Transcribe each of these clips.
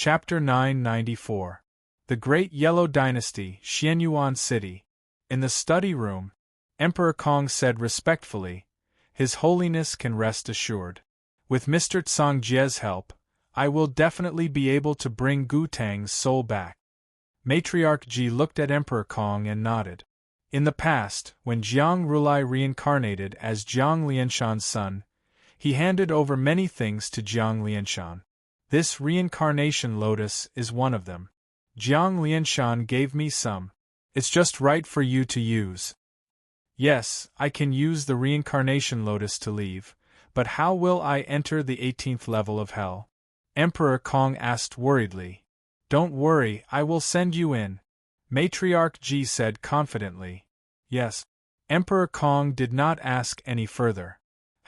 Chapter 994. The Great Yellow Dynasty, Xianyuan City. In the study room, Emperor Kong said respectfully, "His Holiness can rest assured. With Mr. Tsongjie's help, I will definitely be able to bring Gu Tang's soul back." Matriarch Ji looked at Emperor Kong and nodded. In the past, when Jiang Rulai reincarnated as Jiang Lianshan's son, he handed over many things to Jiang Lianshan. This reincarnation lotus is one of them. Jiang Lianshan gave me some. It's just right for you to use. Yes, I can use the reincarnation lotus to leave, but how will I enter the 18th level of hell? Emperor Kong asked worriedly. Don't worry, I will send you in. Matriarch Ji said confidently. Yes. Emperor Kong did not ask any further.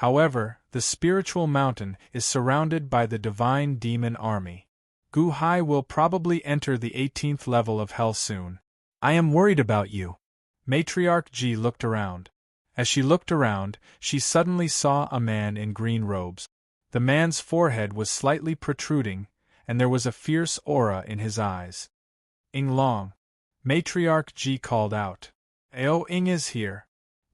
However, the spiritual mountain is surrounded by the divine demon army. Gu Hai will probably enter the 18th level of hell soon. I am worried about you. Matriarch Ji looked around. As she looked around, she suddenly saw a man in green robes. The man's forehead was slightly protruding, and there was a fierce aura in his eyes. Ing Long. Matriarch Ji called out. Ao Ing is here.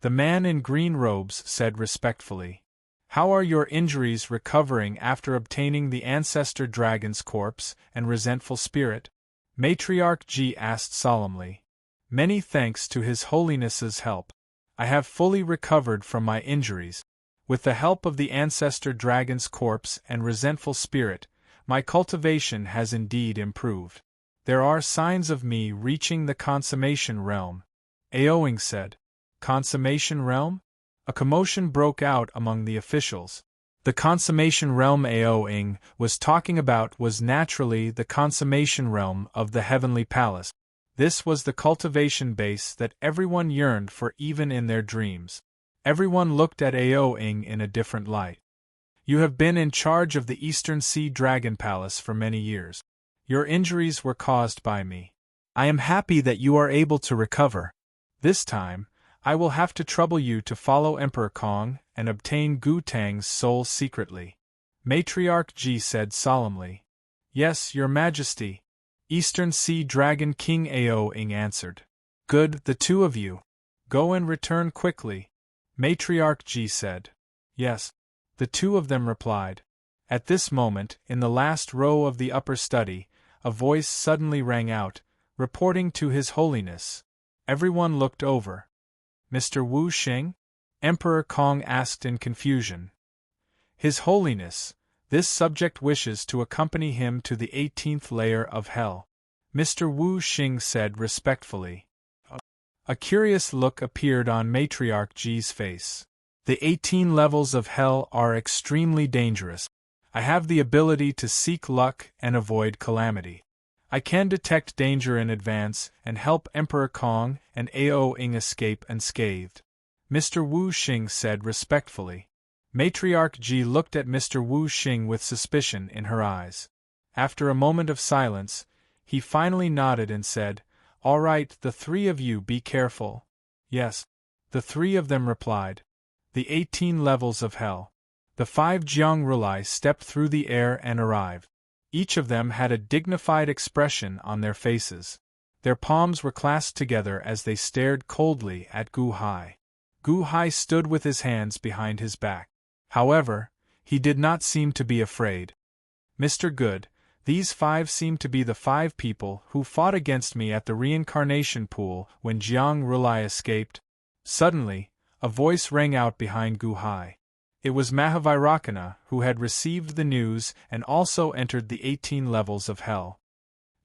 The man in green robes said respectfully. How are your injuries recovering after obtaining the ancestor dragon's corpse and resentful spirit? Matriarch Ji asked solemnly. Many thanks to His Holiness's help. I have fully recovered from my injuries. With the help of the ancestor dragon's corpse and resentful spirit, my cultivation has indeed improved. There are signs of me reaching the consummation realm. Aoing said. Consummation realm? A commotion broke out among the officials. The consummation realm Aoing was talking about was naturally the consummation realm of the heavenly palace. This was the cultivation base that everyone yearned for even in their dreams. Everyone looked at Aoing in a different light. You have been in charge of the Eastern Sea Dragon Palace for many years. Your injuries were caused by me. I am happy that you are able to recover. This time, I will have to trouble you to follow Emperor Kong and obtain Gu Tang's soul secretly. Matriarch Ji said solemnly. Yes, Your Majesty. Eastern Sea Dragon King Aoing answered. Good, the two of you. Go and return quickly. Matriarch Ji said. Yes. The two of them replied. At this moment, in the last row of the upper study, a voice suddenly rang out, reporting to His Holiness. Everyone looked over. Mr. Wu Xing? Emperor Kong asked in confusion. His Holiness, this subject wishes to accompany him to the 18th layer of hell. Mr. Wu Xing said respectfully. A curious look appeared on Matriarch Ji's face. The 18 levels of hell are extremely dangerous. I have the ability to seek luck and avoid calamity. I can detect danger in advance and help Emperor Kong and Aoing escape unscathed. Mr. Wu Xing said respectfully. Matriarch Ji looked at Mr. Wu Xing with suspicion in her eyes. After a moment of silence, he finally nodded and said, All right, the three of you be careful. Yes. The three of them replied. The 18 levels of hell. The 5 Jiang Rulai stepped through the air and arrived. Each of them had a dignified expression on their faces. Their palms were clasped together as they stared coldly at Gu Hai. Gu Hai stood with his hands behind his back. However, he did not seem to be afraid. Mr. Good, these 5 seem to be the 5 people who fought against me at the reincarnation pool when Jiang Rulai escaped. Suddenly, a voice rang out behind Gu Hai. It was Mahavairakana who had received the news and also entered the 18 levels of hell.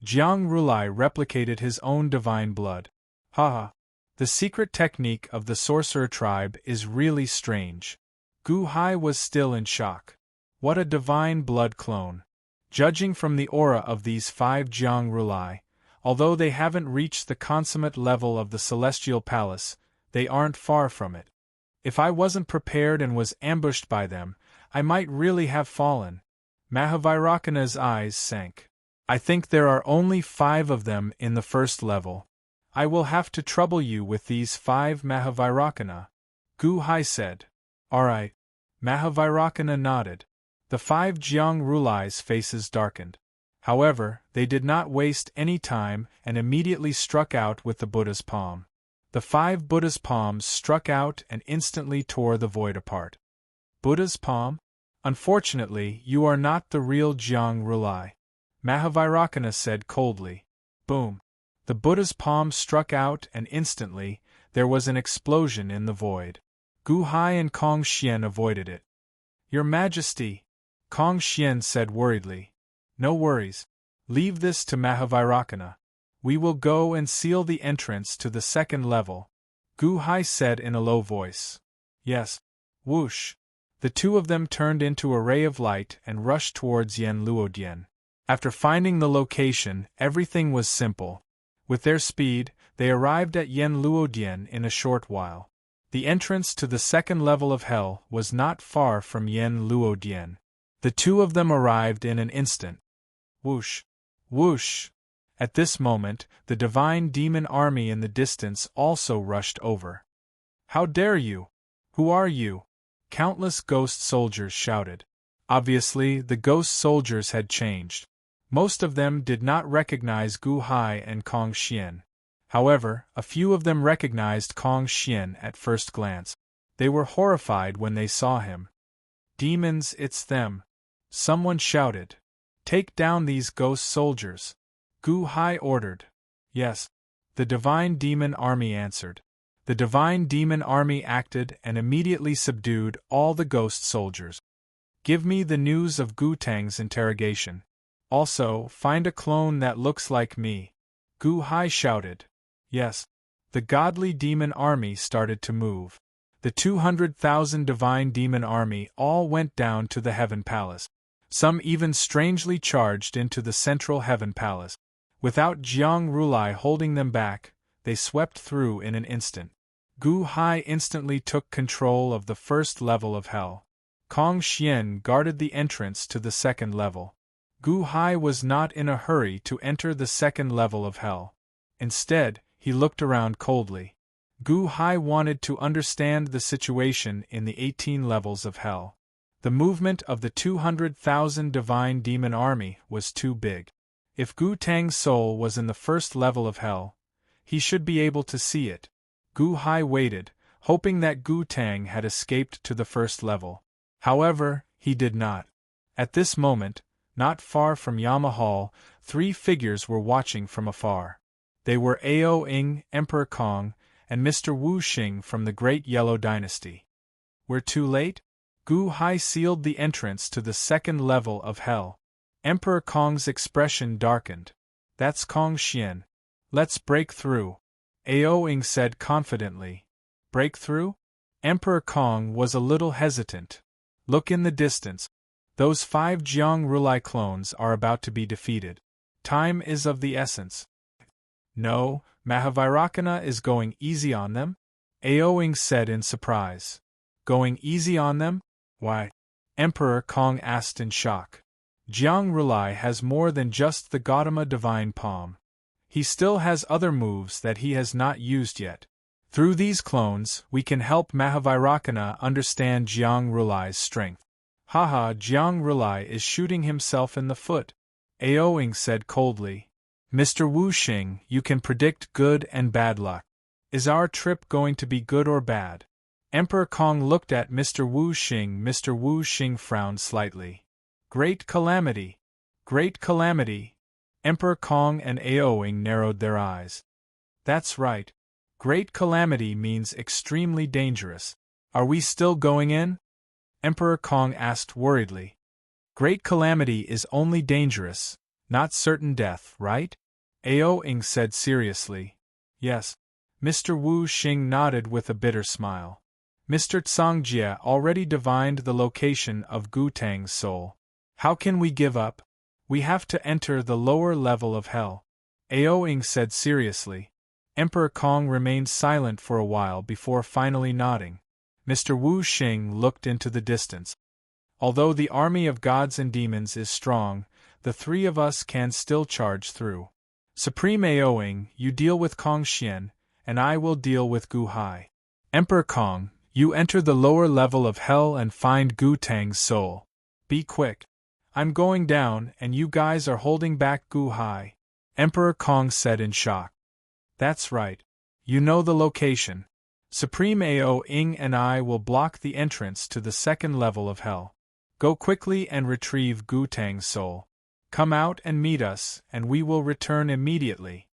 Jiang Rulai replicated his own divine blood. Haha. The secret technique of the sorcerer tribe is really strange. Gu Hai was still in shock. What a divine blood clone. Judging from the aura of these 5 Jiang Rulai, although they haven't reached the consummate level of the celestial palace, they aren't far from it. If I wasn't prepared and was ambushed by them, I might really have fallen. Mahavairakana's eyes sank. I think there are only 5 of them in the first level. I will have to trouble you with these 5 Mahavairakana. Gu Hai said. All right. Mahavairakana nodded. The 5 Jiang Rulai's faces darkened. However, they did not waste any time and immediately struck out with the Buddha's palm. The 5 Buddha's palms struck out and instantly tore the void apart. Buddha's palm? Unfortunately, you are not the real Jiang Rulai, Mahavairakana said coldly. Boom! The Buddha's palm struck out and instantly, there was an explosion in the void. Gu Hai and Kong Xian avoided it. Your Majesty, Kong Xian said worriedly. No worries. Leave this to Mahavairakana. We will go and seal the entrance to the 2nd level, Gu Hai said in a low voice. Yes. Whoosh! The 2 of them turned into a ray of light and rushed towards Yen Luodian. After finding the location, everything was simple. With their speed, they arrived at Yen Luodian in a short while. The entrance to the 2nd level of hell was not far from Yen Luodian. The 2 of them arrived in an instant. Whoosh! Whoosh! At this moment, the divine demon army in the distance also rushed over. How dare you? Who are you? Countless ghost soldiers shouted. Obviously, the ghost soldiers had changed. Most of them did not recognize Gu Hai and Kong Xian. However, a few of them recognized Kong Xian at first glance. They were horrified when they saw him. Demons, it's them! Someone shouted. Take down these ghost soldiers. Gu Hai ordered. Yes. The divine demon army answered. The divine demon army acted and immediately subdued all the ghost soldiers. Give me the news of Gu Tang's interrogation. Also, find a clone that looks like me. Gu Hai shouted. Yes. The godly demon army started to move. The 200,000 divine demon army all went down to the Heaven Palace. Some even strangely charged into the central Heaven Palace. Without Jiang Rulai holding them back, they swept through in an instant. Gu Hai instantly took control of the 1st level of hell. Kong Xian guarded the entrance to the 2nd level. Gu Hai was not in a hurry to enter the 2nd level of hell. Instead, he looked around coldly. Gu Hai wanted to understand the situation in the 18 levels of hell. The movement of the 200,000 divine demon army was too big. If Gu Tang's soul was in the 1st level of hell, he should be able to see it. Gu Hai waited, hoping that Gu Tang had escaped to the 1st level. However, he did not. At this moment, not far from Yama Hall, 3 figures were watching from afar. They were Ao Ing, Emperor Kong, and Mr. Wu Xing from the Great Yellow Dynasty. We're too late? Gu Hai sealed the entrance to the 2nd level of hell. Emperor Kong's expression darkened. That's Kong Xian. Let's break through. Ao Ing said confidently. Break through? Emperor Kong was a little hesitant. Look in the distance. Those 5 Jiang Rulai clones are about to be defeated. Time is of the essence. No, Mahavairakana is going easy on them? Ao Ing said in surprise. Going easy on them? Why? Emperor Kong asked in shock. Jiang Rulai has more than just the Gautama divine palm. He still has other moves that he has not used yet. Through these clones, we can help Mahavairakana understand Jiang Rulai's strength. Haha, Jiang Rulai is shooting himself in the foot, Ao Ing said coldly. Mr. Wu Xing, you can predict good and bad luck. Is our trip going to be good or bad? Emperor Kong looked at Mr. Wu Xing. Mr. Wu Xing frowned slightly. Great calamity! Great calamity! Emperor Kong and Ao Ing narrowed their eyes. That's right. Great calamity means extremely dangerous. Are we still going in? Emperor Kong asked worriedly. Great calamity is only dangerous, not certain death, right? Ao Ing said seriously. Yes. Mr. Wu Xing nodded with a bitter smile. Mr. Tsangjia already divined the location of Gu Tang's soul. How can we give up? We have to enter the lower level of hell. Ao Ing said seriously. Emperor Kong remained silent for a while before finally nodding. Mr. Wu Xing looked into the distance. Although the army of gods and demons is strong, the 3 of us can still charge through. Supreme Ao Ing, you deal with Kong Xian, and I will deal with Gu Hai. Emperor Kong, you enter the lower level of hell and find Gu Tang's soul. Be quick. I'm going down, and you guys are holding back Gu Hai, Emperor Kong said in shock. That's right. You know the location. Supreme Ao Ing and I will block the entrance to the second level of hell. Go quickly and retrieve Gu Tang's soul. Come out and meet us, and we will return immediately,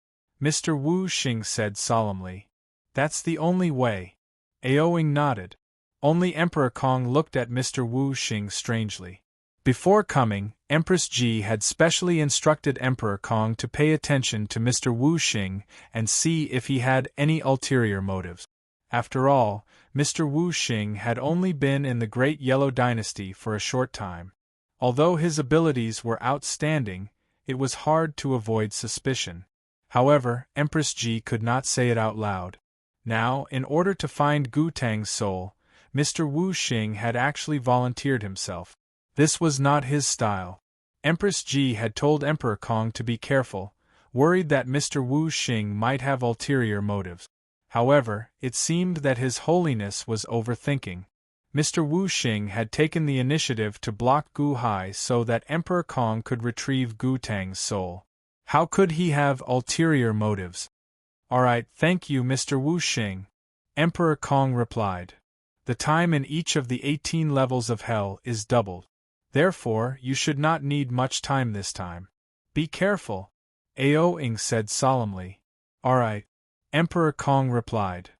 Mr. Wu Xing said solemnly. That's the only way. Ao Ing nodded. Only Emperor Kong looked at Mr. Wu Xing strangely. Before coming, Empress Ji had specially instructed Emperor Kong to pay attention to Mr. Wu Xing and see if he had any ulterior motives. After all, Mr. Wu Xing had only been in the Great Yellow Dynasty for a short time. Although his abilities were outstanding, it was hard to avoid suspicion. However, Empress Ji could not say it out loud. Now, in order to find Gu Tang's soul, Mr. Wu Xing had actually volunteered himself. This was not his style. Empress Ji had told Emperor Kong to be careful, worried that Mr. Wu Xing might have ulterior motives. However, it seemed that His Holiness was overthinking. Mr. Wu Xing had taken the initiative to block Gu Hai so that Emperor Kong could retrieve Gu Tang's soul. How could he have ulterior motives? Alright, thank you, Mr. Wu Xing, Emperor Kong replied. The time in each of the 18 levels of hell is doubled. Therefore, you should not need much time this time. Be careful, Ao Ing said solemnly. Alright, Emperor Kong replied.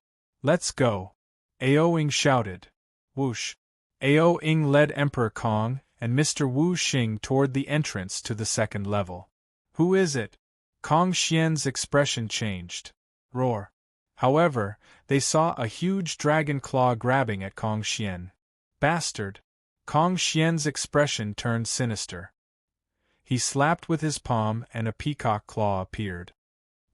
Let's go, Ao Ing shouted. Whoosh. Ao Ing led Emperor Kong and Mr. Wu Xing toward the entrance to the second level. Who is it? Kong Xian's expression changed. Roar. However, they saw a huge dragon claw grabbing at Kong Xian. Bastard! Kong Xian's expression turned sinister. He slapped with his palm and a peacock claw appeared.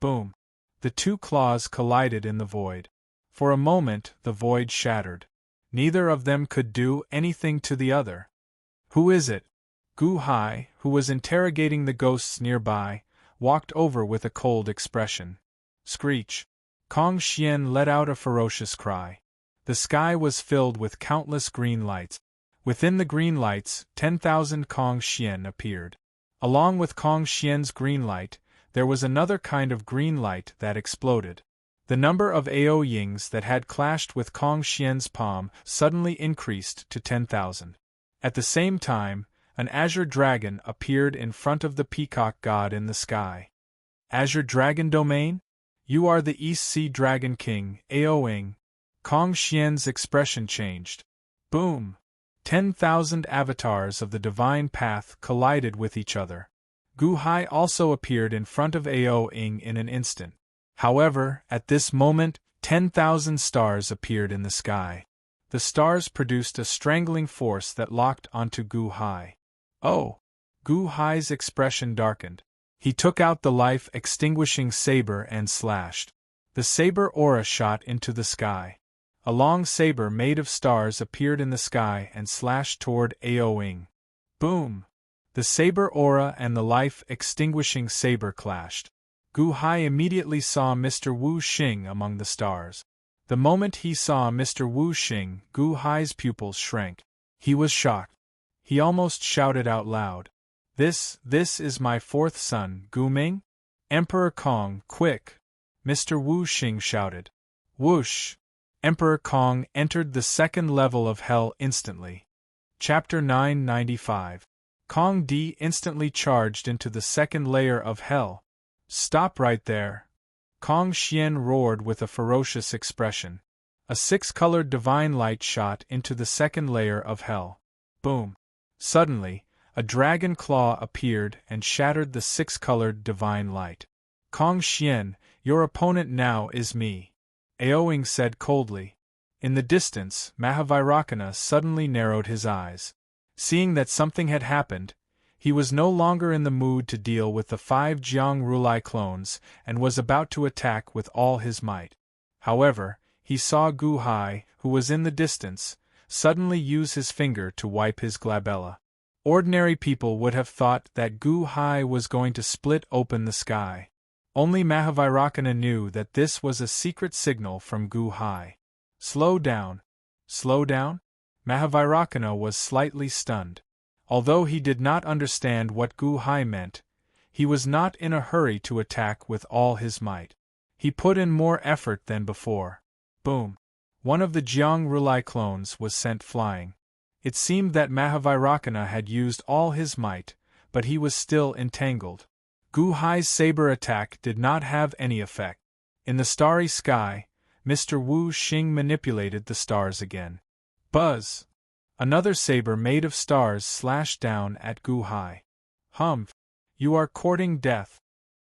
Boom! The two claws collided in the void. For a moment, the void shattered. Neither of them could do anything to the other. Who is it? Gu Hai, who was interrogating the ghosts nearby, walked over with a cold expression. Screech! Kong Xian let out a ferocious cry. The sky was filled with countless green lights. Within the green lights, 10,000 Kong Xian appeared. Along with Kong Xian's green light, there was another kind of green light that exploded. The number of Ao Yings that had clashed with Kong Xian's palm suddenly increased to 10,000. At the same time, an azure dragon appeared in front of the peacock god in the sky. Azure Dragon Domain? You are the East Sea Dragon King, Ao Ing. Kong Xian's expression changed. Boom! 10,000 avatars of the divine path collided with each other. Gu Hai also appeared in front of Ao Ing in an instant. However, at this moment, 10,000 stars appeared in the sky. The stars produced a strangling force that locked onto Gu Hai. Oh! Gu Hai's expression darkened. He took out the life-extinguishing saber and slashed. The saber aura shot into the sky. A long saber made of stars appeared in the sky and slashed toward Ao Ing. Boom! The saber aura and the life-extinguishing saber clashed. Gu Hai immediately saw Mr. Wu Xing among the stars. The moment he saw Mr. Wu Xing, Gu Hai's pupils shrank. He was shocked. He almost shouted out loud. This is my fourth son, Gu Ming? Emperor Kong, quick! Mr. Wu Xing shouted. Whoosh! Emperor Kong entered the second level of hell instantly. Chapter 995. Kong Di instantly charged into the second layer of hell. Stop right there! Kong Xian roared with a ferocious expression. A six-colored divine light shot into the second layer of hell. Boom! Suddenly, a dragon claw appeared and shattered the six-colored divine light. Kong Xian, your opponent now is me, Ao Ing said coldly. In the distance, Mahavairakana suddenly narrowed his eyes. Seeing that something had happened, he was no longer in the mood to deal with the 5 Jiang Rulai clones and was about to attack with all his might. However, he saw Gu Hai, who was in the distance, suddenly use his finger to wipe his glabella. Ordinary people would have thought that Gu Hai was going to split open the sky. Only Mahavairakana knew that this was a secret signal from Gu Hai. Slow down. Slow down? Mahavairakana was slightly stunned. Although he did not understand what Gu Hai meant, he was not in a hurry to attack with all his might. He put in more effort than before. Boom! One of the Jiang Rulai clones was sent flying. It seemed that Mahavairakana had used all his might, but he was still entangled. Gu Hai's saber attack did not have any effect. In the starry sky, Mr. Wu Xing manipulated the stars again. Buzz! Another saber made of stars slashed down at Gu Hai. Humph! You are courting death.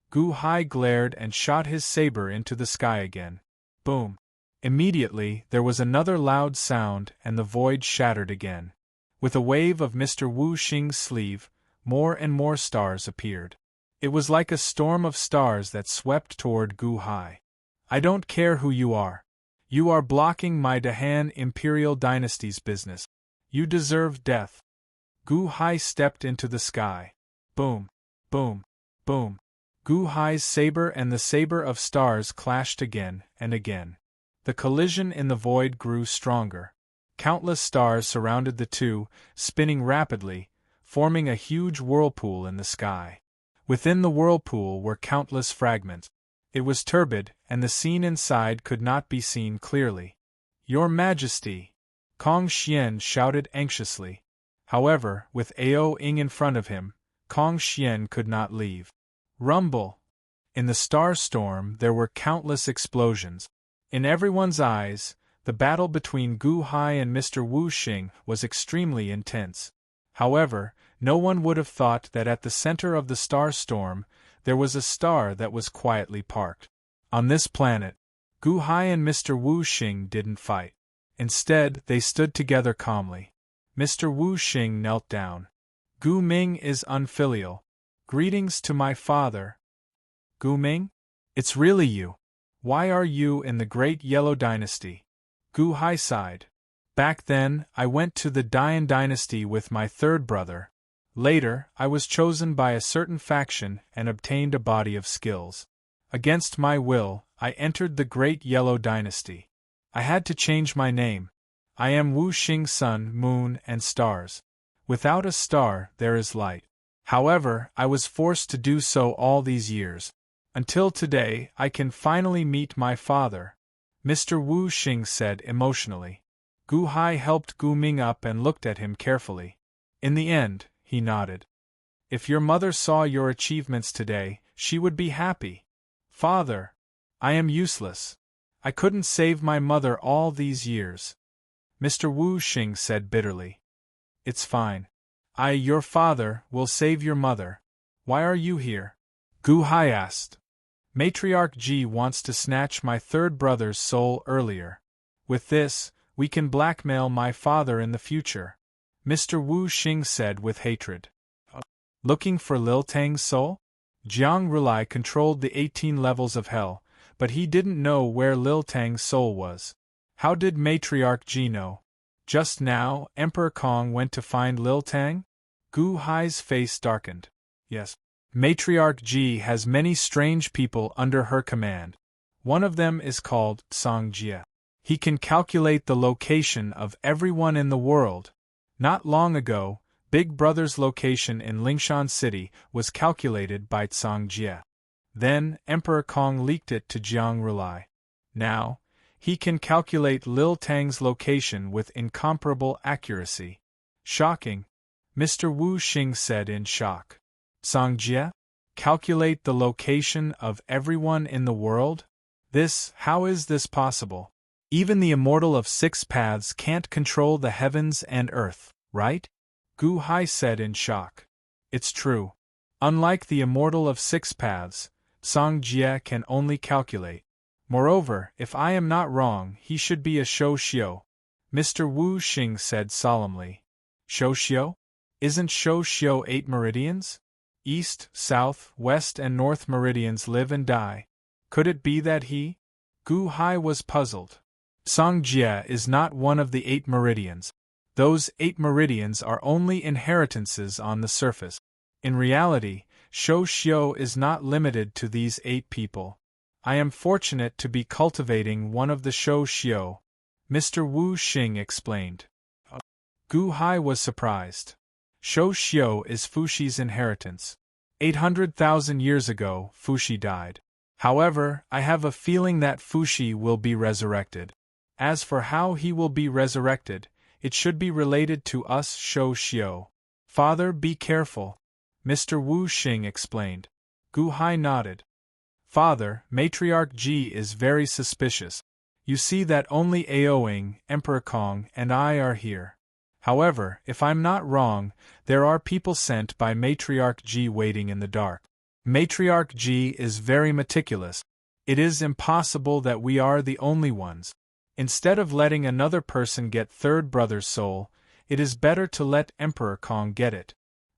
Gu Hai glared and shot his saber into the sky again. Boom! Immediately there was another loud sound and the void shattered again. With a wave of Mr. Wu Xing's sleeve, more and more stars appeared. It was like a storm of stars that swept toward Gu Hai. I don't care who you are. You are blocking my Dahan Imperial Dynasty's business. You deserve death. Gu Hai stepped into the sky. Boom! Boom! Boom! Gu Hai's saber and the saber of stars clashed again and again. The collision in the void grew stronger. Countless stars surrounded the two, spinning rapidly, forming a huge whirlpool in the sky. Within the whirlpool were countless fragments. It was turbid, and the scene inside could not be seen clearly. Your Majesty! Kong Xian shouted anxiously. However, with Ao Ing in front of him, Kong Xian could not leave. Rumble! In the star storm there were countless explosions. In everyone's eyes, the battle between Gu Hai and Mr. Wu Xing was extremely intense. However, no one would have thought that at the center of the star storm, there was a star that was quietly parked. On this planet, Gu Hai and Mr. Wu Xing didn't fight. Instead, they stood together calmly. Mr. Wu Xing knelt down. Gu Ming is unfilial. Greetings to my father. Gu Ming? It's really you. Why are you in the Great Yellow Dynasty? Gu Hai sighed. Back then, I went to the Dian Dynasty with my third brother. Later, I was chosen by a certain faction and obtained a body of skills. Against my will, I entered the Great Yellow Dynasty. I had to change my name. I am Wu Xing, sun, moon, and stars. Without a star, there is light. However, I was forced to do so all these years. Until today, I can finally meet my father, Mr. Wu Xing said emotionally. Gu Hai helped Gu Ming up and looked at him carefully. In the end, he nodded. If your mother saw your achievements today, she would be happy. Father, I am useless. I couldn't save my mother all these years. Mr. Wu Xing said bitterly. It's fine. I, your father, will save your mother. Why are you here? Gu Hai asked. Matriarch Ji wants to snatch my third brother's soul earlier. With this, we can blackmail my father in the future, Mr. Wu Xing said with hatred. Looking for Lil Tang's soul? Jiang Rulai controlled the 18 levels of hell, but he didn't know where Lil Tang's soul was. How did Matriarch Ji know? Just now, Emperor Kong went to find Lil Tang? Gu Hai's face darkened. Yes. Matriarch Ji has many strange people under her command. One of them is called Song Jie. He can calculate the location of everyone in the world. Not long ago, Big Brother's location in Lingshan City was calculated by Song Jie. Then, Emperor Kong leaked it to Jiang Rulai. Now, he can calculate Lil Tang's location with incomparable accuracy. Shocking, Mr. Wu Xing said in shock. Song Jie? Calculate the location of everyone in the world? How is this possible? Even the immortal of 6 paths can't control the heavens and earth, right? Gu Hai said in shock. It's true. Unlike the immortal of 6 paths, Song Jie can only calculate. Moreover, if I am not wrong, he should be a Shou Xiu. Mr. Wu Xing said solemnly. Shou Xiu? Isn't Shou Xiu 8 meridians? East, south, west and north meridians live and die. Could it be that he? Gu Hai was puzzled. Song Jie is not one of the 8 meridians. Those 8 meridians are only inheritances on the surface. In reality, Shou Xiu is not limited to these 8 people. I am fortunate to be cultivating one of the Shou Xiu, Mr. Wu Xing explained. Gu Hai was surprised. Shou Xiu is Fuxi's inheritance. 800,000 years ago, Fuxi died. However, I have a feeling that Fuxi will be resurrected. As for how he will be resurrected, it should be related to us Shou Xiu. Father, be careful, Mr. Wu Xing explained. Gu Hai nodded. Father, Matriarch Ji is very suspicious. You see that only Aoing, Emperor Kong, and I are here. However, if I'm not wrong, there are people sent by Matriarch Ji waiting in the dark. Matriarch Ji is very meticulous. It is impossible that we are the only ones. Instead of letting another person get third brother's soul, it is better to let Emperor Kong get it.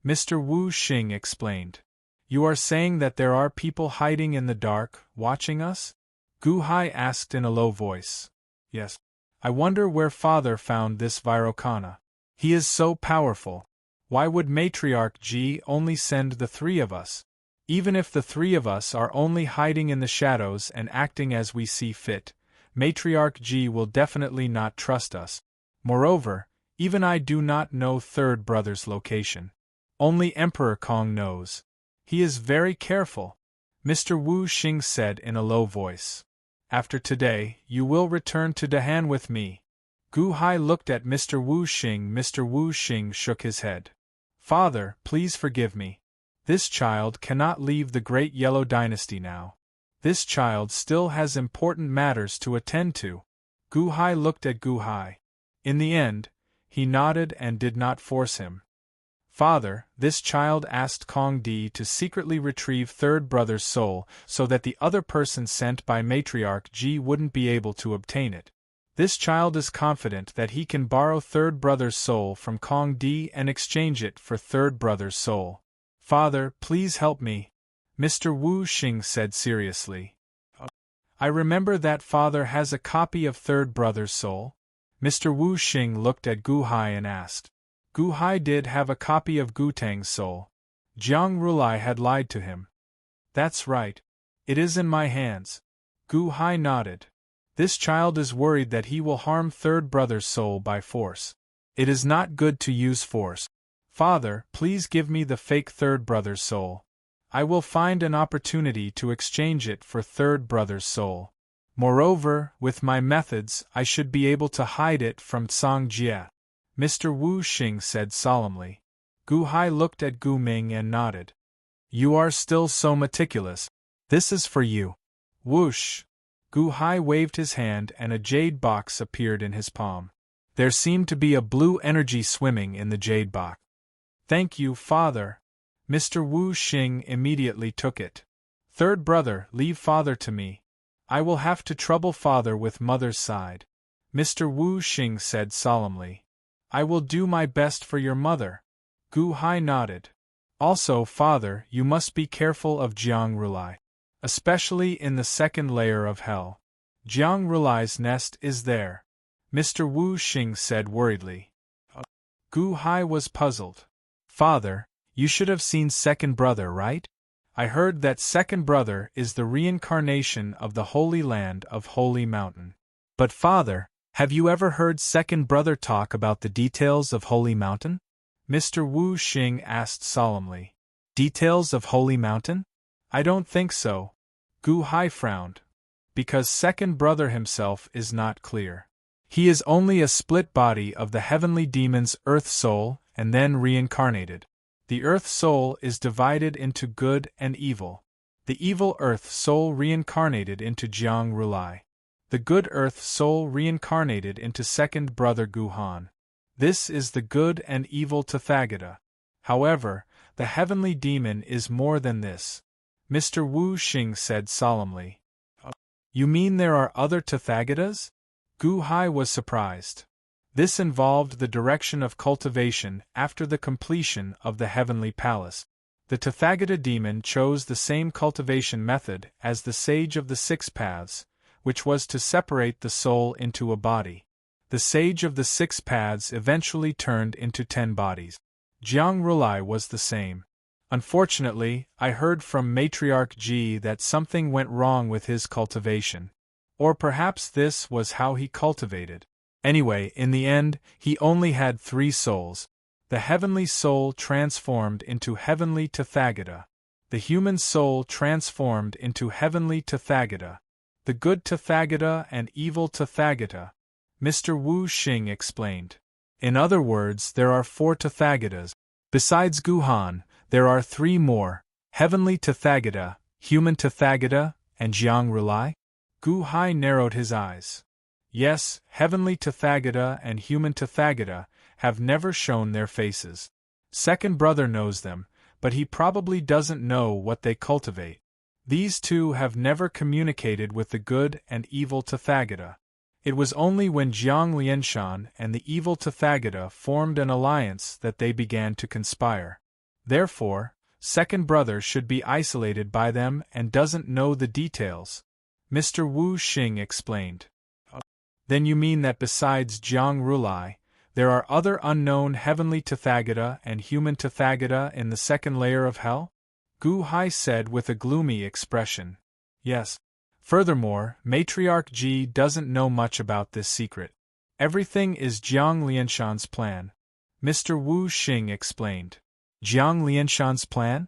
Mr. Wu Xing explained. You are saying that there are people hiding in the dark, watching us? Gu Hai asked in a low voice. Yes. I wonder where Father found this Virokana. He is so powerful. Why would Matriarch Ji only send the three of us? Even if the three of us are only hiding in the shadows and acting as we see fit, Matriarch Ji will definitely not trust us. Moreover, even I do not know third brother's location. Only Emperor Kong knows. He is very careful, Mr. Wu Xing said in a low voice. After today, you will return to Dahan with me. Gu Hai looked at Mr. Wu Xing. Mr. Wu Xing shook his head. Father, please forgive me. This child cannot leave the Great Yellow Dynasty now. This child still has important matters to attend to. Gu Hai looked at Gu Hai. In the end, he nodded and did not force him. Father, this child asked Kong Di to secretly retrieve third brother's soul so that the other person sent by Matriarch Ji wouldn't be able to obtain it. This child is confident that he can borrow third brother's soul from Kong Di and exchange it for third brother's soul. Father, please help me, Mr. Wu Xing said seriously. I remember that Father has a copy of third brother's soul. Mr. Wu Xing looked at Gu Hai and asked. Gu Hai did have a copy of Gu Tang's soul. Jiang Rulai had lied to him. That's right. It is in my hands. Gu Hai nodded. This child is worried that he will harm third brother's soul by force. It is not good to use force. Father, please give me the fake third brother's soul. I will find an opportunity to exchange it for third brother's soul. Moreover, with my methods, I should be able to hide it from Tsang Jie. Mr. Wu Xing said solemnly. Gu Hai looked at Gu Ming and nodded. You are still so meticulous. This is for you. Whoosh! Gu Hai waved his hand and a jade box appeared in his palm. There seemed to be a blue energy swimming in the jade box. Thank you, Father. Mr. Wu Xing immediately took it. Third brother, leave Father to me. I will have to trouble Father with Mother's side. Mr. Wu Xing said solemnly. I will do my best for your mother. Gu Hai nodded. Also, Father, you must be careful of Jiang Rulai. Especially in the second layer of hell. Jiang Rulai's nest is there. Mr. Wu Xing said worriedly. Gu Hai was puzzled. Father, you should have seen second brother, right? I heard that second brother is the reincarnation of the Holy Land of Holy Mountain. But Father, have you ever heard second brother talk about the details of Holy Mountain? Mr. Wu Xing asked solemnly. Details of Holy Mountain? I don't think so. Gu Hai frowned. Because second brother himself is not clear. He is only a split body of the heavenly demon's earth soul and then reincarnated. The earth soul is divided into good and evil. The evil earth soul reincarnated into Jiang Rulai. The good earth soul reincarnated into second brother Gu Han. This is the good and evil Tathagata. However, the heavenly demon is more than this. Mr. Wu Xing said solemnly. You mean there are other Tathagatas? Gu Hai was surprised. This involved the direction of cultivation after the completion of the heavenly palace. The Tathagata demon chose the same cultivation method as the sage of the six paths, which was to separate the soul into a body. The sage of the six paths eventually turned into 10 bodies. Jiang Rulai was the same. Unfortunately, I heard from Matriarch Ji that something went wrong with his cultivation. Or perhaps this was how he cultivated. Anyway, in the end, he only had 3 souls. The heavenly soul transformed into heavenly Tathagata. The human soul transformed into heavenly Tathagata. The good Tathagata and evil Tathagata, Mr. Wu Xing explained. In other words, there are 4 Tathagatas. Besides Guhan, there are 3 more: heavenly Tathagata, human Tathagata, and Jiang Rulai? Gu Hai narrowed his eyes. Yes, heavenly Tathagata and human Tathagata have never shown their faces. Second brother knows them, but he probably doesn't know what they cultivate. These two have never communicated with the good and evil Tathagata. It was only when Jiang Lianshan and the evil Tathagata formed an alliance that they began to conspire. Therefore, second brother should be isolated by them and doesn't know the details, Mr. Wu Xing explained. Then you mean that besides Jiang Rulai, there are other unknown heavenly Tathagata and human Tathagata in the second layer of hell? Gu Hai said with a gloomy expression. Yes. Furthermore, Matriarch Ji doesn't know much about this secret. Everything is Jiang Lianshan's plan, Mr. Wu Xing explained. Jiang Lianshan's plan?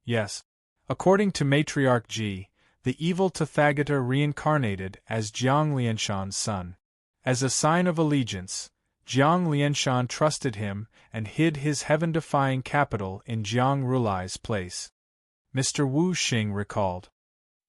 Yes. According to Matriarch Ji, the evil Tathagata reincarnated as Jiang Lianshan's son. As a sign of allegiance, Jiang Lianshan trusted him and hid his heaven-defying capital in Jiang Rulai's place. Mr. Wu Xing recalled.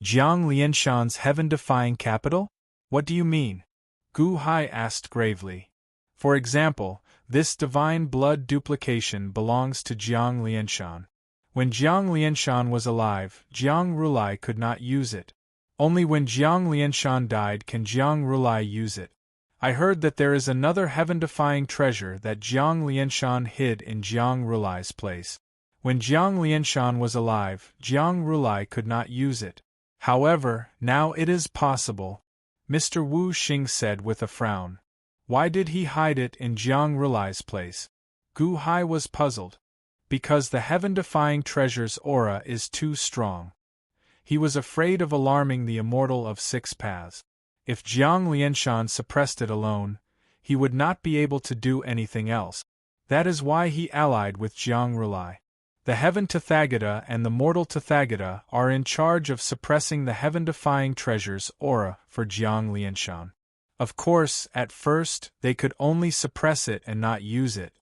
Jiang Lianshan's heaven-defying capital? What do you mean? Gu Hai asked gravely. For example, this divine blood duplication belongs to Jiang Lianshan. When Jiang Lianshan was alive, Jiang Rulai could not use it. Only when Jiang Lianshan died can Jiang Rulai use it. I heard that there is another heaven-defying treasure that Jiang Lianshan hid in Jiang Rulai's place. When Jiang Lianshan was alive, Jiang Rulai could not use it. However, now it is possible, Mr. Wu Xing said with a frown. Why did he hide it in Jiang Rulai's place? Gu Hai was puzzled. Because the heaven-defying treasure's aura is too strong. He was afraid of alarming the immortal of 6 paths. If Jiang Lianshan suppressed it alone, he would not be able to do anything else. That is why he allied with Jiang Rulai. The heaven Tathagata and the mortal Tathagata are in charge of suppressing the heaven-defying treasure's aura for Jiang Lianshan. Of course, at first, they could only suppress it and not use it.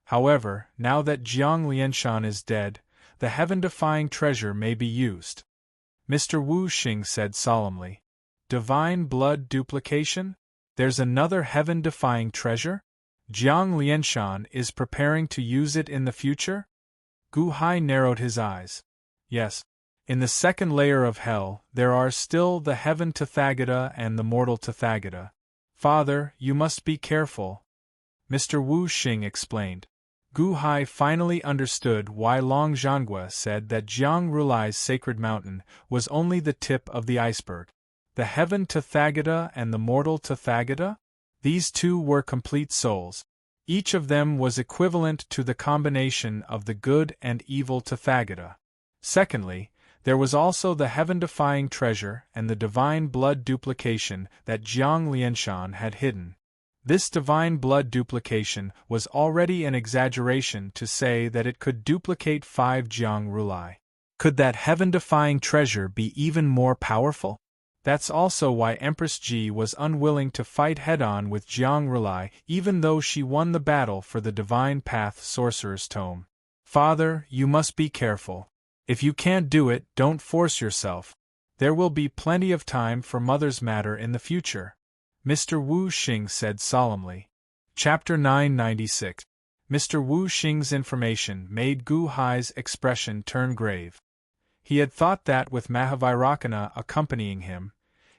However, now that Jiang Lianshan is dead, the heaven-defying treasure may be used. Mr. Wu Xing said solemnly. Divine blood duplication? There's another heaven-defying treasure? Jiang Lianshan is preparing to use it in the future? Gu Hai narrowed his eyes. Yes. In the second layer of hell, there are still the heaven Tathagata and the mortal Tathagata. Father, you must be careful, Mr. Wu Xing explained. Gu Hai finally understood why Long Zhanggua said that Jiang Rulai's sacred mountain was only the tip of the iceberg. The heaven Tathagata and the mortal Tathagata? These two were complete souls. Each of them was equivalent to the combination of the good and evil Tathagata. Secondly, there was also the heaven-defying treasure and the divine blood duplication that Jiang Lianshan had hidden. This divine blood duplication was already an exaggeration to say that it could duplicate 5 Jiang Rulai. Could that heaven-defying treasure be even more powerful? That's also why Empress Ji was unwilling to fight head-on with Jiang Rulai even though she won the battle for the Divine Path Sorcerer's Tome. Father, you must be careful. If you can't do it, don't force yourself. There will be plenty of time for Mother's matter in the future, Mr. Wu Xing said solemnly. Chapter 996. Mr. Wu Xing's information made Gu Hai's expression turn grave. He had thought that with Mahavairakana accompanying him,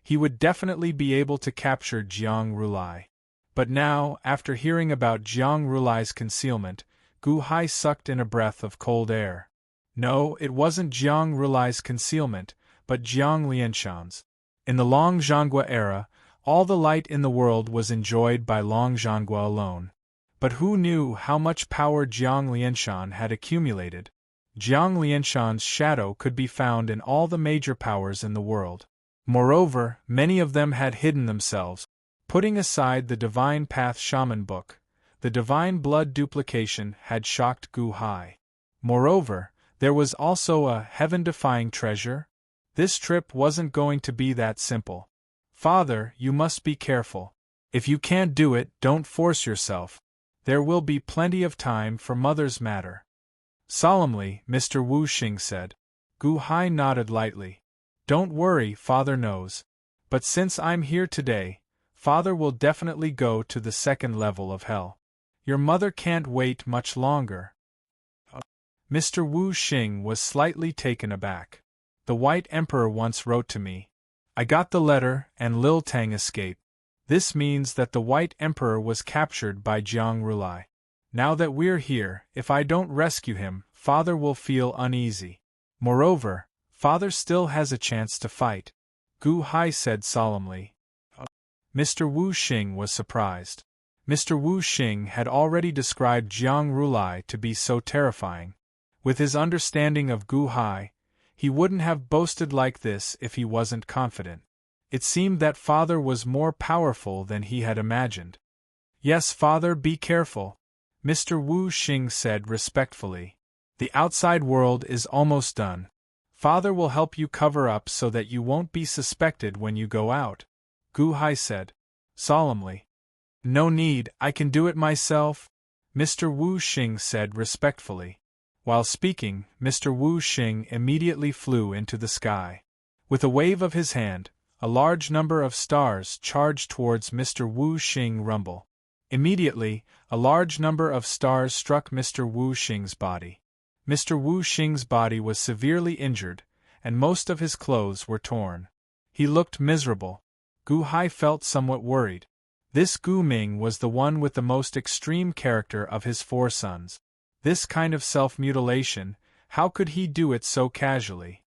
he would definitely be able to capture Jiang Rulai. But now, after hearing about Jiang Rulai's concealment, Gu Hai sucked in a breath of cold air. No, it wasn't Jiang Rulai's concealment, but Jiang Lianshan's. In the Long Zhanggua era, all the light in the world was enjoyed by Long Zhanggua alone. But who knew how much power Jiang Lianshan had accumulated? Jiang Lianshan's shadow could be found in all the major powers in the world. Moreover, many of them had hidden themselves. Putting aside the Divine Path Shaman book, The divine blood duplication had shocked Gu Hai. Moreover, there was also a heaven-defying treasure. This trip wasn't going to be that simple. Father, you must be careful. If you can't do it, don't force yourself. There will be plenty of time for Mother's matter. Solemnly, Mr. Wu Xing said. Gu Hai nodded lightly. Don't worry, Father knows. But since I'm here today, Father will definitely go to the second level of hell. Your mother can't wait much longer. Mr. Wu Xing was slightly taken aback. The White Emperor once wrote to me. I got the letter, and Lil Tang escaped. This means that the White Emperor was captured by Jiang Rulai. Now that we're here, if I don't rescue him, Father will feel uneasy. Moreover, Father still has a chance to fight, Gu Hai said solemnly. Mr. Wu Xing was surprised. Mr. Wu Xing had already described Jiang Rulai to be so terrifying. With his understanding of Gu Hai, he wouldn't have boasted like this if he wasn't confident. It seemed that Father was more powerful than he had imagined. Yes, Father, be careful, Mr. Wu Xing said respectfully. The outside world is almost done. Father will help you cover up so that you won't be suspected when you go out, Gu Hai said, solemnly. No need, I can do it myself, Mr. Wu Xing said respectfully. While speaking, Mr. Wu Xing immediately flew into the sky. With a wave of his hand, a large number of stars charged towards Mr. Wu Xing rumble. Immediately, a large number of stars struck Mr. Wu Xing's body. Mr. Wu Xing's body was severely injured, and most of his clothes were torn. He looked miserable. Gu Hai felt somewhat worried. This Gu Ming was the one with the most extreme character of his 4 sons. This kind of self-mutilation, how could he do it so casually?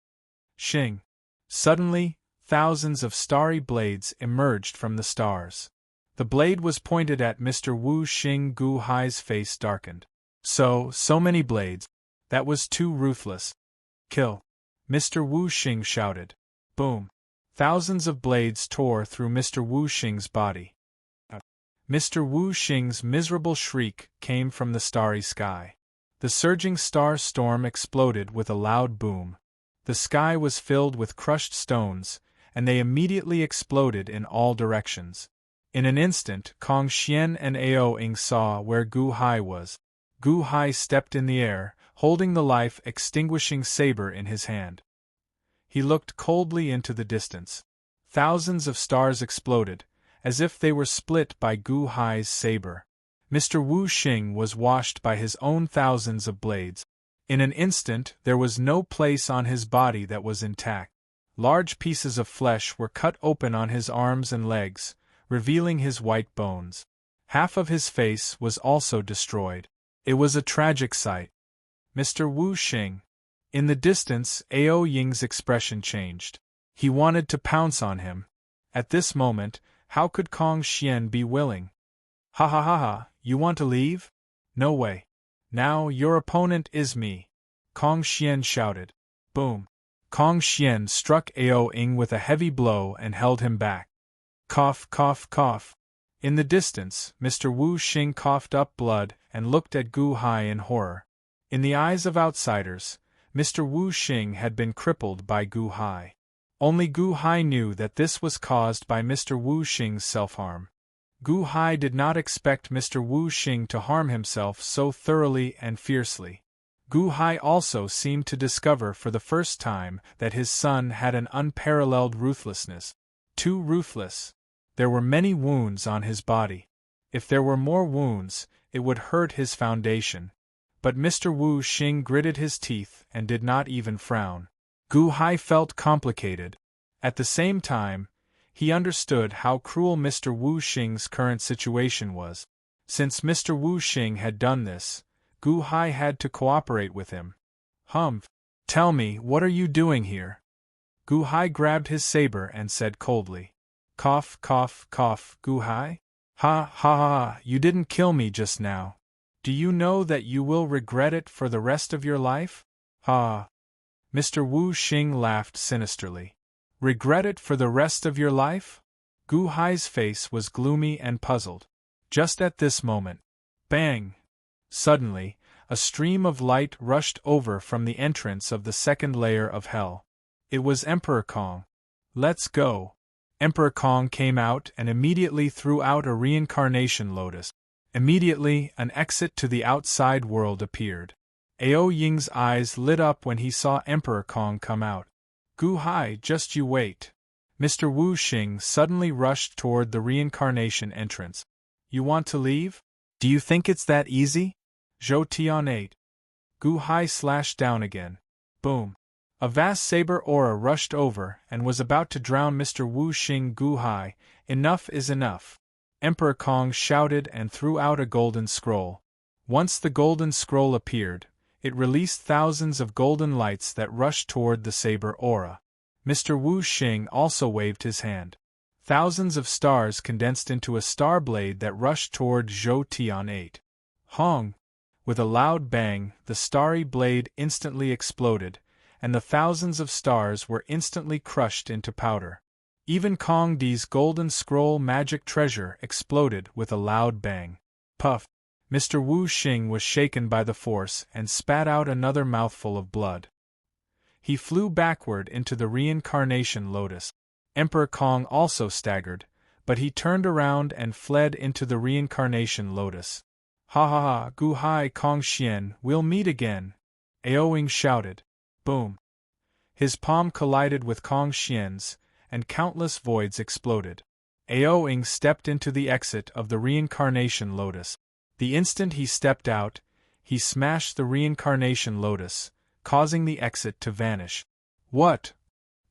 Xing. Suddenly, thousands of starry blades emerged from the stars. The blade was pointed at Mr. Wu Xing. Gu Hai's face darkened. So many blades. That was too ruthless. Kill. Mr. Wu Xing shouted. Boom. Thousands of blades tore through Mr. Wu Xing's body. Mr. Wu Xing's miserable shriek came from the starry sky. The surging star storm exploded with a loud boom. The sky was filled with crushed stones, and they immediately exploded in all directions. In an instant, Kong Xian and Ao Ying saw where Gu Hai was. Gu Hai stepped in the air, holding the life-extinguishing saber in his hand. He looked coldly into the distance. Thousands of stars exploded, as if they were split by Gu Hai's saber. Mr. Wu Xing was washed by his own thousands of blades. In an instant, there was no place on his body that was intact. Large pieces of flesh were cut open on his arms and legs, revealing his white bones. Half of his face was also destroyed. It was a tragic sight. Mr. Wu Xing. In the distance, Ao Ying's expression changed. He wanted to pounce on him. At this moment, how could Kong Xian be willing? Ha ha ha ha, you want to leave? No way. Now your opponent is me. Kong Xian shouted. Boom. Kong Xian struck Ao Ying with a heavy blow and held him back. Cough, cough, cough. In the distance, Mr. Wu Xing coughed up blood and looked at Gu Hai in horror. In the eyes of outsiders, Mr. Wu Xing had been crippled by Gu Hai. Only Gu Hai knew that this was caused by Mr. Wu Xing's self-harm. Gu Hai did not expect Mr. Wu Xing to harm himself so thoroughly and fiercely. Gu Hai also seemed to discover for the first time that his son had an unparalleled ruthlessness. Too ruthless. There were many wounds on his body. If there were more wounds, it would hurt his foundation. But Mr. Wu Xing gritted his teeth and did not even frown. Gu Hai felt complicated. At the same time, he understood how cruel Mr. Wu Xing's current situation was. Since Mr. Wu Xing had done this, Gu Hai had to cooperate with him. Tell me, what are you doing here? Gu Hai grabbed his saber and said coldly. Cough, cough, cough, Gu Hai? Ha ha ha, you didn't kill me just now. Do you know that you will regret it for the rest of your life? Ha! Mr. Wu Xing laughed sinisterly. Regret it for the rest of your life? Gu Hai's face was gloomy and puzzled. Just at this moment, Bang! Suddenly, a stream of light rushed over from the entrance of the second layer of hell. It was Emperor Kong. Let's go! Emperor Kong came out and immediately threw out a reincarnation lotus. Immediately, an exit to the outside world appeared. Ao Ying's eyes lit up when he saw Emperor Kong come out. Gu Hai, just you wait. Mr. Wu Xing suddenly rushed toward the reincarnation entrance. You want to leave? Do you think it's that easy? Zhou Tian 8. Gu Hai slashed down again. Boom. A vast saber aura rushed over and was about to drown Mr. Wu Xing. Gu Hai, enough is enough. Emperor Kong shouted and threw out a golden scroll. Once the golden scroll appeared, it released thousands of golden lights that rushed toward the saber aura. Mr. Wu Xing also waved his hand. Thousands of stars condensed into a star blade that rushed toward Zhou Tian 8. Hong! With a loud bang, the starry blade instantly exploded, and the thousands of stars were instantly crushed into powder. Even Kong Di's golden scroll magic treasure exploded with a loud bang. Puff! Mr. Wu Xing was shaken by the force and spat out another mouthful of blood. He flew backward into the reincarnation lotus. Emperor Kong also staggered, but he turned around and fled into the reincarnation lotus. Ha ha ha, Gu Hai Kong Xian, we'll meet again! Ao Ying shouted. Boom! His palm collided with Kong Xian's, and countless voids exploded. Ao Ying stepped into the exit of the reincarnation lotus. The instant he stepped out, he smashed the reincarnation lotus, causing the exit to vanish. What?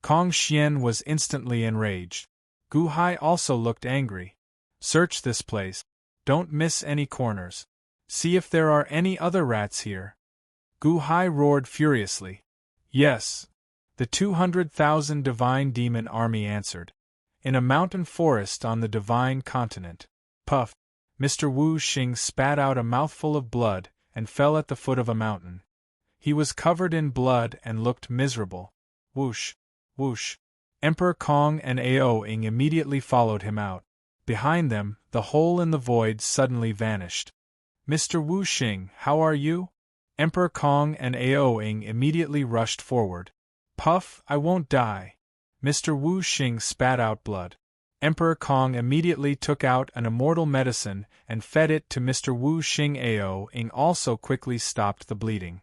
Kong Xian was instantly enraged. Gu Hai also looked angry. Search this place. Don't miss any corners. See if there are any other rats here. Gu Hai roared furiously. Yes. The 200,000 divine demon army answered. In a mountain forest on the divine continent. Puff! Mr. Wu Xing spat out a mouthful of blood and fell at the foot of a mountain. He was covered in blood and looked miserable. Whoosh! Whoosh! Emperor Kong and Ao Ying immediately followed him out. Behind them, the hole in the void suddenly vanished. Mr. Wu Xing, how are you? Emperor Kong and Ao Ying immediately rushed forward. Puff, I won't die. Mr. Wu Xing spat out blood. Emperor Kong immediately took out an immortal medicine and fed it to Mr. Wu Xing. Ao Ying also quickly stopped the bleeding.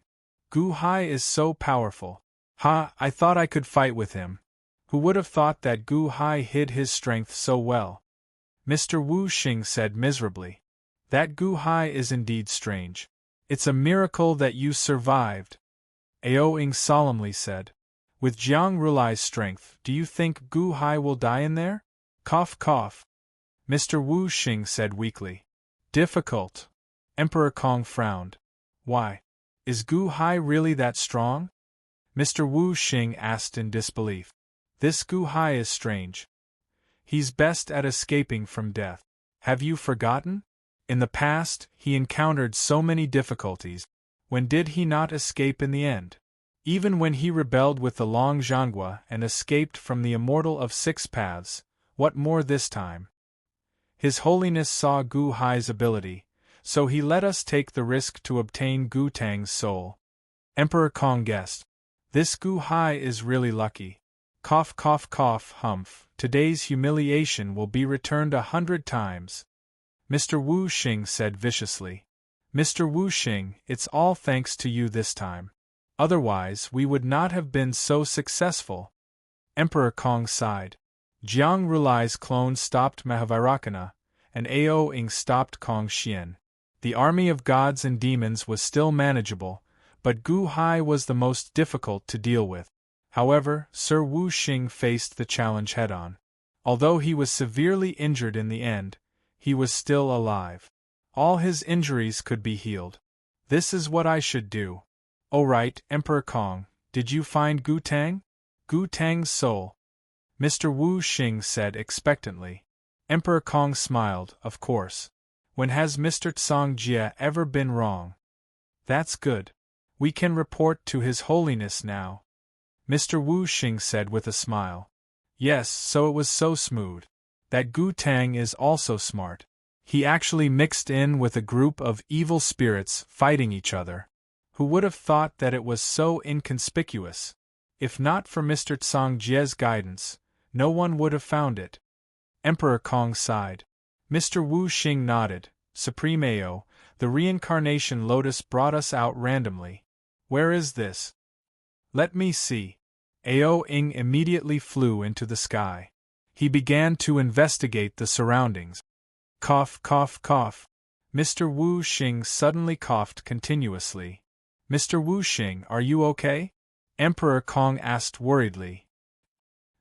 Gu Hai is so powerful. Ha, I thought I could fight with him. Who would have thought that Gu Hai hid his strength so well? Mr. Wu Xing said miserably. That Gu Hai is indeed strange. It's a miracle that you survived. Ao Ying solemnly said. With Jiang Rulai's strength, do you think Gu Hai will die in there? Cough cough. Mr. Wu Xing said weakly. Difficult. Emperor Kong frowned. Why? Is Gu Hai really that strong? Mr. Wu Xing asked in disbelief. This Gu Hai is strange. He's best at escaping from death. Have you forgotten? In the past, he encountered so many difficulties. When did he not escape in the end? Even when he rebelled with the Long Zhanghua and escaped from the Immortal of Six Paths, what more this time? His Holiness saw Gu Hai's ability, so he let us take the risk to obtain Gu Tang's soul. Emperor Kong guessed. This Gu Hai is really lucky. Cough cough cough humph, today's humiliation will be returned 100 times. Mr. Wu Xing said viciously. Mr. Wu Xing, it's all thanks to you this time. Otherwise we would not have been so successful. Emperor Kong sighed. Jiang Rulai's clone stopped Mahavairakana, and Ao Ying stopped Kong Xian. The army of gods and demons was still manageable, but Gu Hai was the most difficult to deal with. However, Sir Wu Xing faced the challenge head-on. Although he was severely injured in the end, he was still alive. All his injuries could be healed. This is what I should do. Oh right, Emperor Kong, did you find Gu Tang? Gu Tang's soul. Mr. Wu Xing said expectantly. Emperor Kong smiled, of course. When has Mr. Tsang Jia ever been wrong? That's good. We can report to His Holiness now. Mr. Wu Xing said with a smile. Yes, so it was so smooth. That Gu Tang is also smart. He actually mixed in with a group of evil spirits fighting each other. Who would have thought that it was so inconspicuous? If not for Mr. Tsang Jie's guidance, no one would have found it. Emperor Kong sighed. Mr. Wu Xing nodded. Supreme Ao, the reincarnation lotus brought us out randomly. Where is this? Let me see. Ao Ing immediately flew into the sky. He began to investigate the surroundings. Cough, cough, cough. Mr. Wu Xing suddenly coughed continuously. Mr. Wu Xing, are you okay? Emperor Kong asked worriedly.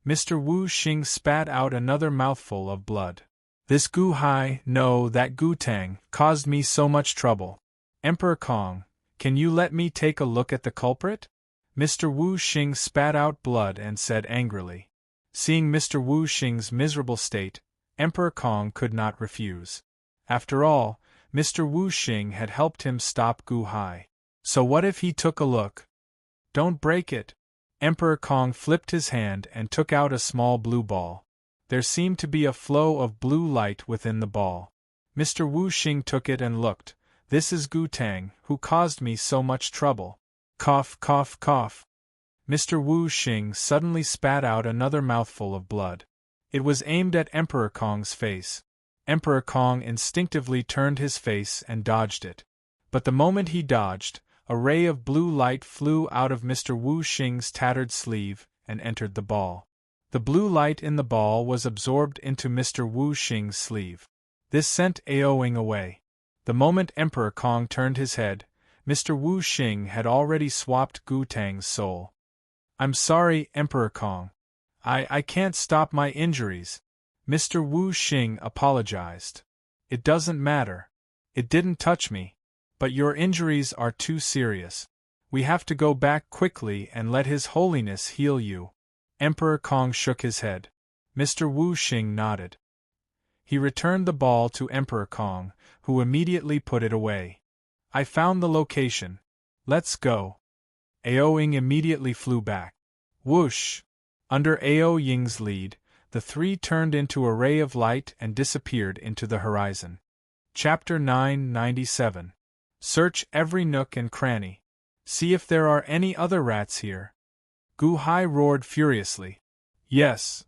Mr. Wu Xing spat out another mouthful of blood. This Gu Hai, no, that Gu Tang, caused me so much trouble. Emperor Kong, can you let me take a look at the culprit? Mr. Wu Xing spat out blood and said angrily. Seeing Mr. Wu Xing's miserable state, Emperor Kong could not refuse. After all, Mr. Wu Xing had helped him stop Gu Hai. So what if he took a look? Don't break it. Emperor Kong flipped his hand and took out a small blue ball. There seemed to be a flow of blue light within the ball. Mr. Wu Xing took it and looked. This is Gu Tang, who caused me so much trouble. Cough, cough, cough. Mr. Wu Xing suddenly spat out another mouthful of blood. It was aimed at Emperor Kong's face. Emperor Kong instinctively turned his face and dodged it. But the moment he dodged, a ray of blue light flew out of Mr. Wu Xing's tattered sleeve and entered the ball. The blue light in the ball was absorbed into Mr. Wu Xing's sleeve. This sent Aoing away. The moment Emperor Kong turned his head, Mr. Wu Xing had already swapped Gu Tang's soul. I'm sorry, Emperor Kong. I can't stop my injuries. Mr. Wu Xing apologized. It doesn't matter. It didn't touch me. But your injuries are too serious. We have to go back quickly and let His Holiness heal you. Emperor Kong shook his head. Mr. Wu Xing nodded. He returned the ball to Emperor Kong, who immediately put it away. I found the location. Let's go. Ao Ying immediately flew back. Whoosh! Under Ao Ying's lead, the three turned into a ray of light and disappeared into the horizon. Chapter 997. Search every nook and cranny. See if there are any other rats here. Gu Hai roared furiously. Yes.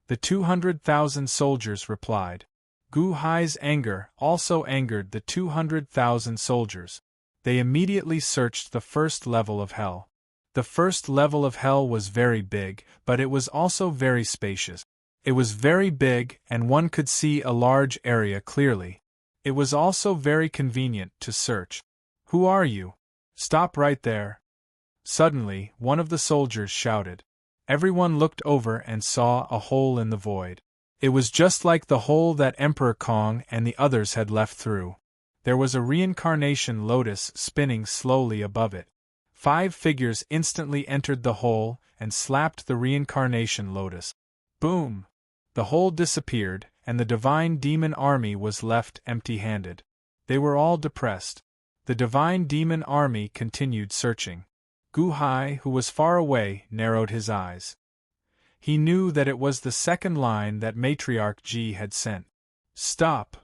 The 200,000 soldiers replied. Gu Hai's anger also angered the 200,000 soldiers. They immediately searched the first level of hell. The first level of hell was very big, but it was also very spacious. It was very big and one could see a large area clearly. It was also very convenient to search. Who are you? Stop right there. Suddenly, one of the soldiers shouted. Everyone looked over and saw a hole in the void. It was just like the hole that Emperor Kong and the others had left through. There was a reincarnation lotus spinning slowly above it. 5 figures instantly entered the hole and slapped the reincarnation lotus. Boom! The hole disappeared, and the divine demon army was left empty-handed. They were all depressed. The divine demon army continued searching. Gu Hai, who was far away, narrowed his eyes. He knew that it was the second line that Matriarch Ji had sent. Stop!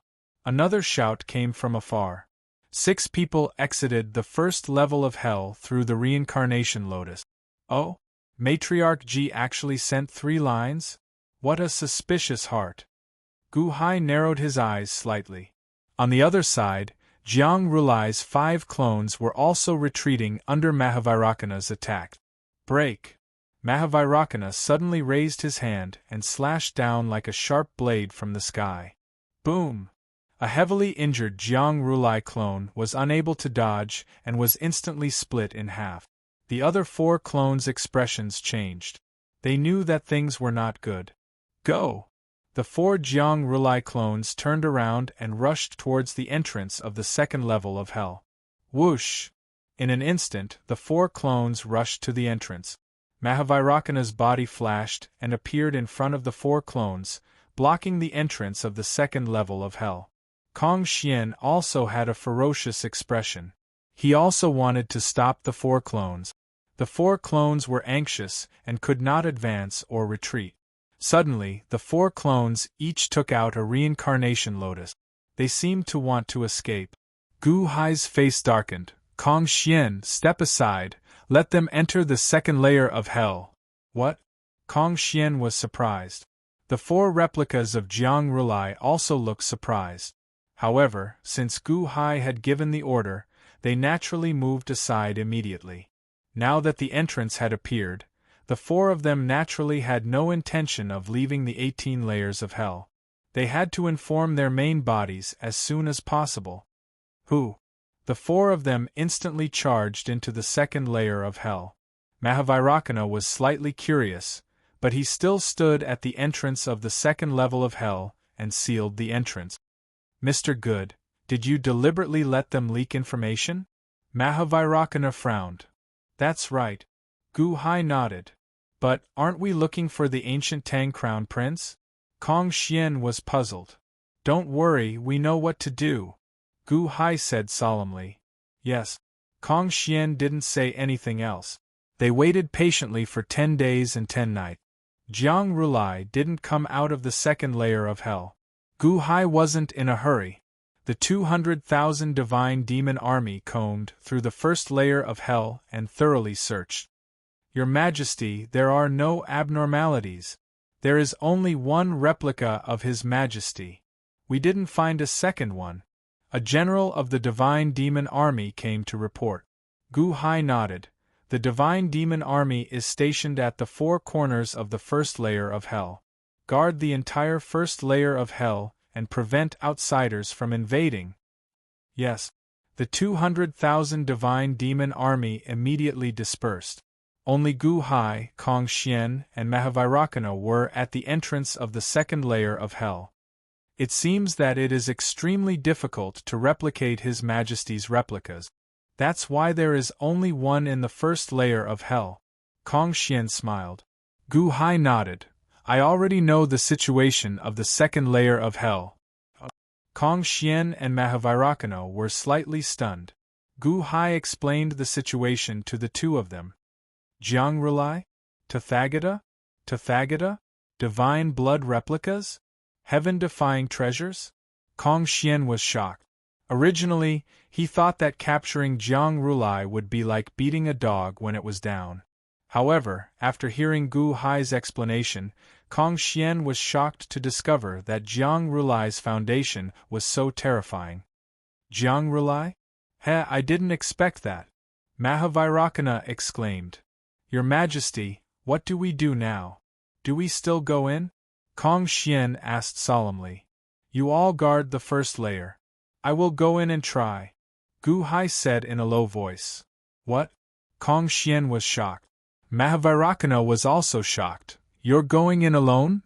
Another shout came from afar. 6 people exited the first level of hell through the reincarnation lotus. Oh? Matriarch Ji actually sent 3 lines? What a suspicious heart. Gu Hai narrowed his eyes slightly. On the other side, Jiang Rulai's 5 clones were also retreating under Mahavairakana's attack. Break! Mahavairakana suddenly raised his hand and slashed down like a sharp blade from the sky. Boom! A heavily injured Jiang Rulai clone was unable to dodge and was instantly split in half. The other 4 clones' expressions changed. They knew that things were not good. Go! The 4 Jiang Rulai clones turned around and rushed towards the entrance of the second level of hell. Whoosh! In an instant, the 4 clones rushed to the entrance. Mahavairakana's body flashed and appeared in front of the 4 clones, blocking the entrance of the second level of hell. Kong Xian also had a ferocious expression. He also wanted to stop the 4 clones. The 4 clones were anxious and could not advance or retreat. Suddenly, the 4 clones each took out a reincarnation lotus. They seemed to want to escape. Gu Hai's face darkened. Kong Xian, step aside, let them enter the second layer of hell. What? Kong Xian was surprised. The 4 replicas of Jiang Rulai also looked surprised. However, since Gu Hai had given the order, they naturally moved aside immediately. Now that the entrance had appeared, the 4 of them naturally had no intention of leaving the 18 layers of hell. They had to inform their main bodies as soon as possible. Who? The 4 of them instantly charged into the second layer of hell. Mahavairakana was slightly curious, but he still stood at the entrance of the second level of hell and sealed the entrance. Mr. Good, did you deliberately let them leak information? Mahavairakana frowned. That's right. Gu Hai nodded. But aren't we looking for the ancient Tang Crown Prince? Kong Xian was puzzled. Don't worry, we know what to do, Gu Hai said solemnly. Yes. Kong Xian didn't say anything else. They waited patiently for 10 days and 10 nights. Jiang Rulai didn't come out of the second layer of hell. Gu Hai wasn't in a hurry. The 200,000 divine demon army combed through the first layer of hell and thoroughly searched. Your Majesty, there are no abnormalities. There is only one replica of His Majesty. We didn't find a second one. A general of the divine demon army came to report. Gu Hai nodded. The divine demon army is stationed at the 4 corners of the first layer of hell. Guard the entire first layer of hell and prevent outsiders from invading. Yes. The 200,000 divine demon army immediately dispersed. Only Gu Hai, Kong Xian, and Mahavairakana were at the entrance of the second layer of hell. It seems that it is extremely difficult to replicate His Majesty's replicas. That's why there is only one in the first layer of hell. Kong Xian smiled. Gu Hai nodded. I already know the situation of the second layer of hell. Kong Xian and Mahavairakana were slightly stunned. Gu Hai explained the situation to the 2 of them. Jiang Rulai? Tathagata? Tathagata? Divine blood replicas? Heaven-defying treasures? Kong Xian was shocked. Originally, he thought that capturing Jiang Rulai would be like beating a dog when it was down. However, after hearing Gu Hai's explanation, Kong Xian was shocked to discover that Jiang Rulai's foundation was so terrifying. Jiang Rulai? I didn't expect that. Mahavairakana exclaimed. Your Majesty, what do we do now? Do we still go in? Kong Xian asked solemnly. You all guard the first layer. I will go in and try, Gu Hai said in a low voice. What? Kong Xian was shocked. Mahavairakana was also shocked. You're going in alone?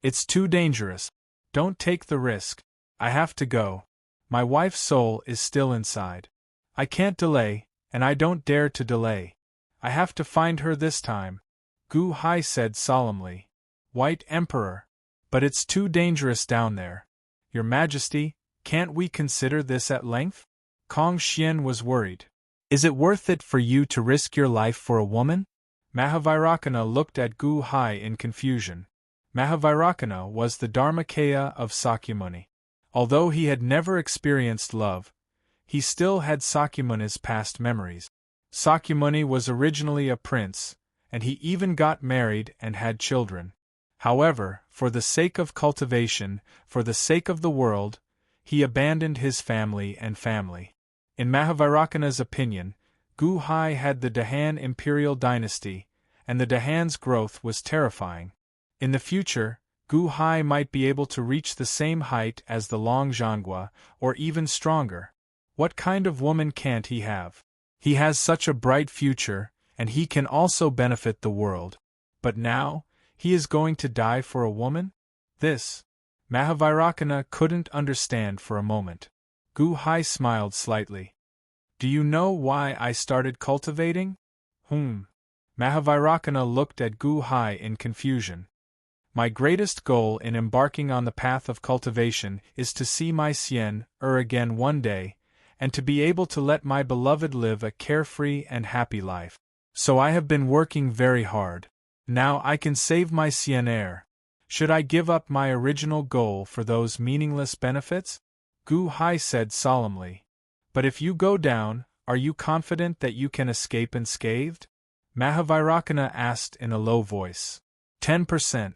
It's too dangerous. Don't take the risk. I have to go. My wife's soul is still inside. I can't delay, and I don't dare to delay. I have to find her this time, Gu Hai said solemnly. White Emperor. But it's too dangerous down there. Your Majesty, can't we consider this at length? Kong Xian was worried. Is it worth it for you to risk your life for a woman? Mahavairakana looked at Gu Hai in confusion. Mahavairakana was the Dharmakaya of Sakyamuni. Although he had never experienced love, he still had Sakyamuni's past memories. Sakyamuni was originally a prince, and he even got married and had children. However, for the sake of cultivation, for the sake of the world, he abandoned his family and family. In Mahavairakana's opinion, Gu Hai had the Dahan imperial dynasty, and the Dahan's growth was terrifying. In the future, Gu Hai might be able to reach the same height as the Long Zhangua, or even stronger. What kind of woman can't he have? He has such a bright future, and he can also benefit the world. But now, he is going to die for a woman? This, Mahavairakana couldn't understand for a moment. Gu Hai smiled slightly. Do you know why I started cultivating? Mahavairakana looked at Gu Hai in confusion. My greatest goal in embarking on the path of cultivation is to see my Xian again one day, and to be able to let my beloved live a carefree and happy life. So I have been working very hard. Now I can save my Xian heir. Should I give up my original goal for those meaningless benefits? Gu Hai said solemnly. But if you go down, are you confident that you can escape unscathed? Mahavairakana asked in a low voice. 10%.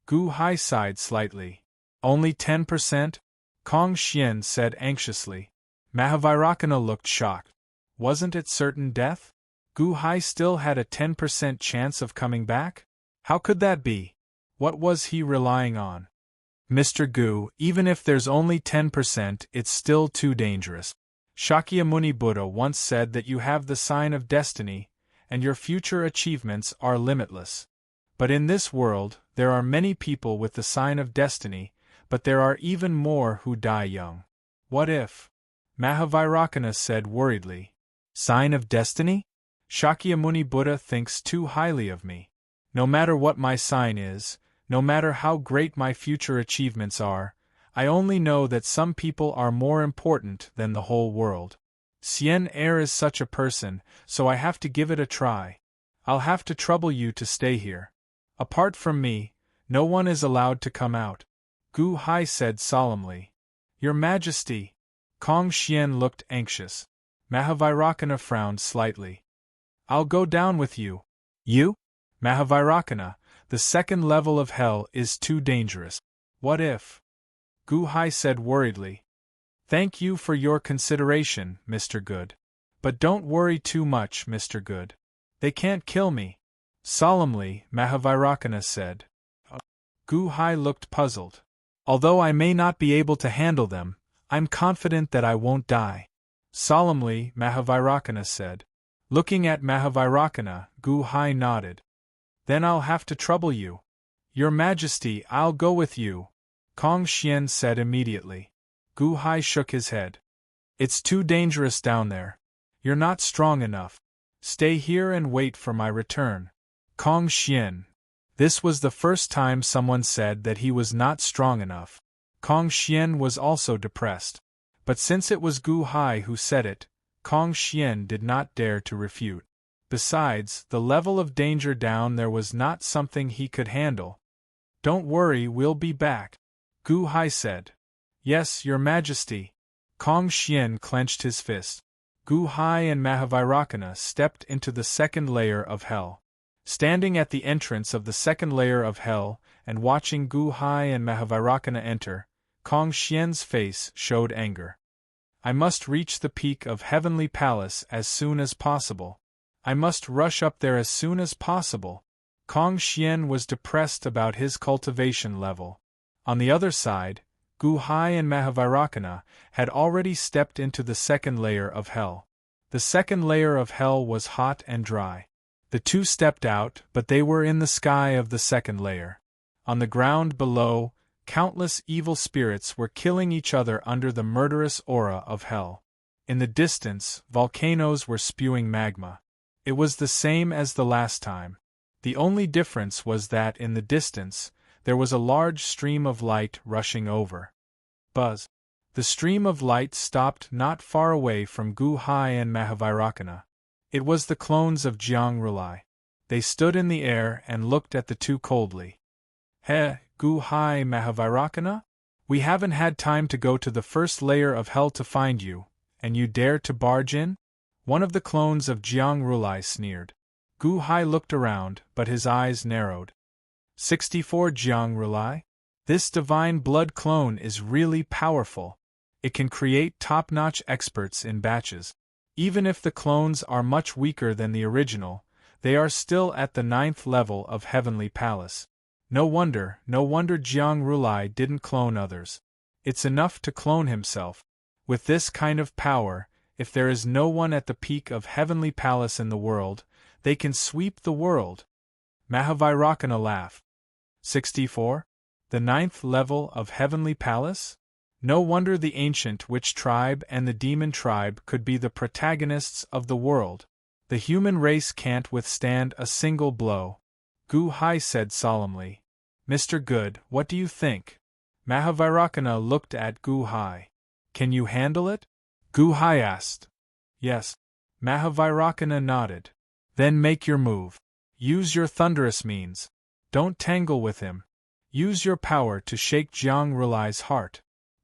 Gu Hai sighed slightly. Only 10%? Kong Xian said anxiously. Mahavairakana looked shocked. Wasn't it certain death? Gu Hai still had a 10% chance of coming back? How could that be? What was he relying on? Mr. Gu, even if there's only 10%, it's still too dangerous. Shakyamuni Buddha once said that you have the sign of destiny, and your future achievements are limitless. But in this world, there are many people with the sign of destiny, but there are even more who die young. What if? Mahavairakana said worriedly. Sign of destiny? Shakyamuni Buddha thinks too highly of me. No matter what my sign is, no matter how great my future achievements are, I only know that some people are more important than the whole world. Xian Er is such a person, so I have to give it a try. I'll have to trouble you to stay here. Apart from me, no one is allowed to come out. Gu Hai said solemnly. Your Majesty. Kong Xian looked anxious. Mahavairakana frowned slightly. I'll go down with you. You? Mahavairakana, the second level of hell is too dangerous. What if? Gu Hai said worriedly. Thank you for your consideration, Mr. Good. But don't worry too much, Mr. Good. They can't kill me. Solemnly, Mahavairakana said. Gu Hai looked puzzled. Although I may not be able to handle them, I'm confident that I won't die. Solemnly, Mahavairakana said. Looking at Mahavairakana, Gu Hai nodded. Then I'll have to trouble you. Your Majesty, I'll go with you, Kong Xian said immediately. Gu Hai shook his head. It's too dangerous down there. You're not strong enough. Stay here and wait for my return. Kong Xian. This was the first time someone said that he was not strong enough. Kong Xian was also depressed. But since it was Gu Hai who said it, Kong Xian did not dare to refute. Besides, the level of danger down there was not something he could handle. Don't worry, we'll be back, Gu Hai said. Yes, Your Majesty. Kong Xian clenched his fist. Gu Hai and Mahavairakana stepped into the second layer of hell. Standing at the entrance of the second layer of hell, and watching Gu Hai and Mahavairakana enter, Kong Xian's face showed anger. I must reach the peak of Heavenly Palace as soon as possible. I must rush up there as soon as possible. Kong Xian was depressed about his cultivation level. On the other side, Gu Hai and Mahavairakana had already stepped into the second layer of hell. The second layer of hell was hot and dry. The two stepped out, but they were in the sky of the second layer. On the ground below, countless evil spirits were killing each other under the murderous aura of hell. In the distance, volcanoes were spewing magma. It was the same as the last time. The only difference was that in the distance, there was a large stream of light rushing over. Buzz. The stream of light stopped not far away from Gu Hai and Mahavairakana. It was the clones of Jiang Rulai. They stood in the air and looked at the two coldly. Heh, Gu Hai, Mahavairakana? We haven't had time to go to the first layer of hell to find you, and you dare to barge in? One of the clones of Jiang Rulai sneered. Gu Hai looked around, but his eyes narrowed. 64 Jiang Rulai? This divine blood clone is really powerful. It can create top-notch experts in batches. Even if the clones are much weaker than the original, they are still at the 9th level of Heavenly Palace. No wonder Jiang Rulai didn't clone others. It's enough to clone himself. With this kind of power, if there is no one at the peak of Heavenly Palace in the world, they can sweep the world. Mahavairakana laughed. 64? The 9th level of Heavenly Palace? No wonder the ancient witch tribe and the demon tribe could be the protagonists of the world. The human race can't withstand a single blow. Gu Hai said solemnly. Mr. Good, what do you think? Mahavairakana looked at Gu Hai. Can you handle it? Gu Hai asked. Yes. Mahavairakana nodded. Then make your move. Use your thunderous means. Don't tangle with him. Use your power to shake Jiang Rulai's heart.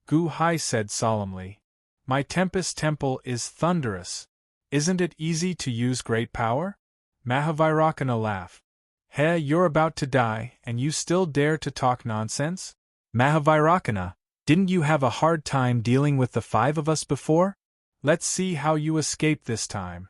Gu Hai said solemnly. My Tempest Temple is thunderous. Isn't it easy to use great power? Mahavairakana laughed. He, you're about to die, and you still dare to talk nonsense? Mahavairakana, didn't you have a hard time dealing with the 5 of us before? Let's see how you escape this time.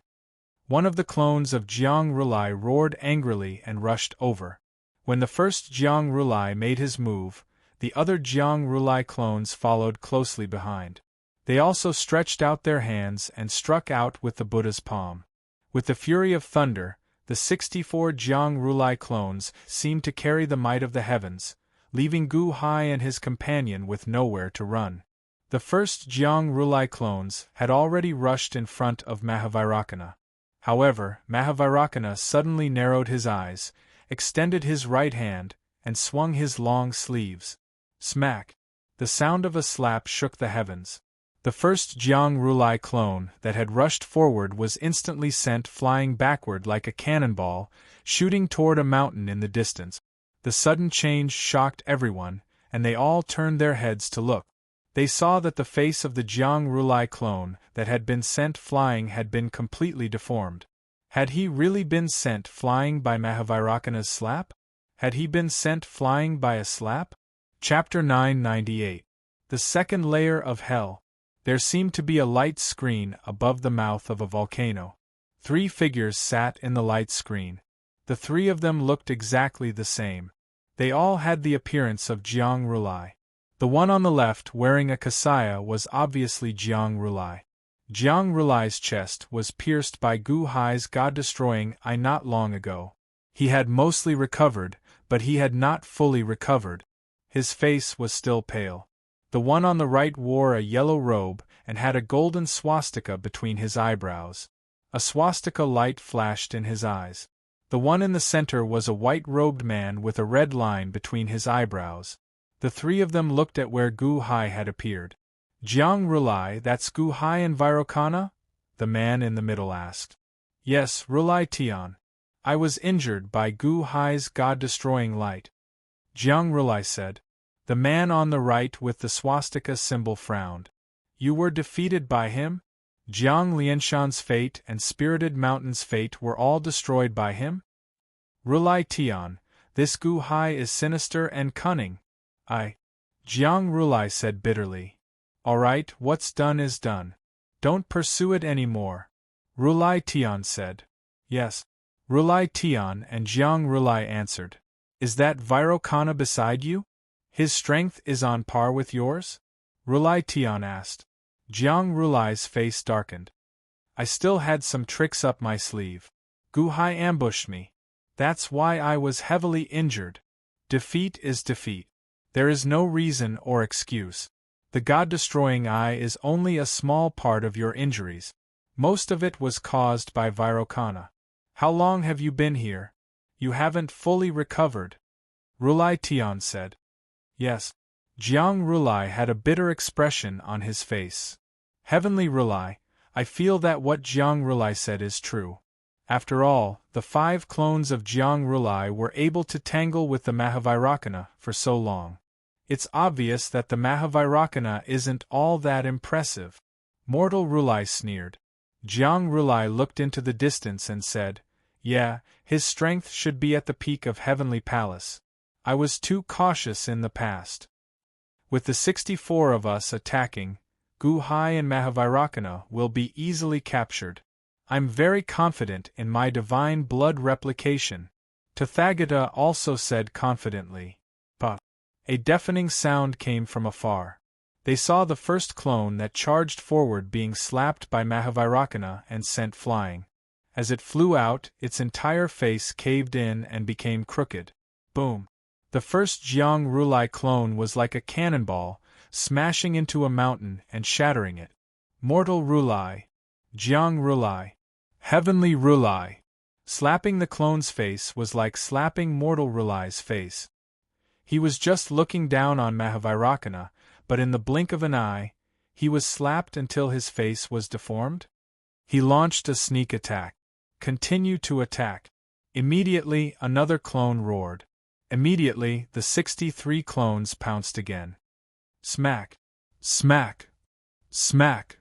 One of the clones of Jiang Rulai roared angrily and rushed over. When the first Jiang Rulai made his move, the other Jiang Rulai clones followed closely behind. They also stretched out their hands and struck out with the Buddha's palm. With the fury of thunder, the 64 Jiang Rulai clones seemed to carry the might of the heavens, leaving Gu Hai and his companion with nowhere to run. The first Jiang Rulai clones had already rushed in front of Mahavairakana. However, Mahavairakana suddenly narrowed his eyes, extended his right hand, and swung his long sleeves. Smack! The sound of a slap shook the heavens. The first Jiang Rulai clone that had rushed forward was instantly sent flying backward like a cannonball, shooting toward a mountain in the distance. The sudden change shocked everyone, and they all turned their heads to look. They saw that the face of the Jiang Rulai clone that had been sent flying had been completely deformed. Had he really been sent flying by Mahavairakana's slap? Had he been sent flying by a slap? Chapter 998. The second layer of hell. There seemed to be a light screen above the mouth of a volcano. 3 figures sat in the light screen. The 3 of them looked exactly the same. They all had the appearance of Jiang Rulai. The one on the left wearing a kasaya was obviously Jiang Rulai. Jiang Rulai's chest was pierced by Gu Hai's god-destroying eye not long ago. He had mostly recovered, but he had not fully recovered. His face was still pale. The one on the right wore a yellow robe and had a golden swastika between his eyebrows. A swastika light flashed in his eyes. The one in the center was a white-robed man with a red line between his eyebrows. The 3 of them looked at where Gu Hai had appeared. Jiang Rulai, that's Gu Hai and Vairocana? The man in the middle asked. Yes, Rulai Tian. I was injured by Gu Hai's god-destroying light. Jiang Rulai said. The man on the right with the swastika symbol frowned. You were defeated by him? Jiang Lianshan's fate and Spirited Mountain's fate were all destroyed by him? Rulai Tian, this Gu Hai is sinister and cunning. Jiang Rulai said bitterly. All right, what's done is done. Don't pursue it any more. Rulai Tian said. Yes. Rulai Tian and Jiang Rulai answered. Is that Vairocana beside you? His strength is on par with yours? Rulai Tian asked. Jiang Rulai's face darkened. I still had some tricks up my sleeve. Gu Hai ambushed me. That's why I was heavily injured. Defeat is defeat. There is no reason or excuse. The god-destroying eye is only a small part of your injuries. Most of it was caused by Vairocana. How long have you been here? You haven't fully recovered. Rulai Tian said. Yes. Jiang Rulai had a bitter expression on his face. Heavenly Rulai, I feel that what Jiang Rulai said is true. After all, the 5 clones of Jiang Rulai were able to tangle with the Mahavairakana for so long. It's obvious that the Mahavairakana isn't all that impressive. Mortal Rulai sneered. Jiang Rulai looked into the distance and said, Yeah, his strength should be at the peak of Heavenly Palace. I was too cautious in the past. With the 64 of us attacking, Gu Hai and Mahavairakana will be easily captured. I'm very confident in my divine blood replication. Tathagata also said confidently. Puff. A deafening sound came from afar. They saw the first clone that charged forward being slapped by Mahavairakana and sent flying. As it flew out, its entire face caved in and became crooked. Boom! The first Jiang Rulai clone was like a cannonball, smashing into a mountain and shattering it. Mortal Rulai. Jiang Rulai. Heavenly Rulai. Slapping the clone's face was like slapping Mortal Rulai's face. He was just looking down on Mahavairakana, but in the blink of an eye, he was slapped until his face was deformed. He launched a sneak attack. Continue to attack. Immediately, another clone roared. Immediately, the 63 clones pounced again. Smack! Smack! Smack!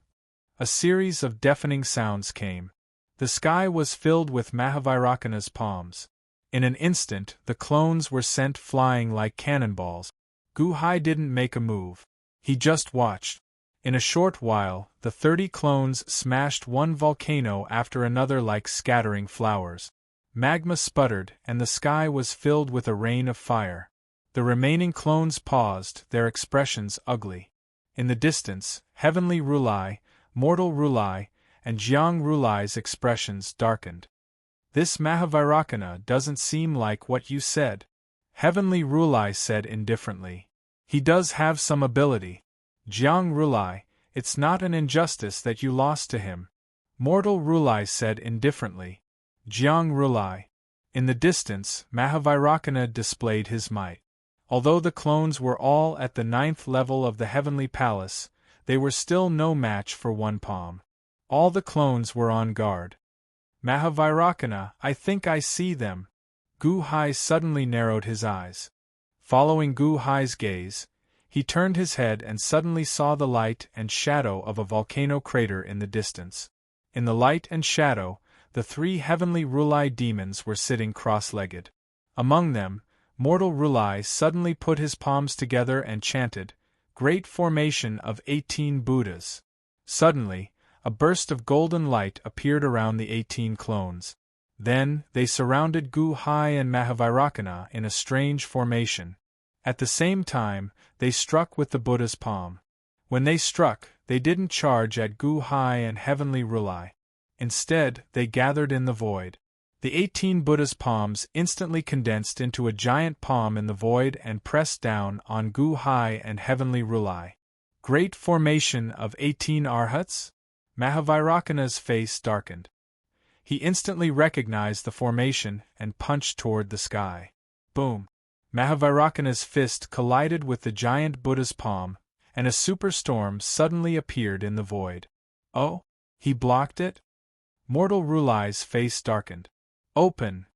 A series of deafening sounds came. The sky was filled with Mahavairocana's palms. In an instant, the clones were sent flying like cannonballs. Gu-hai didn't make a move. He just watched. In a short while, the 30 clones smashed one volcano after another like scattering flowers. Magma sputtered, and the sky was filled with a rain of fire. The remaining clones paused, their expressions ugly. In the distance, Heavenly Rulai, Mortal Rulai, and Jiang Rulai's expressions darkened. This Mahavairocana doesn't seem like what you said, Heavenly Rulai said indifferently. He does have some ability. Jiang Rulai, it's not an injustice that you lost to him, Mortal Rulai said indifferently. Jiang Rulai. In the distance, Mahavairocana displayed his might. Although the clones were all at the 9th level of the Heavenly Palace, they were still no match for one palm. All the clones were on guard. Mahavairocana, I think I see them. Gu-hai suddenly narrowed his eyes. Following Gu-hai's gaze, he turned his head and suddenly saw the light and shadow of a volcano crater in the distance. In the light and shadow, the 3 Heavenly Rulai demons were sitting cross-legged. Among them, Mortal Rulai suddenly put his palms together and chanted, "Great formation of 18 Buddhas." Suddenly, a burst of golden light appeared around the 18 clones. Then, they surrounded Gu-hai and Mahavairocana in a strange formation. At the same time, they struck with the Buddha's palm. When they struck, they didn't charge at Gu-hai and Heavenly Rulai. Instead, they gathered in the void. The 18 Buddha's palms instantly condensed into a giant palm in the void and pressed down on Gu-hai and Heavenly Rulai. Great formation of 18 Arhats? Mahavairocana's face darkened. He instantly recognized the formation and punched toward the sky. Boom! Mahavairocana's fist collided with the giant Buddha's palm, and a superstorm suddenly appeared in the void. Oh? He blocked it? Mortal Rulai's face darkened. Open!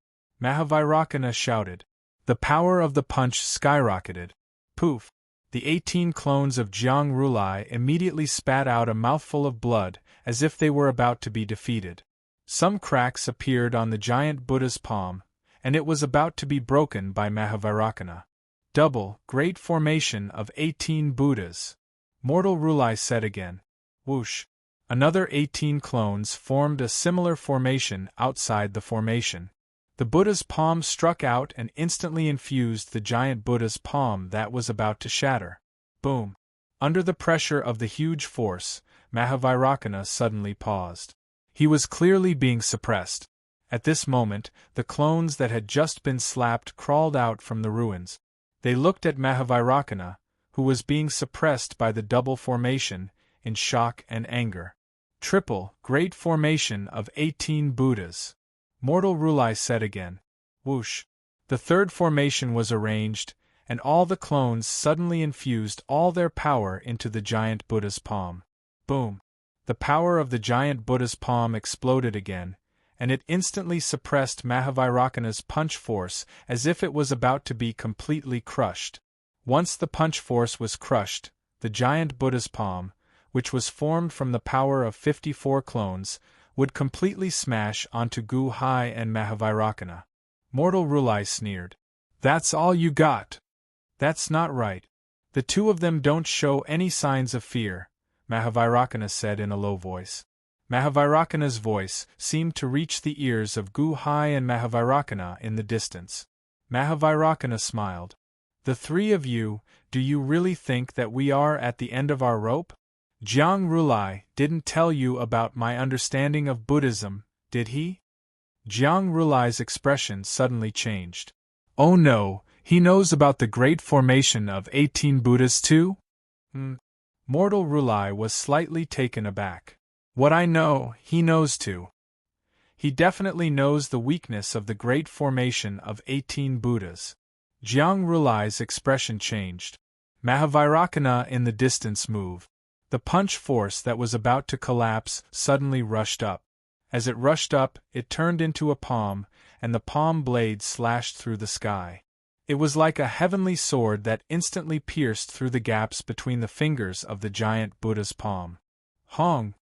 Mahavairocana shouted. The power of the punch skyrocketed. Poof! The 18 clones of Jiang Rulai immediately spat out a mouthful of blood, as if they were about to be defeated. Some cracks appeared on the giant Buddha's palm, and it was about to be broken by Mahavairocana. Double, great formation of 18 Buddhas. Mortal Rulai said again. Whoosh! Another 18 clones formed a similar formation outside the formation. The Buddha's palm struck out and instantly infused the giant Buddha's palm that was about to shatter. Boom! Under the pressure of the huge force, Mahavairocana suddenly paused. He was clearly being suppressed. At this moment, the clones that had just been slapped crawled out from the ruins. They looked at Mahavairocana, who was being suppressed by the double formation, in shock and anger. Triple, great formation of 18 Buddhas. Mortal Rulai said again. Whoosh! The third formation was arranged, and all the clones suddenly infused all their power into the giant Buddha's palm. Boom! The power of the giant Buddha's palm exploded again, and it instantly suppressed Mahavairocana's punch force as if it was about to be completely crushed. Once the punch force was crushed, the giant Buddha's palm, which was formed from the power of 54 clones, would completely smash onto Gu-hai and Mahavairocana. Mortal Rulai sneered. That's all you got? That's not right. The two of them don't show any signs of fear, Mahavairocana said in a low voice. Mahavairocana's voice seemed to reach the ears of Gu-hai and Mahavairocana in the distance. Mahavairocana smiled. The 3 of you, do you really think that we are at the end of our rope? Jiang Rulai didn't tell you about my understanding of Buddhism, did he? Jiang Rulai's expression suddenly changed. Oh no, he knows about the great formation of 18 Buddhas too? Mortal Rulai was slightly taken aback. What I know, he knows too. He definitely knows the weakness of the great formation of 18 Buddhas. Jiang Rulai's expression changed. Mahavairocana in the distance moved. The punch force that was about to collapse suddenly rushed up. As it rushed up, it turned into a palm, and the palm blade slashed through the sky. It was like a heavenly sword that instantly pierced through the gaps between the fingers of the giant Buddha's palm. Hong!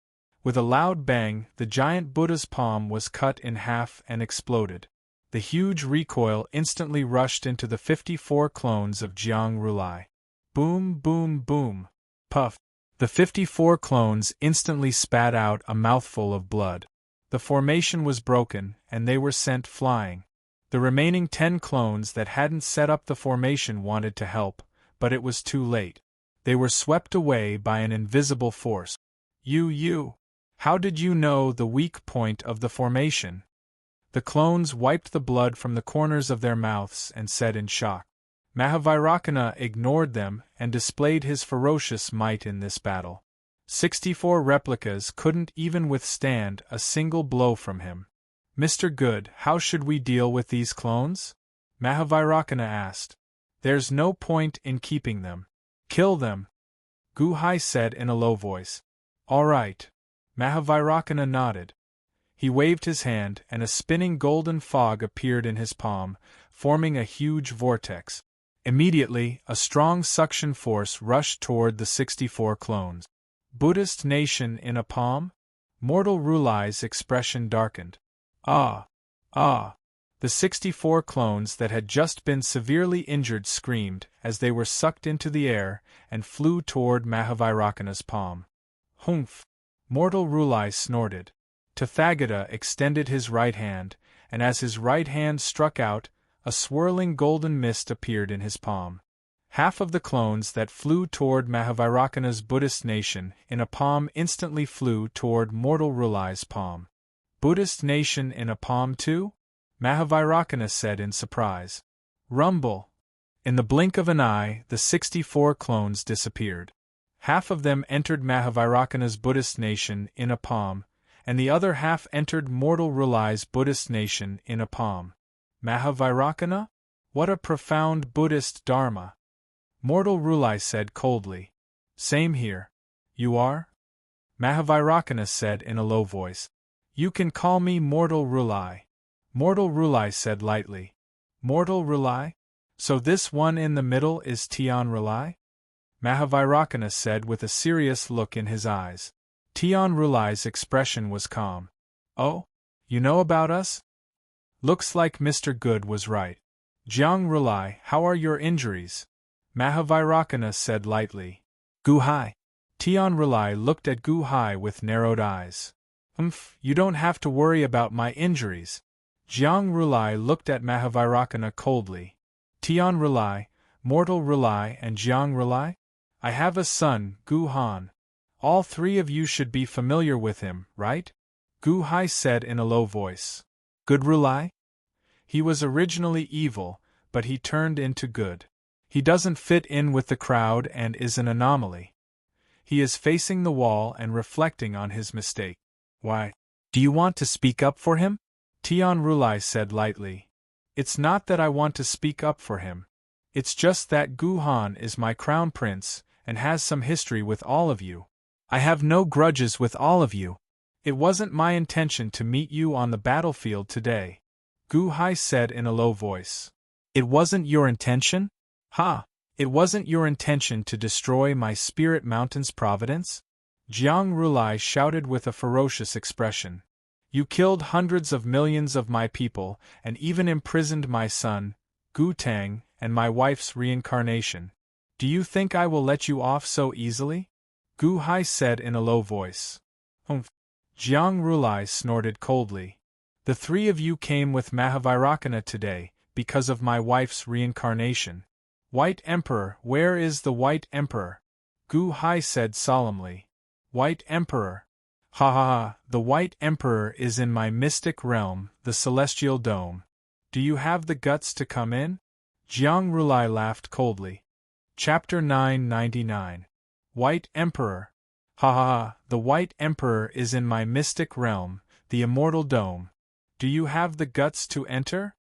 With a loud bang, the giant Buddha's palm was cut in half and exploded. The huge recoil instantly rushed into the 54 clones of Jiang Rulai. Boom, boom, boom. Puff. The 54 clones instantly spat out a mouthful of blood. The formation was broken, and they were sent flying. The remaining 10 clones that hadn't set up the formation wanted to help, but it was too late. They were swept away by an invisible force. You. How did you know the weak point of the formation? The clones wiped the blood from the corners of their mouths and said in shock. Mahavairakana ignored them and displayed his ferocious might in this battle. 64 replicas couldn't even withstand a single blow from him. Mr. Good, how should we deal with these clones? Mahavairakana asked. There's no point in keeping them. Kill them. Gu Hai said in a low voice. All right. Mahavairakana nodded. He waved his hand, and a spinning golden fog appeared in his palm, forming a huge vortex. Immediately, a strong suction force rushed toward the 64 clones. Buddhist nation in a palm? Mortal Rulai's expression darkened. Ah! The 64 clones that had just been severely injured screamed as they were sucked into the air and flew toward Mahavairakana's palm. Humph! Mortal Rulai snorted. Tathagata extended his right hand, and as his right hand struck out, a swirling golden mist appeared in his palm. Half of the clones that flew toward Mahavairakana's Buddhist nation in a palm instantly flew toward Mortal Rulai's palm. Buddhist nation in a palm too? Mahavairakana said in surprise. Rumble! In the blink of an eye, the 64 clones disappeared. Half of them entered Mahavairakana's Buddhist nation in a palm, and the other half entered Mortal Rulai's Buddhist nation in a palm. Mahavairakana? What a profound Buddhist dharma! Mortal Rulai said coldly. Same here. You are? Mahavairakana said in a low voice. You can call me Mortal Rulai. Mortal Rulai said lightly. Mortal Rulai? So this one in the middle is Tian Rulai? Mahavairakana said with a serious look in his eyes. Tian Rulai's expression was calm. Oh? You know about us? Looks like Mr. Good was right. Jiang Rulai, how are your injuries? Mahavairakana said lightly. Gu Hai. Tian Rulai looked at Gu Hai with narrowed eyes. You don't have to worry about my injuries. Jiang Rulai looked at Mahavairakana coldly. Tian Rulai, Mortal Rulai and Jiang Rulai? I have a son, Gu Han. All three of you should be familiar with him, right? Gu Hai said in a low voice. Good Rulai? He was originally evil, but he turned into good. He doesn't fit in with the crowd and is an anomaly. He is facing the wall and reflecting on his mistake. Why? Do you want to speak up for him? Tian Rulai said lightly. It's not that I want to speak up for him. It's just that Gu Han is my crown prince and has some history with all of you. I have no grudges with all of you. It wasn't my intention to meet you on the battlefield today. Gu Hai said in a low voice. It wasn't your intention? Ha! It wasn't your intention to destroy my Spirit Mountain's providence? Jiang Rulai shouted with a ferocious expression. You killed hundreds of millions of my people and even imprisoned my son, Gu Tang, and my wife's reincarnation. Do you think I will let you off so easily? Gu Hai said in a low voice. Jiang Rulai snorted coldly. The three of you came with Mahavairakana today, because of my wife's reincarnation. White Emperor, where is the White Emperor? Gu Hai said solemnly. White Emperor. Ha ha ha, the White Emperor is in my mystic realm, the Celestial Dome. Do you have the guts to come in? Jiang Rulai laughed coldly. Chapter 999. White Emperor. Ha ha ha, the White Emperor is in my mystic realm, the Immortal Dome. Do you have the guts to enter?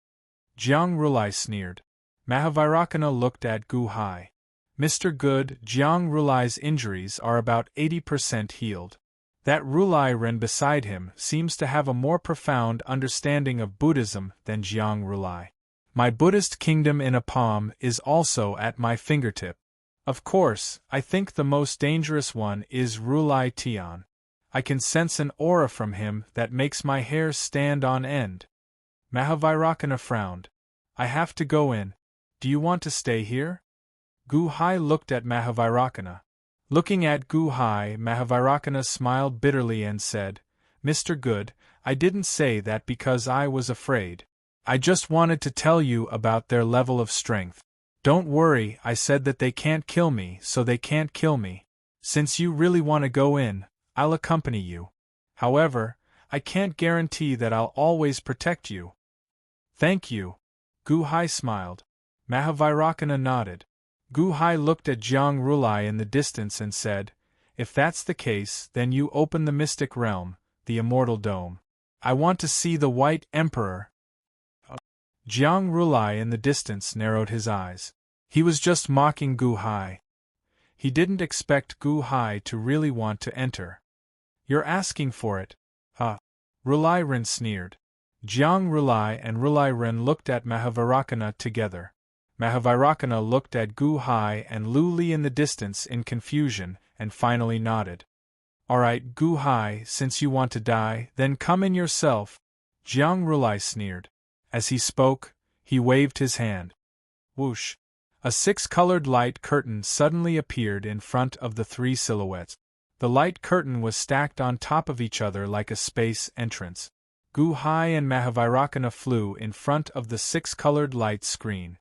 Jiang Rulai sneered. Mahavairakana looked at Gu Hai. Mr. Good, Jiang Rulai's injuries are about 80% healed. That Rulai Ren beside him seems to have a more profound understanding of Buddhism than Jiang Rulai. My Buddhist kingdom in a palm is also at my fingertip. Of course, I think the most dangerous one is Rulai Tian. I can sense an aura from him that makes my hair stand on end. Mahavairakana frowned. I have to go in. Do you want to stay here? Gu Hai looked at Mahavairakana. Looking at Gu Hai, Mahavairakana smiled bitterly and said, Mr. Good, I didn't say that because I was afraid. I just wanted to tell you about their level of strength. Don't worry, I said that they can't kill me, so they can't kill me. Since you really want to go in, I'll accompany you. However, I can't guarantee that I'll always protect you. Thank you. Gu Hai smiled. Mahavairakana nodded. Gu Hai looked at Jiang Rulai in the distance and said, If that's the case, then you open the mystic realm, the immortal dome. I want to see the White Emperor. Jiang Rulai in the distance narrowed his eyes. He was just mocking Gu Hai. He didn't expect Gu Hai to really want to enter. You're asking for it, huh? Rulai Ren sneered. Jiang Rulai and Rulai Ren looked at Mahavairakana together. Mahavairakana looked at Gu Hai and Lu Li in the distance in confusion, and finally nodded. Alright, Gu Hai, since you want to die, then come in yourself. Jiang Rulai sneered. As he spoke, he waved his hand. Whoosh! A six-colored light curtain suddenly appeared in front of the three silhouettes. The light curtain was stacked on top of each other like a space entrance. Gu Hai and Mahavairakana flew in front of the six-colored light screen.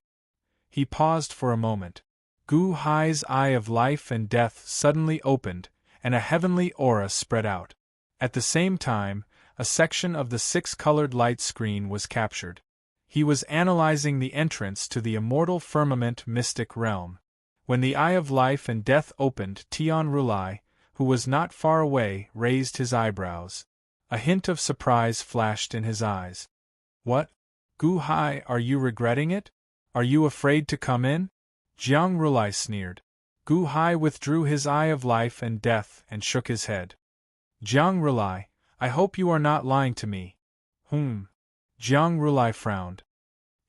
He paused for a moment. Gu Hai's eye of life and death suddenly opened, and a heavenly aura spread out. At the same time, a section of the six-colored light screen was captured. He was analyzing the entrance to the immortal firmament mystic realm. When the eye of life and death opened, Tian Rulai, who was not far away, raised his eyebrows. A hint of surprise flashed in his eyes. What? Gu Hai, are you regretting it? Are you afraid to come in? Jiang Rulai sneered. Gu Hai withdrew his eye of life and death and shook his head. Jiang Rulai, I hope you are not lying to me. Jiang Rulai frowned.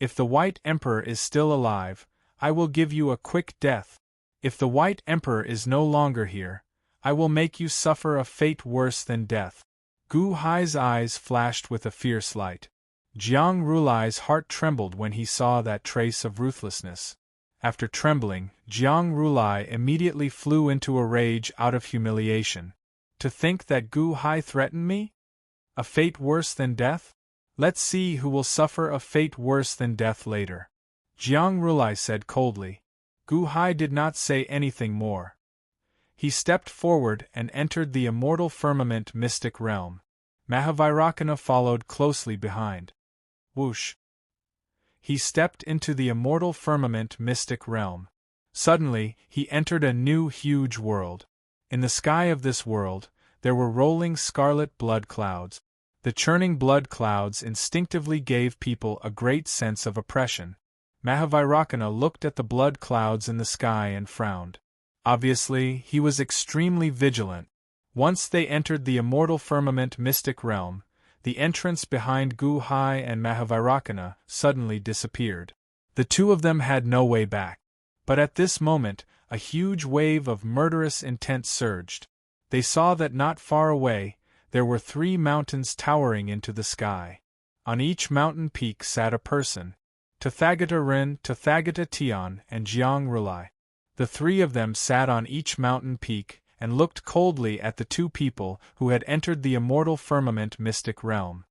If the White Emperor is still alive, I will give you a quick death. If the White Emperor is no longer here, I will make you suffer a fate worse than death. Gu Hai's eyes flashed with a fierce light. Jiang Rulai's heart trembled when he saw that trace of ruthlessness. After trembling, Jiang Rulai immediately flew into a rage out of humiliation. To think that Gu Hai threatened me? A fate worse than death? Let's see who will suffer a fate worse than death later. Jiang Rulai said coldly. Gu Hai did not say anything more. He stepped forward and entered the immortal firmament mystic realm. Mahavairakana followed closely behind. Whoosh! He stepped into the immortal firmament mystic realm. Suddenly, he entered a new huge world. In the sky of this world, there were rolling scarlet blood clouds. The churning blood clouds instinctively gave people a great sense of oppression. Mahavairakana looked at the blood clouds in the sky and frowned. Obviously, he was extremely vigilant. Once they entered the immortal firmament mystic realm, the entrance behind Gu Hai and Mahavairakana suddenly disappeared. The two of them had no way back. But at this moment, a huge wave of murderous intent surged. They saw that not far away, there were three mountains towering into the sky. On each mountain peak sat a person. Tathagata Rin, Tathagata Tian, and Jiang Rulai. The three of them sat on each mountain peak and looked coldly at the two people who had entered the immortal firmament mystic realm.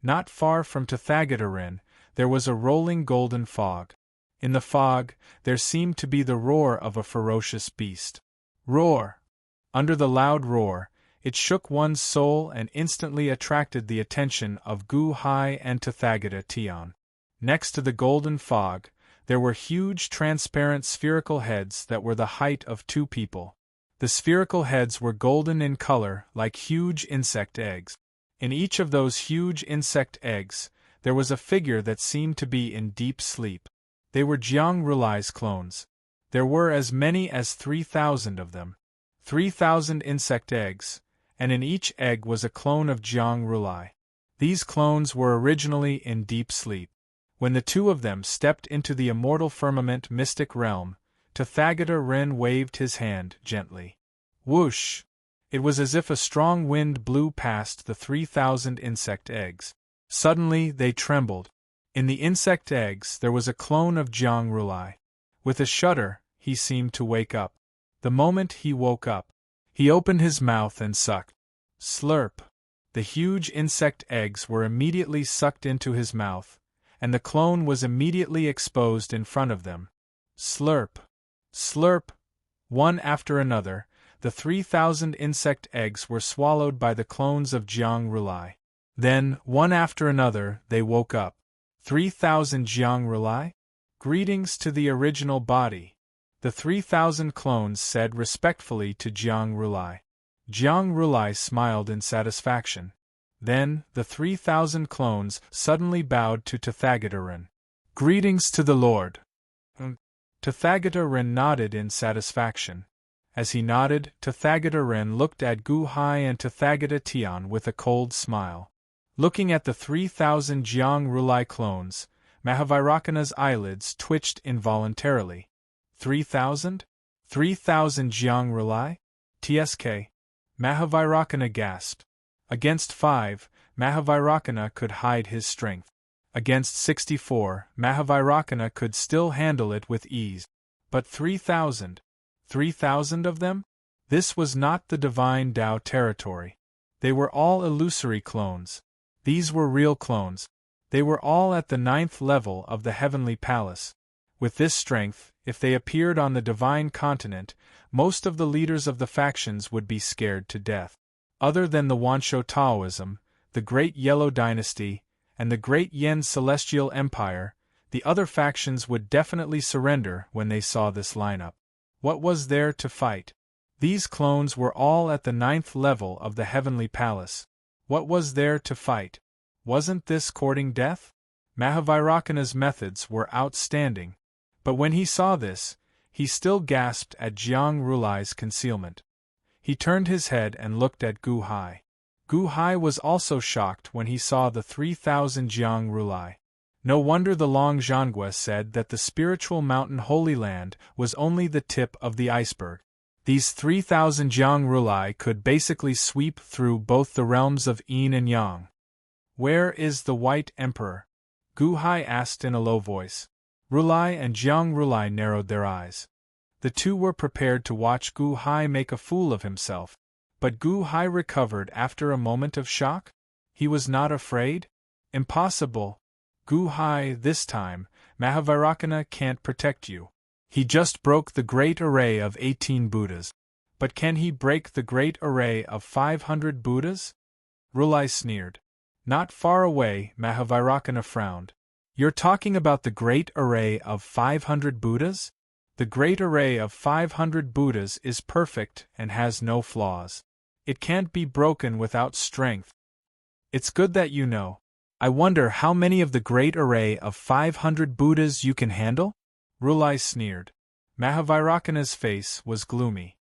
Not far from Tathagata Rin, there was a rolling golden fog. In the fog, there seemed to be the roar of a ferocious beast. Roar! Under the loud roar, it shook one's soul and instantly attracted the attention of Gu Hai and Tathagata Tian. Next to the golden fog, there were huge transparent spherical heads that were the height of two people. The spherical heads were golden in color, like huge insect eggs. In each of those huge insect eggs, there was a figure that seemed to be in deep sleep. They were Jiang Rulai's clones. There were as many as 3,000 of them. 3,000 insect eggs, and in each egg was a clone of Jiang Rulai. These clones were originally in deep sleep. When the two of them stepped into the immortal firmament mystic realm, Tathagata-ren waved his hand gently. Whoosh! It was as if a strong wind blew past the 3,000 insect eggs. Suddenly they trembled. In the insect eggs there was a clone of Jiang Rulai. With a shudder, he seemed to wake up. The moment he woke up, he opened his mouth and sucked. Slurp! The huge insect eggs were immediately sucked into his mouth, and the clone was immediately exposed in front of them. Slurp! Slurp! One after another, the 3,000 insect eggs were swallowed by the clones of Jiang Rulai. Then, one after another, they woke up. 3,000 Jiang Rulai? Greetings to the original body, the 3,000 clones said respectfully to Jiang Rulai. Jiang Rulai smiled in satisfaction. Then, the 3,000 clones suddenly bowed to Tathagata-ren. Greetings to the Lord. Tathagata-ren nodded in satisfaction. As he nodded, Tathagata-ren looked at Gu-hai and Tathagata-tian with a cold smile. Looking at the 3,000 Jiang Rulai clones, Mahavairakana's eyelids twitched involuntarily. 3,000? 3,000 Jiang Rulai? TSK. Mahavairakana gasped. Against 5, Mahavairakana could hide his strength. Against 64, Mahavairakana could still handle it with ease. But 3,000? 3,000 of them? This was not the divine Tao territory. They were all illusory clones. These were real clones. They were all at the 9th level of the heavenly palace. With this strength, if they appeared on the divine continent, most of the leaders of the factions would be scared to death. Other than the Wansho Taoism, the Great Yellow Dynasty, and the Great Yen Celestial Empire, the other factions would definitely surrender when they saw this lineup. What was there to fight? These clones were all at the 9th level of the heavenly palace. What was there to fight? Wasn't this courting death? Mahavairakana's methods were outstanding. But when he saw this, he still gasped at Jiang Rulai's concealment. He turned his head and looked at Gu-hai. Gu-hai was also shocked when he saw the 3,000 Jiang Rulai. No wonder the Long Zhanggue said that the spiritual mountain Holy Land was only the tip of the iceberg. These 3,000 Jiang Rulai could basically sweep through both the realms of Yin and Yang. Where is the White Emperor? Gu-hai asked in a low voice. Rulai and Jiang Rulai narrowed their eyes. The two were prepared to watch Gu-hai make a fool of himself. But Gu-hai recovered after a moment of shock? He was not afraid? Impossible. Gu-hai, this time, Mahavairakana can't protect you. He just broke the great array of 18 Buddhas. But can he break the great array of 500 Buddhas? Rulai sneered. Not far away, Mahavairakana frowned. You're talking about the great array of 500 Buddhas? The great array of 500 Buddhas is perfect and has no flaws. It can't be broken without strength. It's good that you know. I wonder how many of the great array of 500 Buddhas you can handle? Rulai sneered. Mahavairakana's face was gloomy.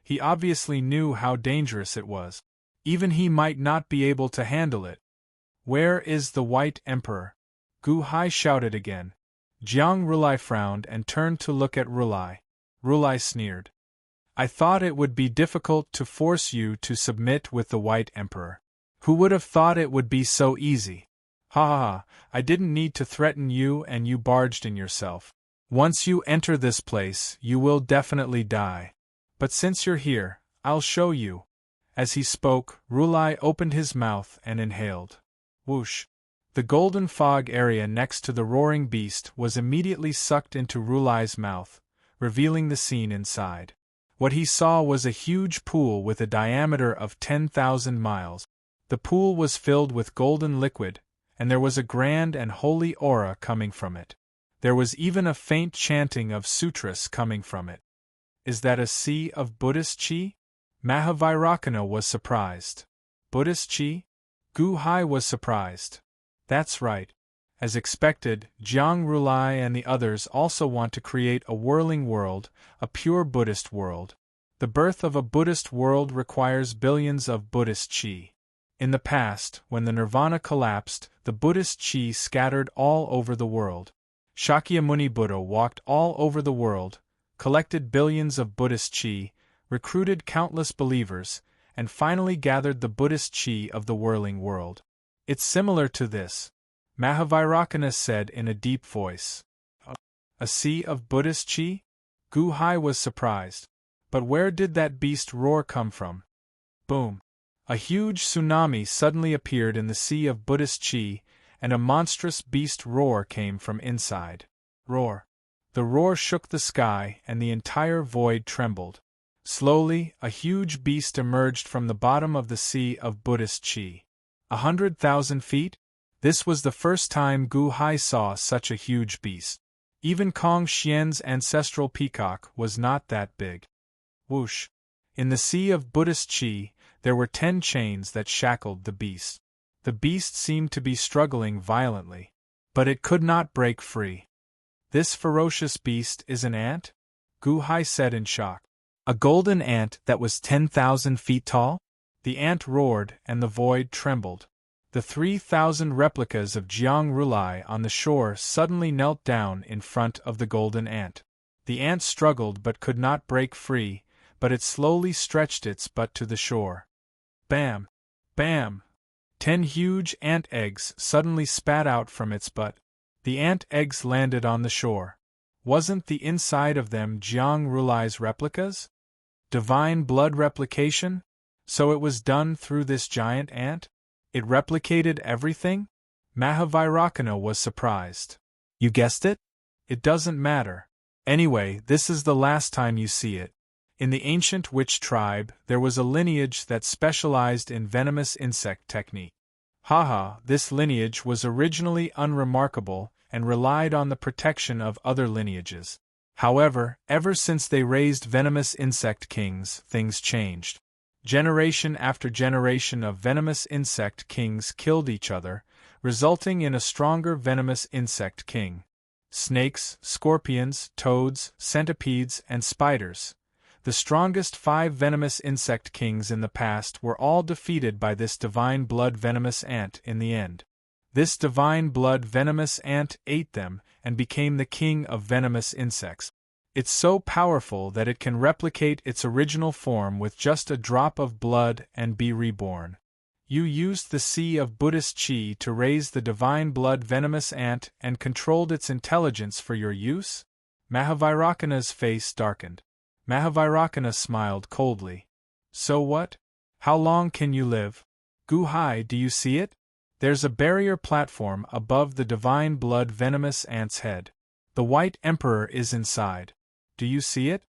He obviously knew how dangerous it was. Even he might not be able to handle it. Where is the White Emperor? Gu-hai shouted again. Jiang Rulai frowned and turned to look at Rulai. Rulai sneered. I thought it would be difficult to force you to submit with the White Emperor. Who would have thought it would be so easy? Ha ha ha, I didn't need to threaten you and you barged in yourself. Once you enter this place, you will definitely die. But since you're here, I'll show you. As he spoke, Rulai opened his mouth and inhaled. Whoosh! The golden fog area next to the roaring beast was immediately sucked into Rulai's mouth, revealing the scene inside. What he saw was a huge pool with a diameter of 10,000 miles. The pool was filled with golden liquid, and there was a grand and holy aura coming from it. There was even a faint chanting of sutras coming from it. Is that a sea of Buddhist chi? Mahavairakana was surprised. Buddhist chi? Gu-hai was surprised. That's right. As expected, Jiang Rulai and the others also want to create a whirling world, a pure Buddhist world. The birth of a Buddhist world requires billions of Buddhist chi. In the past, when the Nirvana collapsed, the Buddhist chi scattered all over the world. Shakyamuni Buddha walked all over the world, collected billions of Buddhist chi, recruited countless believers, and finally gathered the Buddhist chi of the whirling world. It's similar to this, Mahavairakana said in a deep voice. A sea of Buddhist chi? Gu Hai was surprised. But where did that beast roar come from? Boom! A huge tsunami suddenly appeared in the sea of Buddhist chi, and a monstrous beast roar came from inside. Roar! The roar shook the sky, and the entire void trembled. Slowly, a huge beast emerged from the bottom of the sea of Buddhist chi. 100,000 feet? This was the first time Gu Hai saw such a huge beast. Even Kong Xian's ancestral peacock was not that big. Whoosh! In the sea of Buddhist chi, there were 10 chains that shackled the beast. The beast seemed to be struggling violently, but it could not break free. This ferocious beast is an ant? Gu Hai said in shock. A golden ant that was 10,000 feet tall? The ant roared and the void trembled. The 3,000 replicas of Jiang Rulai on the shore suddenly knelt down in front of the golden ant. The ant struggled but could not break free, but it slowly stretched its butt to the shore. Bam! Bam! 10 huge ant eggs suddenly spat out from its butt. The ant eggs landed on the shore. Wasn't the inside of them Jiang Rulai's replicas? Divine blood replication? So it was done through this giant ant? It replicated everything? Mahavairakana was surprised. You guessed it? It doesn't matter. Anyway, this is the last time you see it. In the ancient witch tribe, there was a lineage that specialized in venomous insect technique. Haha, this lineage was originally unremarkable and relied on the protection of other lineages. However, ever since they raised venomous insect kings, things changed. Generation after generation of venomous insect kings killed each other, resulting in a stronger venomous insect king. Snakes, scorpions, toads, centipedes, and spiders. The strongest 5 venomous insect kings in the past were all defeated by this divine blood venomous ant in the end. This divine blood venomous ant ate them and became the king of venomous insects. It's so powerful that it can replicate its original form with just a drop of blood and be reborn. You used the sea of Buddhist chi to raise the divine blood venomous ant and controlled its intelligence for your use? Mahavairakana's face darkened. Mahavairakana smiled coldly. So what? How long can you live? Gu Hai, do you see it? There's a barrier platform above the divine blood venomous ant's head. The White Emperor is inside. Do you see it?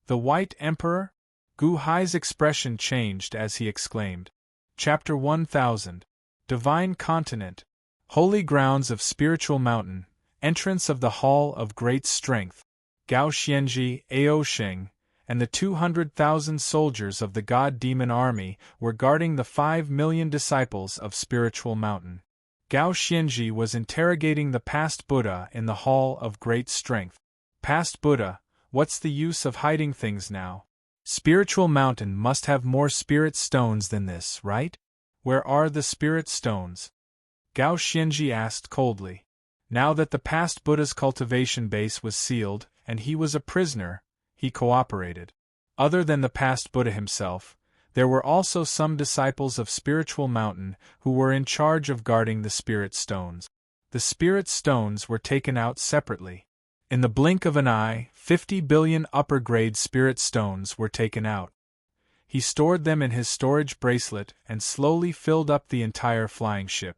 The White Emperor? Gu Hai's expression changed as he exclaimed. Chapter 1000. Divine Continent. Holy Grounds of Spiritual Mountain. Entrance of the Hall of Great Strength. Gao Xianji, Ao Sheng, and the 200,000 soldiers of the God-Demon Army were guarding the 5 million disciples of Spiritual Mountain. Gao Xianji was interrogating the past Buddha in the Hall of Great Strength. Past Buddha, what's the use of hiding things now? Spiritual Mountain must have more spirit stones than this, right? Where are the spirit stones? Gao Xianji asked coldly. Now that the past Buddha's cultivation base was sealed, and he was a prisoner, he cooperated. Other than the past Buddha himself, there were also some disciples of Spiritual Mountain who were in charge of guarding the spirit stones. The spirit stones were taken out separately. In the blink of an eye, 50 billion upper-grade spirit stones were taken out. He stored them in his storage bracelet and slowly filled up the entire flying ship.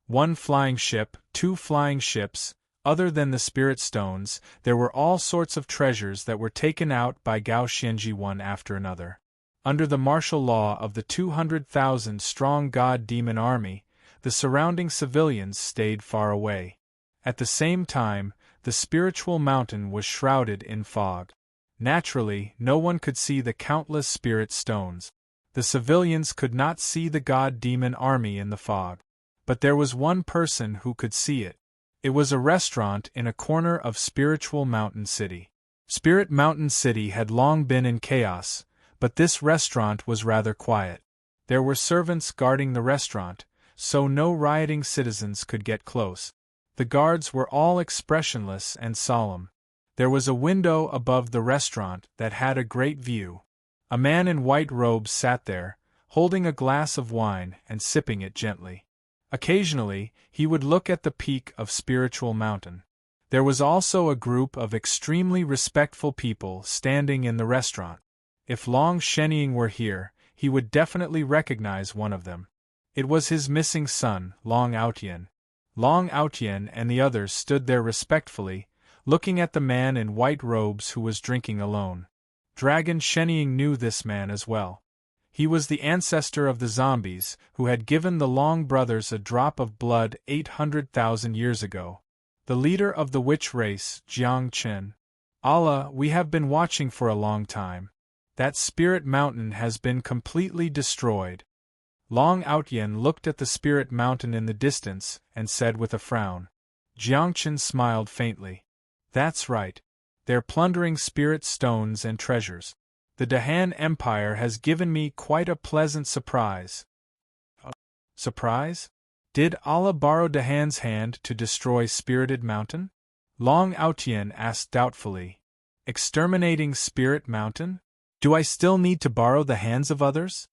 1 flying ship, 2 flying ships. Other than the spirit stones, there were all sorts of treasures that were taken out by Gao Xianji one after another. Under the martial law of the 200,000-strong God-Demon Army, the surrounding civilians stayed far away. At the same time, the Spiritual Mountain was shrouded in fog. Naturally, no one could see the countless spirit stones. The civilians could not see the God-Demon Army in the fog. But there was one person who could see it. It was a restaurant in a corner of Spiritual Mountain City. Spirit Mountain City had long been in chaos, but this restaurant was rather quiet. There were servants guarding the restaurant, so no rioting citizens could get close. The guards were all expressionless and solemn. There was a window above the restaurant that had a great view. A man in white robes sat there, holding a glass of wine and sipping it gently. Occasionally, he would look at the peak of Spiritual Mountain. There was also a group of extremely respectful people standing in the restaurant. If Long Shenying were here, he would definitely recognize one of them. It was his missing son, Long Aotian. Long Aotian and the others stood there respectfully, looking at the man in white robes who was drinking alone. Dragon Shenying knew this man as well. He was the ancestor of the zombies who had given the Long brothers a drop of blood 800,000 years ago. The leader of the witch race, Jiang Chen. Allah, we have been watching for a long time. That spirit mountain has been completely destroyed. Long Aotian looked at the spirit mountain in the distance and said with a frown. Jiang Chen smiled faintly. That's right. They're plundering spirit stones and treasures. The Dahan Empire has given me quite a pleasant surprise. Surprise? Did Allah borrow Dahan's hand to destroy Spirited Mountain? Long Aotian asked doubtfully. Exterminating Spirit Mountain? Do I still need to borrow the hands of others?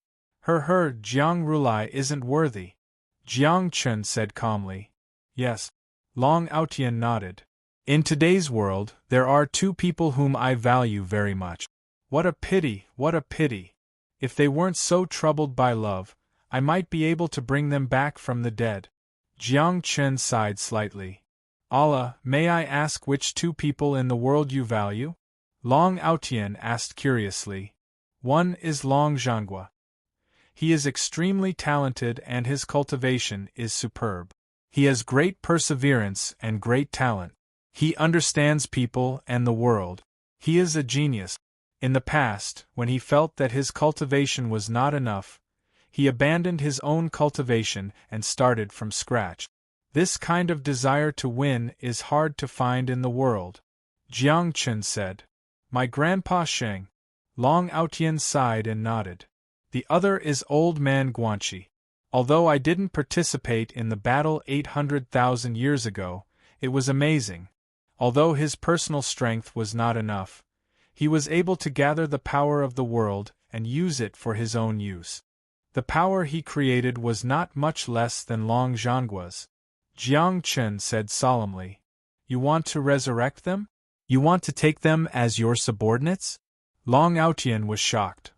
Jiang Rulai isn't worthy. Jiang Chen said calmly. Yes. Long Aotian nodded. In today's world, there are two people whom I value very much. What a pity, what a pity. If they weren't so troubled by love, I might be able to bring them back from the dead. Jiang Chen sighed slightly. Allah, may I ask which two people in the world you value? Long Aotian asked curiously. One is Long Zhanghua. He is extremely talented and his cultivation is superb. He has great perseverance and great talent. He understands people and the world. He is a genius. In the past, when he felt that his cultivation was not enough, he abandoned his own cultivation and started from scratch. This kind of desire to win is hard to find in the world. Jiang Chen said. My grandpa Sheng. Long Aotian sighed and nodded. The other is Old Man Guanxi. Although I didn't participate in the battle 800,000 years ago, it was amazing. Although his personal strength was not enough, he was able to gather the power of the world and use it for his own use. The power he created was not much less than Long Zhanghua's. Jiang Chen said solemnly. You want to resurrect them? You want to take them as your subordinates? Long Aotian was shocked.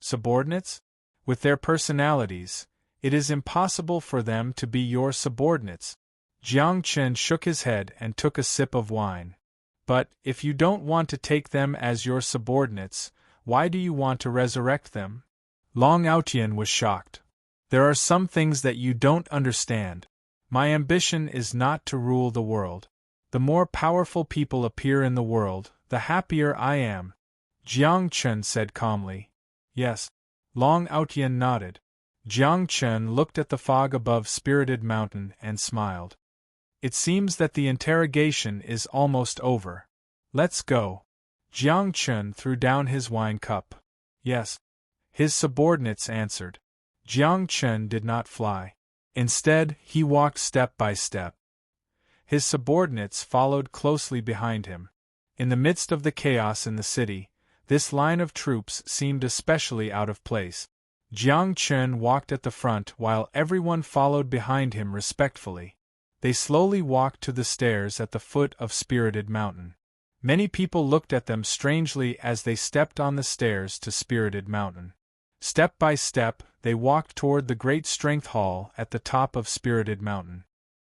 Subordinates? With their personalities, it is impossible for them to be your subordinates. Jiang Chen shook his head and took a sip of wine. But, if you don't want to take them as your subordinates, why do you want to resurrect them? Long Aotian was shocked. There are some things that you don't understand. My ambition is not to rule the world. The more powerful people appear in the world, the happier I am. Jiang Chen said calmly. Yes. Long Aotian nodded. Jiang Chen looked at the fog above Spirited Mountain and smiled. It seems that the interrogation is almost over. Let's go. Jiang Chen threw down his wine cup. Yes. His subordinates answered. Jiang Chen did not fly. Instead, he walked step by step. His subordinates followed closely behind him. In the midst of the chaos in the city, this line of troops seemed especially out of place. Jiang Chen walked at the front while everyone followed behind him respectfully. They slowly walked to the stairs at the foot of Spirited Mountain. Many people looked at them strangely as they stepped on the stairs to Spirited Mountain. Step by step, they walked toward the Great Strength Hall at the top of Spirited Mountain.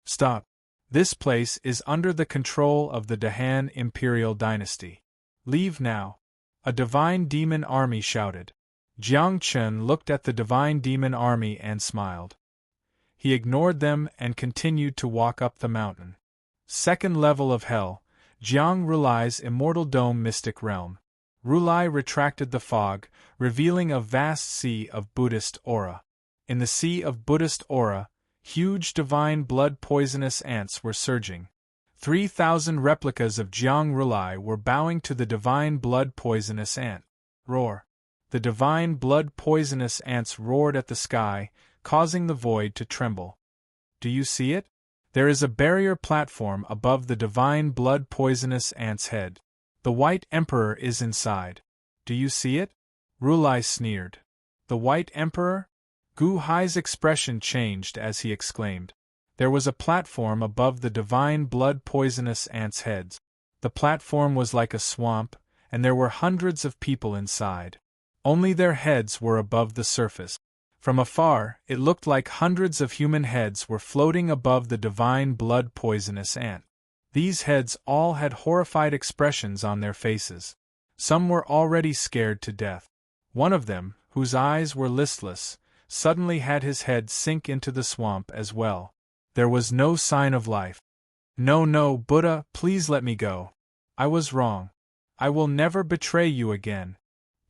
Stop. This place is under the control of the Dahan Imperial Dynasty. Leave now. A divine demon army shouted. Jiang Chen looked at the divine demon army and smiled. He ignored them and continued to walk up the mountain. Second level of hell, Jiang Rulai's immortal dome mystic realm. Rulai retracted the fog, revealing a vast sea of Buddhist aura. In the sea of Buddhist aura, huge divine blood poisonous ants were surging. 3,000 replicas of Jiang Rulai were bowing to the divine blood poisonous ant. Roar. the divine blood poisonous ants roared at the sky, causing the void to tremble. Do you see it? There is a barrier platform above the divine blood poisonous ant's head. The White Emperor is inside. Do you see it? Rulai sneered. The White Emperor? Gu Hai's expression changed as he exclaimed. There was a platform above the divine blood poisonous ants' heads. The platform was like a swamp, and there were hundreds of people inside. Only their heads were above the surface. From afar, it looked like hundreds of human heads were floating above the divine blood poisonous ant. These heads all had horrified expressions on their faces. Some were already scared to death. One of them, whose eyes were listless, suddenly had his head sink into the swamp as well. There was no sign of life. No, Buddha, please let me go. I was wrong. I will never betray you again.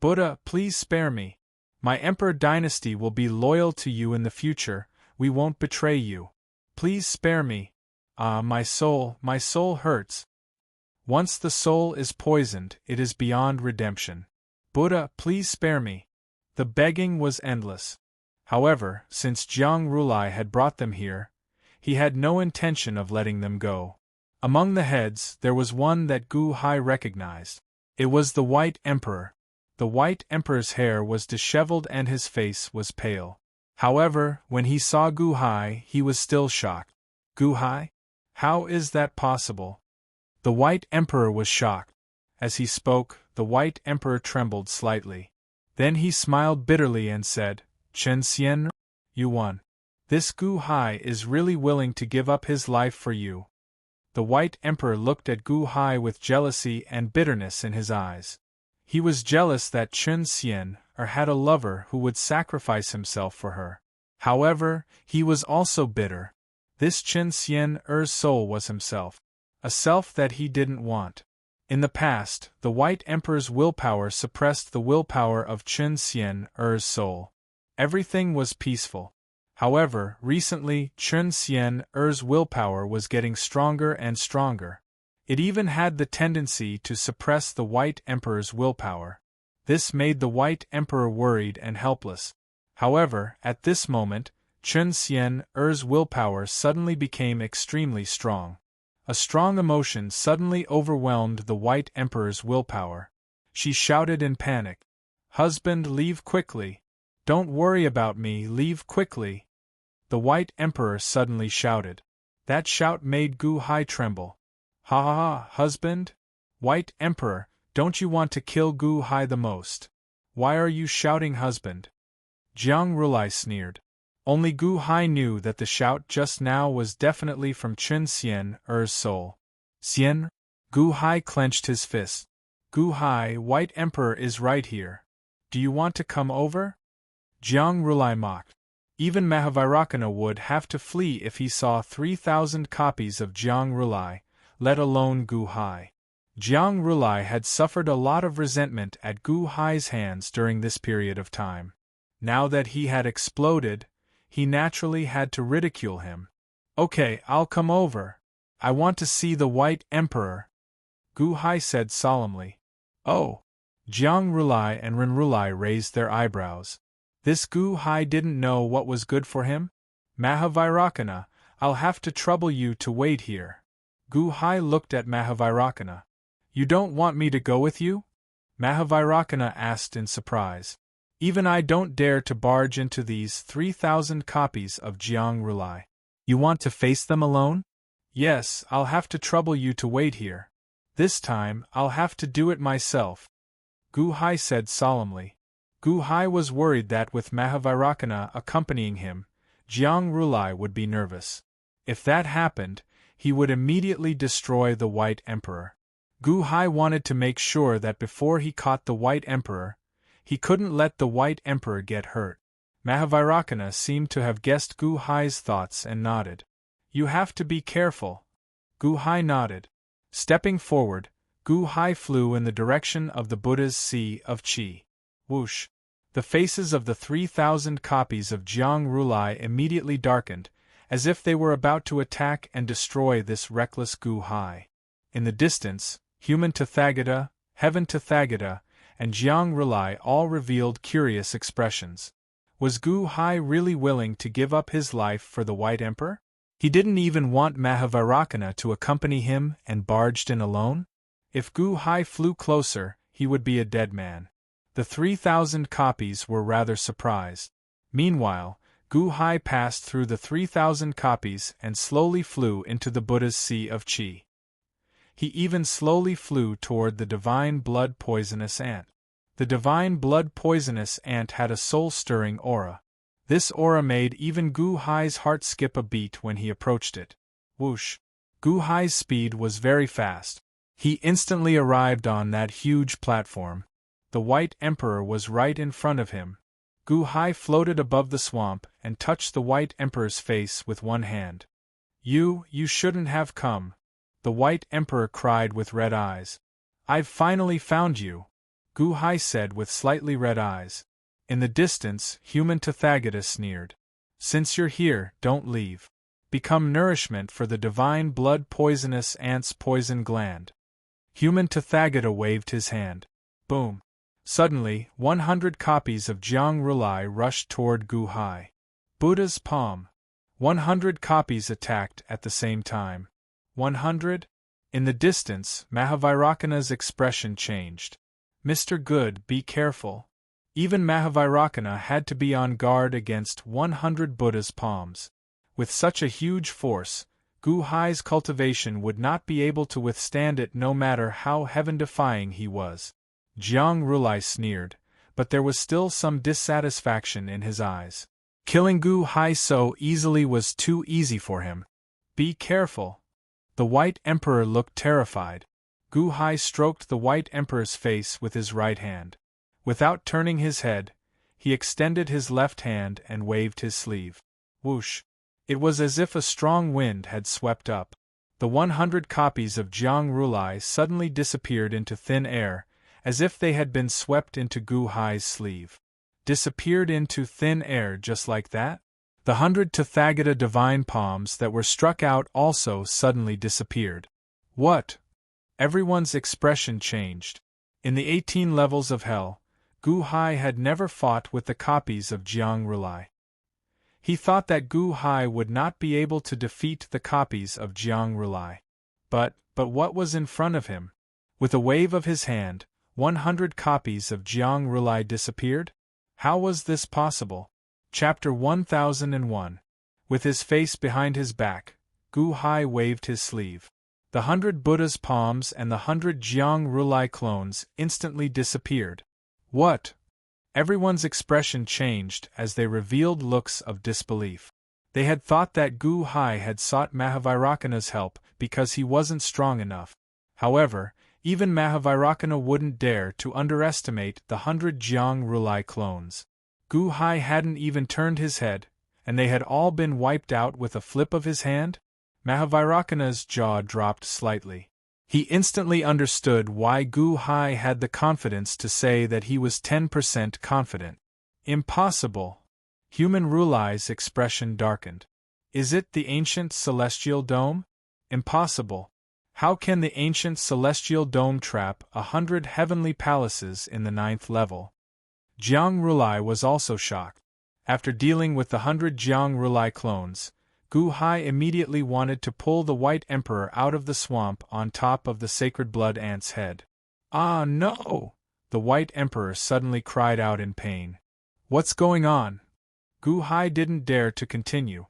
Buddha, please spare me. My Emperor dynasty will be loyal to you in the future, we won't betray you. Please spare me. Ah, my soul hurts. Once the soul is poisoned, it is beyond redemption. Buddha, please spare me. The begging was endless. However, since Jiang Rulai had brought them here, he had no intention of letting them go. Among the heads, there was one that Gu Hai recognized. It was the White Emperor. The White Emperor's hair was disheveled and his face was pale. However, when he saw Gu Hai, he was still shocked. Gu Hai? How is that possible? The White Emperor was shocked. As he spoke, the White Emperor trembled slightly. Then he smiled bitterly and said, Chen Xian, you won. This Gu Hai is really willing to give up his life for you. The White Emperor looked at Gu Hai with jealousy and bitterness in his eyes. He was jealous that Chen Xian had a lover who would sacrifice himself for her. However, he was also bitter. This Chen Xian's soul was himself. A self that he didn't want. In the past, the White Emperor's willpower suppressed the willpower of Chen Xian's soul. Everything was peaceful. However, recently, Chen Xian's willpower was getting stronger and stronger. It even had the tendency to suppress the White Emperor's willpower. This made the White Emperor worried and helpless. However, at this moment, Chen Xian's willpower suddenly became extremely strong. A strong emotion suddenly overwhelmed the White Emperor's willpower. She shouted in panic, "Husband, leave quickly! Don't worry about me, leave quickly!" The White Emperor suddenly shouted. That shout made Gu Hai tremble. Ha ha ha, husband? White Emperor, don't you want to kill Gu Hai the most? Why are you shouting husband? Jiang Rulai sneered. Only Gu Hai knew that the shout just now was definitely from Chen Xian's soul. Xian? Gu Hai clenched his fist. Gu Hai, White Emperor is right here. Do you want to come over? Jiang Rulai mocked. Even Mahavairakana would have to flee if he saw 3,000 copies of Jiang Rulai, let alone Gu Hai. Jiang Rulai had suffered a lot of resentment at Gu Hai's hands during this period of time. Now that he had exploded, he naturally had to ridicule him. Okay, I'll come over. I want to see the White Emperor, Gu Hai said solemnly. Oh! Jiang Rulai and Ren Rulai raised their eyebrows. This Gu Hai didn't know what was good for him? Mahavairakana, I'll have to trouble you to wait here. Gu Hai looked at Mahavairakana. You don't want me to go with you? Mahavairakana asked in surprise. Even I don't dare to barge into these 3,000 copies of Jiang Rulai. You want to face them alone? Yes, I'll have to trouble you to wait here. This time, I'll have to do it myself, Gu Hai said solemnly. Gu Hai was worried that with Mahavairakana accompanying him, Jiang Rulai would be nervous. If that happened, he would immediately destroy the White Emperor. Gu Hai wanted to make sure that before he caught the White Emperor, he couldn't let the White Emperor get hurt. Mahavairakana seemed to have guessed Gu Hai's thoughts and nodded. You have to be careful. Gu Hai nodded. Stepping forward, Gu Hai flew in the direction of the Buddha's Sea of Qi. Whoosh! The faces of the 3,000 copies of Jiang Rulai immediately darkened, as if they were about to attack and destroy this reckless Gu Hai. In the distance, human Tathagata, heaven Tathagata, and Jiang Rulai all revealed curious expressions. Was Gu Hai really willing to give up his life for the White Emperor? He didn't even want Mahavairakana to accompany him and barged in alone? If Gu Hai flew closer, he would be a dead man. The 3,000 copies were rather surprised. Meanwhile, Gu Hai passed through the 3,000 copies and slowly flew into the Buddha's sea of Qi. He even slowly flew toward the divine blood poisonous ant. The divine blood poisonous ant had a soul-stirring aura. This aura made even Gu Hai's heart skip a beat when he approached it. Whoosh! Gu Hai's speed was very fast. He instantly arrived on that huge platform. The White Emperor was right in front of him. Gu Hai floated above the swamp and touched the White Emperor's face with one hand. You shouldn't have come," the White Emperor cried with red eyes. "I've finally found you," Gu Hai said with slightly red eyes. In the distance, human Tathagata sneered. "Since you're here, don't leave. Become nourishment for the divine blood poisonous ant's poison gland." Human Tathagata waved his hand. Boom! Suddenly, 100 copies of Jiang Rulai rushed toward Gu Hai. Buddha's palm. 100 copies attacked at the same time. 100? In the distance, Mahavairakana's expression changed. "Mr. Good, be careful." Even Mahavairakana had to be on guard against 100 Buddha's palms. With such a huge force, Gu Hai's cultivation would not be able to withstand it no matter how heaven-defying he was. Jiang Rulai sneered, but there was still some dissatisfaction in his eyes. Killing Gu Hai so easily was too easy for him. "Be careful." The White Emperor looked terrified. Gu Hai stroked the White Emperor's face with his right hand. Without turning his head, he extended his left hand and waved his sleeve. Whoosh! It was as if a strong wind had swept up. The 100 copies of Jiang Rulai suddenly disappeared into thin air, as if they had been swept into Gu Hai's sleeve. Disappeared into thin air just like that? The 100 Tathagata divine palms that were struck out also suddenly disappeared. What? Everyone's expression changed. In the 18 levels of hell, Gu Hai had never fought with the copies of Jiang Rulai. He thought that Gu Hai would not be able to defeat the copies of Jiang Rulai. But what was in front of him? With a wave of his hand, 100 copies of Jiang Rulai disappeared? How was this possible? Chapter 1001. With his face behind his back, Gu Hai waved his sleeve. The 100 Buddha's palms and the 100 Jiang Rulai clones instantly disappeared. What? Everyone's expression changed as they revealed looks of disbelief. They had thought that Gu Hai had sought Mahavairakana's help because he wasn't strong enough. However, even Mahavairakana wouldn't dare to underestimate the 100 Jiang Rulai clones. Gu Hai hadn't even turned his head, and they had all been wiped out with a flip of his hand? Mahavairakana's jaw dropped slightly. He instantly understood why Gu Hai had the confidence to say that he was 10% confident. Impossible! Human Rulai's expression darkened. Is it the ancient celestial dome? Impossible. How can the ancient celestial dome trap 100 heavenly palaces in the 9th level? Jiang Rulai was also shocked. After dealing with the 100 Jiang Rulai clones, Gu Hai immediately wanted to pull the White Emperor out of the swamp on top of the sacred blood ant's head. "Ah, no!" the White Emperor suddenly cried out in pain. "What's going on?" Gu Hai didn't dare to continue.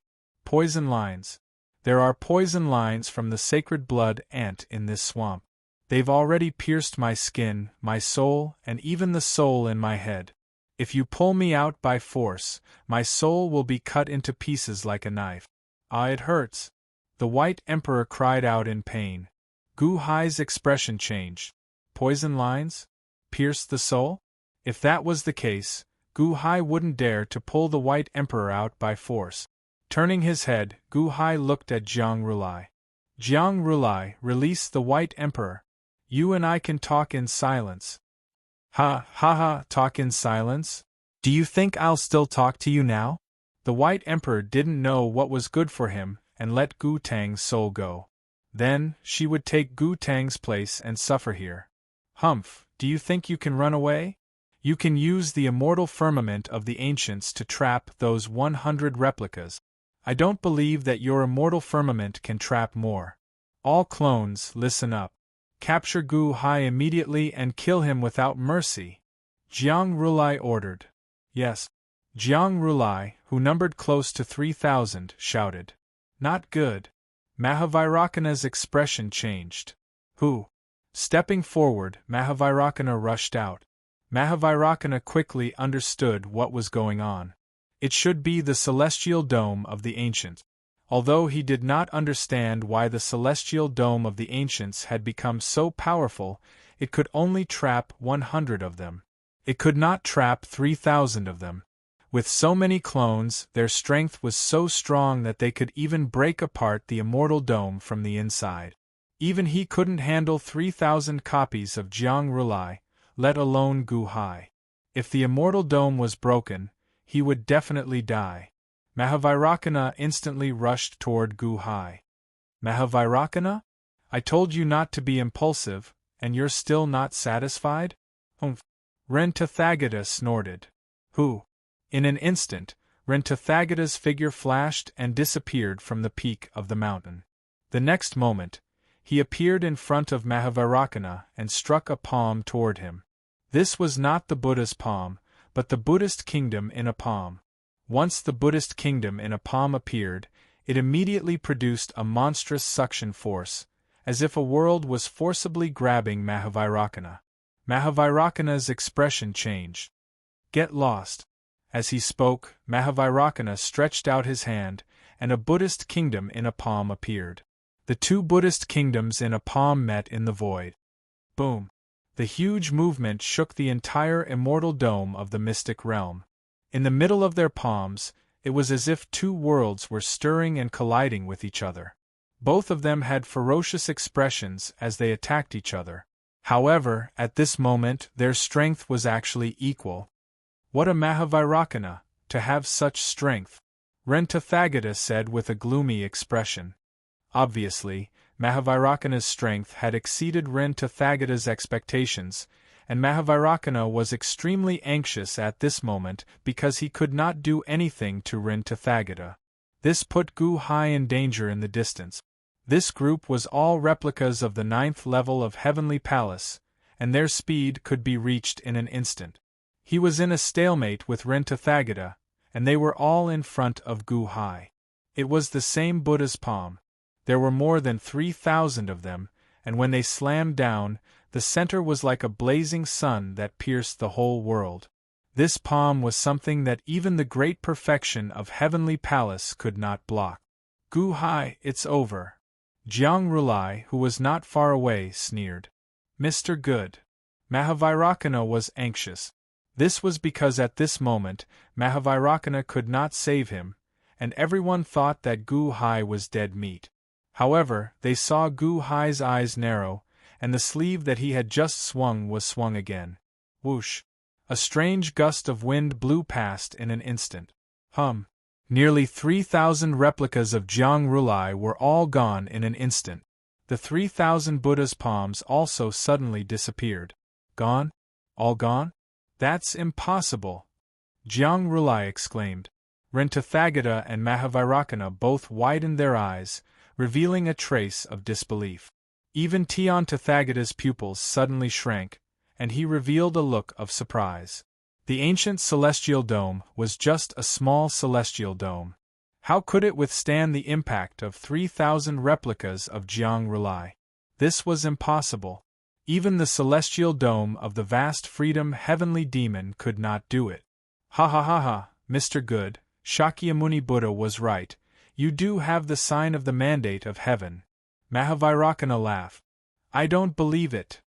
Poison lines. There are poison lines from the sacred blood ant in this swamp. They've already pierced my skin, my soul, and even the soul in my head. If you pull me out by force, my soul will be cut into pieces like a knife. Ah, it hurts. The White Emperor cried out in pain. Gu Hai's expression changed. Poison lines? Pierced the soul? If that was the case, Gu Hai wouldn't dare to pull the White Emperor out by force. Turning his head, Gu Hai looked at Jiang Rulai. "Jiang Rulai, release the White Emperor. You and I can talk in silence." Ha, talk in silence? Do you think I'll still talk to you now? The White Emperor didn't know what was good for him and let Gu Tang's soul go. Then, she would take Gu Tang's place and suffer here. Humph, Do you think you can run away? You can use the immortal firmament of the ancients to trap those 100 replicas. I don't believe that your immortal firmament can trap more. All clones, listen up. Capture Gu Hai immediately and kill him without mercy. Jiang Rulai ordered. Yes. Jiang Rulai, who numbered close to 3,000, shouted. Not good. Mahavairakana's expression changed. Who? Stepping forward, Mahavairakana rushed out. Mahavairakana quickly understood what was going on. It should be the celestial dome of the ancients. Although he did not understand why the celestial dome of the ancients had become so powerful, it could only trap 100 of them. It could not trap 3,000 of them. With so many clones, their strength was so strong that they could even break apart the immortal dome from the inside. Even he couldn't handle 3,000 copies of Jiang Rulai, let alone Gu Hai. If the immortal dome was broken, he would definitely die. Mahavairakana instantly rushed toward Gu Hai. Mahavairakana? I told you not to be impulsive, and you're still not satisfied? Humph. Rentathagata snorted. Who? In an instant, Rentathagata's figure flashed and disappeared from the peak of the mountain. The next moment, he appeared in front of Mahavairakana and struck a palm toward him. This was not the Buddha's palm, but the Buddhist kingdom in a palm. Once the Buddhist kingdom in a palm appeared, it immediately produced a monstrous suction force, as if a world was forcibly grabbing Mahavairakana. Mahavairakana's expression changed. Get lost. As he spoke, Mahavairakana stretched out his hand, and a Buddhist kingdom in a palm appeared. The two Buddhist kingdoms in a palm met in the void. Boom! The huge movement shook the entire immortal dome of the mystic realm. In the middle of their palms, it was as if two worlds were stirring and colliding with each other. Both of them had ferocious expressions as they attacked each other. However, at this moment, their strength was actually equal. What a Mahavairakana, to have such strength! Rentathagata said with a gloomy expression. Obviously, Mahavairakana's strength had exceeded Rentathagata's expectations, and Mahavairakana was extremely anxious at this moment because he could not do anything to Rentathagata. This put Gu Hai in danger in the distance. This group was all replicas of the 9th level of Heavenly Palace, and their speed could be reached in an instant. He was in a stalemate with Rentathagata, and they were all in front of Gu Hai. It was the same Buddha's palm. There were more than 3,000 of them, and when they slammed down, the center was like a blazing sun that pierced the whole world. This palm was something that even the great perfection of Heavenly Palace could not block. Gu Hai, it's over. Jiang Rulai, who was not far away, sneered. Mr. Good. Mahavairakana was anxious. This was because at this moment, Mahavairakana could not save him, and everyone thought that Gu Hai was dead meat. However, they saw Gu Hai's eyes narrow, and the sleeve that he had just swung was swung again. Whoosh! A strange gust of wind blew past in an instant. Hum! Nearly 3,000 replicas of Jiang Rulai were all gone in an instant. The 3,000 Buddha's palms also suddenly disappeared. Gone? All gone? That's impossible! Jiang Rulai exclaimed. Rentathagata and Mahavairakana both widened their eyes, revealing a trace of disbelief. Even Tathagata's pupils suddenly shrank, and he revealed a look of surprise. The ancient celestial dome was just a small celestial dome. How could it withstand the impact of 3,000 replicas of Jiang Rulai? This was impossible. Even the celestial dome of the vast freedom heavenly demon could not do it. Ha ha ha ha, Mr. Good, Shakyamuni Buddha was right. You do have the sign of the mandate of heaven. Mahavairakana laughed. I don't believe it.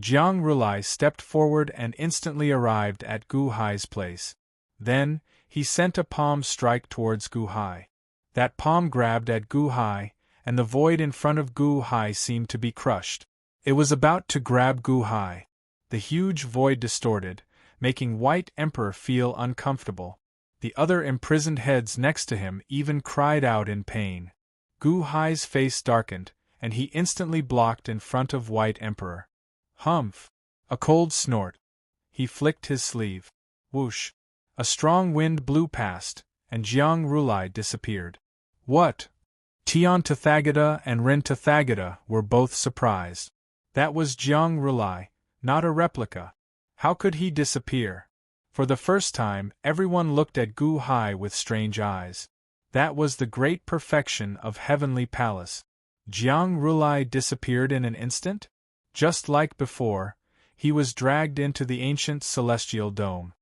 Jiang Rulai stepped forward and instantly arrived at Gu Hai's place. Then, he sent a palm strike towards Gu Hai. That palm grabbed at Gu Hai, and the void in front of Gu Hai seemed to be crushed. It was about to grab Gu Hai. The huge void distorted, making White Emperor feel uncomfortable. The other imprisoned heads next to him even cried out in pain. Gu Hai's face darkened, and he instantly blocked in front of White Emperor. Humph! A cold snort. He flicked his sleeve. Whoosh. A strong wind blew past, and Jiang Rulai disappeared. What? Tian Tathagata and Ren Tathagata were both surprised. That was Jiang Rulai, not a replica. How could he disappear? For the first time, everyone looked at Gu Hai with strange eyes. That was the great perfection of Heavenly Palace. Jiang Rulai disappeared in an instant? Just like before, he was dragged into the ancient celestial dome.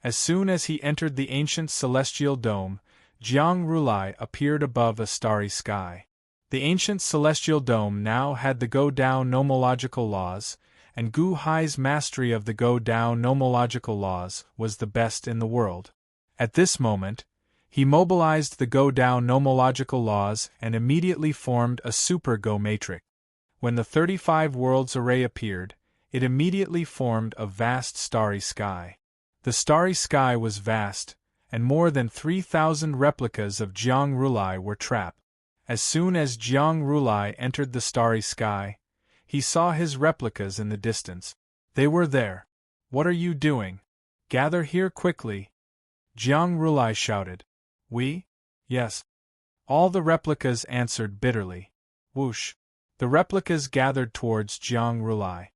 As soon as he entered the ancient celestial dome, Jiang Rulai appeared above a starry sky. The ancient celestial dome now had the Go-Dao nomological laws, and Gu Hai's mastery of the Go-Dao nomological laws was the best in the world. At this moment, he mobilized the Go-Dao nomological laws and immediately formed a super Go matrix. When the 35 worlds array appeared, it immediately formed a vast starry sky. The starry sky was vast, and more than 3,000 replicas of Jiang Rulai were trapped. As soon as Jiang Rulai entered the starry sky, he saw his replicas in the distance. They were there. What are you doing? Gather here quickly. Jiang Rulai shouted. We? Yes. All the replicas answered bitterly. Whoosh. The replicas gathered towards Jiang Rulai.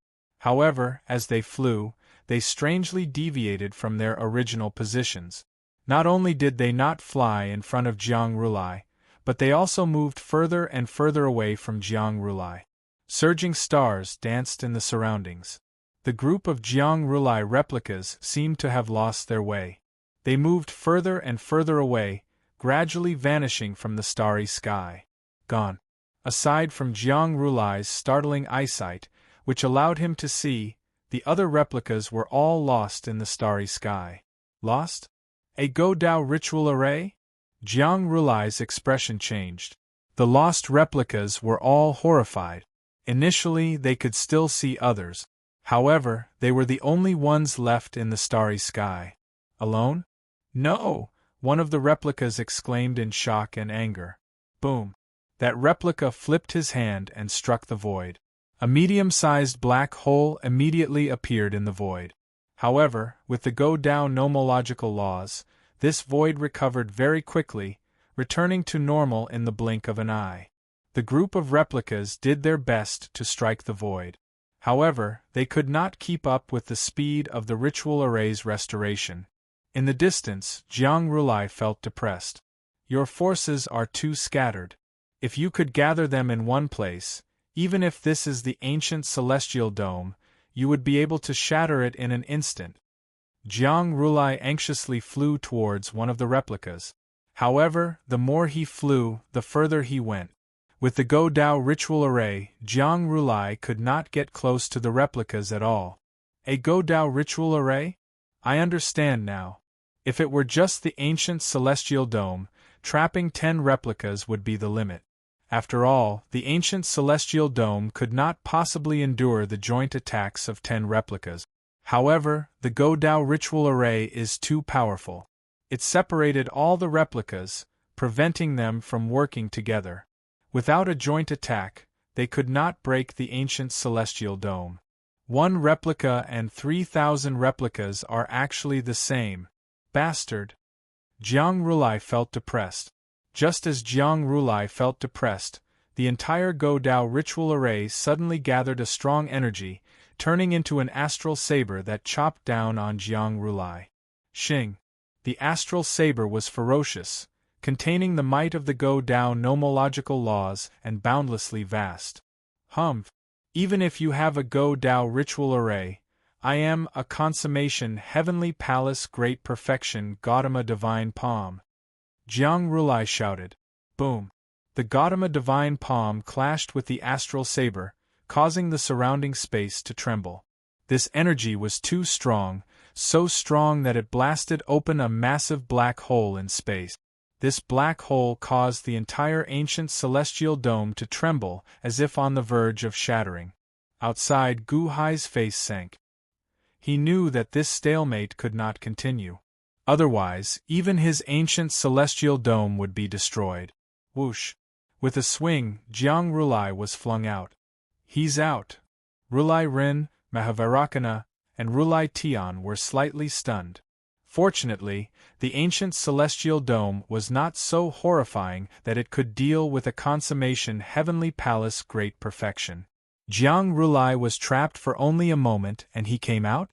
However, as they flew, they strangely deviated from their original positions. Not only did they not fly in front of Jiang Rulai, but they also moved further and further away from Jiang Rulai. Surging stars danced in the surroundings. The group of Jiang Rulai replicas seemed to have lost their way. They moved further and further away, gradually vanishing from the starry sky. Gone. Aside from Jiang Rulai's startling eyesight, which allowed him to see, the other replicas were all lost in the starry sky. Lost? A Go-Dao ritual array? Jiang Rulai's expression changed. The lost replicas were all horrified. Initially, they could still see others. However, they were the only ones left in the starry sky. Alone? No! One of the replicas exclaimed in shock and anger. Boom! That replica flipped his hand and struck the void. A medium-sized black hole immediately appeared in the void. However, with the Go-Dao nomological laws, this void recovered very quickly, returning to normal in the blink of an eye. The group of replicas did their best to strike the void. However, they could not keep up with the speed of the ritual array's restoration. In the distance, Jiang Rulai felt depressed. Your forces are too scattered. If you could gather them in one place, even if this is the ancient celestial dome, you would be able to shatter it in an instant. Jiang Rulai anxiously flew towards one of the replicas. However, the more he flew, the further he went. With the Go-Dao ritual array, Jiang Rulai could not get close to the replicas at all. A Go-Dao ritual array? I understand now. If it were just the ancient celestial dome, trapping 10 replicas would be the limit. After all, the ancient celestial dome could not possibly endure the joint attacks of 10 replicas. However, the Go-Dao ritual array is too powerful. It separated all the replicas, preventing them from working together. Without a joint attack, they could not break the ancient celestial dome. One replica and 3,000 replicas are actually the same. Bastard! Jiang Rulai felt depressed. Just as Jiang Rulai felt depressed, the entire Go-Dao ritual array suddenly gathered a strong energy, turning into an astral saber that chopped down on Jiang Rulai. Xing! The astral saber was ferocious, containing the might of the Go-Dao nomological laws and boundlessly vast. Humph! Even if you have a Go-Dao ritual array, I am a consummation Heavenly Palace Great Perfection Gautama Divine Palm. Jiang Rulai shouted. Boom! The Gautama Divine Palm clashed with the astral saber, causing the surrounding space to tremble. This energy was too strong, so strong that it blasted open a massive black hole in space. This black hole caused the entire ancient celestial dome to tremble as if on the verge of shattering. Outside, Gu Hai's face sank. He knew that this stalemate could not continue. Otherwise, even his ancient celestial dome would be destroyed. Whoosh! With a swing, Jiang Rulai was flung out. He's out. Rulai Rin, Mahavarakana, and Rulai Tian were slightly stunned. Fortunately, the ancient celestial dome was not so horrifying that it could deal with a consummation heavenly palace great perfection. Jiang Rulai was trapped for only a moment and he came out?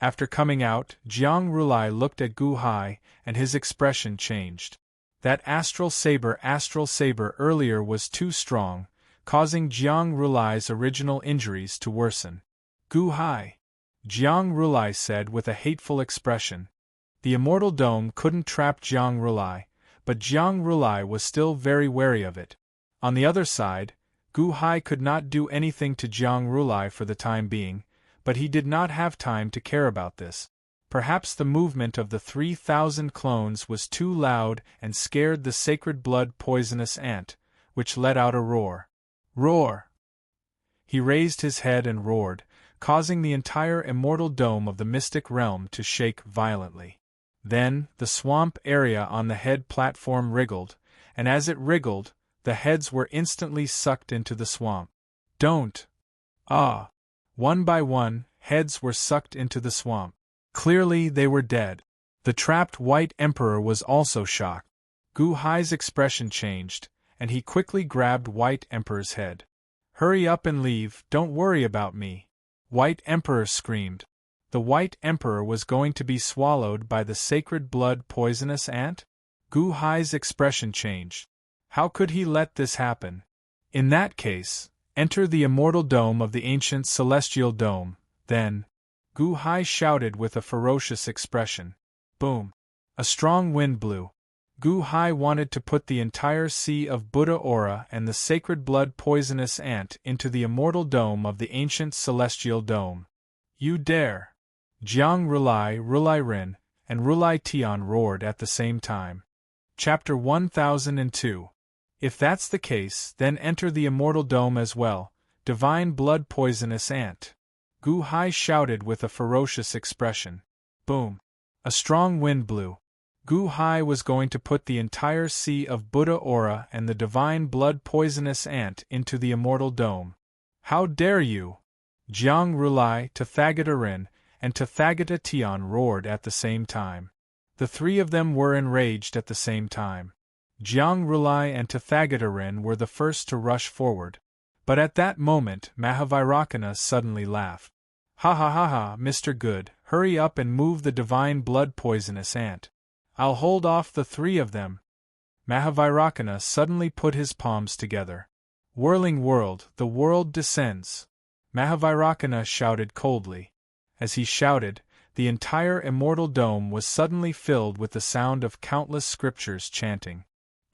After coming out, Jiang Rulai looked at Gu Hai, and his expression changed. That astral saber earlier was too strong, causing Jiang Rulai's original injuries to worsen. Gu Hai, Jiang Rulai said with a hateful expression. The immortal dome couldn't trap Jiang Rulai, but Jiang Rulai was still very wary of it. On the other side, Gu Hai could not do anything to Jiang Rulai for the time being, but he did not have time to care about this. Perhaps the movement of the 3,000 clones was too loud and scared the sacred blood poisonous ant, which let out a roar. Roar! He raised his head and roared, causing the entire immortal dome of the mystic realm to shake violently. Then, the swamp area on the head platform wriggled, and as it wriggled, the heads were instantly sucked into the swamp. Don't! Ah! One by one, heads were sucked into the swamp. Clearly they were dead. The trapped White Emperor was also shocked. Gu Hai's expression changed, and he quickly grabbed White Emperor's head. Hurry up and leave, don't worry about me. White Emperor screamed. The White Emperor was going to be swallowed by the sacred blood poisonous ant? Gu Hai's expression changed. How could he let this happen? In that case, enter the immortal dome of the ancient celestial dome, then. Gu Hai shouted with a ferocious expression. Boom! A strong wind blew. Gu Hai wanted to put the entire sea of Buddha aura and the sacred blood poisonous ant into the immortal dome of the ancient celestial dome. You dare! Jiang Rulai, Rulai Rin, and Rulai Tian roared at the same time. Chapter 1002. If that's the case, then enter the immortal dome as well, divine blood poisonous ant. Gu Hai shouted with a ferocious expression. Boom! A strong wind blew. Gu Hai was going to put the entire sea of Buddha aura and the divine blood poisonous ant into the immortal dome. How dare you! Jiang Rulai, Tathagata Rin, and Tathagata Tian roared at the same time. The three of them were enraged at the same time. Jiang Rulai and Tathagata Rin were the first to rush forward. But at that moment Mahavarakana suddenly laughed. Ha ha ha ha, Mr. Good, hurry up and move the divine blood poisonous ant. I'll hold off the three of them. Mahavarakana suddenly put his palms together. Whirling world, the world descends. Mahavarakana shouted coldly. As he shouted, the entire immortal dome was suddenly filled with the sound of countless scriptures chanting.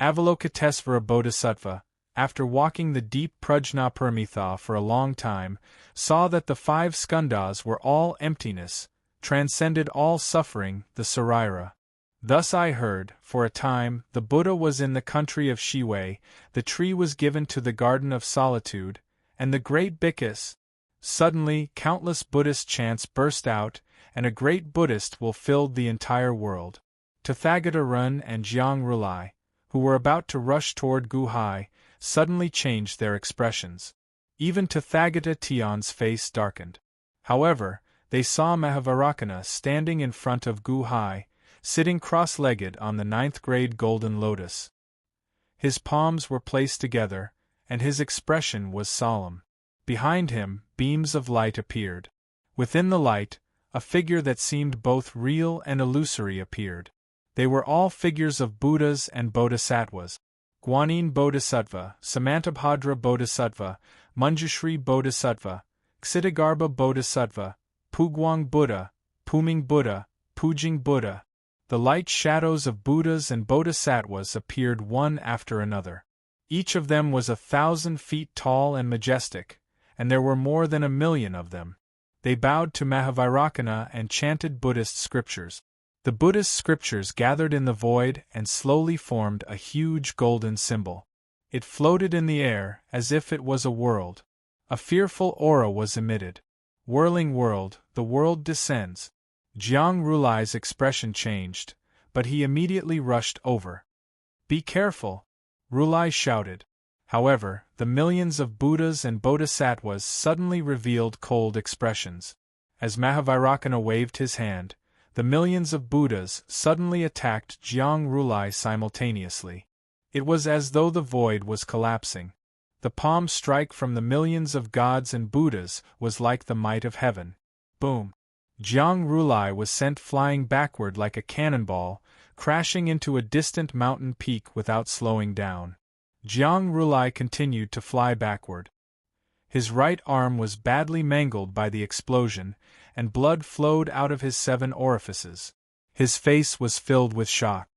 Avalokitesvara Bodhisattva, after walking the deep Prajnaparamita for a long time, saw that the 5 skandhas were all emptiness, transcended all suffering, the Sarira. Thus I heard, for a time, the Buddha was in the country of Shiwei, the tree was given to the garden of solitude, and the great Bhikkhu. Suddenly, countless Buddhist chants burst out, and a great Buddhist will filled the entire world. Tathagata Rin and Jiang Rulai, who were about to rush toward Gu Hai, suddenly changed their expressions. Even Tathagata Tian's face darkened. However, they saw Mahavarakana standing in front of Gu Hai, sitting cross-legged on the 9th grade golden lotus. His palms were placed together, and his expression was solemn. Behind him, beams of light appeared. Within the light, a figure that seemed both real and illusory appeared. They were all figures of Buddhas and Bodhisattvas. Guanyin Bodhisattva, Samantabhadra Bodhisattva, Manjushri Bodhisattva, Ksitigarbha Bodhisattva, Pugwang Buddha, Puming Buddha, Pujing Buddha. The light shadows of Buddhas and Bodhisattvas appeared one after another. Each of them was 1,000 feet tall and majestic, and there were more than 1,000,000 of them. They bowed to Mahavarakana and chanted Buddhist scriptures. The Buddhist scriptures gathered in the void and slowly formed a huge golden symbol. It floated in the air as if it was a world. A fearful aura was emitted. Whirling world, the world descends. Jiang Rulai's expression changed, but he immediately rushed over. Be careful! Rulai shouted. However, the millions of Buddhas and Bodhisattvas suddenly revealed cold expressions. As Mahavairakana waved his hand, the millions of Buddhas suddenly attacked Jiang Rulai simultaneously. It was as though the void was collapsing. The palm strike from the millions of gods and Buddhas was like the might of heaven. Boom! Jiang Rulai was sent flying backward like a cannonball, crashing into a distant mountain peak without slowing down. Jiang Rulai continued to fly backward. His right arm was badly mangled by the explosion, and blood flowed out of his 7 orifices. His face was filled with shock.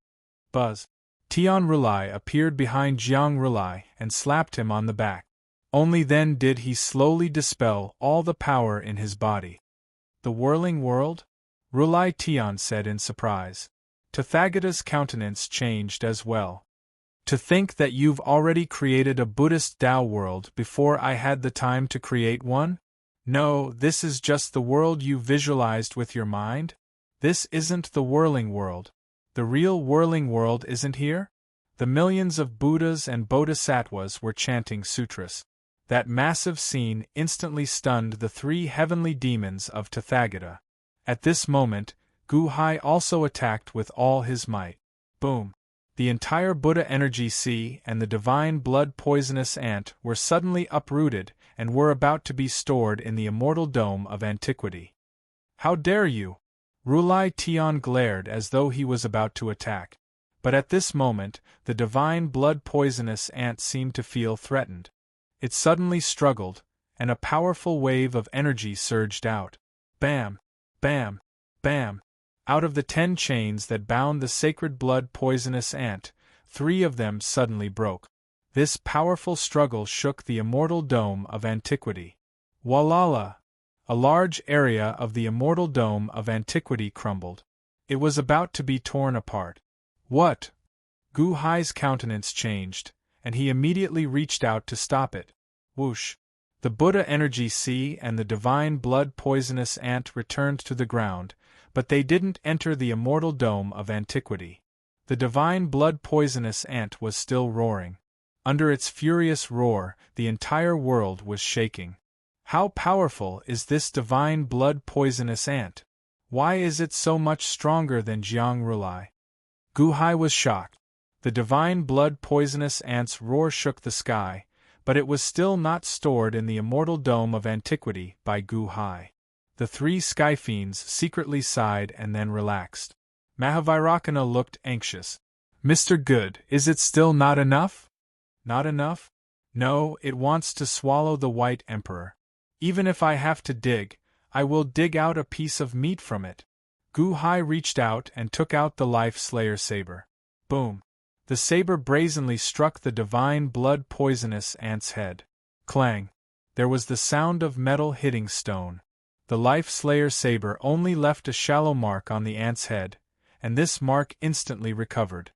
Buzz! Tian Rulai appeared behind Jiang Rulai and slapped him on the back. Only then did he slowly dispel all the power in his body. The whirling world? Rulai Tian said in surprise. Tathagata's countenance changed as well. To think that you've already created a Buddhist Tao world before I had the time to create one? No, this is just the world you visualized with your mind? This isn't the whirling world. The real whirling world isn't here? The millions of Buddhas and Bodhisattvas were chanting sutras. That massive scene instantly stunned the 3 heavenly demons of Tathagata. At this moment, Gu Hai also attacked with all his might. Boom! The entire Buddha energy sea and the divine blood poisonous ant were suddenly uprooted and were about to be stored in the immortal dome of antiquity. How dare you! Rulai Tian glared as though he was about to attack. But at this moment, the divine blood poisonous ant seemed to feel threatened. It suddenly struggled, and a powerful wave of energy surged out. Bam! Bam! Bam! Out of the 10 chains that bound the sacred blood poisonous ant, 3 of them suddenly broke. This powerful struggle shook the immortal dome of antiquity. Walala! A large area of the immortal dome of antiquity crumbled. It was about to be torn apart. What? Gu Hai's countenance changed, and he immediately reached out to stop it. Whoosh! The Buddha energy sea and the divine blood poisonous ant returned to the ground, but they didn't enter the immortal dome of antiquity. The divine blood poisonous ant was still roaring. Under its furious roar, the entire world was shaking. How powerful is this divine blood poisonous ant? Why is it so much stronger than Jiang Rulai? Gu Hai was shocked. The divine blood poisonous ant's roar shook the sky, but it was still not stored in the immortal dome of antiquity by Gu Hai. The 3 sky fiends secretly sighed and then relaxed. Mahavairakana looked anxious. Mr. Good, is it still not enough? Not enough? No, it wants to swallow the White Emperor. Even if I have to dig, I will dig out a piece of meat from it. Gu Hai reached out and took out the Life Slayer saber. Boom! The saber brazenly struck the divine blood poisonous ant's head. Clang! There was the sound of metal hitting stone. The Life Slayer saber only left a shallow mark on the ant's head, and this mark instantly recovered.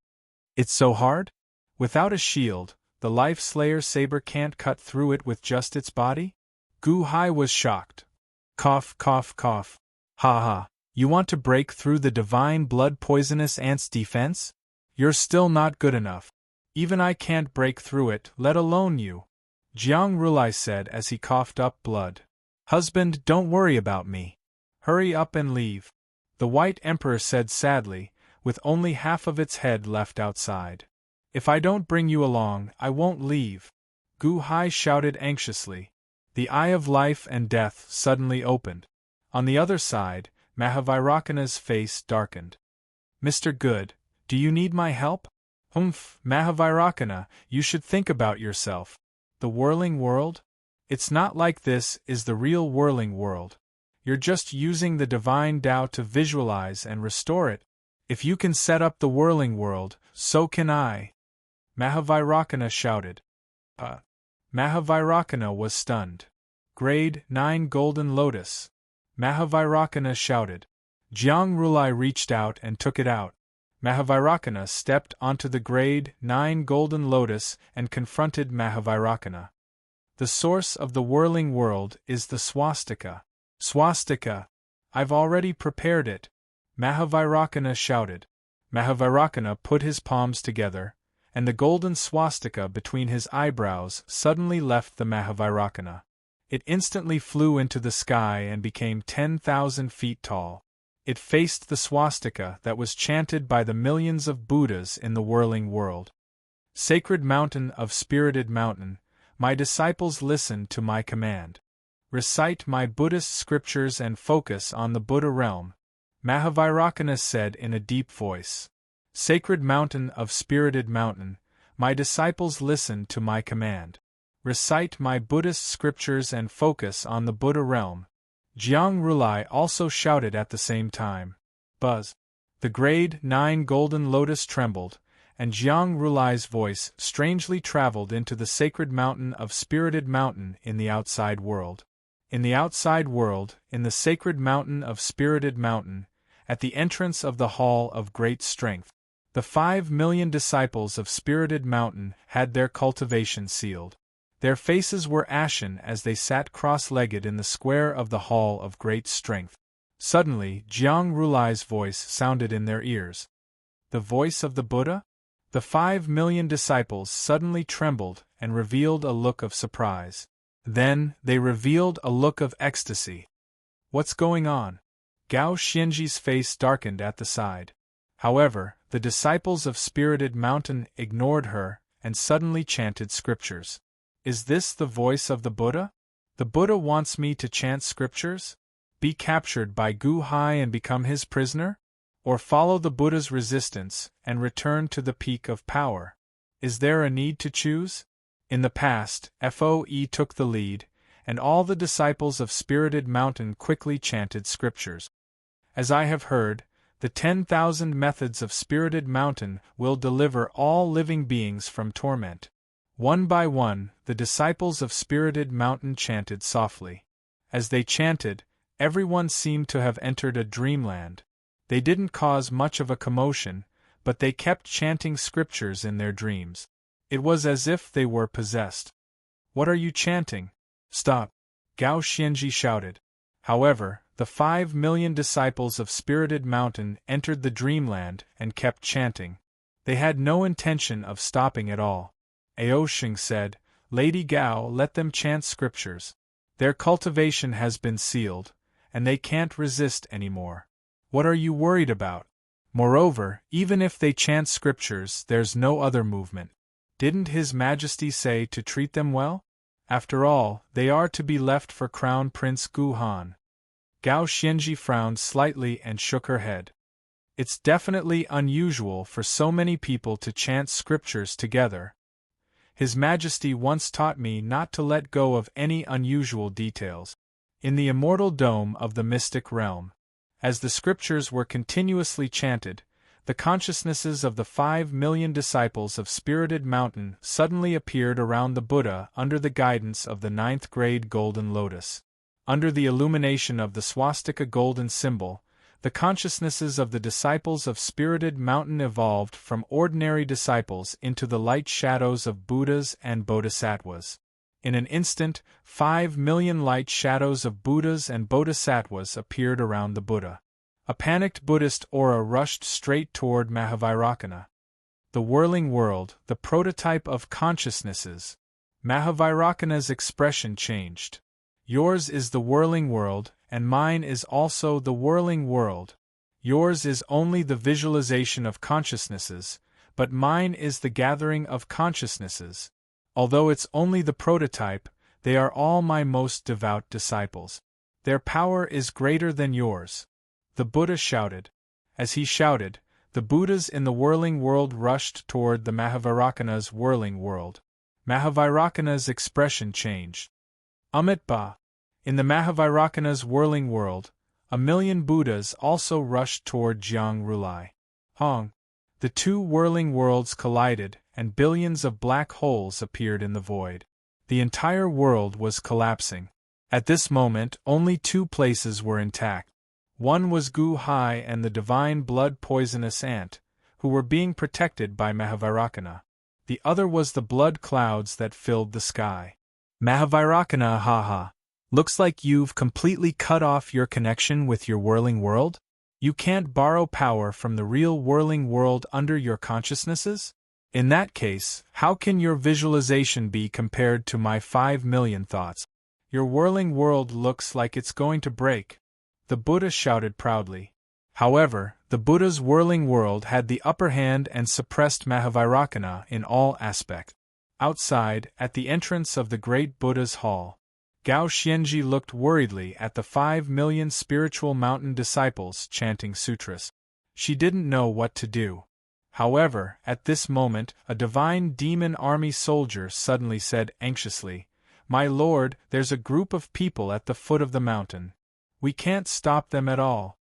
It's so hard? Without a shield, the Life Slayer saber can't cut through it with just its body? Gu Hai was shocked. Cough, cough, cough. Ha ha, you want to break through the divine blood poisonous ant's defense? You're still not good enough. Even I can't break through it, let alone you. Jiang Rulai said as he coughed up blood. Husband, don't worry about me. Hurry up and leave. The White Emperor said sadly, with only half of its head left outside. If I don't bring you along, I won't leave. Gu Hai shouted anxiously. The Eye of Life and Death suddenly opened. On the other side, Mahavairakana's face darkened. Mr. Good, do you need my help? Humph, Mahavairakana, you should think about yourself. The whirling world? It's not like this is the real whirling world. You're just using the divine Tao to visualize and restore it. If you can set up the whirling world, so can I. Mahavairakana shouted. Mahavairakana was stunned. Grade 9 Golden Lotus. Mahavairakana shouted. Jiang Rulai reached out and took it out. Mahavairakana stepped onto the Grade 9 Golden Lotus and confronted Mahavairakana. The source of the whirling world is the swastika. Swastika! I've already prepared it. Mahavairakana shouted. Mahavairakana put his palms together, and the golden swastika between his eyebrows suddenly left the Mahavairākana. It instantly flew into the sky and became 10,000 feet tall. It faced the swastika that was chanted by the millions of Buddhas in the whirling world. Sacred mountain of spirited mountain, my disciples listen to my command. Recite my Buddhist scriptures and focus on the Buddha realm, Mahavairākana said in a deep voice. Sacred mountain of spirited mountain, my disciples listen to my command. Recite my Buddhist scriptures and focus on the Buddha realm. Jiang Rulai also shouted at the same time. Buzz. The grade 9 golden lotus trembled, and Jiang Rulai's voice strangely traveled into the sacred mountain of spirited mountain in the outside world. In the outside world, in the sacred mountain of spirited mountain, at the entrance of the hall of great strength, the 5 million disciples of spirited mountain had their cultivation sealed. Their faces were ashen as they sat cross-legged in the square of the hall of great strength. Suddenly, Jiang Rulai's voice sounded in their ears. The voice of the Buddha? The 5 million disciples suddenly trembled and revealed a look of surprise. Then, they revealed a look of ecstasy. What's going on? Gao Xianji's face darkened at the side. However, the disciples of spirited mountain ignored her and suddenly chanted scriptures. Is this the voice of the Buddha? The Buddha wants me to chant scriptures? Be captured by Gu Hai and become his prisoner? Or follow the Buddha's resistance and return to the peak of power? Is there a need to choose? In the past, Foe took the lead, and all the disciples of spirited mountain quickly chanted scriptures. As I have heard, the 10,000 methods of spirited mountain will deliver all living beings from torment. One by one, the disciples of spirited mountain chanted softly. As they chanted, everyone seemed to have entered a dreamland. They didn't cause much of a commotion, but they kept chanting scriptures in their dreams. It was as if they were possessed. What are you chanting? Stop! Gao Xianji shouted. However, the 5 million disciples of spirited mountain entered the dreamland and kept chanting. They had no intention of stopping at all. Aoshing said, Lady Gao, let them chant scriptures. Their cultivation has been sealed, and they can't resist anymore. What are you worried about? Moreover, even if they chant scriptures, there's no other movement. Didn't His Majesty say to treat them well? After all, they are to be left for Crown Prince Gu Han. Gao Xianji frowned slightly and shook her head. It's definitely unusual for so many people to chant scriptures together. His Majesty once taught me not to let go of any unusual details. In the immortal dome of the mystic realm, as the scriptures were continuously chanted, the consciousnesses of the 5 million disciples of spirited mountain suddenly appeared around the Buddha under the guidance of the 9th grade golden lotus. Under the illumination of the swastika golden symbol, the consciousnesses of the disciples of spirited mountain evolved from ordinary disciples into the light shadows of Buddhas and Bodhisattvas. In an instant, 5 million light shadows of Buddhas and Bodhisattvas appeared around the Buddha. A panicked Buddhist aura rushed straight toward Mahavairākana. The whirling world, the prototype of consciousnesses. Mahavairākana's expression changed. Yours is the whirling world, and mine is also the whirling world. Yours is only the visualization of consciousnesses, but mine is the gathering of consciousnesses. Although it's only the prototype, they are all my most devout disciples. Their power is greater than yours. The Buddha shouted. As he shouted, the Buddhas in the whirling world rushed toward the Mahavairākana's whirling world. Mahavairākana's expression changed. Ba. In the Mahavairākana's whirling world, 1,000,000 Buddhas also rushed toward Jiang Rulai. Hong. The 2 whirling worlds collided, and billions of black holes appeared in the void. The entire world was collapsing. At this moment, only 2 places were intact. One was Gu Hai and the divine blood poisonous ant, who were being protected by Mahavairākana. The other was the blood clouds that filled the sky. Mahavairākana, haha. Looks like you've completely cut off your connection with your whirling world? You can't borrow power from the real whirling world under your consciousnesses? In that case, how can your visualization be compared to my 5 million thoughts? Your whirling world looks like it's going to break, the Buddha shouted proudly. However, the Buddha's whirling world had the upper hand and suppressed Mahavairakana in all aspects. Outside, at the entrance of the great Buddha's hall, Gao Xianji looked worriedly at the 5 million spiritual mountain disciples chanting sutras. She didn't know what to do. However, at this moment, a divine demon army soldier suddenly said anxiously, "My lord, there's a group of people at the foot of the mountain. We can't stop them at all."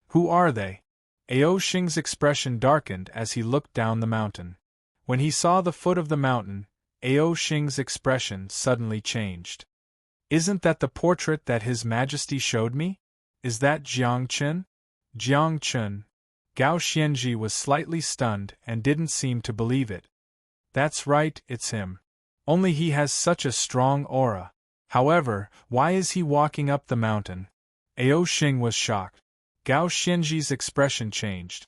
"Who are they?" Ao Xing's expression darkened as he looked down the mountain. When he saw the foot of the mountain, Ao Xing's expression suddenly changed. "Isn't that the portrait that His Majesty showed me? Is that Jiang Chen?" Jiang Chen. Gao Xianji was slightly stunned and didn't seem to believe it. "That's right, it's him. Only he has such a strong aura. However, why is he walking up the mountain?" Ao Xing was shocked. Gao Xianji's expression changed.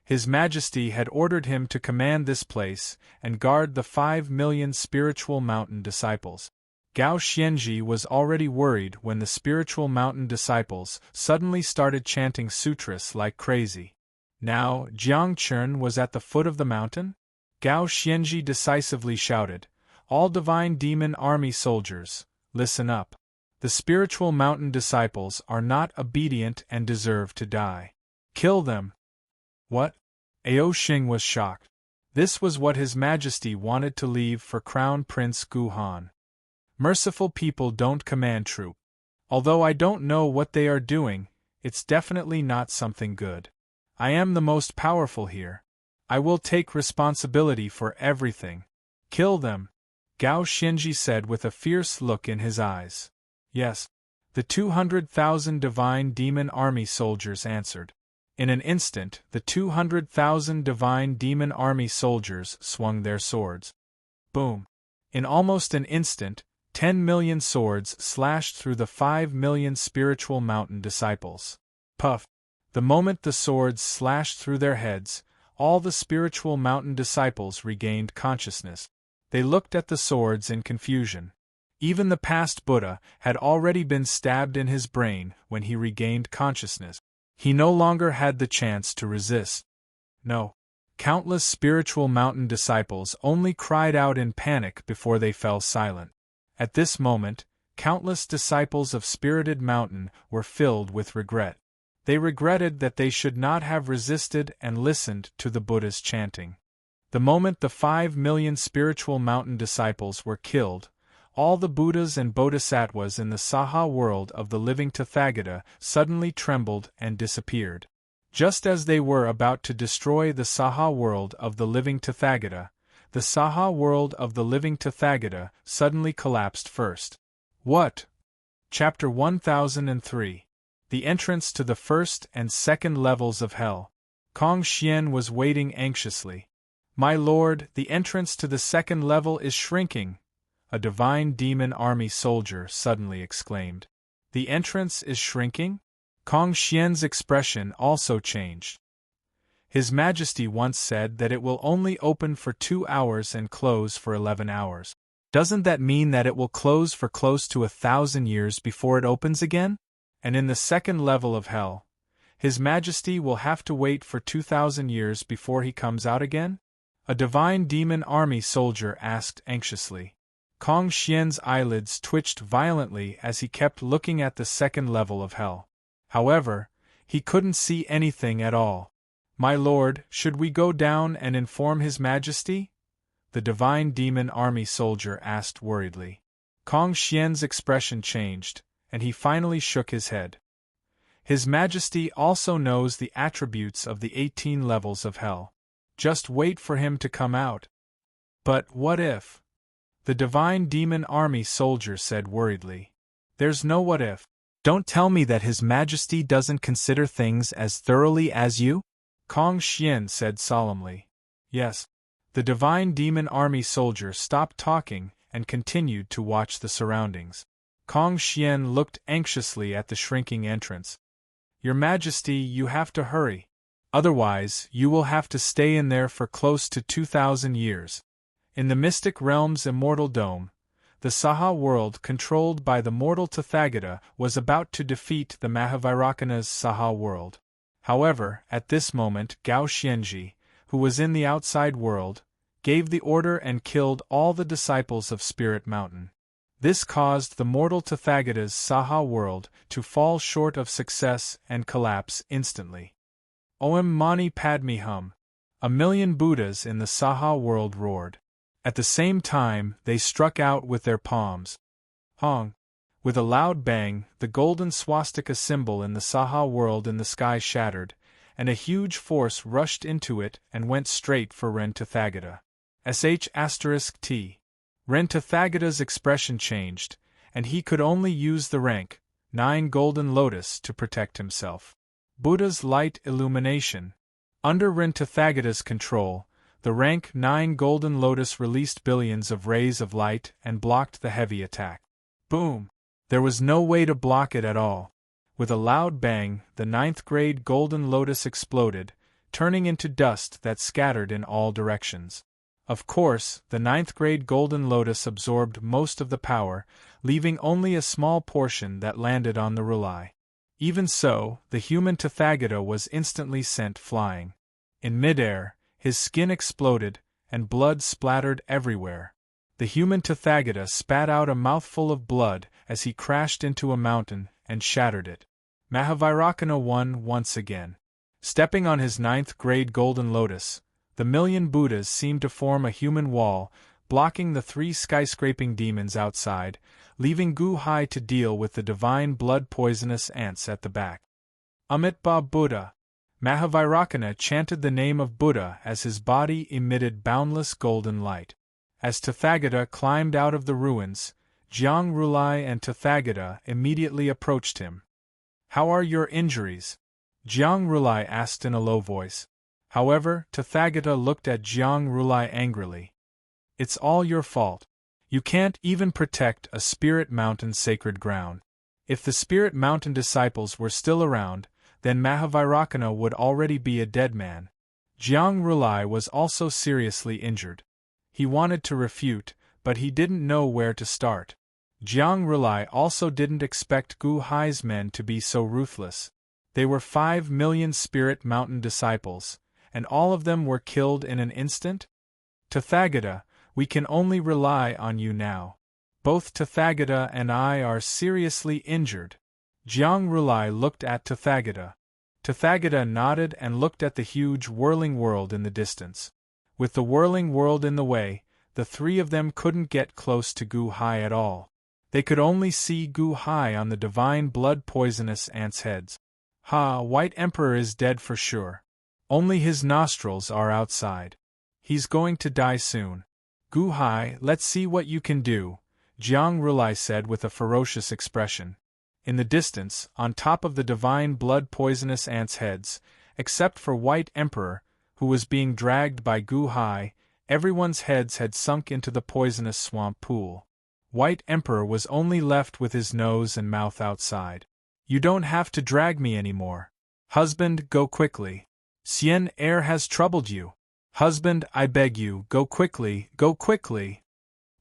His Majesty had ordered him to command this place and guard the 5 million spiritual mountain disciples. Gao Xianji was already worried when the spiritual mountain disciples suddenly started chanting sutras like crazy. Now, Jiang Chen was at the foot of the mountain? Gao Xianji decisively shouted, "All divine demon army soldiers, listen up. The spiritual mountain disciples are not obedient and deserve to die. Kill them." "What?" Ao Xing was shocked. This was what His Majesty wanted to leave for Crown Prince Gu Han. "Merciful people don't command troop. Although I don't know what they are doing, it's definitely not something good. I am the most powerful here. I will take responsibility for everything. Kill them," Gao Xianji said with a fierce look in his eyes. "Yes." The 200,000 divine demon army soldiers answered. In an instant, the 200,000 divine demon army soldiers swung their swords. Boom! In almost an instant, 10 million swords slashed through the 5 million spiritual mountain disciples. Puff! The moment the swords slashed through their heads, all the spiritual mountain disciples regained consciousness. They looked at the swords in confusion. Even the past Buddha had already been stabbed in his brain when he regained consciousness. He no longer had the chance to resist. No. Countless spiritual mountain disciples only cried out in panic before they fell silent. At this moment, countless disciples of Spirited Mountain were filled with regret. They regretted that they should not have resisted and listened to the Buddha's chanting. The moment the 5 million spiritual mountain disciples were killed, all the Buddhas and Bodhisattvas in the Saha world of the living Tathagata suddenly trembled and disappeared. Just as they were about to destroy the Saha world of the living Tathagata, the Saha world of the living Tathagata suddenly collapsed first. What? Chapter 1003. The entrance to the first and second levels of hell. Kong Xian was waiting anxiously. "My lord, the entrance to the second level is shrinking," a divine demon army soldier suddenly exclaimed. "The entrance is shrinking?" Kong Xian's expression also changed. "His Majesty once said that it will only open for 2 hours and close for 11 hours. Doesn't that mean that it will close for close to 1,000 years before it opens again? And in the second level of hell, His Majesty will have to wait for 2,000 years before he comes out again?" A divine demon army soldier asked anxiously. Kong Xian's eyelids twitched violently as he kept looking at the second level of hell. However, he couldn't see anything at all. "My lord, should we go down and inform His Majesty?" the divine demon army soldier asked worriedly. Kong Xian's expression changed, and he finally shook his head. "His Majesty also knows the attributes of the 18 levels of hell. Just wait for him to come out." "But what if?" the divine demon army soldier said worriedly. "There's no what if. Don't tell me that His Majesty doesn't consider things as thoroughly as you?" Kong Xian said solemnly. "Yes." The divine demon army soldier stopped talking and continued to watch the surroundings. Kong Xian looked anxiously at the shrinking entrance. "Your Majesty, you have to hurry. Otherwise, you will have to stay in there for close to 2,000 years. In the mystic realm's immortal dome, the Saha world controlled by the mortal Tathagata was about to defeat the Mahavairakana's Saha world. However, at this moment Gao Xianji, who was in the outside world, gave the order and killed all the disciples of Spirit Mountain. This caused the mortal Tathagata's Saha world to fall short of success and collapse instantly. Om Mani Padme Hum. 1,000,000 Buddhas in the Saha world roared. At the same time, they struck out with their palms. Hong! With a loud bang, the golden swastika symbol in the Saha world in the sky shattered, and a huge force rushed into it and went straight for Ren Tathagata. *T. Ren Tathagata's expression changed, and he could only use the rank 9 Golden Lotus to protect himself. Buddha's light illumination. Under Ren Tathagata's control, the rank 9 Golden Lotus released billions of rays of light and blocked the heavy attack. Boom! There was no way to block it at all. With a loud bang, the 9th grade Golden Lotus exploded, turning into dust that scattered in all directions. Of course, the 9th grade Golden Lotus absorbed most of the power, leaving only a small portion that landed on the Rulai. Even so, the human Tathagata was instantly sent flying. In midair, his skin exploded, and blood splattered everywhere. The human Tathagata spat out a mouthful of blood as he crashed into a mountain and shattered it. Mahavairakana won once again. Stepping on his 9th grade Golden Lotus, the 1,000,000 Buddhas seemed to form a human wall, blocking the 3 skyscraping demons outside, leaving Gu Hai to deal with the divine blood-poisonous ants at the back. Amitabha Buddha. Mahavairakana chanted the name of Buddha as his body emitted boundless golden light. As Tathagata climbed out of the ruins, Jiang Rulai and Tathagata immediately approached him. "How are your injuries?" Jiang Rulai asked in a low voice. However, Tathagata looked at Jiang Rulai angrily. "It's all your fault. You can't even protect a Spirit Mountain sacred ground. If the Spirit Mountain disciples were still around, then Mahavairakana would already be a dead man." Jiang Rulai was also seriously injured. He wanted to refute, but he didn't know where to start. Jiang Rulai also didn't expect Gu Hai's men to be so ruthless. They were 5 million Spirit Mountain disciples, and all of them were killed in an instant? "Tathagata, we can only rely on you now. Both Tathagata and I are seriously injured." Jiang Rulai looked at Tathagata. Tathagata nodded and looked at the huge whirling world in the distance. With the whirling world in the way, the 3 of them couldn't get close to Gu Hai at all. They could only see Gu Hai on the divine blood-poisonous ants' heads. "Ha, White Emperor is dead for sure. Only his nostrils are outside. He's going to die soon. Gu Hai, let's see what you can do," Jiang Rulai said with a ferocious expression. In the distance, on top of the divine blood-poisonous ants' heads, except for White Emperor, who was being dragged by Gu Hai, everyone's heads had sunk into the poisonous swamp pool. White Emperor was only left with his nose and mouth outside. "You don't have to drag me anymore. Husband, go quickly. Xian Er has troubled you. Husband, I beg you, go quickly, go quickly!"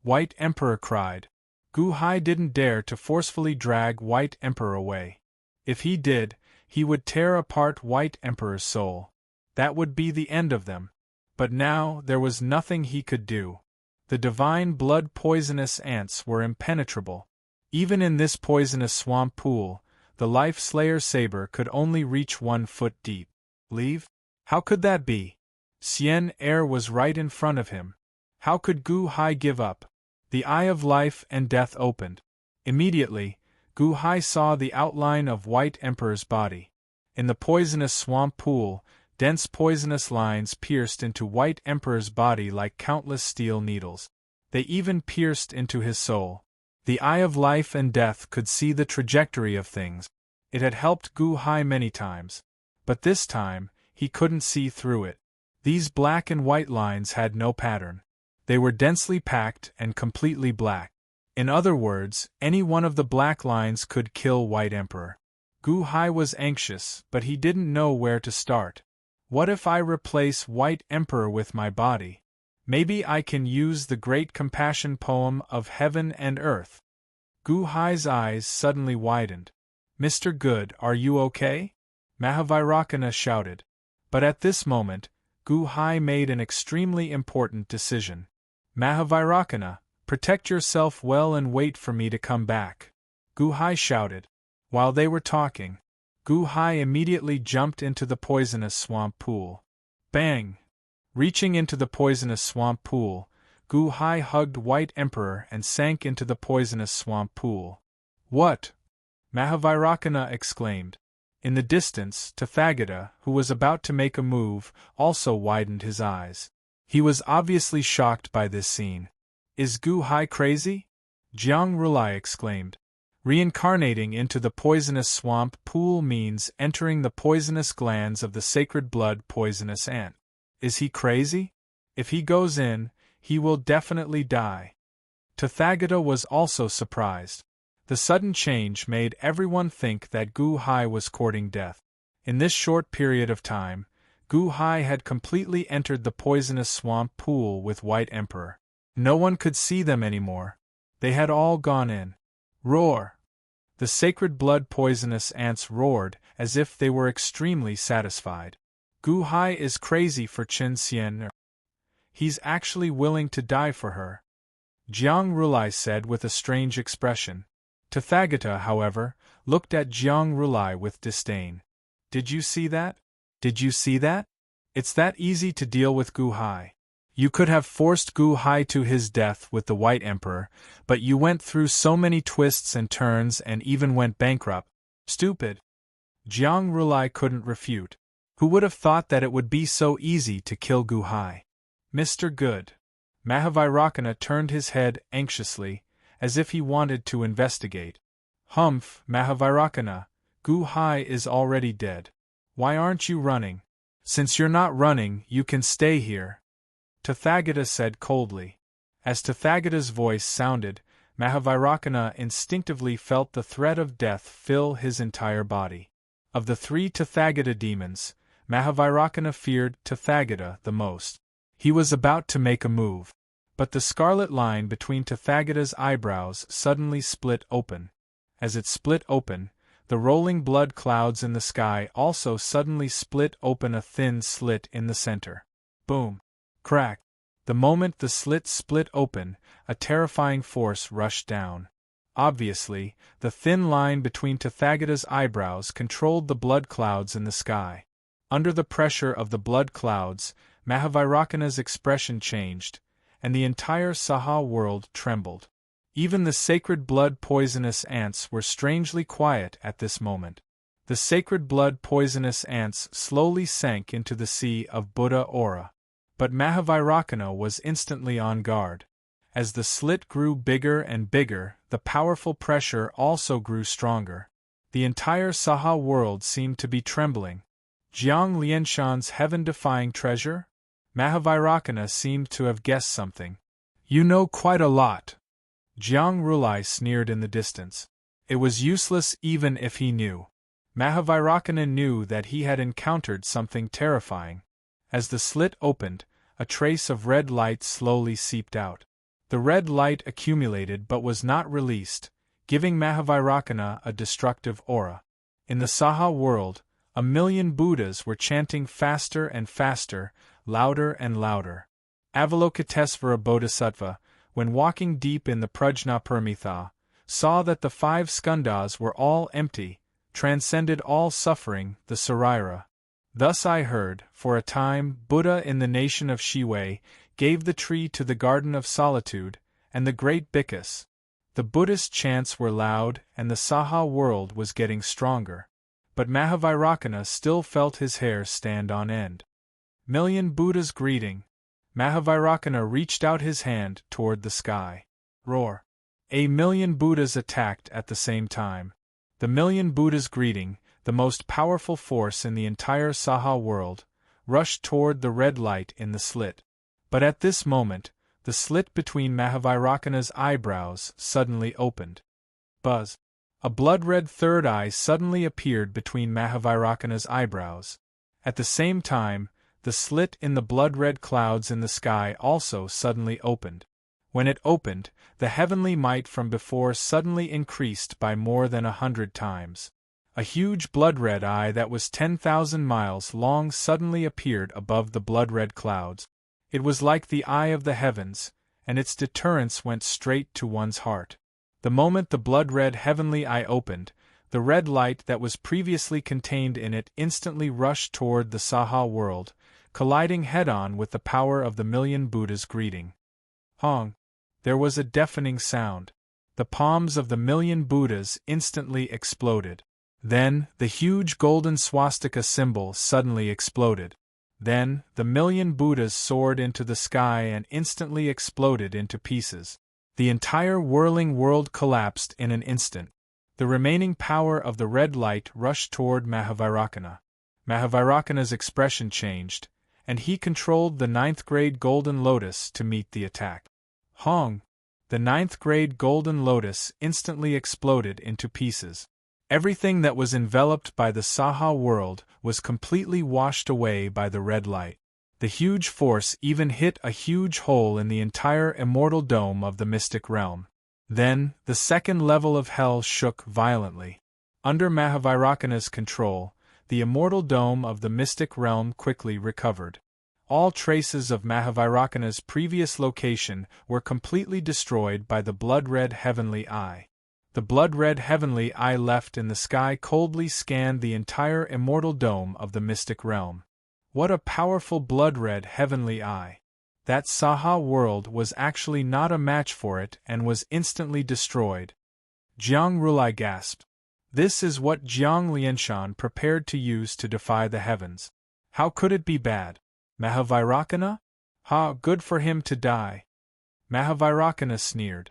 White Emperor cried. Gu Hai didn't dare to forcefully drag White Emperor away. If he did, he would tear apart White Emperor's soul. That would be the end of them. But now there was nothing he could do. The divine blood-poisonous ants were impenetrable. Even in this poisonous swamp pool, the Life-Slayer saber could only reach 1 foot deep. Leave? How could that be? Xian Er was right in front of him. How could Gu Hai give up? The eye of life and death opened. Immediately, Gu Hai saw the outline of White Emperor's body. In the poisonous swamp pool, dense poisonous lines pierced into White Emperor's body like countless steel needles. They even pierced into his soul. The eye of life and death could see the trajectory of things. It had helped Gu Hai many times. But this time, he couldn't see through it. These black and white lines had no pattern. They were densely packed and completely black. In other words, any one of the black lines could kill White Emperor. Gu Hai was anxious, but he didn't know where to start. What if I replace White Emperor with my body? Maybe I can use the great compassion poem of heaven and earth. Gu Hai's eyes suddenly widened. Mr. Good, are you okay? Mahavairakana shouted. But at this moment, Gu Hai made an extremely important decision. Mahavairakana, protect yourself well and wait for me to come back. Gu Hai shouted. While they were talking, Gu Hai immediately jumped into the poisonous swamp pool. Bang! Reaching into the poisonous swamp pool, Gu Hai hugged White Emperor and sank into the poisonous swamp pool. What? Mahavairakana exclaimed. In the distance, Tathagata, who was about to make a move, also widened his eyes. He was obviously shocked by this scene. Is Gu Hai crazy? Jiang Rulai exclaimed. Reincarnating into the poisonous swamp pool means entering the poisonous glands of the sacred blood poisonous ant. Is he crazy? If he goes in, he will definitely die. Tathagata was also surprised. The sudden change made everyone think that Gu Hai was courting death. In this short period of time, Gu Hai had completely entered the poisonous swamp pool with White Emperor. No one could see them anymore. They had all gone in. Roar! The sacred blood poisonous ants roared as if they were extremely satisfied. Gu Hai is crazy for Chen Xian. He's actually willing to die for her. Jiang Rulai said with a strange expression. Tathagata, however, looked at Jiang Rulai with disdain. Did you see that? Did you see that? It's that easy to deal with Gu Hai. You could have forced Gu Hai to his death with the White Emperor, but you went through so many twists and turns and even went bankrupt. Stupid. Jiang Rulai couldn't refute. Who would have thought that it would be so easy to kill Gu Hai? Mr. Good. Mahavairakana turned his head anxiously, as if he wanted to investigate. Humph, Mahavairakana, Gu Hai is already dead. Why aren't you running? Since you're not running, you can stay here. Tathagata said coldly. As Tathagata's voice sounded, Mahavairakana instinctively felt the threat of death fill his entire body. Of the three Tathagata demons, Mahavairakana feared Tathagata the most. He was about to make a move. But the scarlet line between Tathagata's eyebrows suddenly split open. As it split open, the rolling blood clouds in the sky also suddenly split open, a thin slit in the center. Boom! Crack! The moment the slit split open, a terrifying force rushed down. Obviously, the thin line between Tathagata's eyebrows controlled the blood clouds in the sky. Under the pressure of the blood clouds, Mahavairakana's expression changed, and the entire Saha world trembled. Even the sacred blood poisonous ants were strangely quiet at this moment. The sacred blood poisonous ants slowly sank into the sea of Buddha aura. But Mahavairakana was instantly on guard. As the slit grew bigger and bigger, the powerful pressure also grew stronger. The entire Saha world seemed to be trembling. Jiang Lianshan's heaven-defying treasure? Mahavairakana seemed to have guessed something. You know quite a lot. Jiang Rulai sneered in the distance. It was useless even if he knew. Mahavairakana knew that he had encountered something terrifying. As the slit opened, a trace of red light slowly seeped out. The red light accumulated but was not released, giving Mahavairakana a destructive aura. In the Saha world, 1,000,000 Buddhas were chanting faster and faster, louder and louder. Avalokitesvara Bodhisattva, when walking deep in the Prajnaparamita, saw that the 5 skandhas were all empty, transcended all suffering, the Saraira. Thus I heard, for a time, Buddha in the nation of Shiwei gave the tree to the garden of solitude, and the great Bhikkhu. The Buddhist chants were loud, and the Saha world was getting stronger. But Mahavairakana still felt his hair stand on end. Million Buddhas greeting. Mahavairakana reached out his hand toward the sky. Roar. 1,000,000 Buddhas attacked at the same time. The 1,000,000 Buddhas greeting, the most powerful force in the entire Saha world, rushed toward the red light in the slit. But at this moment, the slit between Mahavairakana's eyebrows suddenly opened. Buzz! A blood-red third eye suddenly appeared between Mahavairakana's eyebrows. At the same time, the slit in the blood-red clouds in the sky also suddenly opened. When it opened, the heavenly might from before suddenly increased by more than 100 times. A huge blood-red eye that was 10,000 miles long suddenly appeared above the blood-red clouds. It was like the eye of the heavens, and its deterrence went straight to one's heart. The moment the blood-red heavenly eye opened, the red light that was previously contained in it instantly rushed toward the Saha world, colliding head-on with the power of the million Buddhas greeting. Hong! There was a deafening sound. The palms of the million Buddhas instantly exploded. Then, the huge golden swastika symbol suddenly exploded. Then, the million Buddhas soared into the sky and instantly exploded into pieces. The entire whirling world collapsed in an instant. The remaining power of the red light rushed toward Mahavairakana. Mahavairakana's expression changed, and he controlled the 9th-grade Golden Lotus to meet the attack. Hong! The 9th-grade Golden Lotus instantly exploded into pieces. Everything that was enveloped by the Saha world was completely washed away by the red light. The huge force even hit a huge hole in the entire immortal dome of the mystic realm. Then, the second level of hell shook violently. Under Mahavairakana's control, the immortal dome of the mystic realm quickly recovered. All traces of Mahavairakana's previous location were completely destroyed by the blood-red heavenly eye. The blood-red heavenly eye left in the sky coldly scanned the entire immortal dome of the mystic realm. What a powerful blood-red heavenly eye! That Saha world was actually not a match for it and was instantly destroyed. Jiang Rulai gasped. This is what Jiang Lianshan prepared to use to defy the heavens. How could it be bad? Mahavairakana? Ha, good for him to die. Mahavairakana sneered.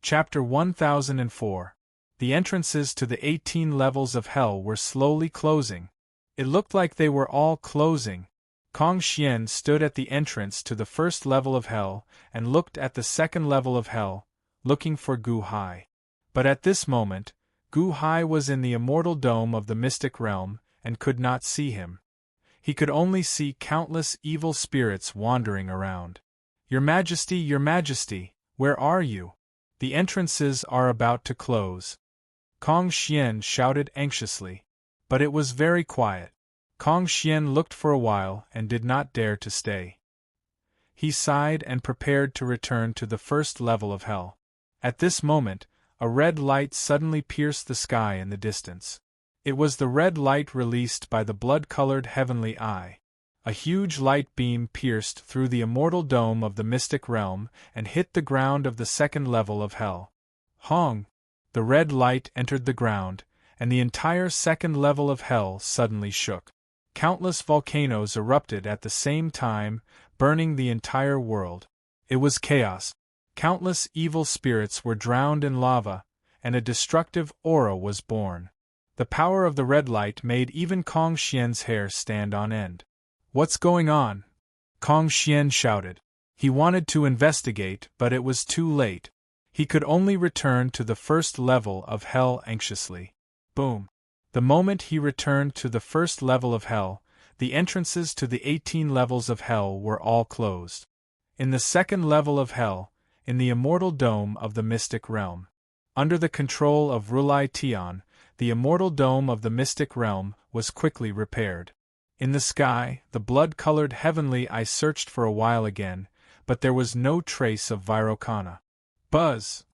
Chapter 1004. The entrances to the 18 levels of hell were slowly closing. It looked like they were all closing. Kong Xian stood at the entrance to the first level of hell and looked at the second level of hell, looking for Gu Hai. But at this moment, Gu Hai was in the immortal dome of the mystic realm and could not see him. He could only see countless evil spirits wandering around. Your Majesty, where are you? The entrances are about to close. Kong Xian shouted anxiously. But it was very quiet. Kong Xian looked for a while and did not dare to stay. He sighed and prepared to return to the first level of hell. At this moment, a red light suddenly pierced the sky in the distance. It was the red light released by the blood-colored heavenly eye. A huge light beam pierced through the immortal dome of the mystic realm and hit the ground of the second level of hell. Hong! The red light entered the ground, and the entire second level of hell suddenly shook. Countless volcanoes erupted at the same time, burning the entire world. It was chaos. Countless evil spirits were drowned in lava, and a destructive aura was born. The power of the red light made even Kong Xian's hair stand on end. What's going on? Kong Xian shouted. He wanted to investigate, but it was too late. He could only return to the first level of hell anxiously. Boom! The moment he returned to the first level of hell, the entrances to the 18 levels of hell were all closed. In the second level of hell, in the immortal dome of the mystic realm, under the control of Rulai Tian, the immortal dome of the mystic realm was quickly repaired. In the sky, the blood-colored heavenly eye searched for a while again, but there was no trace of Vairocana. Buzz!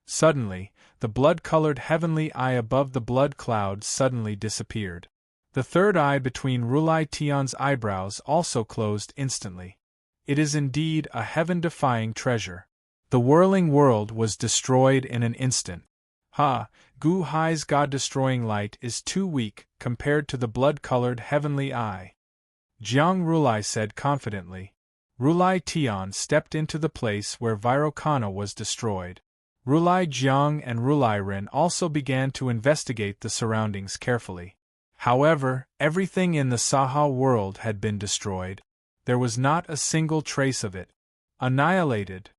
Suddenly, the blood-colored heavenly eye above the blood cloud suddenly disappeared. The third eye between Rulai Tian's eyebrows also closed instantly. It is indeed a heaven-defying treasure. The whirling world was destroyed in an instant. Ha! Gu Hai's god-destroying light is too weak compared to the blood-colored heavenly eye. Jiang Rulai said confidently. Rulai Tian stepped into the place where Vairocana was destroyed. Rulai Jiang and Rulai Rin also began to investigate the surroundings carefully. However, everything in the Saha world had been destroyed. There was not a single trace of it. Annihilated?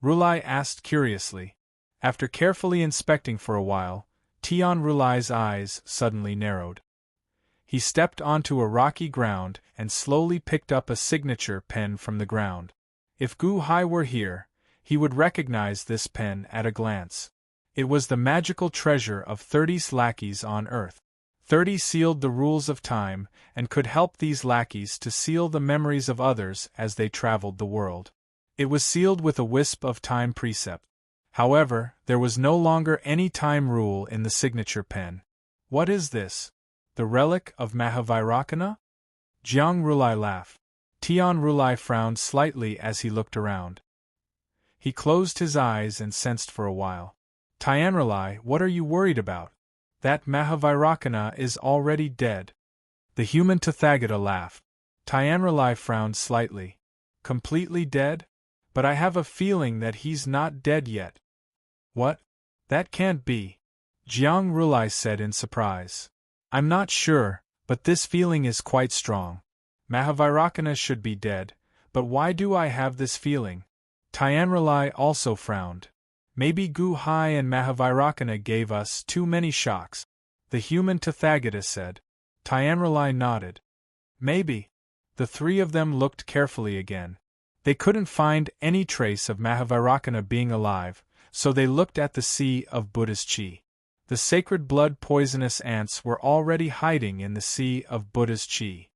Rulai asked curiously. After carefully inspecting for a while, Tian Rulai's eyes suddenly narrowed. He stepped onto a rocky ground and slowly picked up a signature pen from the ground. If Gu Hai were here, he would recognize this pen at a glance. It was the magical treasure of 30 lackeys on Earth. 30 sealed the rules of time, and could help these lackeys to seal the memories of others as they traveled the world. It was sealed with a wisp of time precept. However, there was no longer any time rule in the signature pen. What is this? The relic of Mahavairakana? Jiang Rulai laughed. Tian Rulai frowned slightly as he looked around. He closed his eyes and sensed for a while. Tian Rulai, what are you worried about? That Mahavairakana is already dead. The human Tathagata laughed. Tian Rulai frowned slightly. Completely dead? But I have a feeling that he's not dead yet. What? That can't be. Jiang Rulai said in surprise. I'm not sure, but this feeling is quite strong. Mahavairakana should be dead, but why do I have this feeling? Tian Rulai also frowned. Maybe Gu Hai and Mahavairakana gave us too many shocks. The human Tathagata said. Tian Rulai nodded. Maybe. The three of them looked carefully again. They couldn't find any trace of Mahavairakana being alive, so they looked at the sea of Buddha's chi. The sacred blood poisonous ants were already hiding in the sea of Buddha's chi.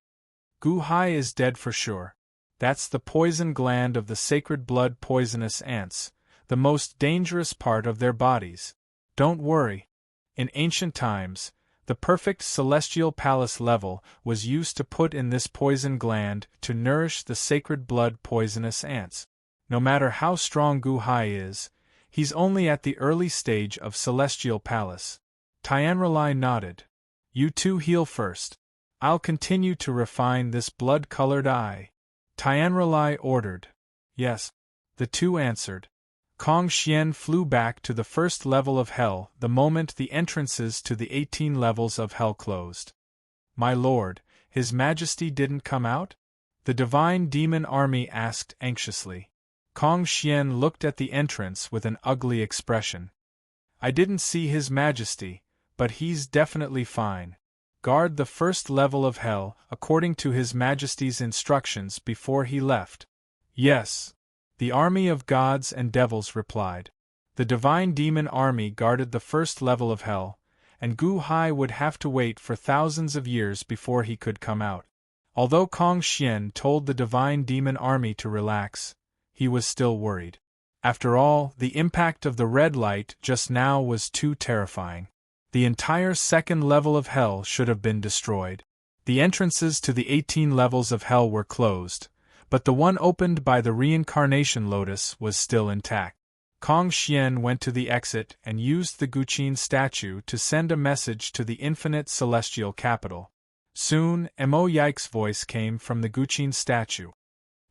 Gu Hai is dead for sure. That's the poison gland of the sacred blood poisonous ants, the most dangerous part of their bodies. Don't worry. In ancient times, the perfect celestial palace level was used to put in this poison gland to nourish the sacred blood poisonous ants. No matter how strong Gu Hai is, he's only at the early stage of celestial palace. Tian Rulai nodded. You two heal first. I'll continue to refine this blood-colored eye. Tian Rulai ordered. Yes. The two answered. Kong Xian flew back to the first level of hell the moment the entrances to the 18 levels of hell closed. My lord, His Majesty didn't come out? The divine demon army asked anxiously. Kong Xian looked at the entrance with an ugly expression. I didn't see His Majesty, but he's definitely fine. Guard the first level of hell according to His Majesty's instructions before he left. Yes. The army of gods and devils replied. The divine demon army guarded the first level of hell, and Gu Hai would have to wait for thousands of years before he could come out. Although Kong Xian told the divine demon army to relax, he was still worried. After all, the impact of the red light just now was too terrifying. The entire second level of hell should have been destroyed. The entrances to the 18 levels of hell were closed, but the one opened by the reincarnation lotus was still intact. Kong Xian went to the exit and used the Guqin statue to send a message to the infinite celestial capital. Soon, Mo Yike's voice came from the Guqin statue.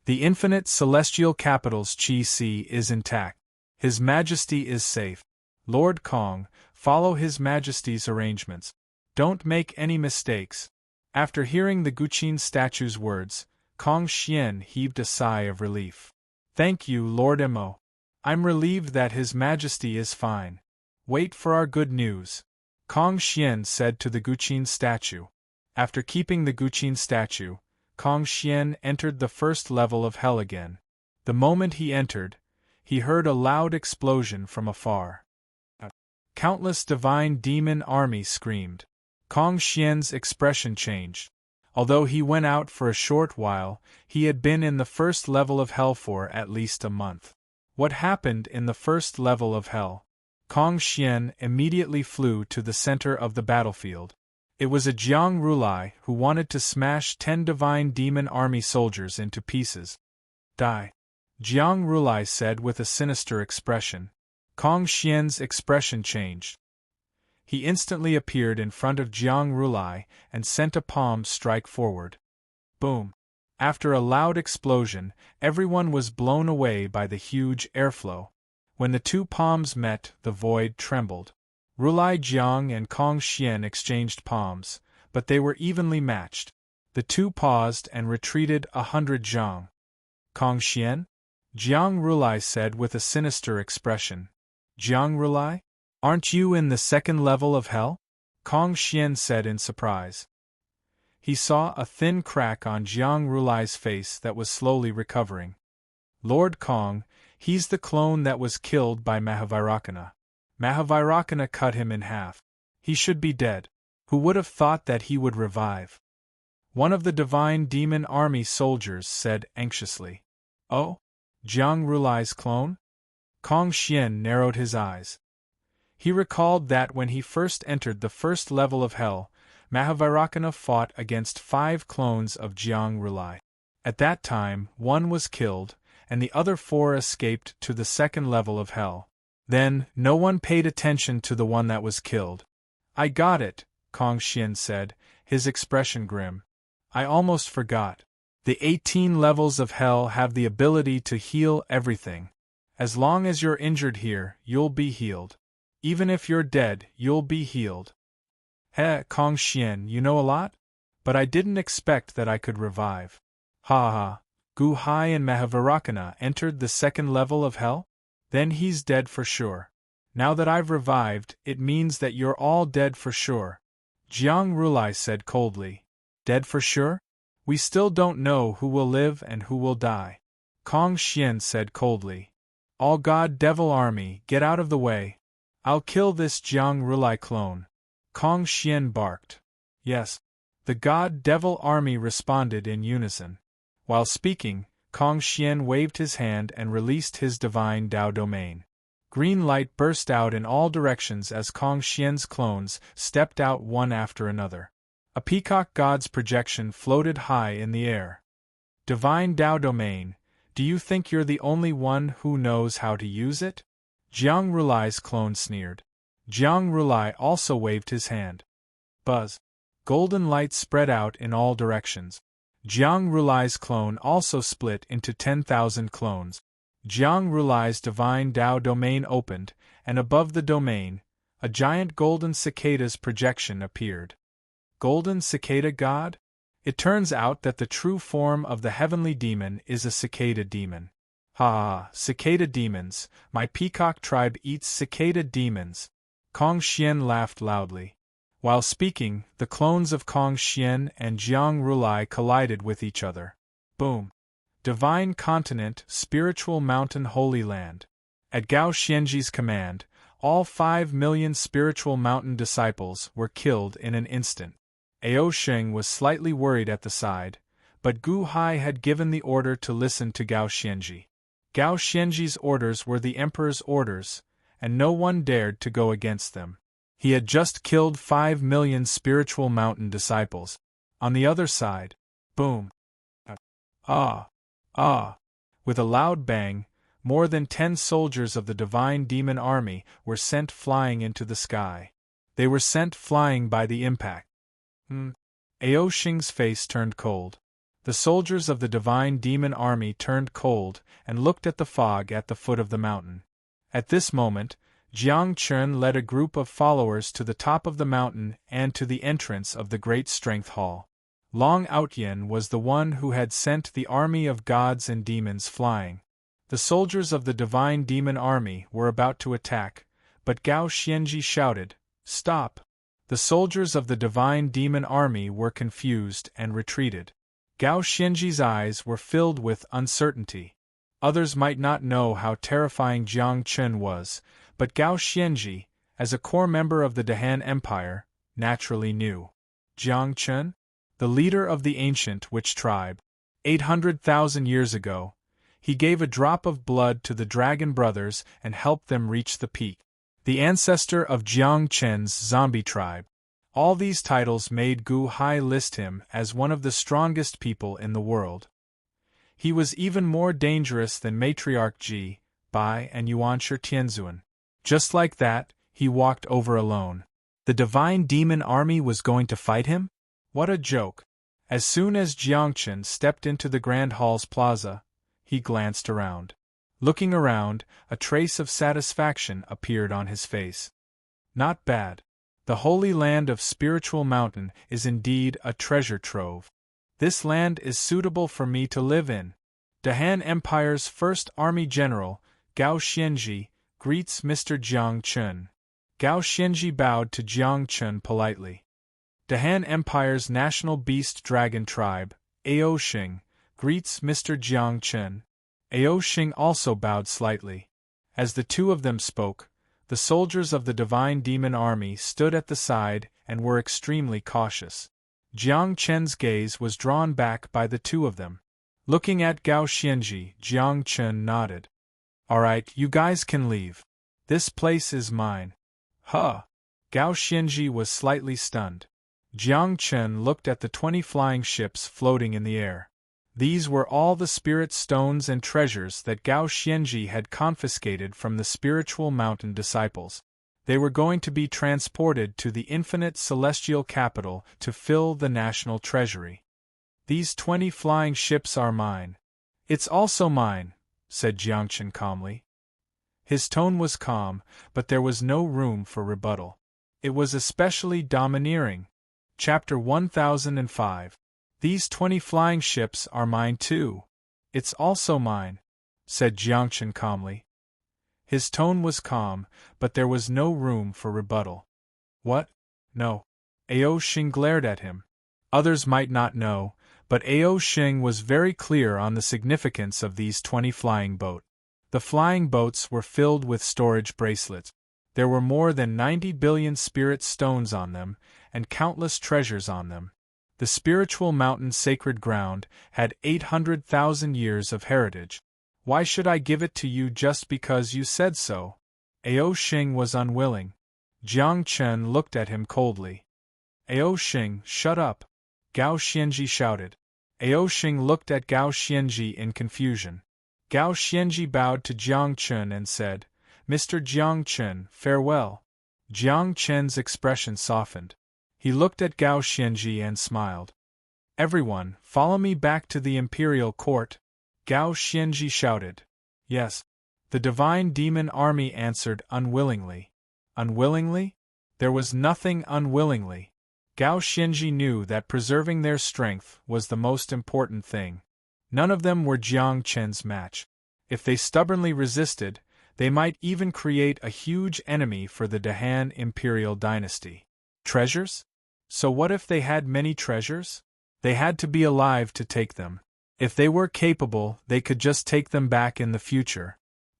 The infinite celestial capital's Qi is intact. His Majesty is safe. Lord Kong, follow His Majesty's arrangements. Don't make any mistakes. After hearing the Guqin statue's words, Kong Xian heaved a sigh of relief. Thank you, Lord Mo. I'm relieved that His Majesty is fine. Wait for our good news. Kong Xian said to the Guqin statue. After keeping the Guqin statue, Kong Xian entered the first level of hell again. The moment he entered, he heard a loud explosion from afar. Countless divine demon army screamed. Kong Xian's expression changed. Although he went out for a short while, he had been in the first level of hell for at least a month. What happened in the first level of hell? Kong Xian immediately flew to the center of the battlefield. It was a Jiang Rulai who wanted to smash 10 divine demon army soldiers into pieces. Die. Jiang Rulai said with a sinister expression. Kong Xian's expression changed. He instantly appeared in front of Jiang Rulai and sent a palm strike forward. Boom! After a loud explosion, everyone was blown away by the huge airflow. When the two palms met, the void trembled. Rulai Jiang and Kong Xian exchanged palms, but they were evenly matched. The two paused and retreated 100 zhang. Kong Xian? Jiang Rulai said with a sinister expression. Jiang Rulai? Aren't you in the second level of hell? Kong Xian said in surprise. He saw a thin crack on Jiang Rulai's face that was slowly recovering. Lord Kong, he's the clone that was killed by Mahavairakana. Mahavairakana cut him in half. He should be dead. Who would have thought that he would revive? One of the divine demon army soldiers said anxiously. Oh? Jiang Rulai's clone? Kong Xian narrowed his eyes. He recalled that when he first entered the first level of hell, Mahavairakana fought against 5 clones of Jiang Rulai. At that time, 1 was killed, and the other 4 escaped to the second level of hell. Then, no one paid attention to the one that was killed. I got it, Kong Xian said, his expression grim. I almost forgot. The 18 levels of hell have the ability to heal everything. As long as you're injured here, you'll be healed. Even if you're dead, you'll be healed. Kong Xian, you know a lot? But I didn't expect that I could revive. Ha ha. Gu Hai and Mahavairakana entered the second level of hell? Then he's dead for sure. Now that I've revived, it means that you're all dead for sure. Jiang Rulai said coldly. Dead for sure? We still don't know who will live and who will die. Kong Xian said coldly. All God Devil Army, get out of the way. I'll kill this Jiang Rulai clone. Kong Xian barked. Yes. The God Devil Army responded in unison. While speaking, Kong Xian waved his hand and released his divine Dao domain. Green light burst out in all directions as Kong Xian's clones stepped out one after another. A peacock god's projection floated high in the air. Divine Dao domain, do you think you're the only one who knows how to use it? Jiang Rulai's clone sneered. Jiang Rulai also waved his hand. Buzz. Golden light spread out in all directions. Jiang Rulai's clone also split into 10,000 clones. Jiang Rulai's divine Dao domain opened, and above the domain, a giant golden cicada's projection appeared. Golden cicada god? It turns out that the true form of the heavenly demon is a cicada demon. Ha ha, cicada demons, my peacock tribe eats cicada demons. Kong Xian laughed loudly. While speaking, the clones of Kong Xian and Jiang Rulai collided with each other. Boom. Divine Continent, Spiritual Mountain Holy Land. At Gao Xianji's command, all 5 million Spiritual Mountain disciples were killed in an instant. Ao Sheng was slightly worried at the side, but Gu Hai had given the order to listen to Gao Xianji. Gao Xianji's orders were the emperor's orders, and no one dared to go against them. He had just killed 5 million Spiritual Mountain disciples. On the other side, boom. With a loud bang, more than 10 soldiers of the divine demon army were sent flying into the sky. They were sent flying by the impact. Ao Sheng's face turned cold. The soldiers of the divine demon army turned cold and looked at the fog at the foot of the mountain. At this moment, Jiang Chen led a group of followers to the top of the mountain and to the entrance of the Great Strength Hall. Long Outyen was the one who had sent the army of gods and demons flying. The soldiers of the divine demon army were about to attack, but Gao Xianji shouted, "Stop!" The soldiers of the divine demon army were confused and retreated. Gao Xianji's eyes were filled with uncertainty. Others might not know how terrifying Jiang Chen was, but Gao Xianji, as a core member of the Dahan Empire, naturally knew. Jiang Chen? The leader of the ancient witch tribe. 800,000 years ago, he gave a drop of blood to the Dragon Brothers and helped them reach the peak. The ancestor of Jiang Chen's zombie tribe. All these titles made Gu Hai list him as one of the strongest people in the world. He was even more dangerous than Matriarch Ji, Bai and Yuanshi Tianzuan. Just like that, he walked over alone. The divine demon army was going to fight him? What a joke. As soon as Jiangchen stepped into the Grand Hall's plaza, he glanced around. Looking around, a trace of satisfaction appeared on his face. Not bad. The Holy Land of Spiritual Mountain is indeed a treasure trove. This land is suitable for me to live in. Dahan Empire's first army general, Gao Xianji, greets Mr. Jiang Chen. Gao Xianji bowed to Jiang Chen politely. Dahan Empire's national beast dragon tribe, Ao Xing, greets Mr. Jiang Chen. Ao Xing also bowed slightly. As the two of them spoke, the soldiers of the divine demon army stood at the side and were extremely cautious. Jiang Chen's gaze was drawn back by the two of them. Looking at Gao Xianji, Jiang Chen nodded. "All right, you guys can leave. This place is mine." Huh! Gao Xianji was slightly stunned. Jiang Chen looked at the 20 flying ships floating in the air. These were all the spirit stones and treasures that Gao Xianji had confiscated from the spiritual mountain disciples. They were going to be transported to the infinite celestial capital to fill the national treasury. "These 20 flying ships are mine." "It's also mine," said Jiang Chen calmly. His tone was calm, but there was no room for rebuttal. It was especially domineering. Chapter 1005. "These 20 flying ships are mine too." "It's also mine," said Jiang Chen calmly. His tone was calm, but there was no room for rebuttal. "What? No." Ao Xing glared at him. Others might not know, but Ao Xing was very clear on the significance of these 20 flying boats. The flying boats were filled with storage bracelets. There were more than 90 billion spirit stones on them, and countless treasures on them. The spiritual mountain sacred ground had 800,000 years of heritage. "Why should I give it to you just because you said so?" Ao Xing was unwilling. Jiang Chen looked at him coldly. "Ao Xing, shut up!" Gao Xianji shouted. Ao Xing looked at Gao Xianji in confusion. Gao Xianji bowed to Jiang Chen and said, "Mr. Jiang Chen, farewell." Jiang Chen's expression softened. He looked at Gao Xianji and smiled. "Everyone, follow me back to the imperial court." Gao Xianji shouted. "Yes." The divine demon army answered unwillingly. Unwillingly? There was nothing unwillingly. Gao Xianji knew that preserving their strength was the most important thing. None of them were Jiang Chen's match. If they stubbornly resisted, they might even create a huge enemy for the Dahan imperial dynasty. Treasures? So what if they had many treasures? They had to be alive to take them. If they were capable, they could just take them back in the future.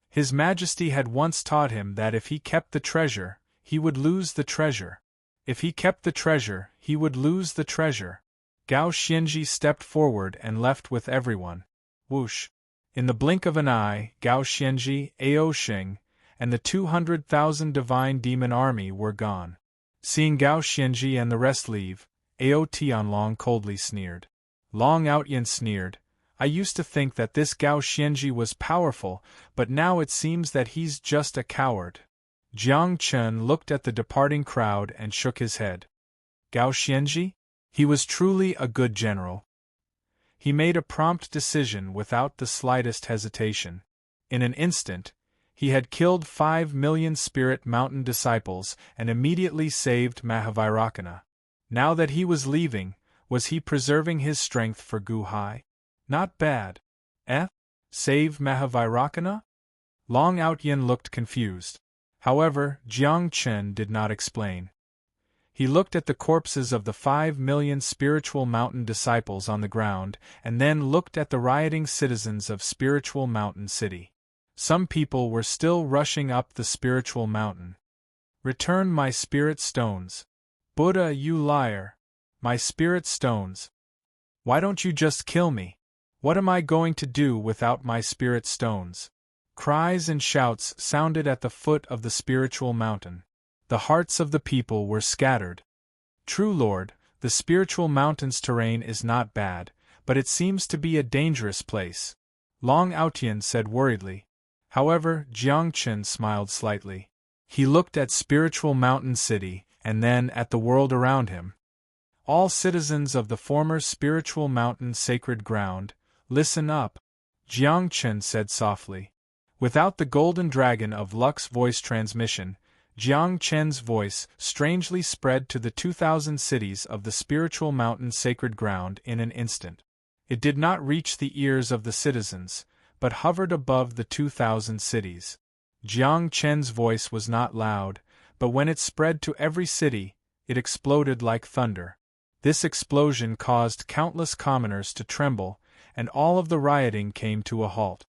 His Majesty had once taught him that if he kept the treasure, he would lose the treasure. If he kept the treasure, he would lose the treasure. Gao Xianji stepped forward and left with everyone. Whoosh! In the blink of an eye, Gao Xianji, Ao Xing, and the 200,000 divine demon army were gone. Seeing Gao Xianji and the rest leave, Ao Tianlong coldly sneered. Long Outyin sneered, "I used to think that this Gao Xianji was powerful, but now it seems that he's just a coward." Jiang Chen looked at the departing crowd and shook his head. Gao Xianji? He was truly a good general. He made a prompt decision without the slightest hesitation. In an instant, he had killed 5 million spirit mountain disciples and immediately saved Mahavairakana. Now that he was leaving, was he preserving his strength for Guhai? Not bad. Save Mahavairakana? Long Outyin looked confused. However, Jiang Chen did not explain. He looked at the corpses of the 5 million spiritual mountain disciples on the ground, and then looked at the rioting citizens of Spiritual Mountain City. Some people were still rushing up the spiritual mountain. "Return my spirit stones. Buddha, you liar. My spirit stones. Why don't you just kill me? What am I going to do without my spirit stones?" Cries and shouts sounded at the foot of the spiritual mountain. The hearts of the people were scattered. "True Lord, the spiritual mountain's terrain is not bad, but it seems to be a dangerous place," Long Outyin said worriedly. However, Jiang Chen smiled slightly. He looked at Spiritual Mountain City, and then at the world around him. "All citizens of the former Spiritual Mountain sacred ground, listen up," Jiang Chen said softly. Without the golden dragon of Luck's voice transmission, Jiang Chen's voice strangely spread to the 2,000 cities of the Spiritual Mountain sacred ground in an instant. It did not reach the ears of the citizens, but hovered above the 2,000 cities. Jiang Chen's voice was not loud, but when it spread to every city, it exploded like thunder. This explosion caused countless commoners to tremble, and all of the rioting came to a halt.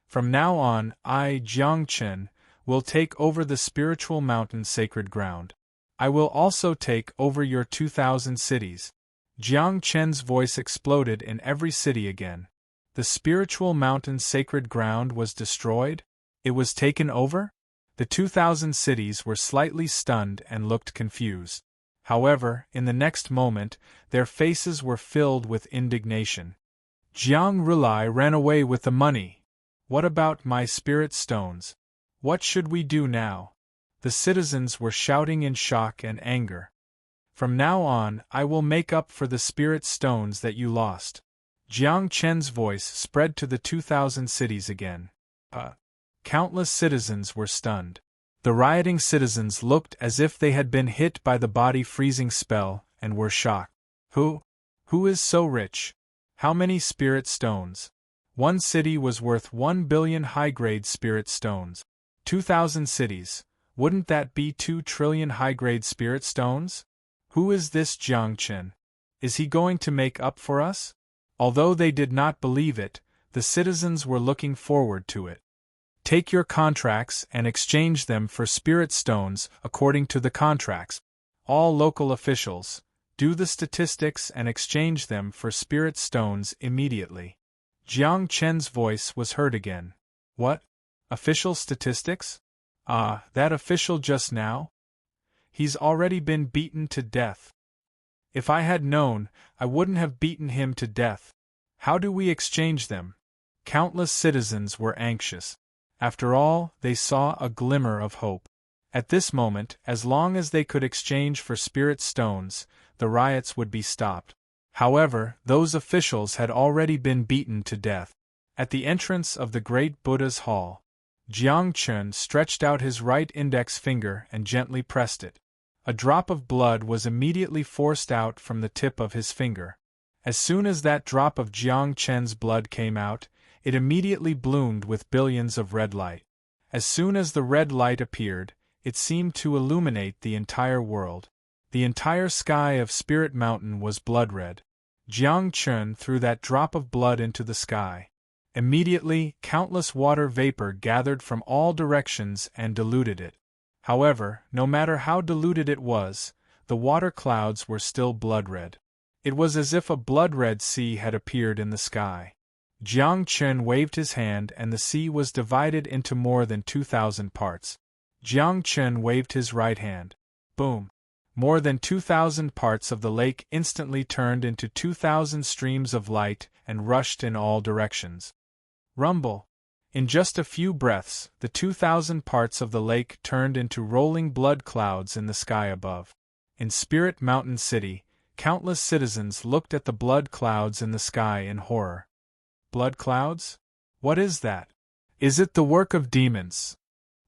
From now on, I, Jiang Chen, will take over the spiritual mountain sacred ground. I will also take over your 2,000 cities. Jiang Chen's voice exploded in every city again. The spiritual mountain sacred ground was destroyed? It was taken over? The 2,000 cities were slightly stunned and looked confused. However, in the next moment, their faces were filled with indignation. Jiang Rulai ran away with the money. What about my spirit stones? What should we do now? The citizens were shouting in shock and anger. From now on, I will make up for the spirit stones that you lost. Jiang Chen's voice spread to the 2,000 cities again. Countless citizens were stunned. The rioting citizens looked as if they had been hit by the body-freezing spell and were shocked. Who is so rich? How many spirit stones? One city was worth 1 billion high-grade spirit stones. 2,000 cities. Wouldn't that be 2 trillion high-grade spirit stones? Who is this Jiang Chen? Is he going to make up for us? Although they did not believe it, the citizens were looking forward to it. Take your contracts and exchange them for spirit stones according to the contracts. All local officials, do the statistics and exchange them for spirit stones immediately. Jiang Chen's voice was heard again. What? Official statistics? That official just now? He's already been beaten to death. If I had known, I wouldn't have beaten him to death. How do we exchange them? Countless citizens were anxious. After all, they saw a glimmer of hope. At this moment, as long as they could exchange for spirit stones, the riots would be stopped. However, those officials had already been beaten to death. At the entrance of the great Buddha's hall, Jiang Chen stretched out his right index finger and gently pressed it. A drop of blood was immediately forced out from the tip of his finger. As soon as that drop of Jiang Chen's blood came out, it immediately bloomed with billions of red light. As soon as the red light appeared, it seemed to illuminate the entire world. The entire sky of Spirit Mountain was blood-red. Jiang Chen threw that drop of blood into the sky. Immediately, countless water vapor gathered from all directions and diluted it. However, no matter how diluted it was, the water clouds were still blood-red. It was as if a blood-red sea had appeared in the sky. Jiang Chen waved his hand and the sea was divided into more than 2,000 parts. Jiang Chen waved his right hand. Boom! More than 2,000 parts of the lake instantly turned into 2,000 streams of light and rushed in all directions. Rumble! In just a few breaths, the 2,000 parts of the lake turned into rolling blood clouds in the sky above. In Spirit Mountain City, countless citizens looked at the blood clouds in the sky in horror. Blood clouds? What is that? Is it the work of demons?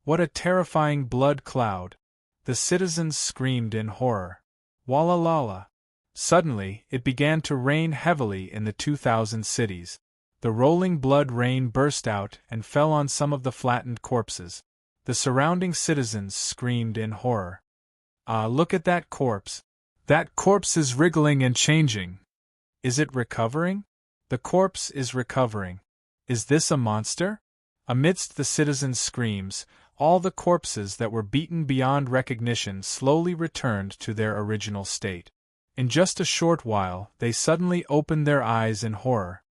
What a terrifying blood cloud! The citizens screamed in horror. Walla lala! Suddenly, it began to rain heavily in the 2,000 cities. The rolling blood rain burst out and fell on some of the flattened corpses. The surrounding citizens screamed in horror. Look at that corpse! That corpse is wriggling and changing. Is it recovering? The corpse is recovering. Is this a monster? Amidst the citizens' screams, all the corpses that were beaten beyond recognition slowly returned to their original state. In just a short while, they suddenly opened their eyes in horror.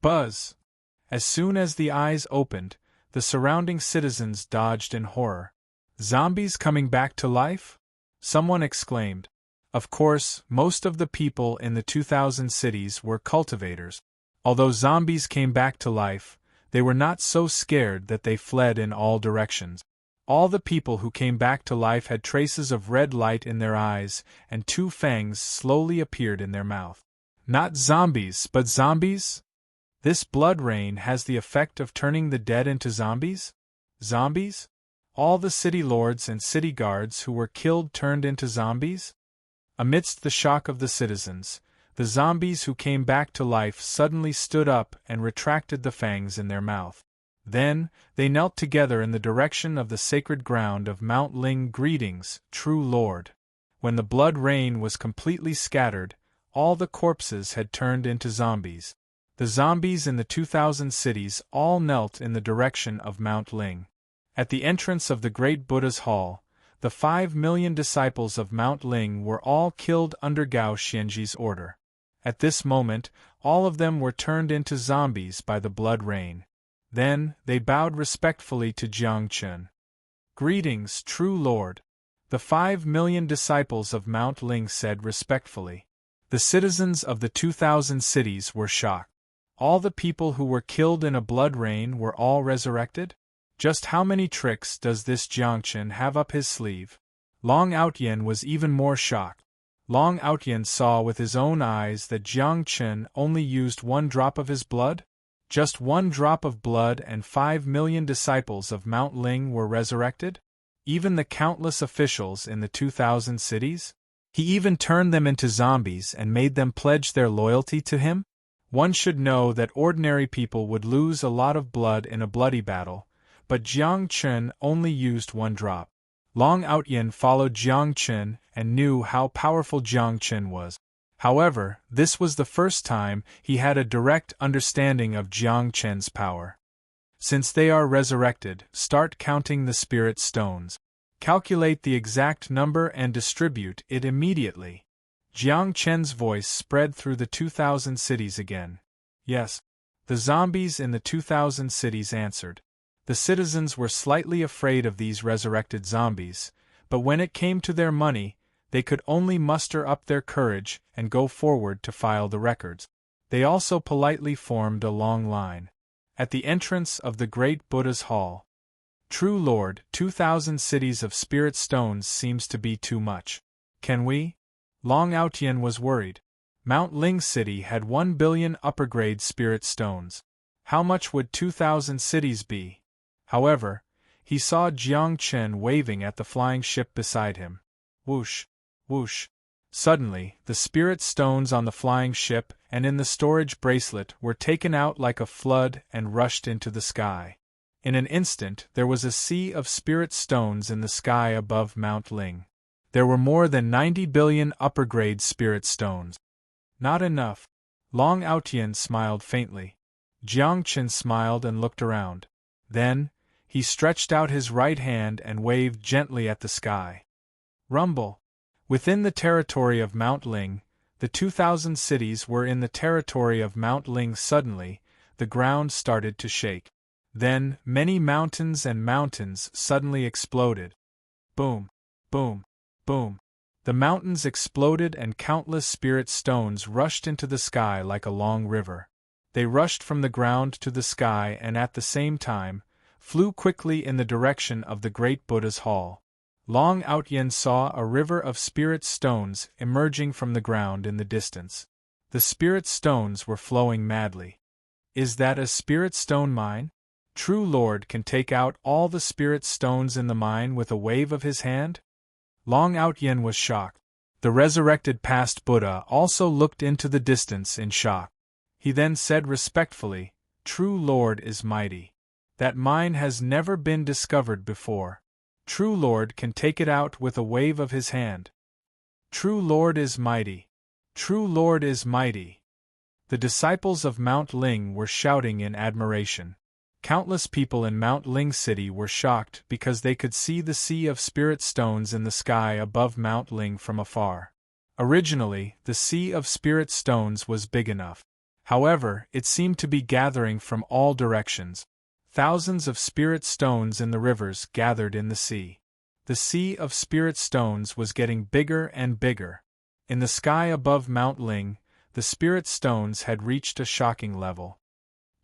Buzz! As soon as the eyes opened, the surrounding citizens dodged in horror. Zombies coming back to life? Someone exclaimed. Of course, most of the people in the 2,000 cities were cultivators. Although zombies came back to life, they were not so scared that they fled in all directions. All the people who came back to life had traces of red light in their eyes, and 2 fangs slowly appeared in their mouth. Not zombies, but zombies? This blood rain has the effect of turning the dead into zombies? Zombies? All the city lords and city guards who were killed turned into zombies? Amidst the shock of the citizens, the zombies who came back to life suddenly stood up and retracted the fangs in their mouth. Then, they knelt together in the direction of the sacred ground of Mount Ling. Greetings, true Lord. When the blood rain was completely scattered, all the corpses had turned into zombies. The zombies in the 2000 cities all knelt in the direction of Mount Ling. At the entrance of the great Buddha's hall, the 5 million disciples of Mount Ling were all killed under Gao Xianji's order. At this moment, all of them were turned into zombies by the blood rain. Then, they bowed respectfully to Jiang Chen. "Greetings, true Lord," the 5 million disciples of Mount Ling said respectfully. The citizens of the 2000 cities were shocked. All the people who were killed in a blood rain were all resurrected? Just how many tricks does this Jiang Chen have up his sleeve? Long Outyen was even more shocked. Long Outyen saw with his own eyes that Jiang Chen only used 1 drop of his blood? Just 1 drop of blood and 5 million disciples of Mount Ling were resurrected? Even the countless officials in the 2000 cities? He even turned them into zombies and made them pledge their loyalty to him? One should know that ordinary people would lose a lot of blood in a bloody battle, but Jiang Chen only used 1 drop. Long Outyen followed Jiang Chen and knew how powerful Jiang Chen was. However, this was the first time he had a direct understanding of Jiang Chen's power. Since they are resurrected, start counting the spirit stones. Calculate the exact number and distribute it immediately. Jiang Chen's voice spread through the 2000 cities again. Yes. The zombies in the 2000 cities answered. The citizens were slightly afraid of these resurrected zombies, but when it came to their money, they could only muster up their courage and go forward to file the records. They also politely formed a long line. At the entrance of the great Buddha's hall. "True Lord, 2000 cities of spirit stones seems to be too much. Can we?" Long Outyen was worried. Mount Ling City had 1 billion upper-grade spirit stones. How much would 2000 cities be? However, he saw Jiang Chen waving at the flying ship beside him. Whoosh! Whoosh! Suddenly, the spirit stones on the flying ship and in the storage bracelet were taken out like a flood and rushed into the sky. In an instant, there was a sea of spirit stones in the sky above Mount Ling. There were more than 90 billion upper-grade spirit stones. Not enough. Long Outyen smiled faintly. Jiang Chen smiled and looked around. Then, he stretched out his right hand and waved gently at the sky. Rumble! Within the territory of Mount Ling, the 2000 cities were in the territory of Mount Ling. Suddenly, the ground started to shake. Then, many mountains and mountains suddenly exploded. Boom! Boom! Boom! The mountains exploded and countless spirit stones rushed into the sky like a long river. They rushed from the ground to the sky and at the same time, flew quickly in the direction of the great Buddha's hall. Long Outyen saw a river of spirit stones emerging from the ground in the distance. The spirit stones were flowing madly. Is that a spirit stone mine? True Lord can take out all the spirit stones in the mine with a wave of his hand? Long Outyen was shocked. The resurrected past Buddha also looked into the distance in shock. He then said respectfully, "True Lord is mighty. That mine has never been discovered before. True Lord can take it out with a wave of his hand. True Lord is mighty. True Lord is mighty." The disciples of Mount Ling were shouting in admiration. Countless people in Mount Ling City were shocked because they could see the sea of spirit stones in the sky above Mount Ling from afar. Originally, the sea of spirit stones was big enough. However, it seemed to be gathering from all directions. Thousands of spirit stones in the rivers gathered in the sea. The sea of spirit stones was getting bigger and bigger. In the sky above Mount Ling, the spirit stones had reached a shocking level.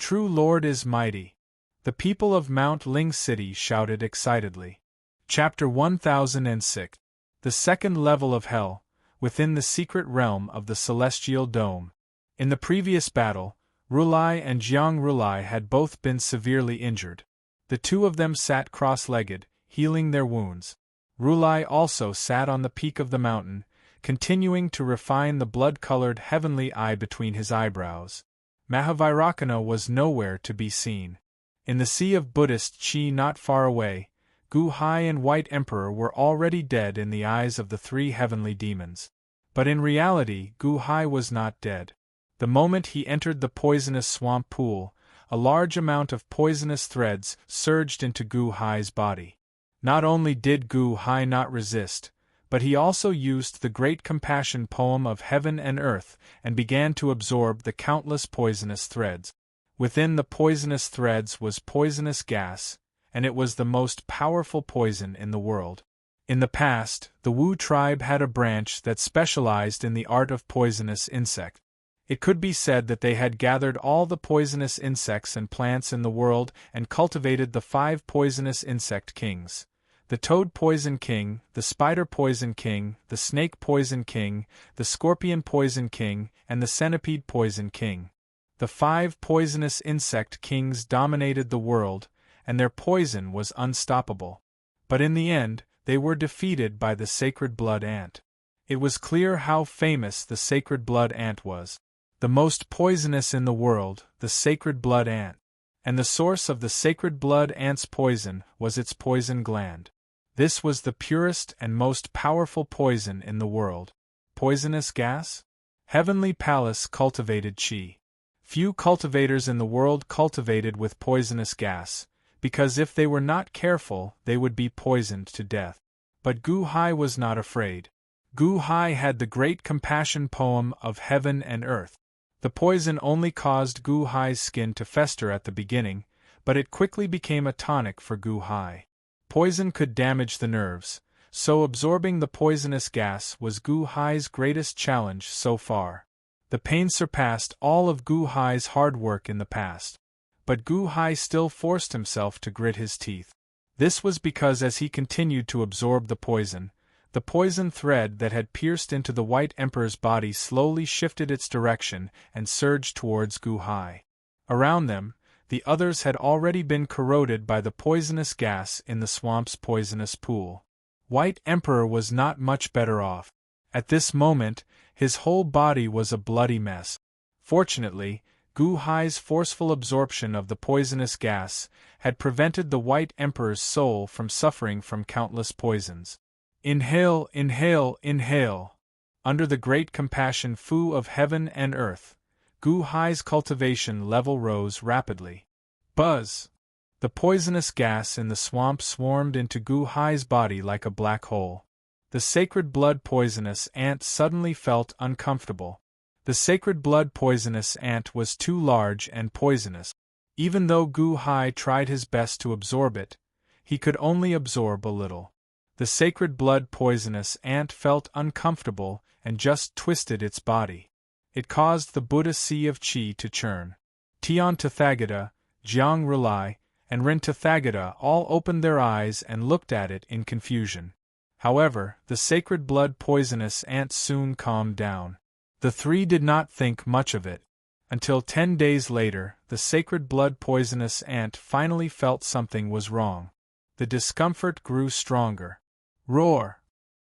True Lord is mighty. The people of Mount Ling City shouted excitedly. Chapter 1006. The second level of Hell, within the secret realm of the Celestial Dome. In the previous battle, Rulai and Jiang Rulai had both been severely injured. The two of them sat cross-legged, healing their wounds. Rulai also sat on the peak of the mountain, continuing to refine the blood-colored heavenly eye between his eyebrows. Mahavairakana was nowhere to be seen. In the sea of Buddhist Qi not far away, Gu Hai and White Emperor were already dead in the eyes of the three heavenly demons. But in reality, Gu Hai was not dead. The moment he entered the poisonous swamp pool, a large amount of poisonous threads surged into Gu Hai's body. Not only did Gu Hai not resist, but he also used the great compassion poem of heaven and earth and began to absorb the countless poisonous threads. Within the poisonous threads was poisonous gas, and it was the most powerful poison in the world. In the past, the Wu tribe had a branch that specialized in the art of poisonous insect. It could be said that they had gathered all the poisonous insects and plants in the world and cultivated the 5 poisonous insect kings: the toad poison king, the spider poison king, the snake poison king, the scorpion poison king, and the centipede poison king. The 5 poisonous insect kings dominated the world, and their poison was unstoppable. But in the end, they were defeated by the sacred blood ant. It was clear how famous the sacred blood ant was. The most poisonous in the world, the sacred blood ant. And the source of the sacred blood ant's poison was its poison gland. This was the purest and most powerful poison in the world. Poisonous gas? Heavenly Palace cultivated qi. Few cultivators in the world cultivated with poisonous gas, because if they were not careful, they would be poisoned to death. But Gu Hai was not afraid. Gu Hai had the great compassion poem of heaven and earth. The poison only caused Gu Hai's skin to fester at the beginning, but it quickly became a tonic for Gu Hai. Poison could damage the nerves, so absorbing the poisonous gas was Gu Hai's greatest challenge so far. The pain surpassed all of Gu Hai's hard work in the past. But Gu Hai still forced himself to grit his teeth. This was because as he continued to absorb the poison thread that had pierced into the White Emperor's body slowly shifted its direction and surged towards Gu Hai. Around them, the others had already been corroded by the poisonous gas in the swamp's poisonous pool. White Emperor was not much better off. At this moment, his whole body was a bloody mess. Fortunately, Gu Hai's forceful absorption of the poisonous gas had prevented the White Emperor's soul from suffering from countless poisons. Inhale, inhale, inhale. Under the great compassion fu of heaven and earth, Gu Hai's cultivation level rose rapidly. Buzz! The poisonous gas in the swamp swarmed into Gu Hai's body like a black hole. The sacred blood poisonous ant suddenly felt uncomfortable. The sacred blood poisonous ant was too large and poisonous. Even though Gu Hai tried his best to absorb it, he could only absorb a little. The sacred blood poisonous ant felt uncomfortable and just twisted its body. It caused the Buddha Sea of Qi to churn. Tian Tathagata, Jiang Rulai, and Rin Tathagata all opened their eyes and looked at it in confusion. However, the sacred blood poisonous ant soon calmed down. The 3 did not think much of it. Until 10 days later, the sacred blood poisonous ant finally felt something was wrong. The discomfort grew stronger. Roar!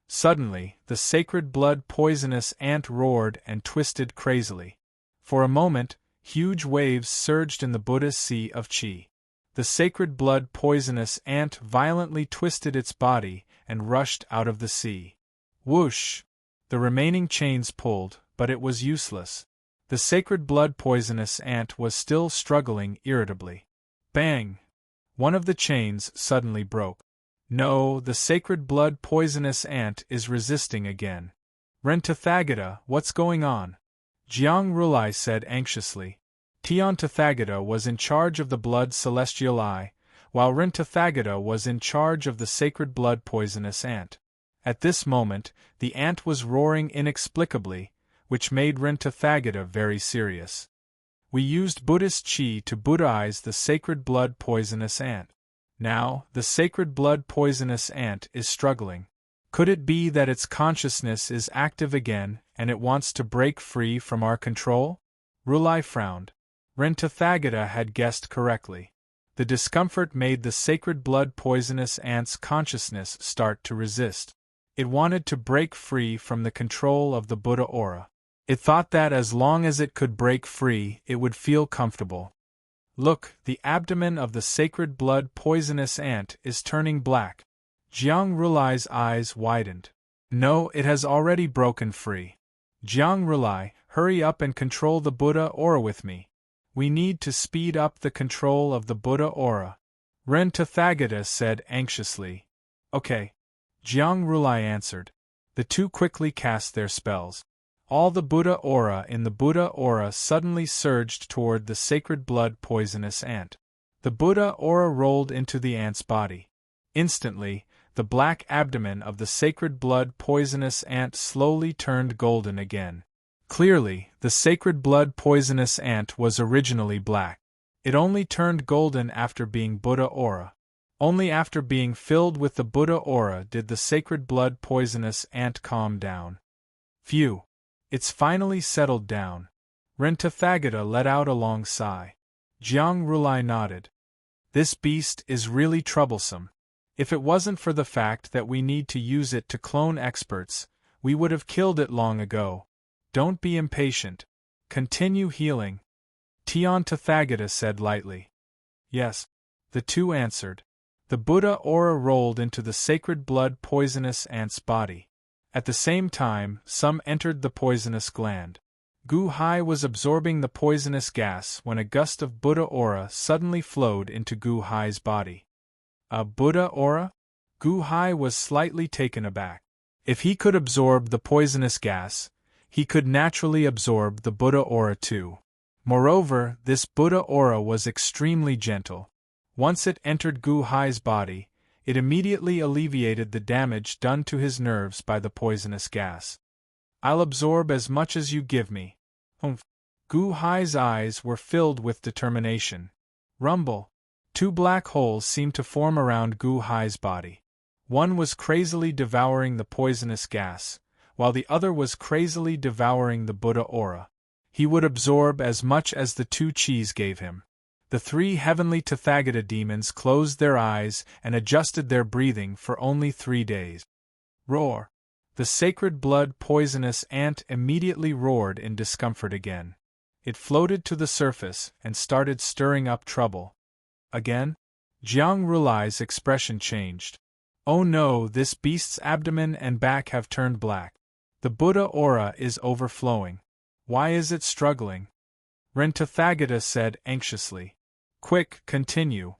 Suddenly, the sacred blood poisonous ant roared and twisted crazily. For a moment, huge waves surged in the Buddha's Sea of Qi. The sacred blood poisonous ant violently twisted its body and rushed out of the sea. Whoosh! The remaining chains pulled, but it was useless. The sacred blood poisonous ant was still struggling irritably. Bang! One of the chains suddenly broke. No, the sacred blood poisonous ant is resisting again. Ren Tathagata, what's going on? Jiang Rulai said anxiously. Tian Tathagata was in charge of the blood celestial eye, while Ren Tathagata was in charge of the sacred blood poisonous ant. At this moment, the ant was roaring inexplicably, which made Ren Tathagata very serious. We used Buddhist Qi to Buddhaize the sacred blood poisonous ant. Now, the sacred blood poisonous ant is struggling. Could it be that its consciousness is active again and it wants to break free from our control? Rulai frowned. Ren Tathagata had guessed correctly. The discomfort made the sacred blood poisonous ant's consciousness start to resist. It wanted to break free from the control of the Buddha aura. It thought that as long as it could break free, it would feel comfortable. Look, the abdomen of the sacred blood poisonous ant is turning black. Jiang Rulai's eyes widened. No, it has already broken free. Jiang Rulai, hurry up and control the Buddha aura with me. We need to speed up the control of the Buddha aura. Ren Tathagata said anxiously. Okay. Jiang Rulai answered. The two quickly cast their spells. All the Buddha aura in the Buddha aura suddenly surged toward the sacred blood poisonous ant. The Buddha aura rolled into the ant's body. Instantly, the black abdomen of the sacred blood poisonous ant slowly turned golden again. Clearly, the sacred blood poisonous ant was originally black. It only turned golden after being Buddha aura. Only after being filled with the Buddha aura did the sacred blood poisonous ant calm down. Phew! It's finally settled down. Ren Tathagata let out a long sigh. Jiang Rulai nodded. This beast is really troublesome. If it wasn't for the fact that we need to use it to clone experts, we would have killed it long ago. Don't be impatient. Continue healing. Tian Tathagata said lightly. Yes. The two answered. The Buddha aura rolled into the sacred blood poisonous ant's body. At the same time, some entered the poisonous gland. Gu Hai was absorbing the poisonous gas when a gust of Buddha aura suddenly flowed into Gu Hai's body. A Buddha aura? Gu Hai was slightly taken aback. If he could absorb the poisonous gas, he could naturally absorb the Buddha aura too. Moreover, this Buddha aura was extremely gentle. Once it entered Gu Hai's body, it immediately alleviated the damage done to his nerves by the poisonous gas. I'll absorb as much as you give me. Humph. Gu Hai's eyes were filled with determination. Rumble. Two black holes seemed to form around Gu Hai's body. One was crazily devouring the poisonous gas, while the other was crazily devouring the Buddha aura. He would absorb as much as the two Chis gave him. The three heavenly Tathagata demons closed their eyes and adjusted their breathing for only 3 days. Roar! The sacred blood poisonous ant immediately roared in discomfort again. It floated to the surface and started stirring up trouble. Again? Jiang Rulai's expression changed. Oh no, this beast's abdomen and back have turned black. The Buddha aura is overflowing. Why is it struggling? Ren Tathagata said anxiously. Quick, continue.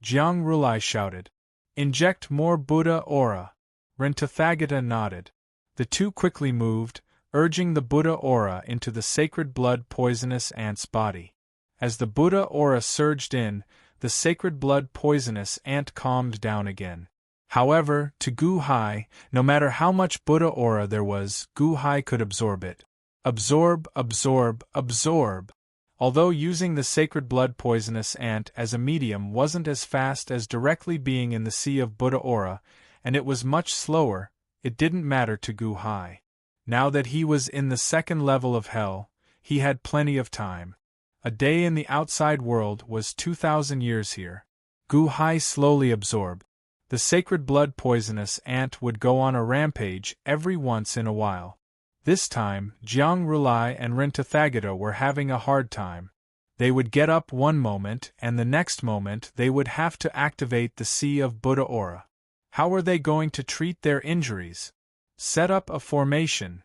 Jiang Rulai shouted. Inject more Buddha aura. Ren Tathagata nodded. The two quickly moved, urging the Buddha aura into the sacred blood poisonous ant's body. As the Buddha aura surged in, the sacred blood poisonous ant calmed down again. However, to Gu Hai, no matter how much Buddha aura there was, Gu Hai could absorb it. Absorb, absorb, absorb. Although using the sacred blood poisonous ant as a medium wasn't as fast as directly being in the sea of Buddha aura, and it was much slower, it didn't matter to Gu Hai. Now that he was in the second level of hell, he had plenty of time. A day in the outside world was 2,000 years here. Gu Hai slowly absorbed. The sacred blood poisonous ant would go on a rampage every once in a while. This time, Jiang Rulai and Ren Tathagata were having a hard time. They would get up one moment and the next moment they would have to activate the sea of Buddha aura. How were they going to treat their injuries? Set up a formation.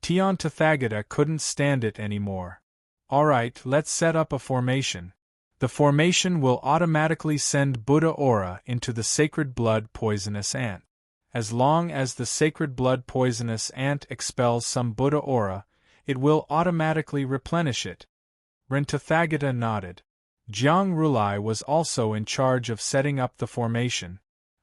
Tian Tathagata couldn't stand it anymore. Alright, let's set up a formation. The formation will automatically send Buddha aura into the sacred blood poisonous ant. As long as the sacred blood poisonous ant expels some Buddha aura, it will automatically replenish it. Ren Tathagata nodded. Jiang Rulai was also in charge of setting up the formation.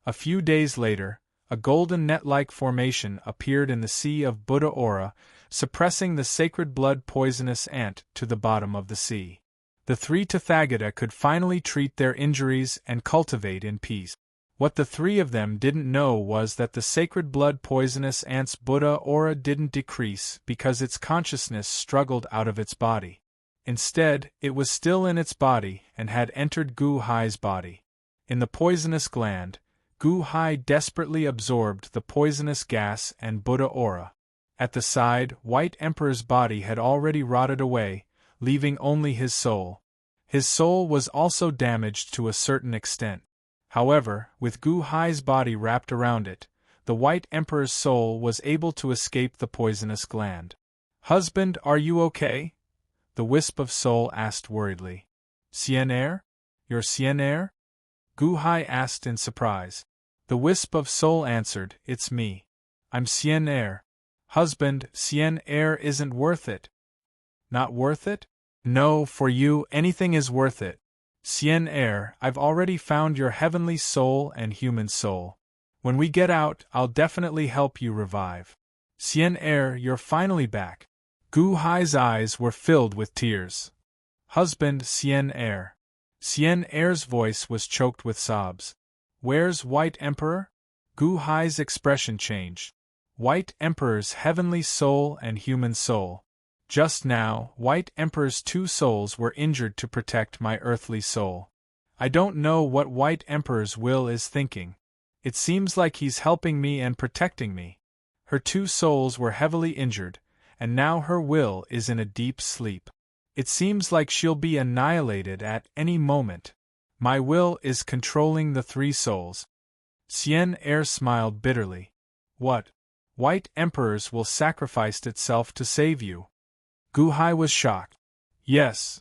A few days later, a golden net-like formation appeared in the sea of Buddha aura, suppressing the sacred blood poisonous ant to the bottom of the sea. The three Tathagata could finally treat their injuries and cultivate in peace. What the three of them didn't know was that the sacred blood poisonous ant's Buddha aura didn't decrease because its consciousness struggled out of its body. Instead, it was still in its body and had entered Gu Hai's body. In the poisonous gland, Gu Hai desperately absorbed the poisonous gas and Buddha aura. At the side, White Emperor's body had already rotted away, leaving only his soul. His soul was also damaged to a certain extent. However, with Gu Hai's body wrapped around it, the White Emperor's soul was able to escape the poisonous gland. "Husband, are you okay?" the wisp of soul asked worriedly. "Cien-er? You're Cien-er?" Gu Hai asked in surprise. The wisp of soul answered, "It's me. I'm Cien-er. Husband, Cien-er isn't worth it." "Not worth it?" "No, for you, anything is worth it. Cien-er, I've already found your heavenly soul and human soul. When we get out, I'll definitely help you revive. Cien-er, you're finally back." Gu Hai's eyes were filled with tears. "Husband, Cien-er." Cien-er's voice was choked with sobs. "Where's White Emperor?" Gu Hai's expression changed. "White Emperor's heavenly soul and human soul. Just now, White Emperor's two souls were injured to protect my earthly soul. I don't know what White Emperor's will is thinking. It seems like he's helping me and protecting me. Her two souls were heavily injured, and now her will is in a deep sleep. It seems like she'll be annihilated at any moment. My will is controlling the three souls." Cien-er smiled bitterly. "What? White Emperor's will sacrificed itself to save you?" Gu Hai was shocked. "Yes,"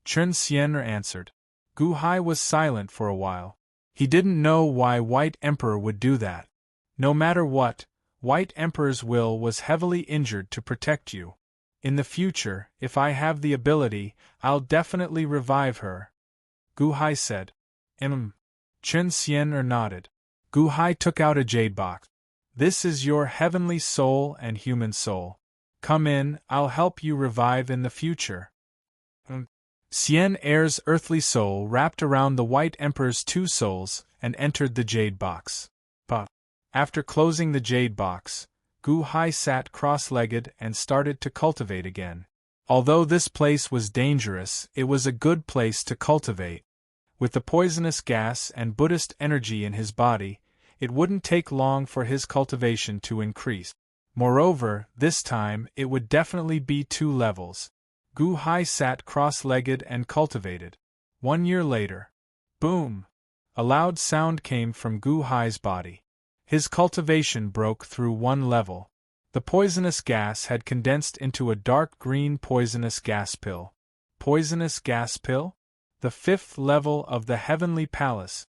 Chen Cien-er answered. Gu Hai was silent for a while. He didn't know why White Emperor would do that. No matter what, White Emperor's will was heavily injured to protect you. In the future, if I have the ability, I'll definitely revive her," Gu Hai said. Chen Cien-er nodded. Gu Hai took out a jade box. "This is your heavenly soul and human soul. Come in, I'll help you revive in the future." Cien-er's earthly soul wrapped around the White Emperor's two souls and entered the jade box. After closing the jade box, Gu Hai sat cross-legged and started to cultivate again. Although this place was dangerous, it was a good place to cultivate. With the poisonous gas and Buddhist energy in his body, it wouldn't take long for his cultivation to increase. Moreover, this time it would definitely be 2 levels. Gu Hai sat cross-legged and cultivated. 1 year later. Boom! A loud sound came from Gu Hai's body. His cultivation broke through 1 level. The poisonous gas had condensed into a dark green poisonous gas pill. Poisonous gas pill? The 5th level of the Heavenly Palace.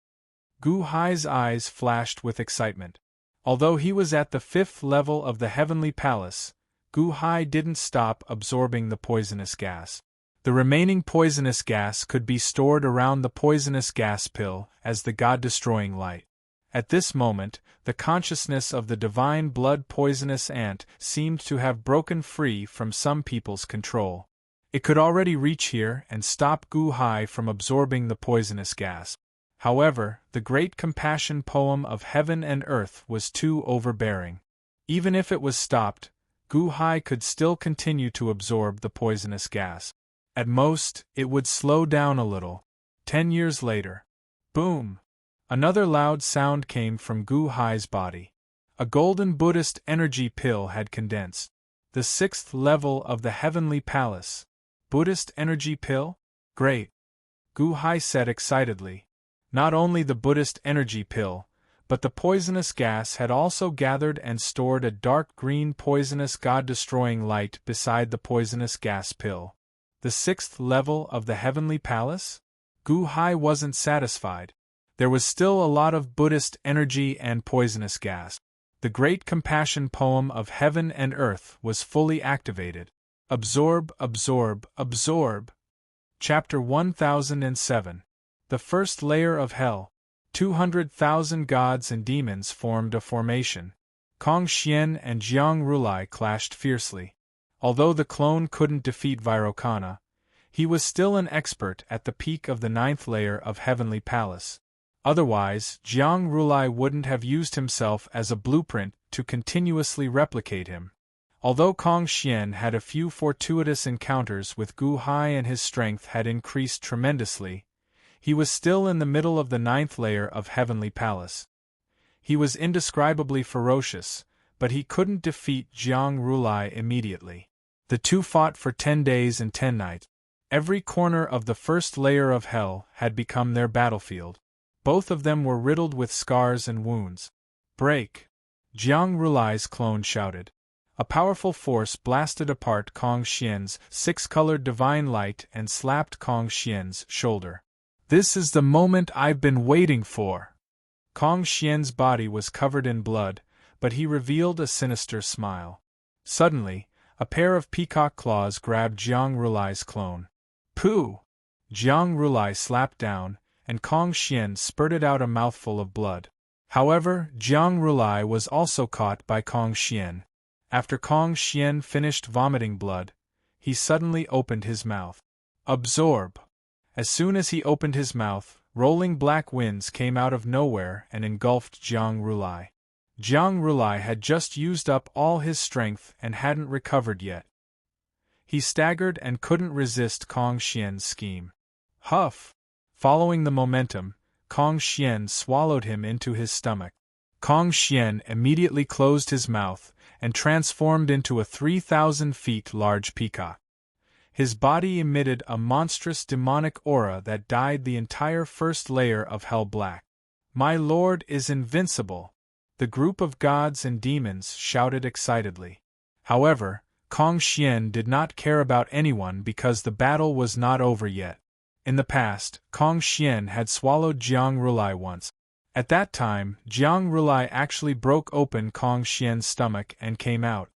Gu Hai's eyes flashed with excitement. Although he was at the 5th level of the Heavenly Palace, Gu Hai didn't stop absorbing the poisonous gas. The remaining poisonous gas could be stored around the poisonous gas pill as the God-destroying light. At this moment, the consciousness of the divine blood poisonous ant seemed to have broken free from some people's control. It could already reach here and stop Gu Hai from absorbing the poisonous gas. However, the great compassion poem of heaven and earth was too overbearing. Even if it was stopped, Gu Hai could still continue to absorb the poisonous gas. At most, it would slow down a little. 10 years later. Boom! Another loud sound came from Gu Hai's body. A golden Buddhist energy pill had condensed. The 6th level of the Heavenly Palace. Buddhist energy pill? Great! Gu Hai said excitedly. Not only the Buddhist energy pill, but the poisonous gas had also gathered and stored a dark green poisonous God-destroying light beside the poisonous gas pill. The 6th level of the Heavenly Palace? Gu Hai wasn't satisfied. There was still a lot of Buddhist energy and poisonous gas. The great compassion poem of heaven and earth was fully activated. Absorb, absorb, absorb. Chapter 1007. The first layer of hell. 200,000 gods and demons formed a formation. Kong Xian and Jiang Rulai clashed fiercely. Although the clone couldn't defeat Vairocana, he was still an expert at the peak of the 9th layer of Heavenly Palace. Otherwise, Jiang Rulai wouldn't have used himself as a blueprint to continuously replicate him. Although Kong Xian had a few fortuitous encounters with Gu Hai and his strength had increased tremendously, he was still in the middle of the 9th layer of Heavenly Palace. He was indescribably ferocious, but he couldn't defeat Jiang Rulai immediately. The two fought for 10 days and 10 nights. Every corner of the first layer of hell had become their battlefield. Both of them were riddled with scars and wounds. Break! Jiang Rulai's clone shouted. A powerful force blasted apart Kong Xian's six-colored divine light and slapped Kong Xian's shoulder. This is the moment I've been waiting for! Kong Xian's body was covered in blood, but he revealed a sinister smile. Suddenly, a pair of peacock claws grabbed Jiang Rulai's clone. Pooh! Jiang Rulai slapped down, and Kong Xian spurted out a mouthful of blood. However, Jiang Rulai was also caught by Kong Xian. After Kong Xian finished vomiting blood, he suddenly opened his mouth. Absorb! As soon as he opened his mouth, rolling black winds came out of nowhere and engulfed Jiang Rulai. Jiang Rulai had just used up all his strength and hadn't recovered yet. He staggered and couldn't resist Kong Xian's scheme. Huff! Following the momentum, Kong Xian swallowed him into his stomach. Kong Xian immediately closed his mouth and transformed into a 3,000 feet large peacock. His body emitted a monstrous demonic aura that dyed the entire first layer of hell black. My lord is invincible! The group of gods and demons shouted excitedly. However, Kong Xian did not care about anyone because the battle was not over yet. In the past, Kong Xian had swallowed Jiang Rulai once. At that time, Jiang Rulai actually broke open Kong Xian's stomach and came out.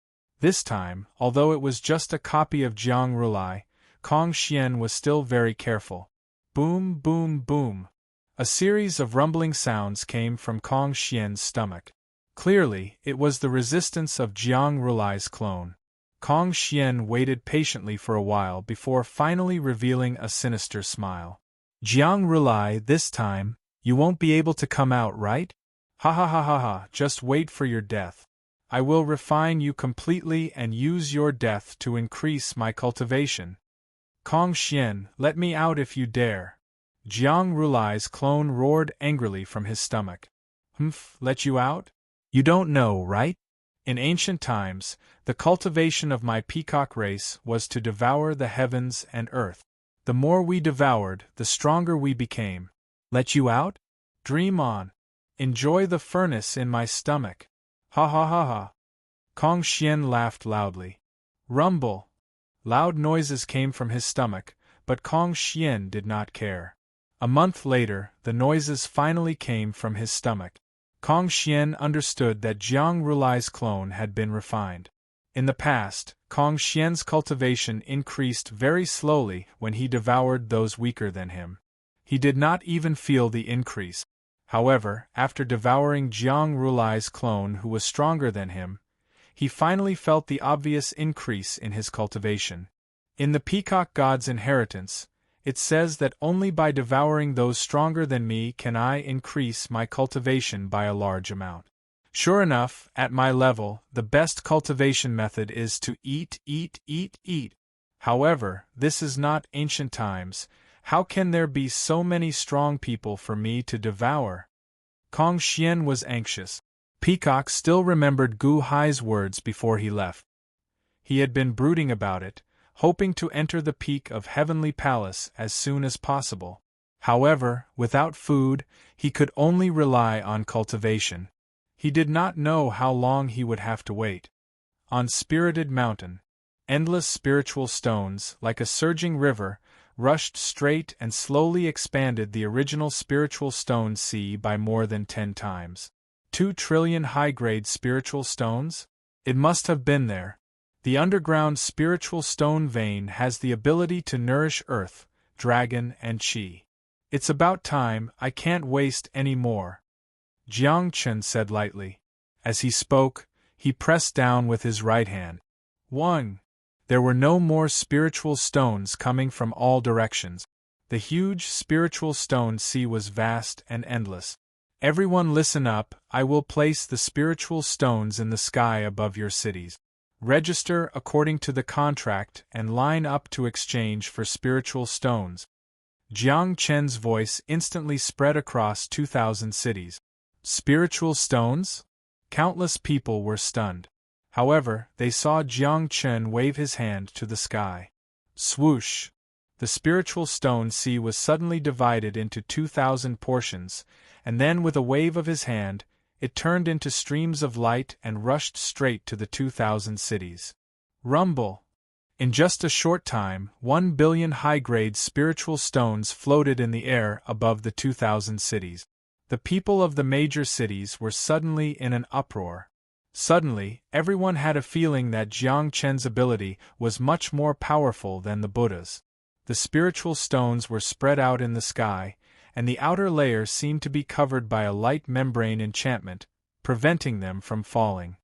This time, although it was just a copy of Jiang Rulai, Kong Xian was still very careful. Boom, boom, boom. A series of rumbling sounds came from Kong Xian's stomach. Clearly, it was the resistance of Jiang Rulai's clone. Kong Xian waited patiently for a while before finally revealing a sinister smile. Jiang Rulai, this time, you won't be able to come out, right? Ha ha ha ha ha, just wait for your death. I will refine you completely and use your death to increase my cultivation. Kong Xian, let me out if you dare. Jiang Rulai's clone roared angrily from his stomach. Humph, let you out? You don't know, right? In ancient times, the cultivation of my peacock race was to devour the heavens and earth. The more we devoured, the stronger we became. Let you out? Dream on. Enjoy the furnace in my stomach. Ha ha ha ha. Kong Xian laughed loudly. Rumble. Loud noises came from his stomach, but Kong Xian did not care. A month later, the noises finally came from his stomach. Kong Xian understood that Jiang Rulai's clone had been refined. In the past, Kong Xian's cultivation increased very slowly when he devoured those weaker than him. He did not even feel the increase. However, after devouring Jiang Rulai's clone who was stronger than him, he finally felt the obvious increase in his cultivation. In the Peacock God's inheritance, it says that only by devouring those stronger than me can I increase my cultivation by a large amount. Sure enough, at my level, the best cultivation method is to eat, eat, eat, eat. However, this is not ancient times. How can there be so many strong people for me to devour? Kong Xian was anxious. Peacock still remembered Gu Hai's words before he left. He had been brooding about it, hoping to enter the peak of Heavenly Palace as soon as possible. However, without food, he could only rely on cultivation. He did not know how long he would have to wait. On Spirited Mountain, endless spiritual stones, like a surging river, rushed straight and slowly expanded the original spiritual stone sea by more than 10 times. 2 trillion high-grade spiritual stones? It must have been there. The underground spiritual stone vein has the ability to nourish earth, dragon, and qi. It's about time, I can't waste any more. Jiang Chen said lightly. As he spoke, he pressed down with his right hand. 1. There were no more spiritual stones coming from all directions. The huge spiritual stone sea was vast and endless. Everyone listen up, I will place the spiritual stones in the sky above your cities. Register according to the contract and line up to exchange for spiritual stones. Jiang Chen's voice instantly spread across 2,000 cities. Spiritual stones? Countless people were stunned. However, they saw Jiang Chen wave his hand to the sky. Swoosh! The spiritual stone sea was suddenly divided into 2,000 portions, and then with a wave of his hand, it turned into streams of light and rushed straight to the 2,000 cities. Rumble! In just a short time, 1 billion high-grade spiritual stones floated in the air above the 2,000 cities. The people of the major cities were suddenly in an uproar. Suddenly, everyone had a feeling that Jiang Chen's ability was much more powerful than the Buddha's. The spiritual stones were spread out in the sky, and the outer layer seemed to be covered by a light membrane enchantment, preventing them from falling.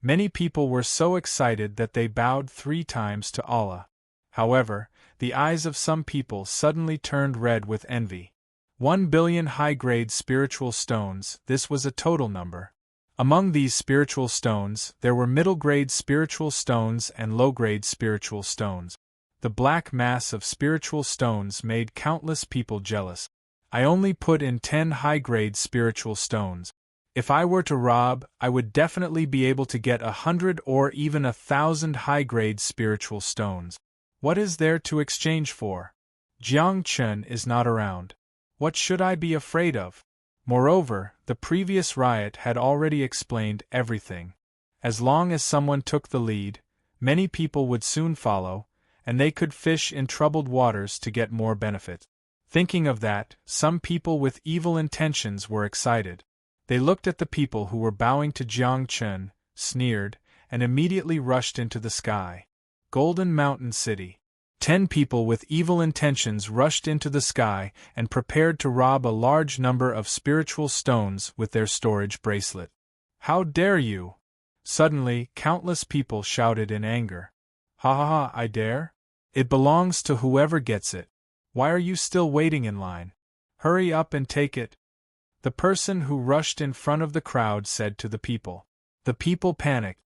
Many people were so excited that they bowed 3 times to Allah. However, the eyes of some people suddenly turned red with envy. 1 billion high-grade spiritual stones, this was a total number. Among these spiritual stones, there were middle-grade spiritual stones and low-grade spiritual stones. The black mass of spiritual stones made countless people jealous. I only put in 10 high-grade spiritual stones. If I were to rob, I would definitely be able to get 100 or even 1,000 high-grade spiritual stones. What is there to exchange for? Jiang Chen is not around. What should I be afraid of? Moreover, the previous riot had already explained everything. As long as someone took the lead, many people would soon follow, and they could fish in troubled waters to get more benefit. Thinking of that, some people with evil intentions were excited. They looked at the people who were bowing to Jiang Chen, sneered, and immediately rushed into the sky. Golden Mountain City. 10 people with evil intentions rushed into the sky and prepared to rob a large number of spiritual stones with their storage bracelet. How dare you! Suddenly, countless people shouted in anger. Ha ha ha, I dare? It belongs to whoever gets it. Why are you still waiting in line? Hurry up and take it. The person who rushed in front of the crowd said to the people. The people panicked.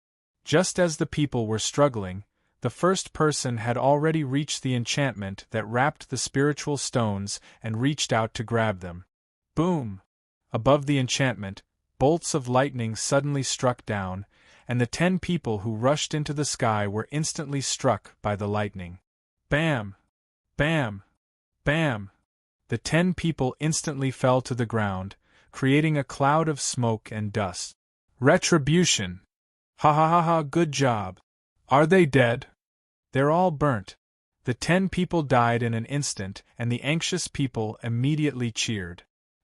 Just as the people were struggling, the first person had already reached the enchantment that wrapped the spiritual stones and reached out to grab them. Boom! Above the enchantment, bolts of lightning suddenly struck down, and the 10 people who rushed into the sky were instantly struck by the lightning. Bam! Bam! Bam! The 10 people instantly fell to the ground, creating a cloud of smoke and dust. Retribution! Ha ha ha ha, good job! Are they dead? They're all burnt. The 10 people died in an instant, and the anxious people immediately cheered.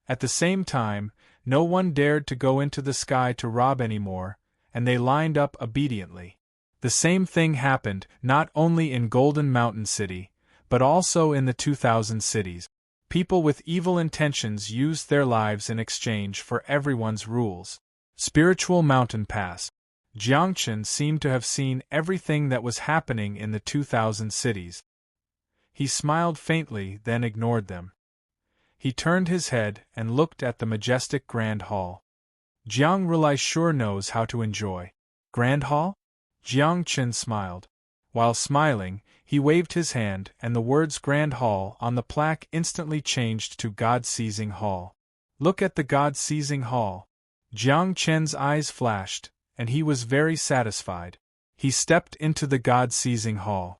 At the same time, no one dared to go into the sky to rob anymore, and they lined up obediently. The same thing happened not only in Golden Mountain City, but also in the 2,000 cities. People with evil intentions used their lives in exchange for everyone's rules. Spiritual Mountain Pass. Jiang Chen seemed to have seen everything that was happening in the 2,000 cities. He smiled faintly, then ignored them. He turned his head and looked at the majestic Grand Hall. Jiang Rulai sure knows how to enjoy. Grand Hall? Jiang Chen smiled. While smiling, he waved his hand, and the words Grand Hall on the plaque instantly changed to God-Seizing Hall. Look at the God-Seizing Hall. Jiang Chen's eyes flashed, and he was very satisfied. He stepped into the God-Seizing Hall.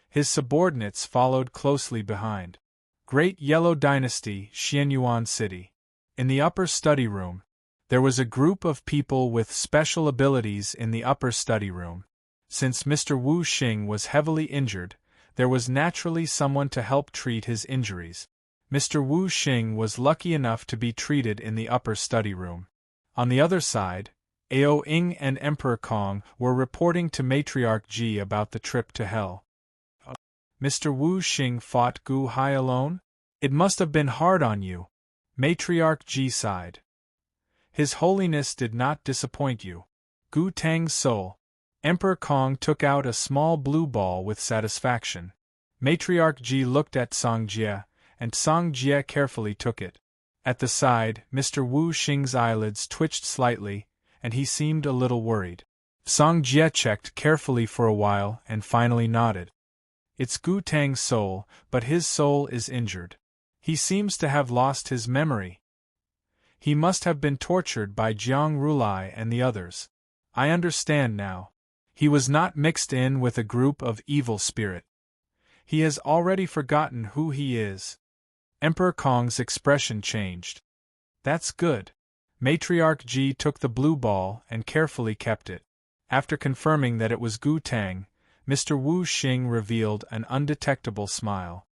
His subordinates followed closely behind. Great Yellow Dynasty, Xianyuan City. In the upper study room, there was a group of people with special abilities in the upper study room. Since Mr. Wu Xing was heavily injured, there was naturally someone to help treat his injuries. Mr. Wu Xing was lucky enough to be treated in the upper study room. On the other side, Ao Ying and Emperor Kong were reporting to Matriarch Ji about the trip to hell. Mr. Wu Xing fought Gu Hai alone? It must have been hard on you. Matriarch Ji sighed. His Holiness did not disappoint you. Gu Tang's soul. Emperor Kong took out a small blue ball with satisfaction. Matriarch Ji looked at Song Jie, and Song Jie carefully took it. At the side, Mr. Wu Xing's eyelids twitched slightly, and he seemed a little worried. Song Jie checked carefully for a while and finally nodded. It's Gu Tang's soul, but his soul is injured. He seems to have lost his memory. He must have been tortured by Jiang Rulai and the others. I understand now. He was not mixed in with a group of evil spirit. He has already forgotten who he is. Emperor Kong's expression changed. That's good. Matriarch Ji took the blue ball and carefully kept it. After confirming that it was Gu Tang, Mr. Wu Xing revealed an undetectable smile.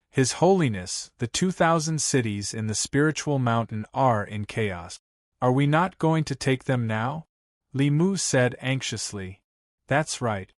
His Holiness, the 2,000 cities in the spiritual mountain are in chaos. Are we not going to take them now? Li Mu said anxiously. That's right.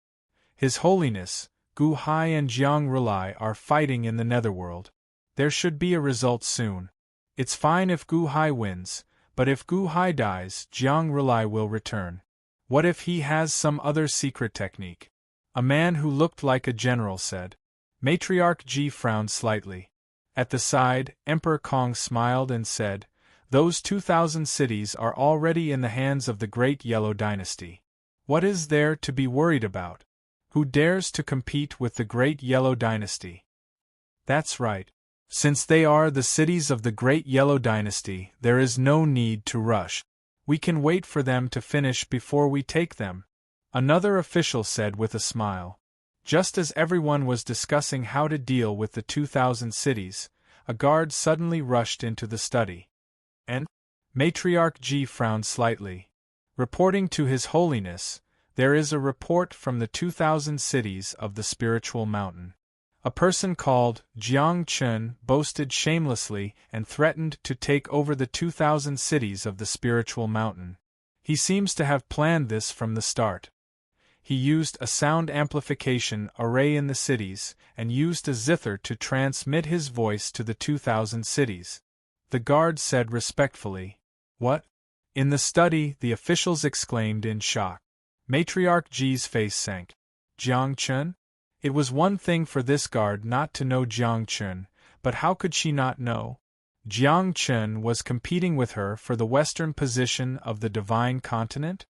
His Holiness, Gu Hai and Jiang Rulai are fighting in the netherworld. There should be a result soon. It's fine if Gu Hai wins, but if Gu Hai dies, Jiang Rulai will return. What if he has some other secret technique? A man who looked like a general said. Matriarch Ji frowned slightly. At the side, Emperor Kong smiled and said, Those 2,000 cities are already in the hands of the Great Yellow Dynasty. What is there to be worried about? Who dares to compete with the Great Yellow Dynasty? That's right. Since they are the cities of the Great Yellow Dynasty, there is no need to rush. We can wait for them to finish before we take them. Another official said with a smile. Just as everyone was discussing how to deal with the 2,000 cities, a guard suddenly rushed into the study. And? Matriarch Ji frowned slightly. Reporting to His Holiness, there is a report from the 2,000 cities of the spiritual mountain. A person called Jiang Chun boasted shamelessly and threatened to take over the 2,000 cities of the spiritual mountain. He seems to have planned this from the start. He used a sound amplification array in the cities and used a zither to transmit his voice to the 2,000 cities. The guard said respectfully, What? In the study, the officials exclaimed in shock. Matriarch Ji's face sank. Jiang Chun? It was one thing for this guard not to know Jiang Chun, but how could she not know? Jiang Chun was competing with her for the western position of the divine continent?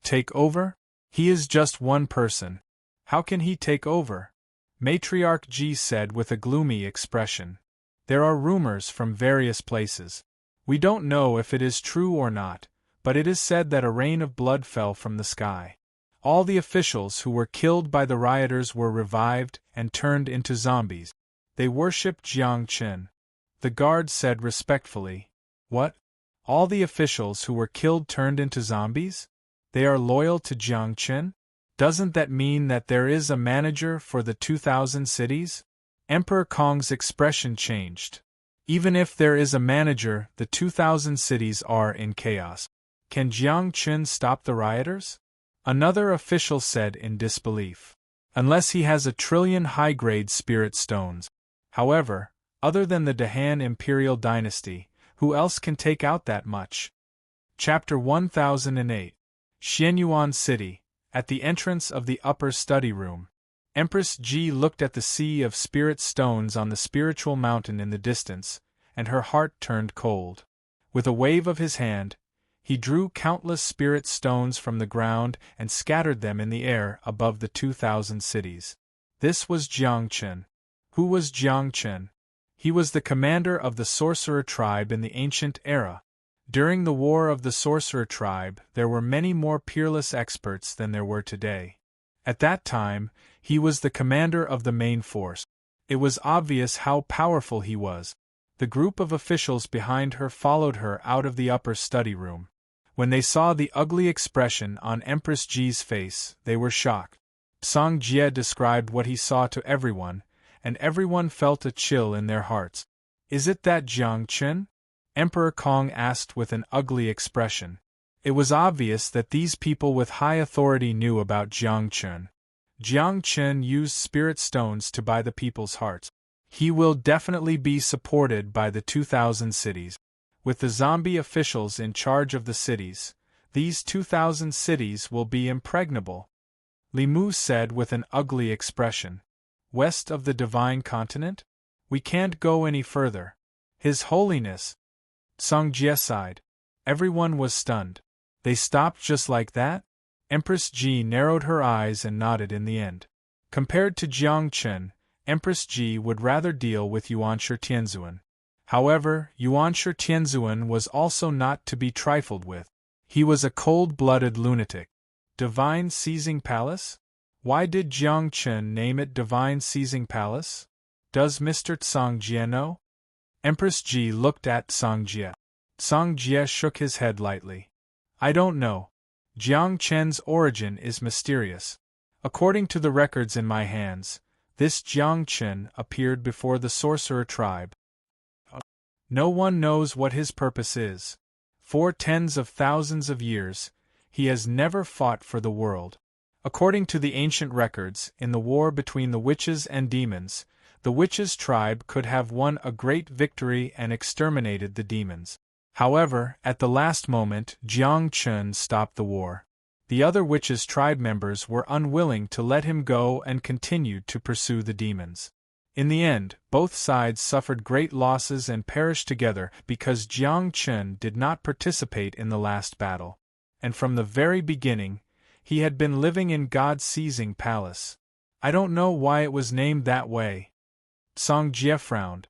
Take over? He is just one person. How can he take over? Matriarch Ji said with a gloomy expression. There are rumors from various places. We don't know if it is true or not, but it is said that a rain of blood fell from the sky. All the officials who were killed by the rioters were revived and turned into zombies. They worshipped Jiang Chen. The guard said respectfully, What? All the officials who were killed turned into zombies? They are loyal to Jiang Chen? Doesn't that mean that there is a manager for the 2,000 cities? Emperor Kong's expression changed. Even if there is a manager, the 2,000 cities are in chaos. Can Jiang Chen stop the rioters? Another official said in disbelief. Unless he has 1 trillion high-grade spirit stones. However, other than the Dahan Imperial Dynasty, who else can take out that much? Chapter 1008. Xianyuan City. At the entrance of the upper study room, Empress Ji looked at the sea of spirit stones on the spiritual mountain in the distance, and her heart turned cold. With a wave of his hand, he drew countless spirit stones from the ground and scattered them in the air above the 2,000 cities. This was Jiang Chen. Who was Jiang Chen? He was the commander of the sorcerer tribe in the ancient era. During the War of the Sorcerer Tribe, there were many more peerless experts than there were today. At that time, he was the commander of the main force. It was obvious how powerful he was. The group of officials behind her followed her out of the upper study room. When they saw the ugly expression on Empress Ji's face, they were shocked. Song Jie described what he saw to everyone, and everyone felt a chill in their hearts. Is it that Jiang Chen? Emperor Kong asked with an ugly expression. It was obvious that these people with high authority knew about Jiang Chen. Jiang Chen used spirit stones to buy the people's hearts. He will definitely be supported by the 2,000 cities. With the zombie officials in charge of the cities, these 2,000 cities will be impregnable. Li Mu said with an ugly expression. West of the divine continent? We can't go any further. His Holiness. Song Jie sighed. Everyone was stunned. They stopped just like that? Empress Ji narrowed her eyes and nodded in the end. Compared to Jiang Chen, Empress Ji would rather deal with Yuanshi Tianzuan. However, Yuanshi Tianzuan was also not to be trifled with. He was a cold-blooded lunatic. Divine Seizing Palace? Why did Jiang Chen name it Divine Seizing Palace? Does Mr. Tsang Jie know? Empress Ji looked at Tsang Jie. Tsang Jie shook his head lightly. I don't know. Jiang Chen's origin is mysterious. According to the records in my hands, this Jiang Chen appeared before the sorcerer tribe. No one knows what his purpose is. For tens of thousands of years, he has never fought for the world. According to the ancient records, in the war between the witches and demons, the witches' tribe could have won a great victory and exterminated the demons. However, at the last moment, Jiang Chen stopped the war. The other witches' tribe members were unwilling to let him go and continued to pursue the demons. In the end, both sides suffered great losses and perished together because Jiang Chen did not participate in the last battle. And from the very beginning, he had been living in God's seizing palace. I don't know why it was named that way. Tsang Jie frowned.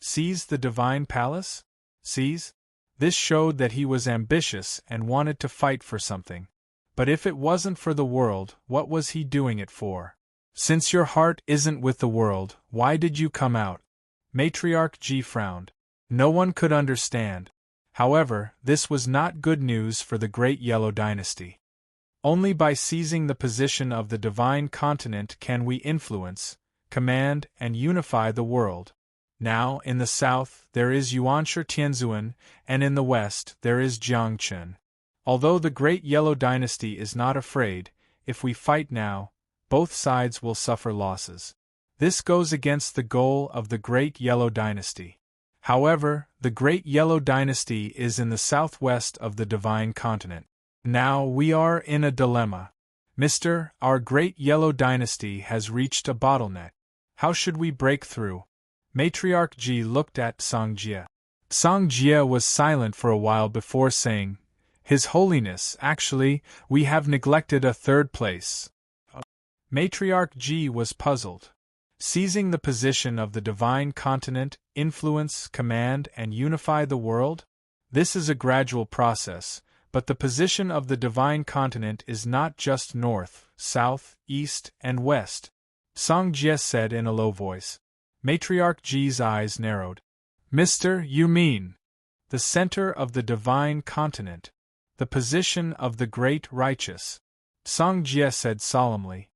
Seize the divine palace? Seize? This showed that he was ambitious and wanted to fight for something. But if it wasn't for the world, what was he doing it for? Since your heart isn't with the world, why did you come out? Matriarch Ji frowned. No one could understand. However, this was not good news for the Great Yellow Dynasty. Only by seizing the position of the divine continent can we influence, command, and unify the world. Now, in the south, there is Yuanshi Tianzuan, and in the west, there is Jiangchen. Although the Great Yellow Dynasty is not afraid, if we fight now, both sides will suffer losses. This goes against the goal of the Great Yellow Dynasty. However, the Great Yellow Dynasty is in the southwest of the divine continent. Now we are in a dilemma. Our Great Yellow Dynasty has reached a bottleneck. How should we break through? Matriarch Ji looked at Tsang Jie. Tsang Jie was silent for a while before saying, His Holiness, actually, we have neglected a third place. Matriarch Ji was puzzled. Seizing the position of the divine continent, influence, command, and unify the world? This is a gradual process, but the position of the divine continent is not just north, south, east, and west. Tsang Jie said in a low voice. Matriarch Ji's eyes narrowed. You mean the center of the divine continent, the position of the great righteous. Tsang Jie said solemnly.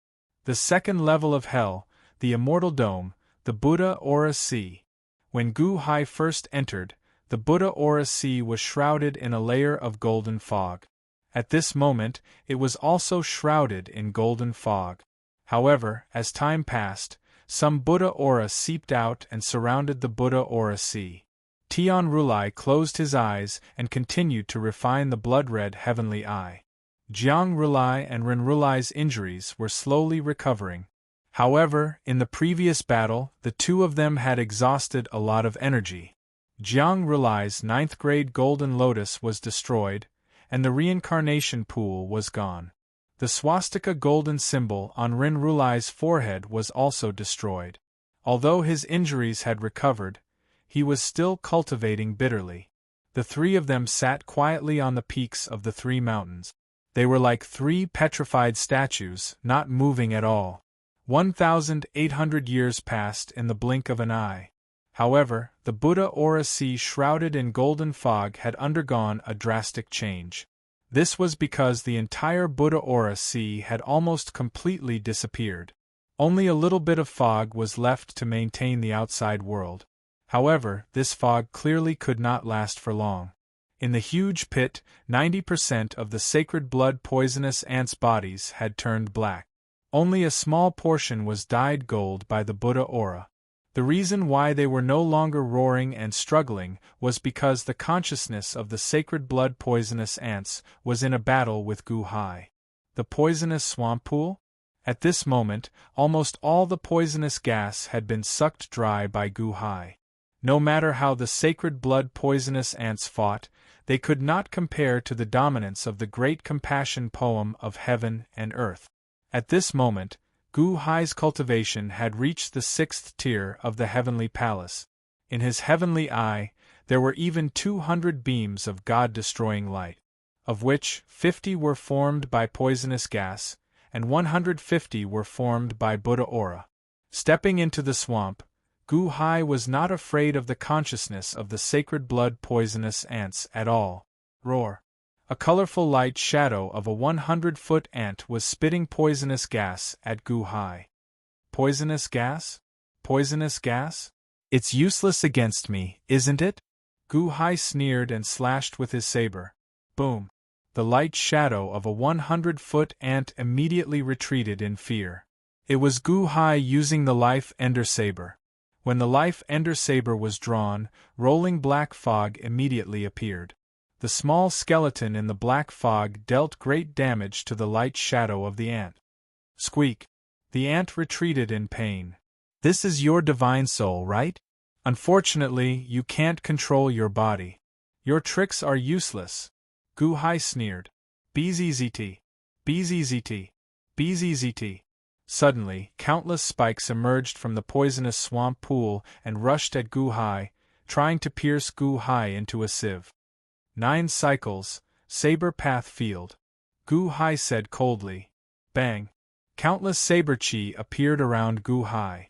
The second level of hell, the immortal dome, the Buddha Aura Sea. When Gu Hai first entered, the Buddha Aura Sea was shrouded in a layer of golden fog. At this moment, it was also shrouded in golden fog. However, as time passed, some Buddha aura seeped out and surrounded the Buddha Aura Sea. Tian Rulai closed his eyes and continued to refine the blood-red heavenly eye. Jiang Rulai and Ren Rulai's injuries were slowly recovering. However, in the previous battle, the two of them had exhausted a lot of energy. Jiang Rulai's 9th grade Golden Lotus was destroyed, and the reincarnation pool was gone. The swastika golden symbol on Ren Rulai's forehead was also destroyed. Although his injuries had recovered, he was still cultivating bitterly. The three of them sat quietly on the peaks of the three mountains. They were like three petrified statues, not moving at all. 1,800 years passed in the blink of an eye. However, the Buddha Aura Sea shrouded in golden fog had undergone a drastic change. This was because the entire Buddha Aura Sea had almost completely disappeared. Only a little bit of fog was left to maintain the outside world. However, this fog clearly could not last for long. In the huge pit, 90% of the sacred blood poisonous ants' bodies had turned black. Only a small portion was dyed gold by the Buddha Aura. The reason why they were no longer roaring and struggling was because the consciousness of the sacred blood poisonous ants was in a battle with Gu Hai. The poisonous swamp pool? At this moment, almost all the poisonous gas had been sucked dry by Gu Hai. No matter how the sacred blood poisonous ants fought, they could not compare to the dominance of the great compassion poem of heaven and earth. At this moment, Gu Hai's cultivation had reached the 6th tier of the heavenly palace. In his heavenly eye, there were even 200 beams of God-destroying light, of which 50 were formed by poisonous gas, and 150 were formed by Buddha aura. Stepping into the swamp, Gu Hai was not afraid of the consciousness of the sacred blood poisonous ants at all. Roar! A colorful light shadow of a 100-foot ant was spitting poisonous gas at Gu Hai. Poisonous gas? Poisonous gas? It's useless against me, isn't it? Gu Hai sneered and slashed with his saber. Boom! The light shadow of a 100-foot ant immediately retreated in fear. It was Gu Hai using the Life Ender Saber. When the Life Ender Saber was drawn, rolling black fog immediately appeared. The small skeleton in the black fog dealt great damage to the light shadow of the ant. Squeak! The ant retreated in pain. This is your divine soul, right? Unfortunately, you can't control your body. Your tricks are useless. Gu Hai sneered. Bzzzt. Bzzzt. Bzzzt. Suddenly, countless spikes emerged from the poisonous swamp pool and rushed at Gu Hai, trying to pierce Gu Hai into a sieve. 9 cycles, saber path field. Gu Hai said coldly. Bang! Countless saber chi appeared around Gu Hai.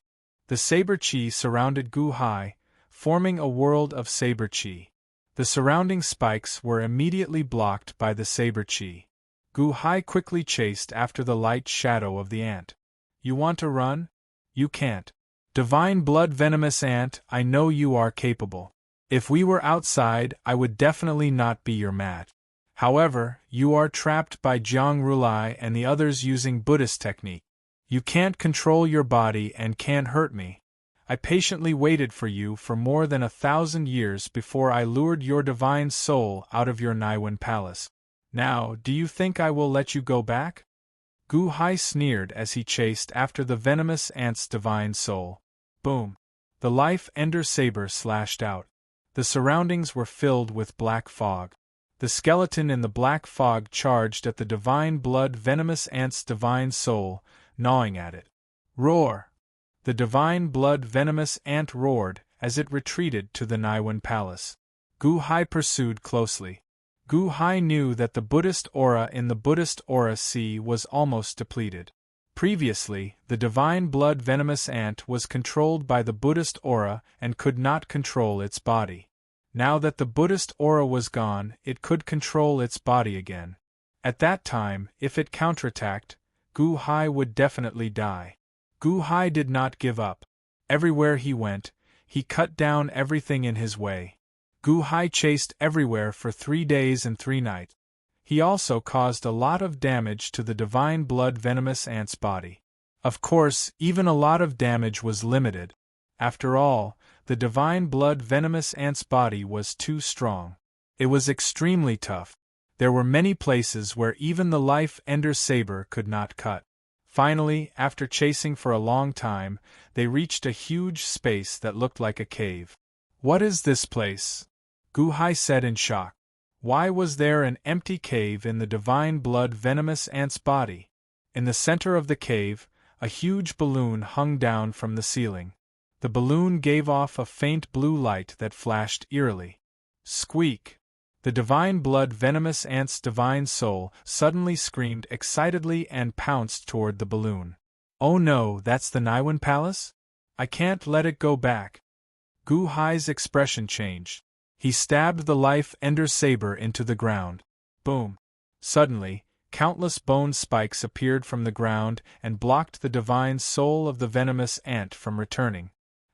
The saber chi surrounded Gu Hai, forming a world of saber chi. The surrounding spikes were immediately blocked by the saber chi. Gu Hai quickly chased after the light shadow of the ant. You want to run? You can't. Divine blood venomous ant, I know you are capable. If we were outside, I would definitely not be your mat. However, you are trapped by Jiang Rulai and the others using Buddhist technique. You can't control your body and can't hurt me. I patiently waited for you for more than 1,000 years before I lured your divine soul out of your Naiwan palace. Now, do you think I will let you go back? Gu Hai sneered as he chased after the venomous ant's divine soul. Boom! The Life Ender Saber slashed out. The surroundings were filled with black fog. The skeleton in the black fog charged at the divine blood venomous ant's divine soul, gnawing at it. Roar! The divine blood venomous ant roared as it retreated to the Naiwan palace. Gu Hai pursued closely. Gu Hai knew that the Buddhist aura in the Buddhist aura sea was almost depleted. Previously, the divine blood venomous ant was controlled by the Buddhist aura and could not control its body. Now that the Buddhist aura was gone, it could control its body again. At that time, if it counterattacked, Gu Hai would definitely die. Gu Hai did not give up. Everywhere he went, he cut down everything in his way. Gu Hai chased everywhere for 3 days and 3 nights. He also caused a lot of damage to the divine blood venomous ant's body. Of course, even a lot of damage was limited. After all, the divine blood venomous ant's body was too strong. It was extremely tough. There were many places where even the Life Ender Saber could not cut. Finally, after chasing for a long time, they reached a huge space that looked like a cave. What is this place? Gu Hai said in shock. Why was there an empty cave in the divine blood venomous ant's body? In the center of the cave, a huge balloon hung down from the ceiling. The balloon gave off a faint blue light that flashed eerily. Squeak! The divine blood venomous ant's divine soul suddenly screamed excitedly and pounced toward the balloon. Oh no, that's the Naiwan palace? I can't let it go back. Gu Hai's expression changed. He stabbed the Life Ender Saber into the ground. Boom! Suddenly, countless bone spikes appeared from the ground and blocked the divine soul of the venomous ant from returning.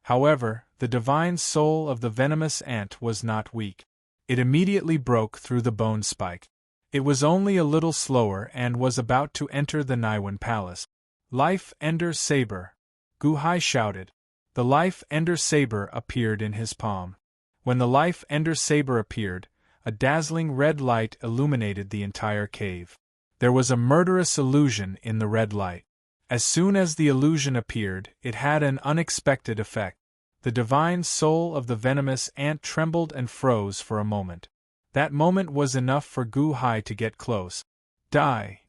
However, the divine soul of the venomous ant was not weak. It immediately broke through the bone spike. It was only a little slower and was about to enter the Naiwan palace. Life Ender Saber! Gu Hai shouted. The Life Ender Saber appeared in his palm. When the Life Ender Saber appeared, a dazzling red light illuminated the entire cave. There was a murderous illusion in the red light. As soon as the illusion appeared, it had an unexpected effect. The divine soul of the venomous ant trembled and froze for a moment. That moment was enough for Gu Hai to get close. Die!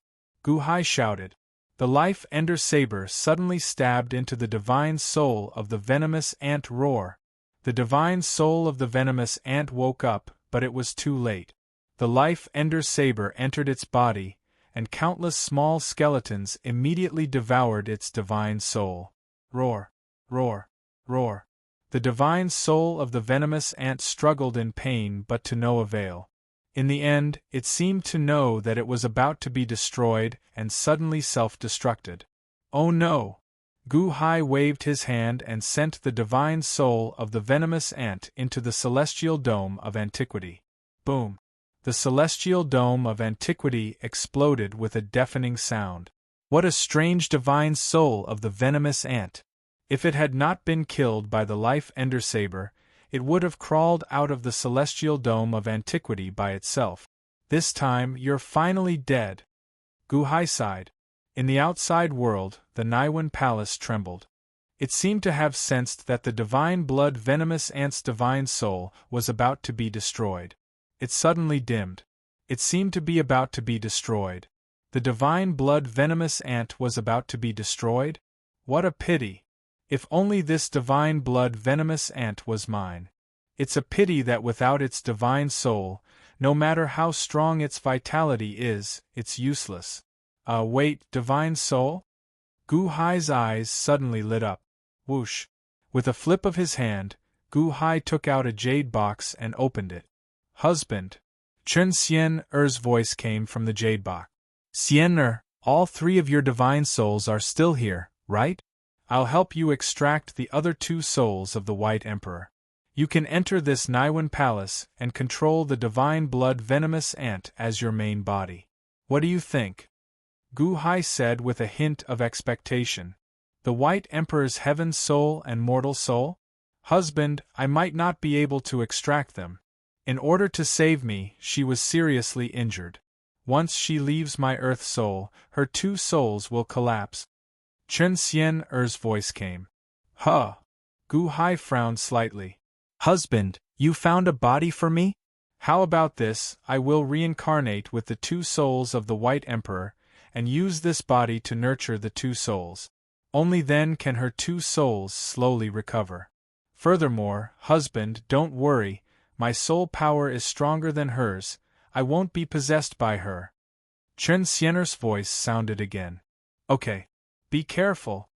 Gu Hai shouted. The Life Ender Saber suddenly stabbed into the divine soul of the venomous ant. Roar! The divine soul of the venomous ant woke up, but it was too late. The Life Ender Saber entered its body, and countless small skeletons immediately devoured its divine soul. Roar, roar, roar. The divine soul of the venomous ant struggled in pain but to no avail. In the end, it seemed to know that it was about to be destroyed and suddenly self-destructed. Oh no! Gu Hai waved his hand and sent the divine soul of the venomous ant into the celestial dome of antiquity. Boom! The celestial dome of antiquity exploded with a deafening sound. What a strange divine soul of the venomous ant! If it had not been killed by the life ender saber, it would have crawled out of the celestial dome of antiquity by itself. This time you're finally dead. Gu Hai sighed. In the outside world, the Naiwan palace trembled. It seemed to have sensed that the divine blood venomous ant's divine soul was about to be destroyed. It suddenly dimmed. It seemed to be about to be destroyed. The divine blood venomous ant was about to be destroyed? What a pity! If only this divine blood venomous ant was mine. It's a pity that without its divine soul, no matter how strong its vitality is, it's useless. Wait, divine soul? Gu Hai's eyes suddenly lit up. Whoosh! With a flip of his hand, Gu Hai took out a jade box and opened it. Husband! Chen Xian-er's voice came from the jade box. Xian-er, all three of your divine souls are still here, right? I'll help you extract the other two souls of the White Emperor. You can enter this Naiwan palace and control the divine blood venomous ant as your main body. What do you think? Gu Hai said with a hint of expectation. The White Emperor's heaven soul and mortal soul? Husband, I might not be able to extract them. In order to save me, she was seriously injured. Once she leaves my earth soul, her two souls will collapse. Chen Xian-er's voice came. Huh! Gu Hai frowned slightly. Husband, you found a body for me? How about this? I will reincarnate with the two souls of the White Emperor, and use this body to nurture the two souls. Only then can her two souls slowly recover. Furthermore, husband, don't worry, my soul power is stronger than hers, I won't be possessed by her. Chen Xian'er's voice sounded again. Okay. Be careful.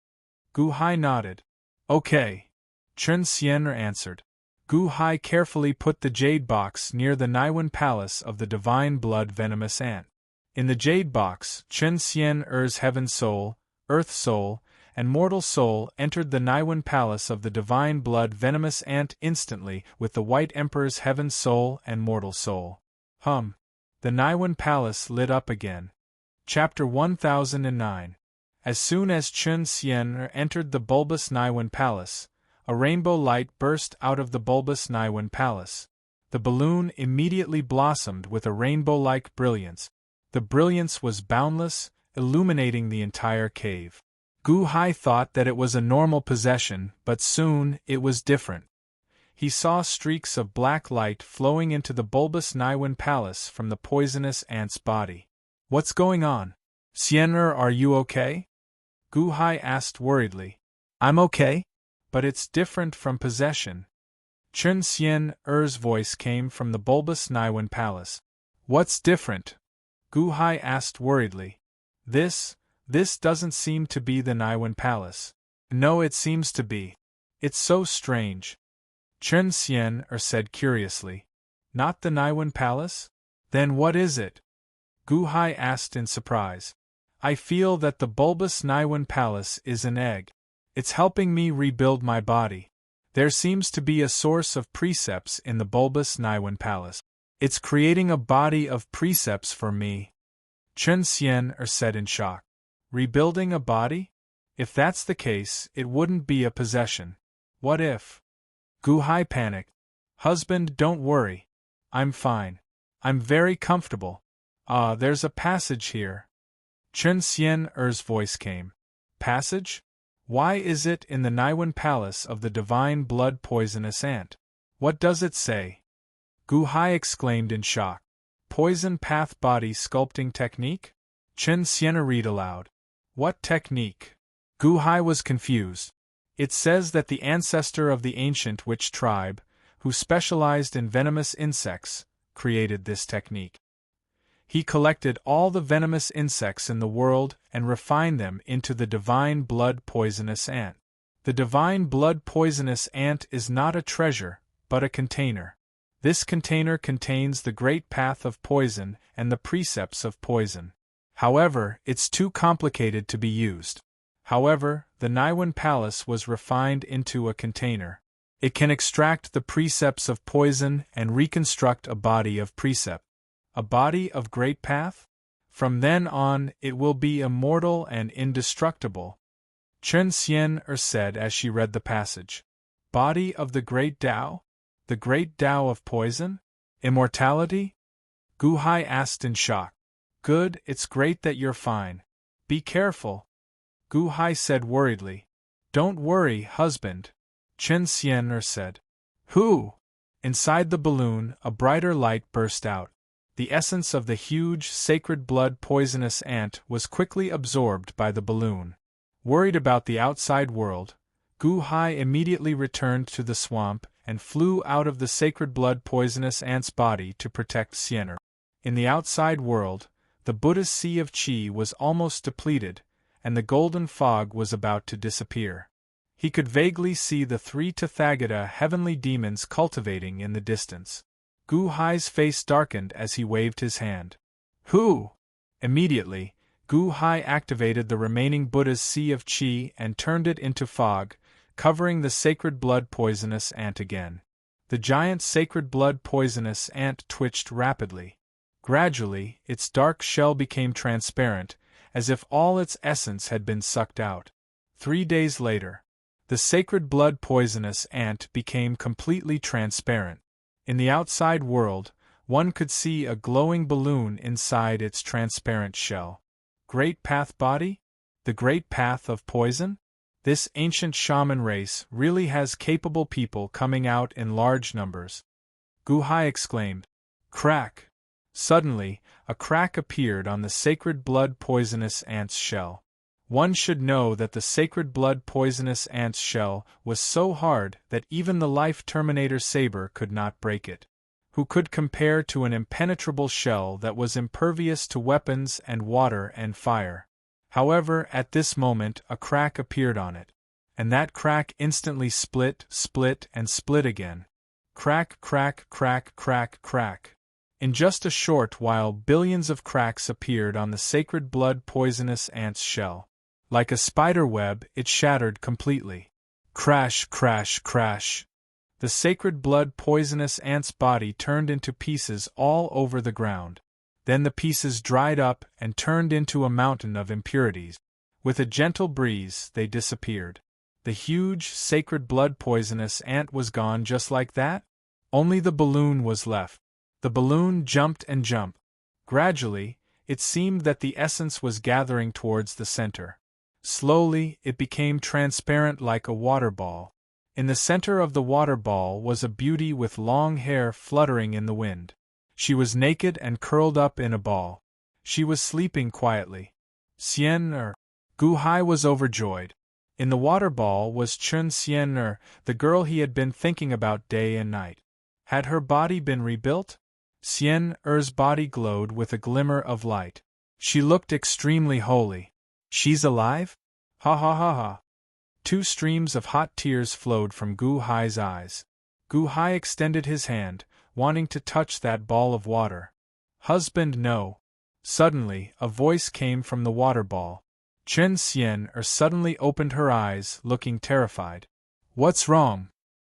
Gu Hai nodded. Okay. Chen Xian'er answered. Gu Hai carefully put the jade box near the Naiwan palace of the divine blood venomous ant. In the jade box, Chen Xian-er's heaven soul, earth soul, and mortal soul entered the Naiwan palace of the divine blood venomous ant instantly with the White Emperor's heaven soul and mortal soul. The Naiwan palace lit up again. Chapter 1009. As soon as Chen Xian entered the bulbous Naiwan palace, a rainbow light burst out of the bulbous Naiwan palace. The balloon immediately blossomed with a rainbow-like brilliance. The brilliance was boundless, illuminating the entire cave. Gu Hai thought that it was a normal possession, but soon it was different. He saw streaks of black light flowing into the bulbous Naiwan palace from the poisonous ant's body. What's going on? Xian'er, are you okay? Gu Hai asked worriedly. I'm okay, but it's different from possession. Chen Xian'er's voice came from the bulbous Naiwan palace. What's different? Gu Hai asked worriedly. This doesn't seem to be the Naiwan palace. No, it seems to be. It's so strange. Chen Xian'er said curiously. Not the Naiwan palace? Then what is it? Gu Hai asked in surprise. I feel that the bulbous Naiwan palace is an egg. It's helping me rebuild my body. There seems to be a source of precepts in the bulbous Naiwan palace. It's creating a body of precepts for me. Chen Xian'er said in shock. Rebuilding a body? If that's the case, it wouldn't be a possession. What if? Gu Hai panicked. Husband, don't worry. I'm fine. I'm very comfortable. There's a passage here. Chen Xian'er's voice came. Passage? Why is it in the Naiwan palace of the divine blood poisonous ant? What does it say? Gu Hai exclaimed in shock. Poison path body sculpting technique? Chen Xian'er read aloud. What technique? Gu Hai was confused. It says that the ancestor of the ancient witch tribe, who specialized in venomous insects, created this technique. He collected all the venomous insects in the world and refined them into the divine blood poisonous ant. The divine blood poisonous ant is not a treasure, but a container. This container contains the great path of poison and the precepts of poison. However, it's too complicated to be used. However, the Niwen Palace was refined into a container. It can extract the precepts of poison and reconstruct a body of precept. A body of great path? From then on, it will be immortal and indestructible. Chen Xian said as she read the passage. Body of the great Tao? The great Tao of poison? Immortality? Gu Hai asked in shock. Good, it's great that you're fine. Be careful. Gu Hai said worriedly. Don't worry, husband. Chen Xian said. Who? Inside the balloon, a brighter light burst out. The essence of the huge, sacred blood poisonous ant was quickly absorbed by the balloon. Worried about the outside world, Gu Hai immediately returned to the swamp and flew out of the sacred blood poisonous ant's body to protect Xian'er. In the outside world, the Buddha's sea of qi was almost depleted, and the golden fog was about to disappear. He could vaguely see the 3 Tathagata heavenly demons cultivating in the distance. Gu Hai's face darkened as he waved his hand. Who? Immediately, Gu Hai activated the remaining Buddha's sea of qi and turned it into fog, covering the sacred blood poisonous ant again. The giant sacred blood poisonous ant twitched rapidly. Gradually, its dark shell became transparent, as if all its essence had been sucked out. 3 days later, the sacred blood poisonous ant became completely transparent. In the outside world, one could see a glowing balloon inside its transparent shell. Great Path Body? The Great Path of Poison? This ancient shaman race really has capable people coming out in large numbers. Gu Hai exclaimed. Crack! Suddenly, a crack appeared on the sacred blood poisonous ant's shell. One should know that the sacred blood poisonous ant's shell was so hard that even the life terminator saber could not break it. Who could compare to an impenetrable shell that was impervious to weapons and water and fire? However, at this moment a crack appeared on it. And that crack instantly split, and split again. Crack, crack, crack, crack, crack. In just a short while billions of cracks appeared on the sacred blood poisonous ant's shell. Like a spider web, it shattered completely. Crash, crash, crash. The sacred blood poisonous ant's body turned into pieces all over the ground. Then the pieces dried up and turned into a mountain of impurities. With a gentle breeze, they disappeared. The huge, sacred blood poisonous ant was gone just like that? Only the balloon was left. The balloon jumped and jumped. Gradually, it seemed that the essence was gathering towards the center. Slowly, it became transparent like a water ball. In the center of the water ball was a beauty with long hair fluttering in the wind. She was naked and curled up in a ball. She was sleeping quietly. Gu Hai was overjoyed. In the water ball was Chen Xian'er, the girl he had been thinking about day and night. Had her body been rebuilt? Xian'er's body glowed with a glimmer of light. She looked extremely holy. She's alive? Ha ha ha ha. 2 streams of hot tears flowed from Gu Hai's eyes. Gu Hai extended his hand, wanting to touch that ball of water. Husband, no. Suddenly, a voice came from the water ball. Chen Xian'er suddenly opened her eyes, looking terrified. What's wrong?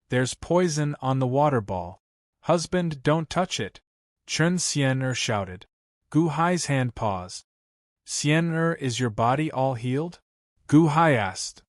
There's poison on the water ball. Husband, don't touch it. Chen Xian'er shouted. Gu Hai's hand paused. Xian'er, is your body all healed? Gu Hai asked.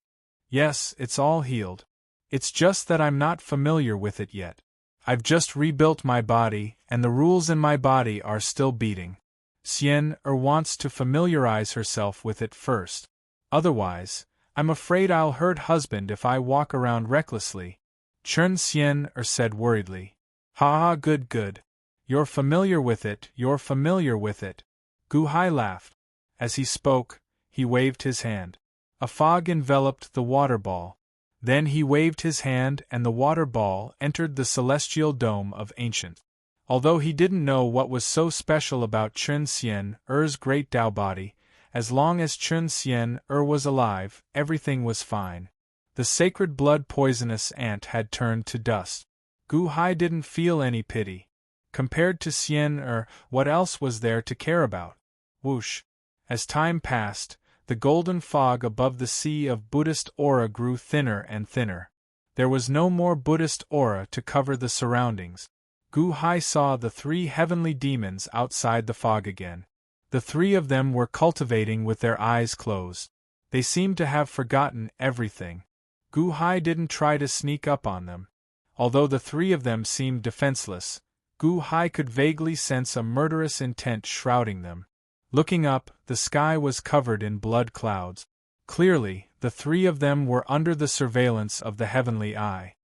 Yes, it's all healed. It's just that I'm not familiar with it yet. I've just rebuilt my body, and the rules in my body are still beating. Xian'er wants to familiarize herself with it first. Otherwise, I'm afraid I'll hurt husband if I walk around recklessly. Chen Xian'er said worriedly. Ha ha, good good. You're familiar with it, you're familiar with it. Gu Hai laughed. As he spoke, he waved his hand. A fog enveloped the water ball. Then he waved his hand and the water ball entered the celestial dome of Ancient. Although he didn't know what was so special about Chun Hsien Er's great Tao body, as long as Chun Hsien Er was alive, everything was fine. The sacred blood poisonous ant had turned to dust. Gu Hai didn't feel any pity. Compared to Hsien Er, what else was there to care about? Whoosh! As time passed, the golden fog above the sea of Buddhist aura grew thinner and thinner. There was no more Buddhist aura to cover the surroundings. Gu Hai saw the 3 heavenly demons outside the fog again. The 3 of them were cultivating with their eyes closed. They seemed to have forgotten everything. Gu Hai didn't try to sneak up on them. Although the 3 of them seemed defenseless, Gu Hai could vaguely sense a murderous intent shrouding them. Looking up, the sky was covered in blood clouds. Clearly, the 3 of them were under the surveillance of the heavenly eye.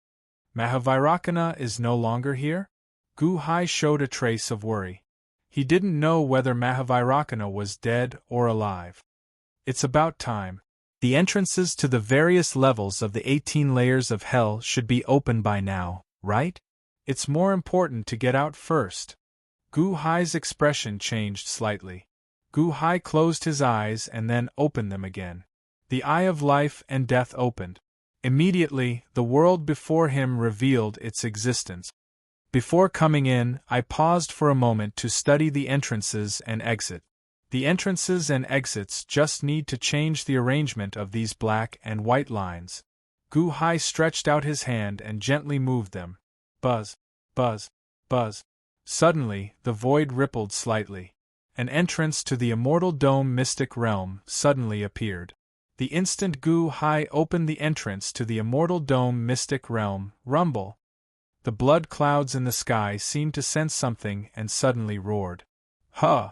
Mahavairakana is no longer here? Gu Hai showed a trace of worry. He didn't know whether Mahavairakana was dead or alive. It's about time. The entrances to the various levels of the 18 layers of hell should be open by now, right? It's more important to get out first. Gu Hai's expression changed slightly. Gu Hai closed his eyes and then opened them again. The eye of life and death opened. Immediately, the world before him revealed its existence. Before coming in, I paused for a moment to study the entrances and exit. The entrances and exits just need to change the arrangement of these black and white lines. Gu Hai stretched out his hand and gently moved them. Buzz, buzz, buzz. Suddenly, the void rippled slightly. An entrance to the immortal dome mystic realm suddenly appeared. The instant Gu Hai opened the entrance to the immortal dome mystic realm, rumble. The blood clouds in the sky seemed to sense something and suddenly roared. Huh!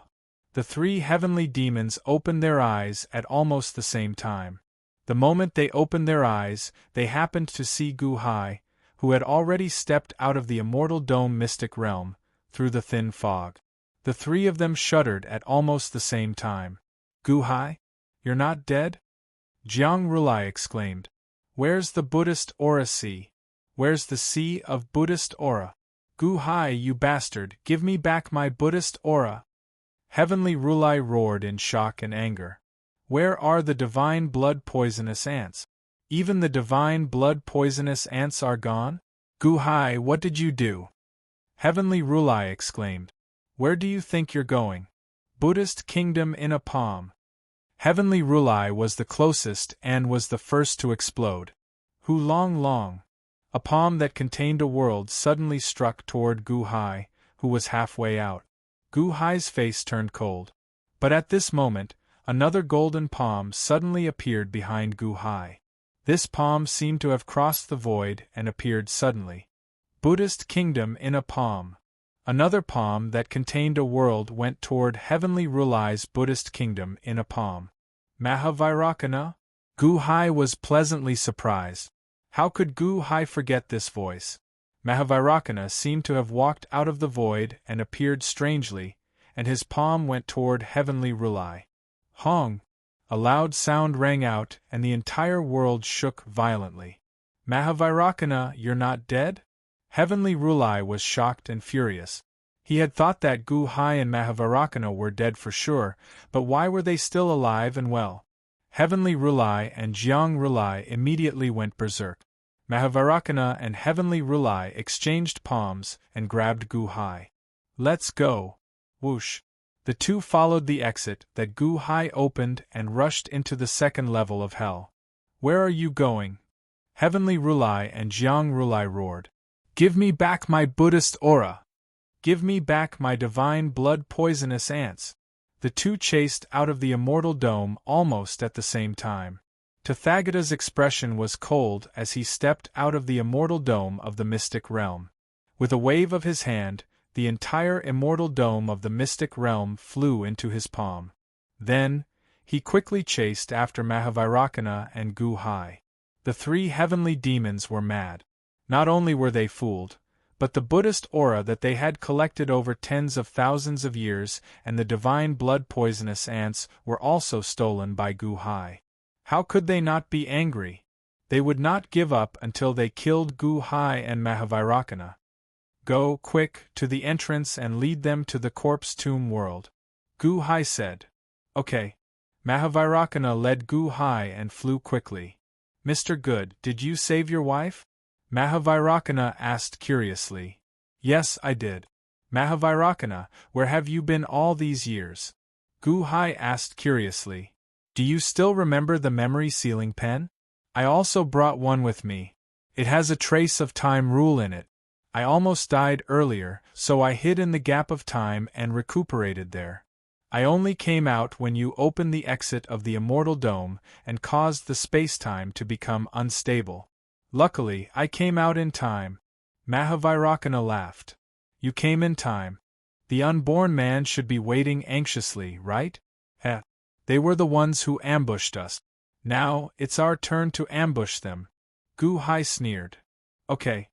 The 3 heavenly demons opened their eyes at almost the same time. The moment they opened their eyes, they happened to see Gu Hai, who had already stepped out of the immortal dome mystic realm, through the thin fog. The 3 of them shuddered at almost the same time. Gu Hai? You're not dead? Jiang Rulai exclaimed. Where's the Buddhist aura sea? Where's the sea of Buddhist aura? Gu Hai, you bastard, give me back my Buddhist aura! Heavenly Rulai roared in shock and anger. Where are the divine blood poisonous ants? Even the divine blood poisonous ants are gone? Gu Hai, what did you do? Heavenly Rulai exclaimed. Where do you think you're going? Buddhist kingdom in a palm. Heavenly Rulai was the closest and was the first to explode. Hu long long. A palm that contained a world suddenly struck toward Gu Hai, who was halfway out. Gu Hai's face turned cold. But at this moment, another golden palm suddenly appeared behind Gu Hai. This palm seemed to have crossed the void and appeared suddenly. Buddhist kingdom in a palm. Another palm that contained a world went toward Heavenly Rulai's Buddhist kingdom in a palm. Mahavairakana? Gu Hai was pleasantly surprised. How could Gu Hai forget this voice? Mahavairakana seemed to have walked out of the void and appeared strangely, and his palm went toward Heavenly Rulai. Hong! A loud sound rang out, and the entire world shook violently. Mahavairakana, you're not dead? Heavenly Rulai was shocked and furious. He had thought that Gu Hai and Mahavairakana were dead for sure, but why were they still alive and well? Heavenly Rulai and Jiang Rulai immediately went berserk. Mahavairakana and Heavenly Rulai exchanged palms and grabbed Gu Hai. Let's go! Whoosh! The 2 followed the exit that Gu Hai opened and rushed into the 2nd level of hell. Where are you going? Heavenly Rulai and Jiang Rulai roared. Give me back my Buddhist aura! Give me back my divine blood poisonous ants! The 2 chased out of the immortal dome almost at the same time. Tathagata's expression was cold as he stepped out of the immortal dome of the mystic realm. With a wave of his hand, the entire immortal dome of the mystic realm flew into his palm. Then, he quickly chased after Mahavairakana and Gu Hai. The 3 heavenly demons were mad. Not only were they fooled, but the Buddhist aura that they had collected over tens of thousands of years and the divine blood poisonous ants were also stolen by Gu Hai. How could they not be angry? They would not give up until they killed Gu Hai and Mahavairakana. Go, quick, to the entrance and lead them to the corpse tomb world. Gu Hai said. Okay. Mahavairakana led Gu Hai and flew quickly. Mr. Good, did you save your wife? Mahavairakana asked curiously. Yes, I did. Mahavairakana, where have you been all these years? Gu Hai asked curiously. Do you still remember the memory sealing pen? I also brought one with me. It has a trace of time rule in it. I almost died earlier, so I hid in the gap of time and recuperated there. I only came out when you opened the exit of the immortal dome and caused the space-time to become unstable. Luckily, I came out in time. Mahavairakana laughed. You came in time. The unborn man should be waiting anxiously, right? They were the ones who ambushed us. Now, it's our turn to ambush them. Gu Hai sneered. Okay.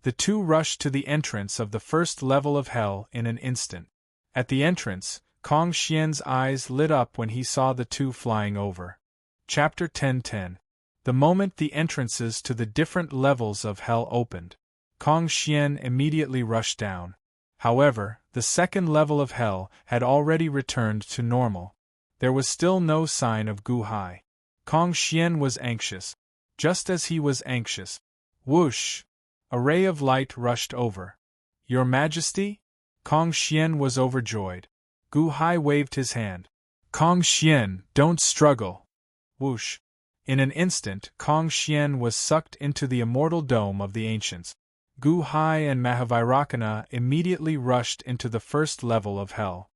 The two rushed to the entrance of the first level of hell in an instant. At the entrance, Kong Xian's eyes lit up when he saw the two flying over. Chapter 1010. The moment the entrances to the different levels of hell opened, Kong Xian immediately rushed down. However, the second level of hell had already returned to normal. There was still no sign of Gu Hai. Kong Xian was anxious. Just as he was anxious, whoosh! A ray of light rushed over. Your Majesty? Kong Xian was overjoyed. Gu Hai waved his hand. Kong Xian, don't struggle. Whoosh! In an instant, Kong Xian was sucked into the immortal dome of the ancients. Gu Hai and Mahavairakana immediately rushed into the first level of hell.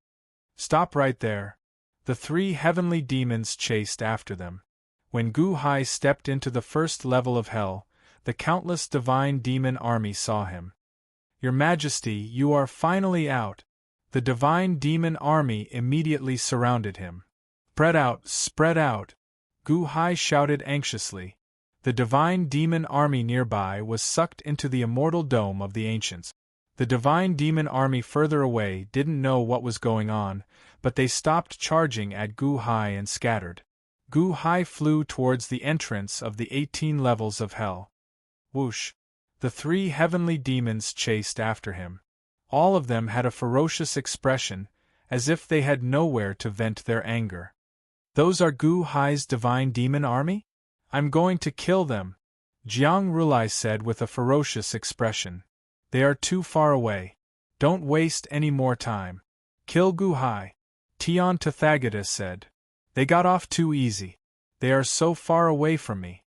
Stop right there. The three heavenly demons chased after them. When Gu Hai stepped into the first level of hell, the countless divine demon army saw him. Your Majesty, you are finally out. The divine demon army immediately surrounded him. Spread out, spread out! Gu Hai shouted anxiously. The divine demon army nearby was sucked into the immortal dome of the ancients. The divine demon army further away didn't know what was going on, but they stopped charging at Gu Hai and scattered. Gu Hai flew towards the entrance of the 18 levels of hell. Whoosh! The three heavenly demons chased after him. All of them had a ferocious expression, as if they had nowhere to vent their anger. Those are Gu Hai's divine demon army? I'm going to kill them, Jiang Rulai said with a ferocious expression. They are too far away. Don't waste any more time. Kill Gu Hai, Tian Tathagata said. They got off too easy. They are so far away from me.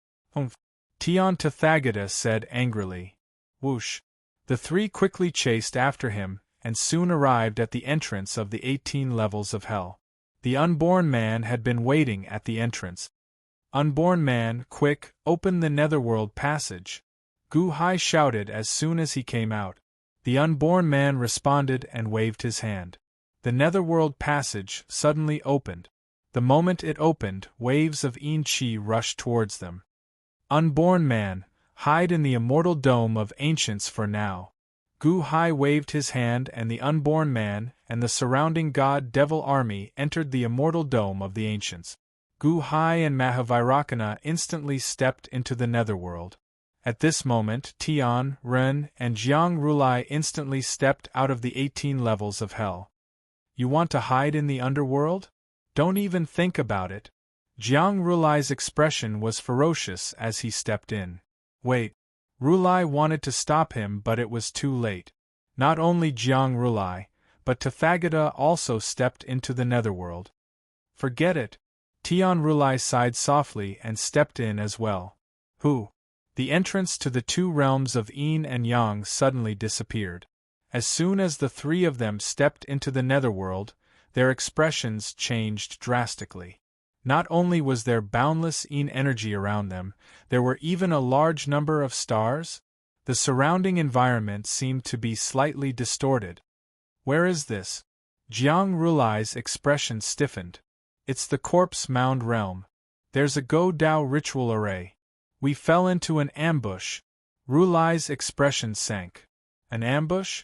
Tian Tathagata said angrily. Whoosh! The three quickly chased after him, and soon arrived at the entrance of the 18 levels of hell. The unborn man had been waiting at the entrance. Unborn man, quick, open the netherworld passage! Gu Hai shouted as soon as he came out. The unborn man responded and waved his hand. The netherworld passage suddenly opened. The moment it opened, waves of Yin Qi rushed towards them. Unborn man, hide in the immortal dome of ancients for now. Gu Hai waved his hand and the unborn man and the surrounding god-devil army entered the immortal dome of the ancients. Gu Hai and Mahavairakana instantly stepped into the netherworld. At this moment Tian, Ren, and Jiang Rulai instantly stepped out of the 18 levels of hell. You want to hide in the underworld? Don't even think about it. Jiang Rulai's expression was ferocious as he stepped in. Wait. Rulai wanted to stop him but it was too late. Not only Jiang Rulai, but Tathagata also stepped into the netherworld. Forget it. Tian Rulai sighed softly and stepped in as well. Who? The entrance to the two realms of Yin and Yang suddenly disappeared. As soon as the three of them stepped into the netherworld, their expressions changed drastically. Not only was there boundless Yin energy around them, there were even a large number of stars. The surrounding environment seemed to be slightly distorted. Where is this? Jiang Rulai's expression stiffened. It's the corpse mound realm. There's a Go Dao ritual array. We fell into an ambush. Rulai's expression sank. An ambush?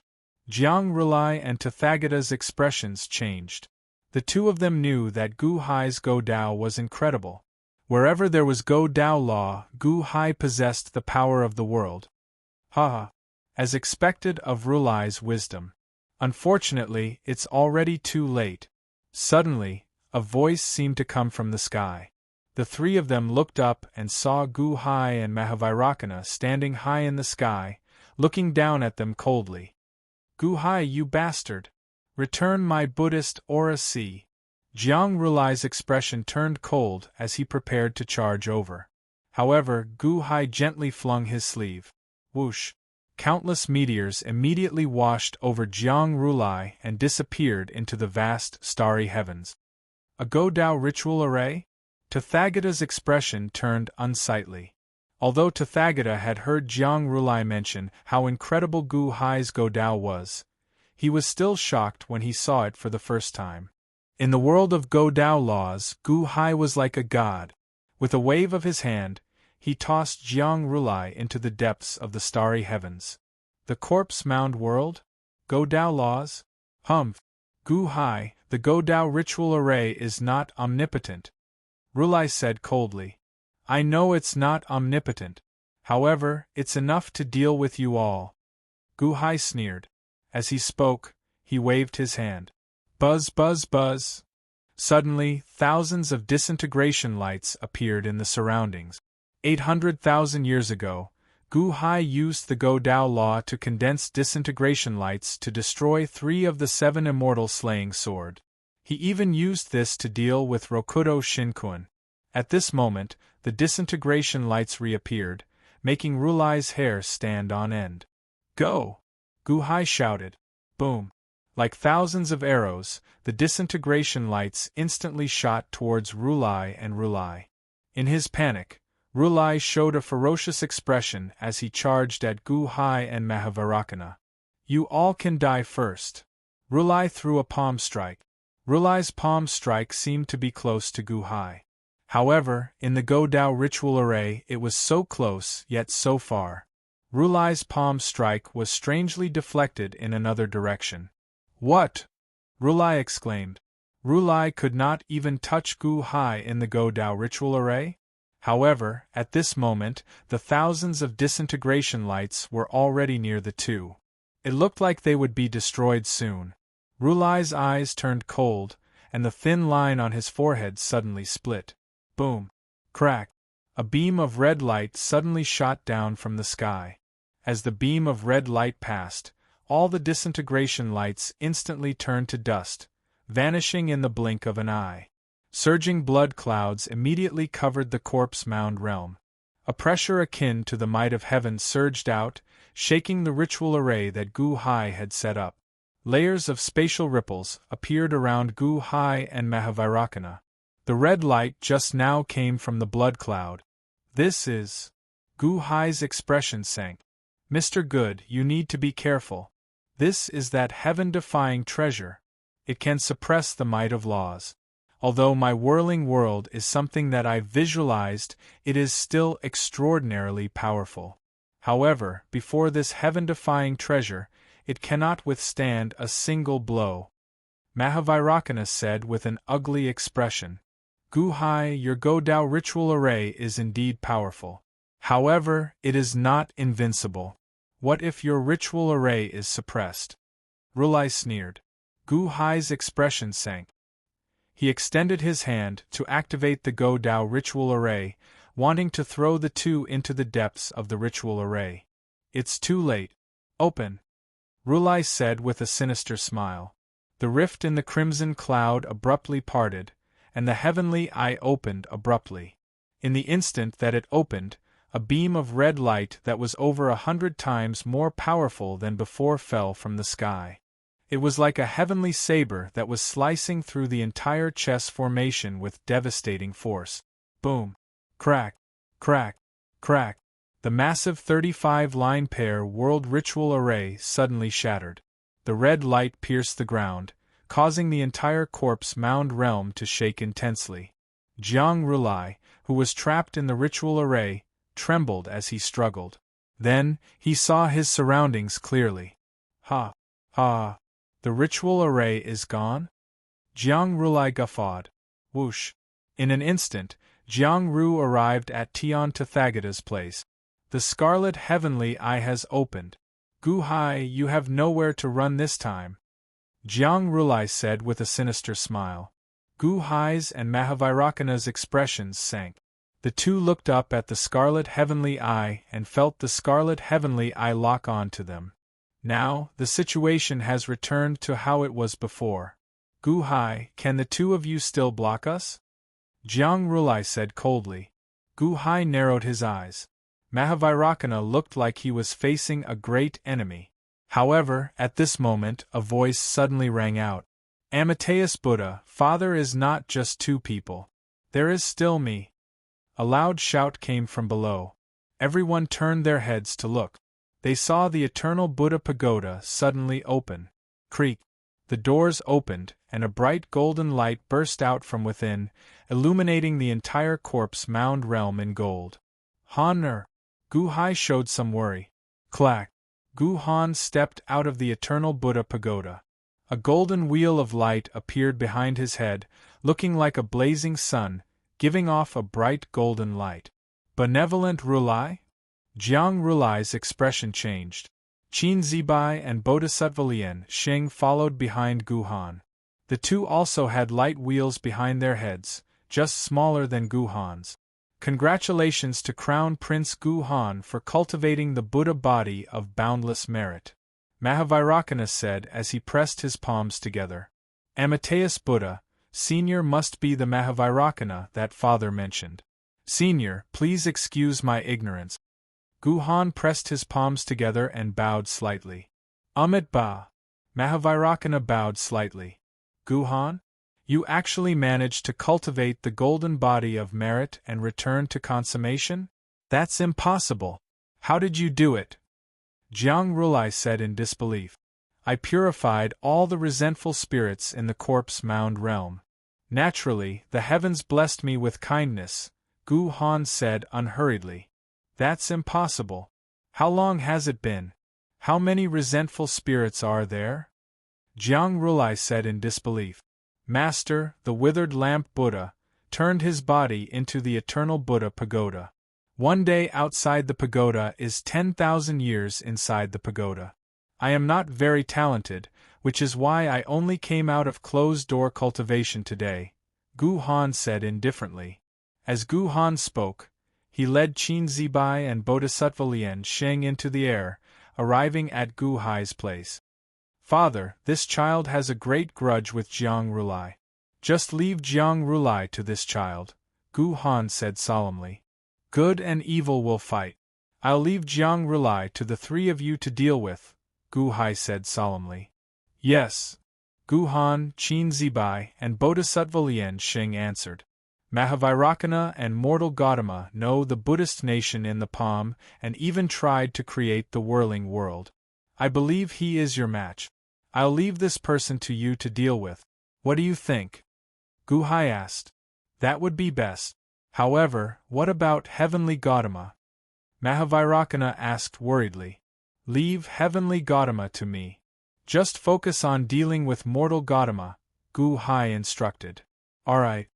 Jiang Rulai and Tathagata's expressions changed. The two of them knew that Gu Hai's Go Dao was incredible. Wherever there was Go Dao law, Gu Hai possessed the power of the world. Ha ha! as expected of Rulai's wisdom. Unfortunately, it's already too late. Suddenly, a voice seemed to come from the sky. The three of them looked up and saw Gu Hai and Mahavairakana standing high in the sky, looking down at them coldly. Gu Hai, you bastard! Return my Buddhist aura. See. Jiang Rulai's expression turned cold as he prepared to charge over. However, Gu Hai gently flung his sleeve. Whoosh! Countless meteors immediately washed over Jiang Rulai and disappeared into the vast, starry heavens. A Godao ritual array? Tathagata's expression turned unsightly. Although Tathagata had heard Jiang Rulai mention how incredible Gu Hai's Godao was, he was still shocked when he saw it for the first time. In the world of Godao laws, Gu Hai was like a god. With a wave of his hand, he tossed Jiang Rulai into the depths of the starry heavens. The corpse mound world? Godao laws? Humph! Gu Hai, the Godao ritual array is not omnipotent. Rulai said coldly. I know it's not omnipotent. However, it's enough to deal with you all. Gu Hai sneered. As he spoke, he waved his hand. Buzz, buzz, buzz. Suddenly, thousands of disintegration lights appeared in the surroundings. 800,000 years ago, Gu Hai used the Godao law to condense disintegration lights to destroy 3 of the 7 immortal slaying sword. He even used this to deal with Rokudo Shinkun. At this moment, the disintegration lights reappeared, making Rulai's hair stand on end. Go! Gu Hai shouted. Boom! Like thousands of arrows, the disintegration lights instantly shot towards Rulai and Rulai. In his panic, Rulai showed a ferocious expression as he charged at Gu Hai and Mahavairakana. You all can die first. Rulai threw a palm strike. Rulai's palm strike seemed to be close to Gu Hai. However, in the Godao ritual array it was so close yet so far. Rulai's palm strike was strangely deflected in another direction. What? Rulai exclaimed. Rulai could not even touch Gu Hai in the Godao ritual array? However, at this moment, the thousands of disintegration lights were already near the two. It looked like they would be destroyed soon. Rulai's eyes turned cold, and the thin line on his forehead suddenly split. Boom! Crack! A beam of red light suddenly shot down from the sky. As the beam of red light passed, all the disintegration lights instantly turned to dust, vanishing in the blink of an eye. Surging blood clouds immediately covered the corpse mound realm. A pressure akin to the might of heaven surged out, shaking the ritual array that Gu Hai had set up. Layers of spatial ripples appeared around Gu Hai and Mahavairakana. The red light just now came from the blood cloud. This is... Gu Hai's expression sank. Mr. Good, you need to be careful. This is that heaven-defying treasure. It can suppress the might of laws. Although my whirling world is something that I've visualized, it is still extraordinarily powerful. However, before this heaven-defying treasure, it cannot withstand a single blow. Mahavairakana said with an ugly expression. Gu Hai, your Godao ritual array is indeed powerful. However, it is not invincible. What if your ritual array is suppressed? Rulai sneered. Gu Hai's expression sank. He extended his hand to activate the Godao ritual array, wanting to throw the two into the depths of the ritual array. It's too late. Open! Rulai said with a sinister smile. The rift in the crimson cloud abruptly parted, and the heavenly eye opened abruptly. In the instant that it opened, a beam of red light that was over 100 times more powerful than before fell from the sky. It was like a heavenly saber that was slicing through the entire chess formation with devastating force. Boom! Crack! Crack! Crack! The massive 35-line pair world ritual array suddenly shattered. The red light pierced the ground, causing the entire corpse mound realm to shake intensely. Jiang Rulai, who was trapped in the ritual array, trembled as he struggled. Then, he saw his surroundings clearly. Ha! Ha! The ritual array is gone? Jiang Rulai guffawed. Whoosh! In an instant, Jiang Ru arrived at Tian Tathagata's place. The scarlet heavenly eye has opened. Gu Hai, you have nowhere to run this time, Jiang Rulai said with a sinister smile. Gu Hai's and Mahavairakana's expressions sank. The two looked up at the scarlet heavenly eye and felt the scarlet heavenly eye lock on to them. Now, the situation has returned to how it was before. Gu Hai, can the two of you still block us? Jiang Rulai said coldly. Gu Hai narrowed his eyes. Mahavairakana looked like he was facing a great enemy. However, at this moment, a voice suddenly rang out. Amateus Buddha, Father is not just two people. There is still me. A loud shout came from below. Everyone turned their heads to look. They saw the eternal Buddha pagoda suddenly open. Creak. The doors opened, and a bright golden light burst out from within, illuminating the entire corpse mound realm in gold. Han Gu Hai showed some worry. Clack. Gu Han stepped out of the eternal Buddha pagoda. A golden wheel of light appeared behind his head, looking like a blazing sun, giving off a bright golden light. Benevolent Rulai? Jiang Rulai's expression changed. Qin Zibai and Bodhisattva Lian Sheng followed behind Gu Han. The two also had light wheels behind their heads, just smaller than Gu Han's. Congratulations to Crown Prince Gu Han for cultivating the Buddha body of boundless merit, Mahavairakana said as he pressed his palms together. Amateus Buddha, Senior must be the Mahavairakana that Father mentioned. Senior, please excuse my ignorance. Gu Han pressed his palms together and bowed slightly. Amit Ba. Mahavairakana bowed slightly. Gu Han? You actually managed to cultivate the golden body of merit and return to consummation? That's impossible. How did you do it? Jiang Rulai said in disbelief. I purified all the resentful spirits in the corpse mound realm. Naturally, the heavens blessed me with kindness, Gu Han said unhurriedly. That's impossible. How long has it been? How many resentful spirits are there? Jiang Rulai said in disbelief. Master, the withered lamp Buddha, turned his body into the eternal Buddha pagoda. One day outside the pagoda is 10,000 years inside the pagoda. I am not very talented, which is why I only came out of closed-door cultivation today, Gu Han said indifferently. As Gu Han spoke, he led Qin Zibai and Bodhisattva Lian Sheng into the air, arriving at Gu Hai's place. Father, this child has a great grudge with Jiang Rulai. Just leave Jiang Rulai to this child, Gu Han said solemnly. Good and evil will fight. I'll leave Jiang Rulai to the three of you to deal with, Gu Hai said solemnly. Yes. Gu Han, Qin Zibai, and Bodhisattva Lian Sheng answered. Mahavairakana and mortal Gautama know the Buddhist nation in the palm and even tried to create the whirling world. I believe he is your match. I'll leave this person to you to deal with. What do you think? Gu Hai asked. That would be best. However, what about Heavenly Gautama? Mahavairakana asked worriedly. Leave Heavenly Gautama to me. Just focus on dealing with mortal Gautama, Gu Hai instructed. All right.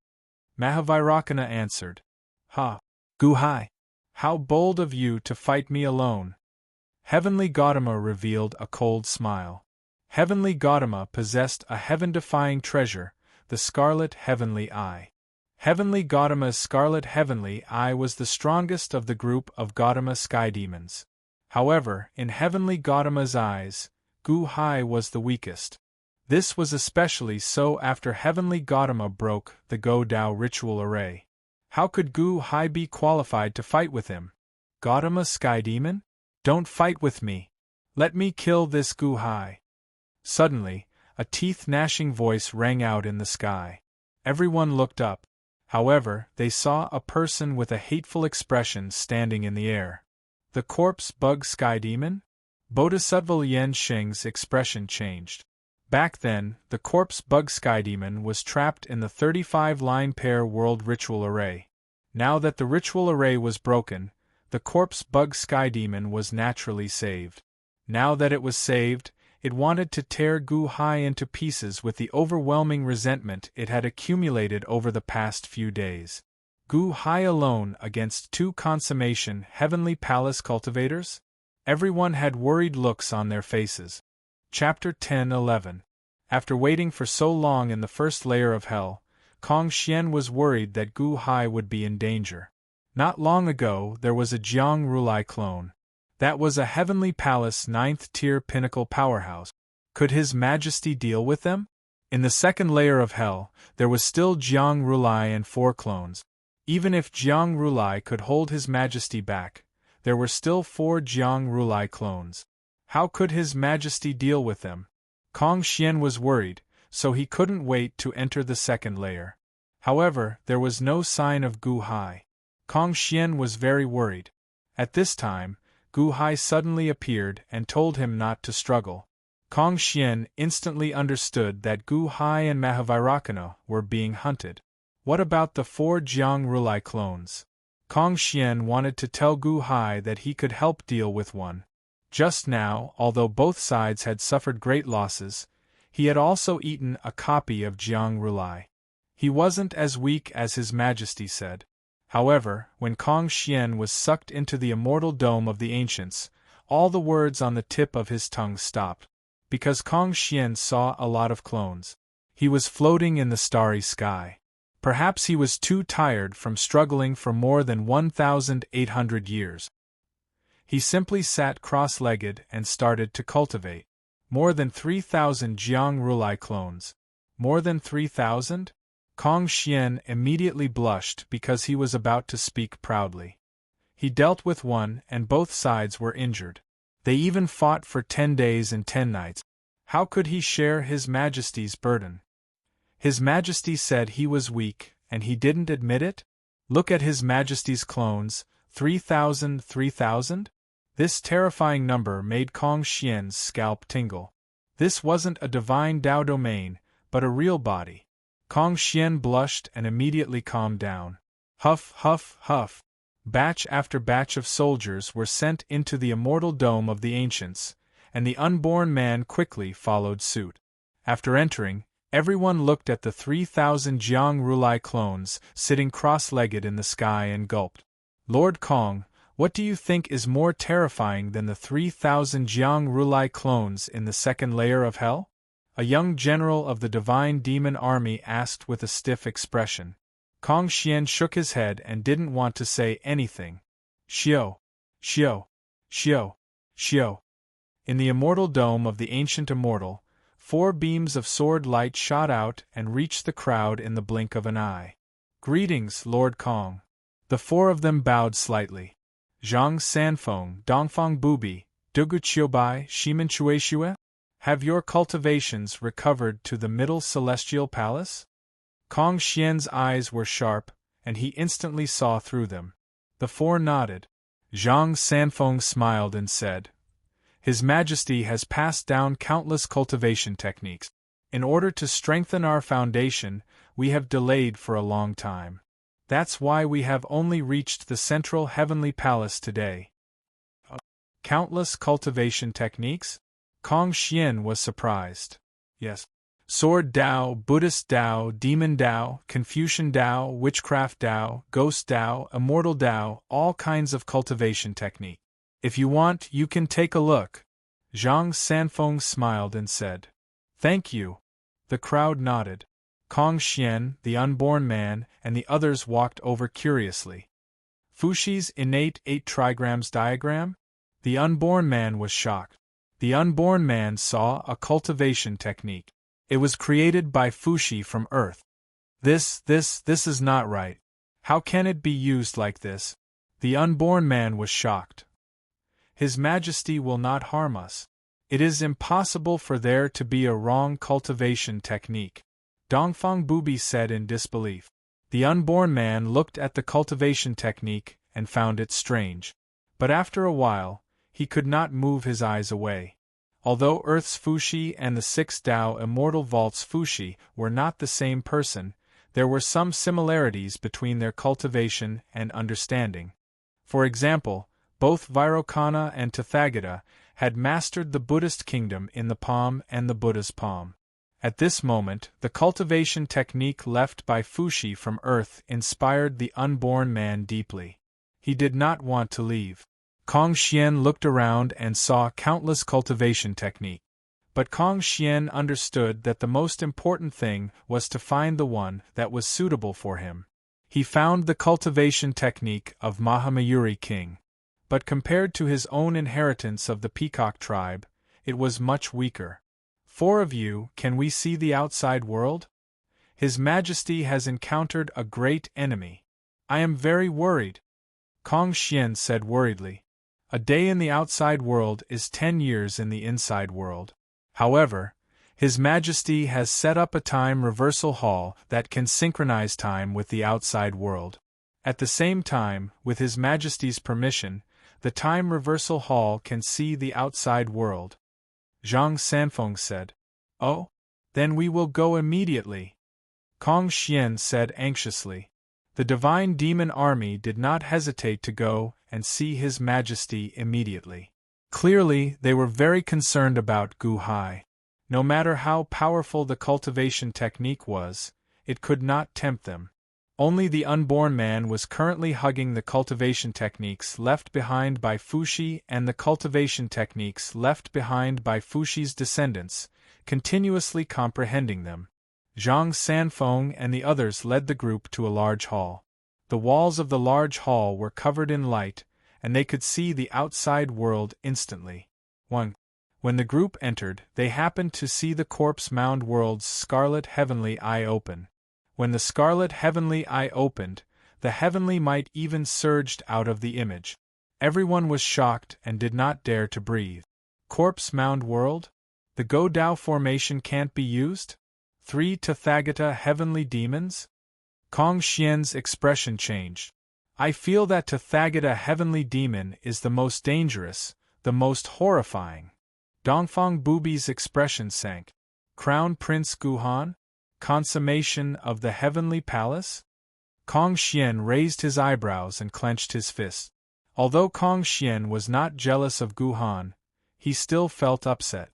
Mahavairakana answered. Ha! Gu Hai! How bold of you to fight me alone! Heavenly Gautama revealed a cold smile. Heavenly Gautama possessed a heaven-defying treasure, the Scarlet Heavenly Eye. Heavenly Gautama's Scarlet Heavenly Eye was the strongest of the group of Gautama sky demons. However, in Heavenly Gautama's eyes, Gu Hai was the weakest. This was especially so after Heavenly Gautama broke the Go Dao ritual array. How could Gu Hai be qualified to fight with him? Gautama Sky Demon? Don't fight with me. Let me kill this Gu Hai. Suddenly, a teeth-gnashing voice rang out in the sky. Everyone looked up. However, they saw a person with a hateful expression standing in the air. The corpse bug Sky Demon? Bodhisattva Lian Sheng's expression changed. Back then, the corpse bug Sky Demon was trapped in the 35-line pair world ritual array. Now that the ritual array was broken, the corpse bug Sky Demon was naturally saved. Now that it was saved, it wanted to tear Gu Hai into pieces with the overwhelming resentment it had accumulated over the past few days. Gu Hai alone against two consummation Heavenly Palace cultivators? Everyone had worried looks on their faces. Chapter 10-11. After waiting for so long in the first layer of hell, Kong Xian was worried that Gu Hai would be in danger. Not long ago, there was a Jiang Rulai clone. That was a heavenly palace 9th-tier pinnacle powerhouse. Could His Majesty deal with them? In the second layer of hell, there was still Jiang Rulai and 4 clones. Even if Jiang Rulai could hold His Majesty back, there were still 4 Jiang Rulai clones. How could His Majesty deal with them? Kong Xian was worried, so he couldn't wait to enter the second layer. However, there was no sign of Gu Hai. Kong Xian was very worried. At this time, Gu Hai suddenly appeared and told him not to struggle. Kong Xian instantly understood that Gu Hai and Mahavairakana were being hunted. What about the 4 Jiang Rulai clones? Kong Xian wanted to tell Gu Hai that he could help deal with one. Just now, although both sides had suffered great losses, he had also eaten a copy of Jiang Rulai. He wasn't as weak as His Majesty said. However, when Kong Xian was sucked into the immortal dome of the ancients, all the words on the tip of his tongue stopped. Because Kong Xian saw a lot of clones. He was floating in the starry sky. Perhaps he was too tired from struggling for more than 1,800 years. He simply sat cross-legged and started to cultivate. More than 3,000 Jiang Rulai clones. More than 3,000? Kong Xian immediately blushed because he was about to speak proudly. He dealt with one and both sides were injured. They even fought for 10 days and 10 nights. How could he share His Majesty's burden? His Majesty said he was weak, and he didn't admit it? Look at His Majesty's clones, 3,000, 3,000? This terrifying number made Kong Xian's scalp tingle. This wasn't a divine Dao domain, but a real body. Kong Xian blushed and immediately calmed down. Huff, huff, huff. Batch after batch of soldiers were sent into the immortal dome of the ancients, and the unborn man quickly followed suit. After entering, everyone looked at the 3,000 Jiang Rulai clones sitting cross-legged in the sky and gulped. Lord Kong, what do you think is more terrifying than the 3,000 Jiang Rulai clones in the second layer of hell? A young general of the divine demon army asked with a stiff expression. Kong Xian shook his head and didn't want to say anything. Xiao, Xiao, Xiao, Xiao. In the immortal dome of the ancient immortal, 4 beams of sword light shot out and reached the crowd in the blink of an eye. Greetings, Lord Kong. The 4 of them bowed slightly. Zhang Sanfeng, Dongfang Bubi, Dugu Qiubai, Shimen Chueshue? Have your cultivations recovered to the middle celestial palace? Kong Xian's eyes were sharp, and he instantly saw through them. The 4 nodded. Zhang Sanfeng smiled and said, His Majesty has passed down countless cultivation techniques. In order to strengthen our foundation, we have delayed for a long time. That's why we have only reached the central heavenly palace today. Countless cultivation techniques? Kong Xian was surprised. Yes. Sword Dao, Buddhist Dao, Demon Dao, Confucian Dao, Witchcraft Dao, Ghost Dao, Immortal Dao, all kinds of cultivation technique. If you want, you can take a look. Zhang Sanfeng smiled and said. Thank you. The crowd nodded. Kong Xian, the unborn man, and the others walked over curiously. Fushi's innate 8 trigrams diagram? The unborn man was shocked. The unborn man saw a cultivation technique. It was created by Fushi from Earth. This is not right. How can it be used like this? The unborn man was shocked. His Majesty will not harm us. It is impossible for there to be a wrong cultivation technique. Dongfang Bubi said in disbelief. The unborn man looked at the cultivation technique and found it strange. But after a while, he could not move his eyes away. Although Earth's Fushi and the 6 Dao Immortal Vault's Fushi were not the same person, there were some similarities between their cultivation and understanding. For example, both Vairocana and Tathagata had mastered the Buddhist kingdom in the palm and the Buddha's palm. At this moment, the cultivation technique left by Fushi from Earth inspired the unborn man deeply. He did not want to leave. Kong Xian looked around and saw countless cultivation techniques. But Kong Xian understood that the most important thing was to find the one that was suitable for him. He found the cultivation technique of Mahamayuri King. But compared to his own inheritance of the Peacock tribe, it was much weaker. "Four of you, can we see the outside world? His Majesty has encountered a great enemy. I am very worried," Kong Xian said worriedly. A day in the outside world is 10 years in the inside world. However, His Majesty has set up a time reversal hall that can synchronize time with the outside world. At the same time, with His Majesty's permission, the time reversal hall can see the outside world. Zhang Sanfeng said. "Oh? Then we will go immediately," Kong Xian said anxiously. The divine demon army did not hesitate to go and see His Majesty immediately. Clearly, they were very concerned about Gu Hai. No matter how powerful the cultivation technique was, it could not tempt them. Only the unborn man was currently hugging the cultivation techniques left behind by Fuxi and the cultivation techniques left behind by Fuxi's descendants, continuously comprehending them. Zhang Sanfeng and the others led the group to a large hall. The walls of the large hall were covered in light, and they could see the outside world instantly. 1. When the group entered, they happened to see the corpse mound world's scarlet heavenly eye open. When the scarlet heavenly eye opened, the heavenly might even surged out of the image. Everyone was shocked and did not dare to breathe. Corpse mound world? The Go Dao formation can't be used? 3 Tathagata heavenly demons? Kong Xian's expression changed. I feel that Tathagata heavenly demon is the most dangerous, the most horrifying. Dongfang Bubi's expression sank. Crown Prince Guhan? Consummation of the heavenly palace? Kong Xian raised his eyebrows and clenched his fist. Although Kong Xian was not jealous of Guhan, he still felt upset.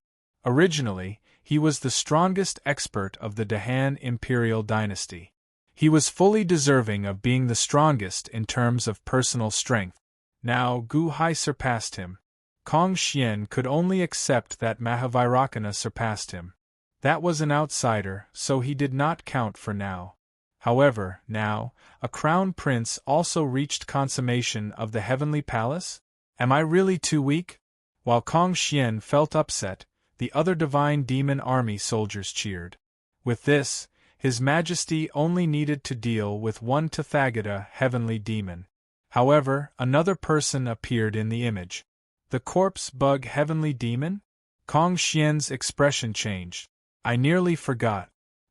Originally, he was the strongest expert of the Dahan imperial dynasty. He was fully deserving of being the strongest in terms of personal strength. Now Gu Hai surpassed him. Kong Xian could only accept that Mahavairakana surpassed him. That was an outsider, so he did not count for now. However, now, a crown prince also reached consummation of the heavenly palace? Am I really too weak? While Kong Xian felt upset, the other divine demon army soldiers cheered. With this, His Majesty only needed to deal with one Tathagata heavenly demon. However, another person appeared in the image. The corpse bug heavenly demon? Kong Xian's expression changed. I nearly forgot.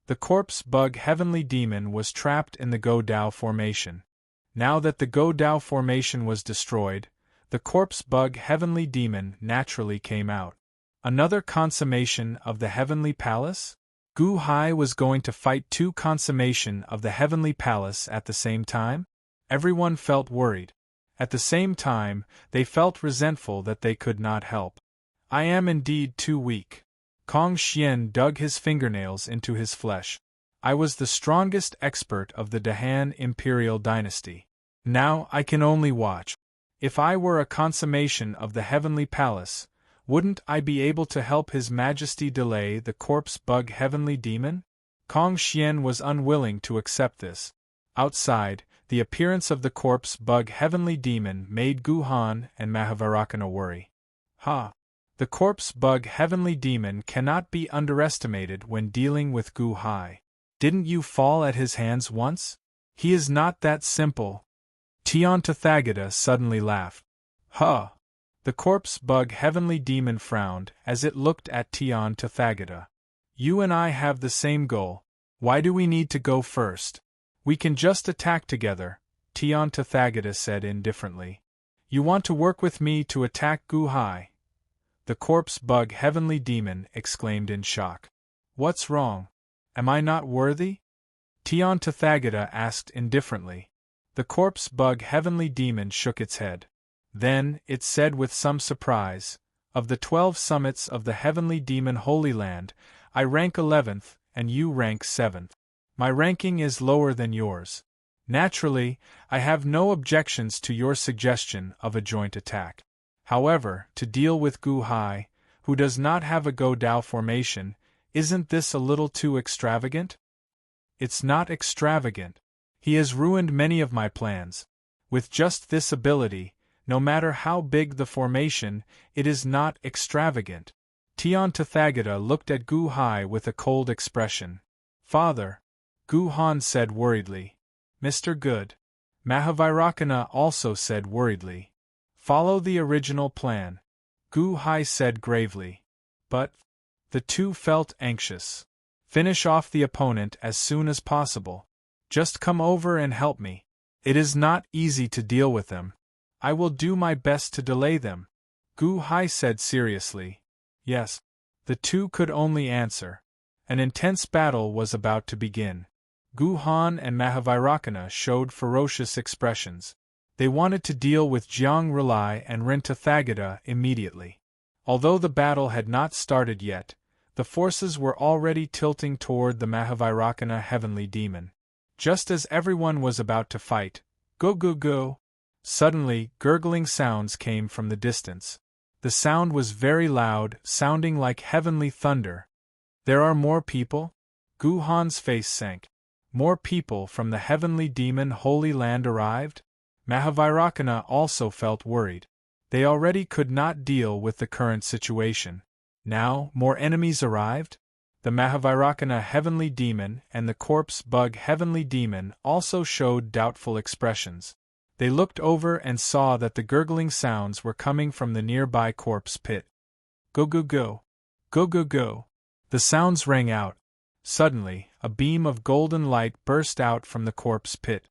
The corpse bug heavenly demon was trapped in the Go Dao formation. Now that the Go Dao formation was destroyed, the corpse bug heavenly demon naturally came out. Another consummation of the heavenly palace? Gu Hai was going to fight 2 consummation of the heavenly palace at the same time? Everyone felt worried. At the same time, they felt resentful that they could not help. I am indeed too weak. Kong Xian dug his fingernails into his flesh. I was the strongest expert of the Dahan imperial dynasty. Now I can only watch. If I were a consummation of the heavenly palace, wouldn't I be able to help His Majesty delay the corpse bug heavenly demon? Kong Xian was unwilling to accept this. Outside, the appearance of the corpse bug heavenly demon made Guhan and Mahavairakana worry. The corpse bug heavenly demon cannot be underestimated when dealing with Gu Hai. Didn't you fall at his hands once? He is not that simple. Tian Tathagata suddenly laughed. The corpse bug heavenly demon frowned as it looked at Tian Tathagata. You and I have the same goal. Why do we need to go first? We can just attack together, Tian Tathagata said indifferently. You want to work with me to attack Gu Hai? The corpse bug heavenly demon exclaimed in shock. What's wrong? Am I not worthy? Tian Tathagata asked indifferently. The corpse bug heavenly demon shook its head. Then, it said with some surprise, of the 12 summits of the heavenly demon Holy Land, I rank 11th, and you rank 7th. My ranking is lower than yours. Naturally, I have no objections to your suggestion of a joint attack. However, to deal with Gu Hai, who does not have a Go Dao formation, isn't this a little too extravagant? It's not extravagant. He has ruined many of my plans. With just this ability, no matter how big the formation, it is not extravagant. Tian Tathagata looked at Gu Hai with a cold expression. Father, Gu Han said worriedly. Mr. Good. Mahavairakana also said worriedly. Follow the original plan, Gu Hai said gravely. But the two felt anxious. Finish off the opponent as soon as possible. Just come over and help me. It is not easy to deal with them. I will do my best to delay them, Gu Hai said seriously. Yes. The two could only answer. An intense battle was about to begin. Gu Han and Mahavairakana showed ferocious expressions. They wanted to deal with Jiang Rilai and Rin Tathagata immediately. Although the battle had not started yet, the forces were already tilting toward the Mahavairakana heavenly demon. Just as everyone was about to fight, go go go! Suddenly, gurgling sounds came from the distance. The sound was very loud, sounding like heavenly thunder. There are more people? Gu Han's face sank. More people from the heavenly demon Holy Land arrived? Mahavairakana also felt worried. They already could not deal with the current situation. Now, more enemies arrived? The Mahavairakana heavenly demon and the corpse bug heavenly demon also showed doubtful expressions. They looked over and saw that the gurgling sounds were coming from the nearby corpse pit. Go go go! Go go go! The sounds rang out. Suddenly, a beam of golden light burst out from the corpse pit.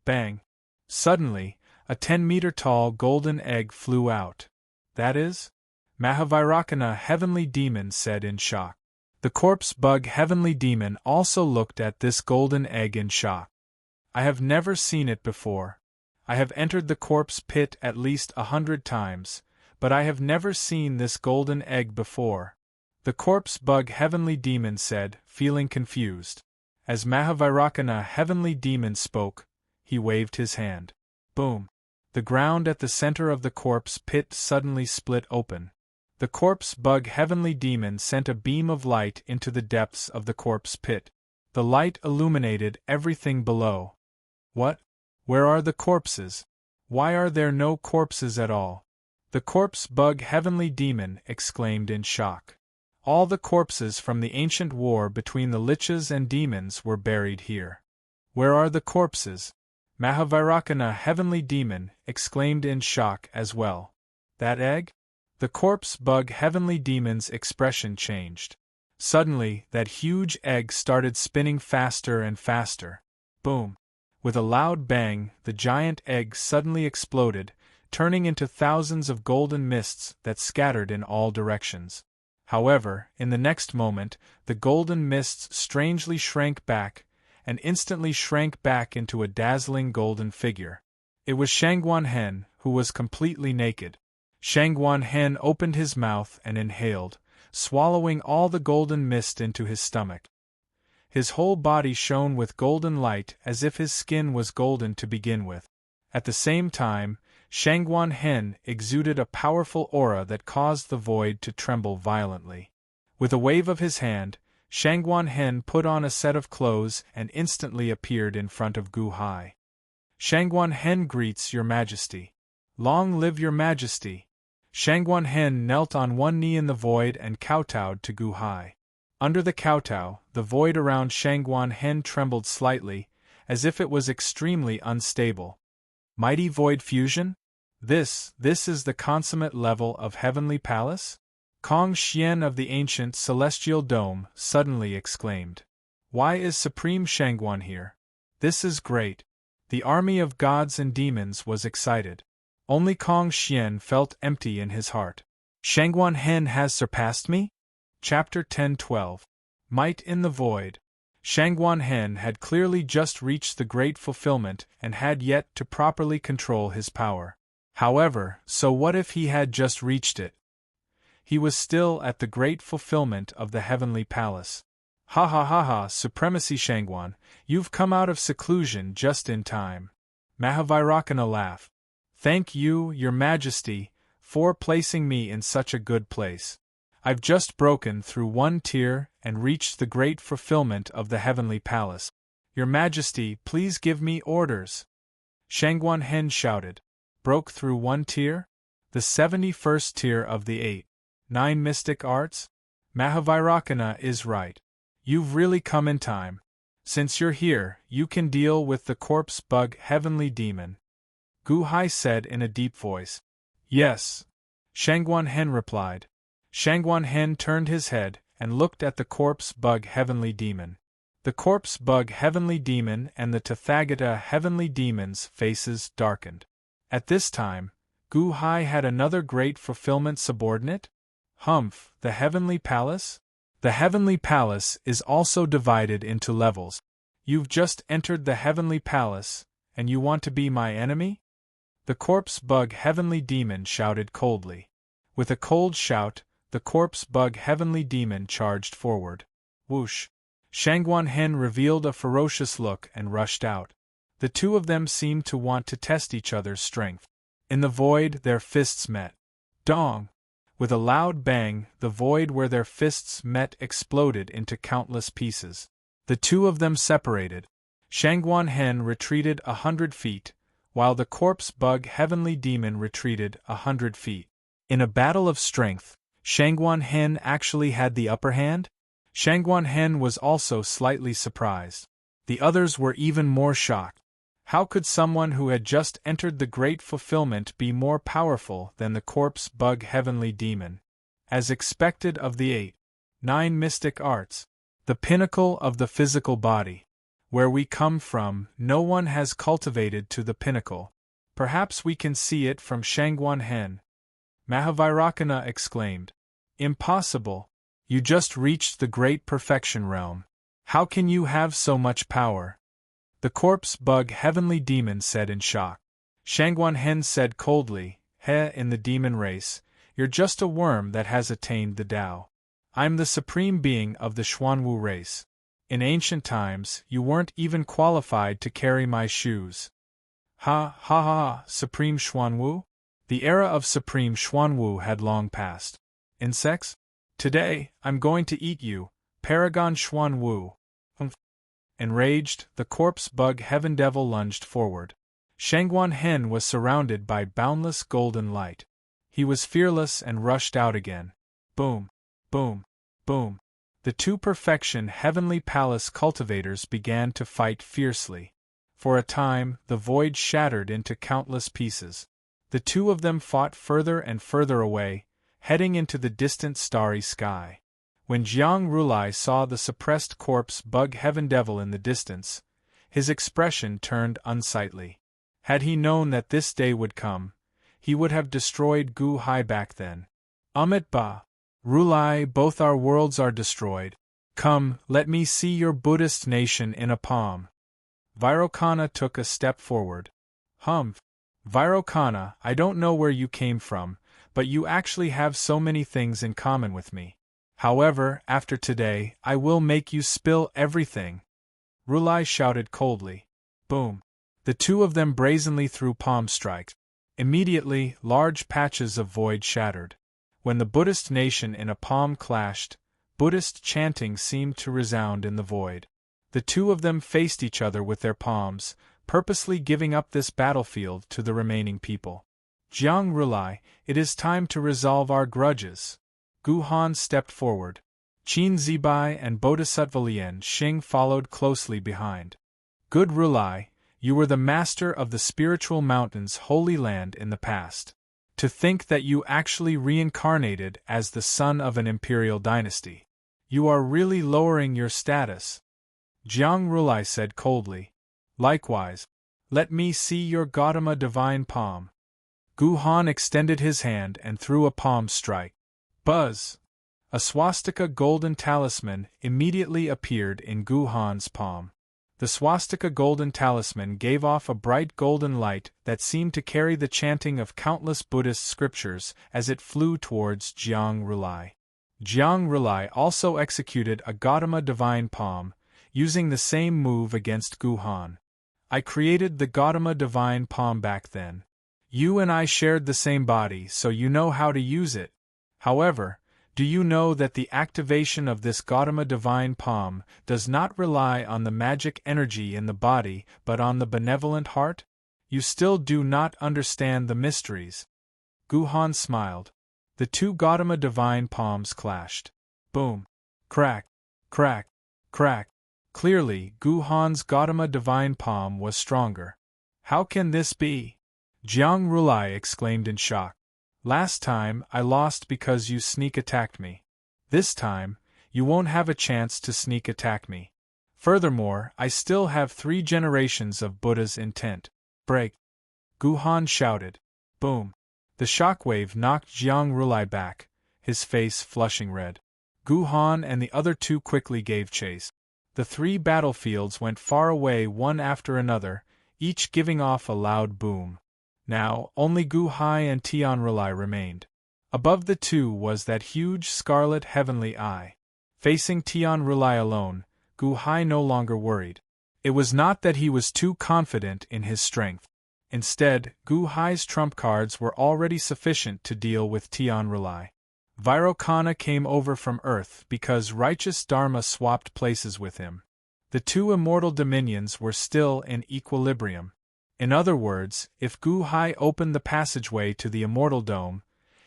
Bang! Suddenly, a 10-meter-tall golden egg flew out. That is? Mahavairakana heavenly demon said in shock. The corpse bug heavenly demon also looked at this golden egg in shock. I have never seen it before. I have entered the corpse pit at least 100 times, but I have never seen this golden egg before. The corpse bug heavenly demon said, feeling confused. As Mahavairakana heavenly demon spoke, he waved his hand. Boom! The ground at the center of the corpse pit suddenly split open. The corpse bug heavenly demon sent a beam of light into the depths of the corpse pit. The light illuminated everything below. What? Where are the corpses? Why are there no corpses at all? The corpse bug heavenly demon exclaimed in shock. All the corpses from the ancient war between the liches and demons were buried here. Where are the corpses? Mahavairakana heavenly demon exclaimed in shock as well. That egg? The corpse bug heavenly demon's expression changed. Suddenly, that huge egg started spinning faster and faster. Boom! With a loud bang, the giant egg suddenly exploded, turning into thousands of golden mists that scattered in all directions. However, in the next moment, the golden mists strangely shrank back, and instantly shrank back into a dazzling golden figure. It was Shangguan Hen, who was completely naked. Shangguan Hen opened his mouth and inhaled, swallowing all the golden mist into his stomach. His whole body shone with golden light as if his skin was golden to begin with. At the same time, Shangguan Hen exuded a powerful aura that caused the void to tremble violently. With a wave of his hand, Shangguan Hen put on a set of clothes and instantly appeared in front of Gu Hai. Shangguan Hen greets Your Majesty. Long live Your Majesty! Shangguan Hen knelt on one knee in the void and kowtowed to Gu Hai. Under the kowtow, the void around Shangguan Hen trembled slightly, as if it was extremely unstable. Mighty void fusion? This is the consummate level of Heavenly Palace? Kong Xian of the ancient celestial dome suddenly exclaimed. Why is Supreme Shangguan here? This is great. The army of gods and demons was excited. Only Kong Xian felt empty in his heart. Shangguan Hen has surpassed me? Chapter 10-12. Might in the Void. Shangguan Hen had clearly just reached the great fulfillment and had yet to properly control his power. However, so what if he had just reached it? He was still at the great fulfillment of the heavenly palace. Ha ha ha ha, Supremacy Shangguan, you've come out of seclusion just in time. Mahavairakana laughed. Thank you, Your Majesty. for placing me in such a good place. I've just broken through one tier and reached the great fulfillment of the heavenly palace. Your Majesty, please give me orders. Shangguan Hen shouted. Broke through one tier? The 71st tier of the 9 mystic arts? Mahavairakana is right. You've really come in time. Since you're here, you can deal with the corpse bug heavenly demon. Gu Hai said in a deep voice. Yes. Shangguan Hen replied. Shangguan Hen turned his head and looked at the corpse bug heavenly demon. The corpse bug heavenly demon and the Tathagata heavenly demon's faces darkened. At this time, Gu Hai had another great fulfillment subordinate? Humph, the heavenly palace? The heavenly palace is also divided into levels. You've just entered the heavenly palace, and you want to be my enemy? The corpse bug heavenly demon shouted coldly. With a cold shout, the corpse bug heavenly demon charged forward. Whoosh! Shangguan Hen revealed a ferocious look and rushed out. The two of them seemed to want to test each other's strength. In the void, their fists met. Dong! With a loud bang, the void where their fists met exploded into countless pieces. The two of them separated. Shangguan Hen retreated 100 feet, while the corpse bug heavenly demon retreated 100 feet. In a battle of strength, Shangguan Hen actually had the upper hand? Shangguan Hen was also slightly surprised. The others were even more shocked. How could someone who had just entered the great fulfillment be more powerful than the corpse bug heavenly demon? As expected of the 9 mystic arts, the pinnacle of the physical body. Where we come from, no one has cultivated to the pinnacle. Perhaps we can see it from Shangguan Hen. Mahavairakana exclaimed. Impossible. You just reached the great perfection realm. How can you have so much power? The corpse bug heavenly demon said in shock. Shangguan Hen said coldly, in the demon race, you're just a worm that has attained the Tao. I'm the supreme being of the Xuanwu race. In ancient times, you weren't even qualified to carry my shoes. Ha ha ha, Supreme Xuanwu? The era of Supreme Xuanwu had long passed. Insects? Today, I'm going to eat you, Paragon Xuanwu. Enraged, the corpse bug heaven devil lunged forward. Shangguan Hen was surrounded by boundless golden light. He was fearless and rushed out again. Boom, boom, boom. The two perfection heavenly palace cultivators began to fight fiercely. For a time, the void shattered into countless pieces. The two of them fought further and further away, heading into the distant starry sky. When Jiang Rulai saw the suppressed corpse bug heaven devil in the distance, his expression turned unsightly. Had he known that this day would come, he would have destroyed Gu Hai back then. Amit Ba! Rulai, both our worlds are destroyed. Come, let me see your Buddhist nation in a palm. Vairocana took a step forward. Humph! Vairocana, I don't know where you came from, but you actually have so many things in common with me. However, after today, I will make you spill everything. Rulai shouted coldly. Boom! The two of them brazenly threw palm strikes. Immediately, large patches of void shattered. When the Buddhist nation in a palm clashed, Buddhist chanting seemed to resound in the void. The two of them faced each other with their palms, purposely giving up this battlefield to the remaining people. Jiang Rulai, it is time to resolve our grudges. Gu Han stepped forward. Qin Zibai and Bodhisattva Lian Xing followed closely behind. Good Rulai, you were the master of the spiritual mountain's holy land in the past. To think that you actually reincarnated as the son of an imperial dynasty. You are really lowering your status. Jiang Rulai said coldly. Likewise, let me see your Gautama divine palm. Gu Han extended his hand and threw a palm strike. Buzz! A swastika golden talisman immediately appeared in Gu Han's palm. The swastika golden talisman gave off a bright golden light that seemed to carry the chanting of countless Buddhist scriptures as it flew towards Jiang Rulai. Jiang Rulai also executed a Gautama divine palm, using the same move against Gu Han. I created the Gautama divine palm back then. You and I shared the same body, so you know how to use it. However, do you know that the activation of this Gautama divine palm does not rely on the magic energy in the body but on the benevolent heart? You still do not understand the mysteries. Guhan smiled. The two Gautama divine palms clashed. Boom. Crack. Crack. Crack. Clearly, Guhan's Gautama divine palm was stronger. How can this be? Jiang Rulai exclaimed in shock. Last time, I lost because you sneak attacked me. This time, you won't have a chance to sneak attack me. Furthermore, I still have 3 generations of Buddha's intent. Break! Guhan shouted. Boom! The shockwave knocked Jiang Rulai back, his face flushing red. Guhan and the other 2 quickly gave chase. The 3 battlefields went far away one after another, each giving off a loud boom. Now, only Gu Hai and Tian Rulai remained. Above the 2 was that huge scarlet heavenly eye. Facing Tian Rulai alone, Gu Hai no longer worried. It was not that he was too confident in his strength. Instead, Gu Hai's trump cards were already sufficient to deal with Tian Rulai. Vairocana came over from Earth because righteous Dharma swapped places with him. The 2 immortal dominions were still in equilibrium. In other words, if Gu Hai opened the passageway to the immortal dome,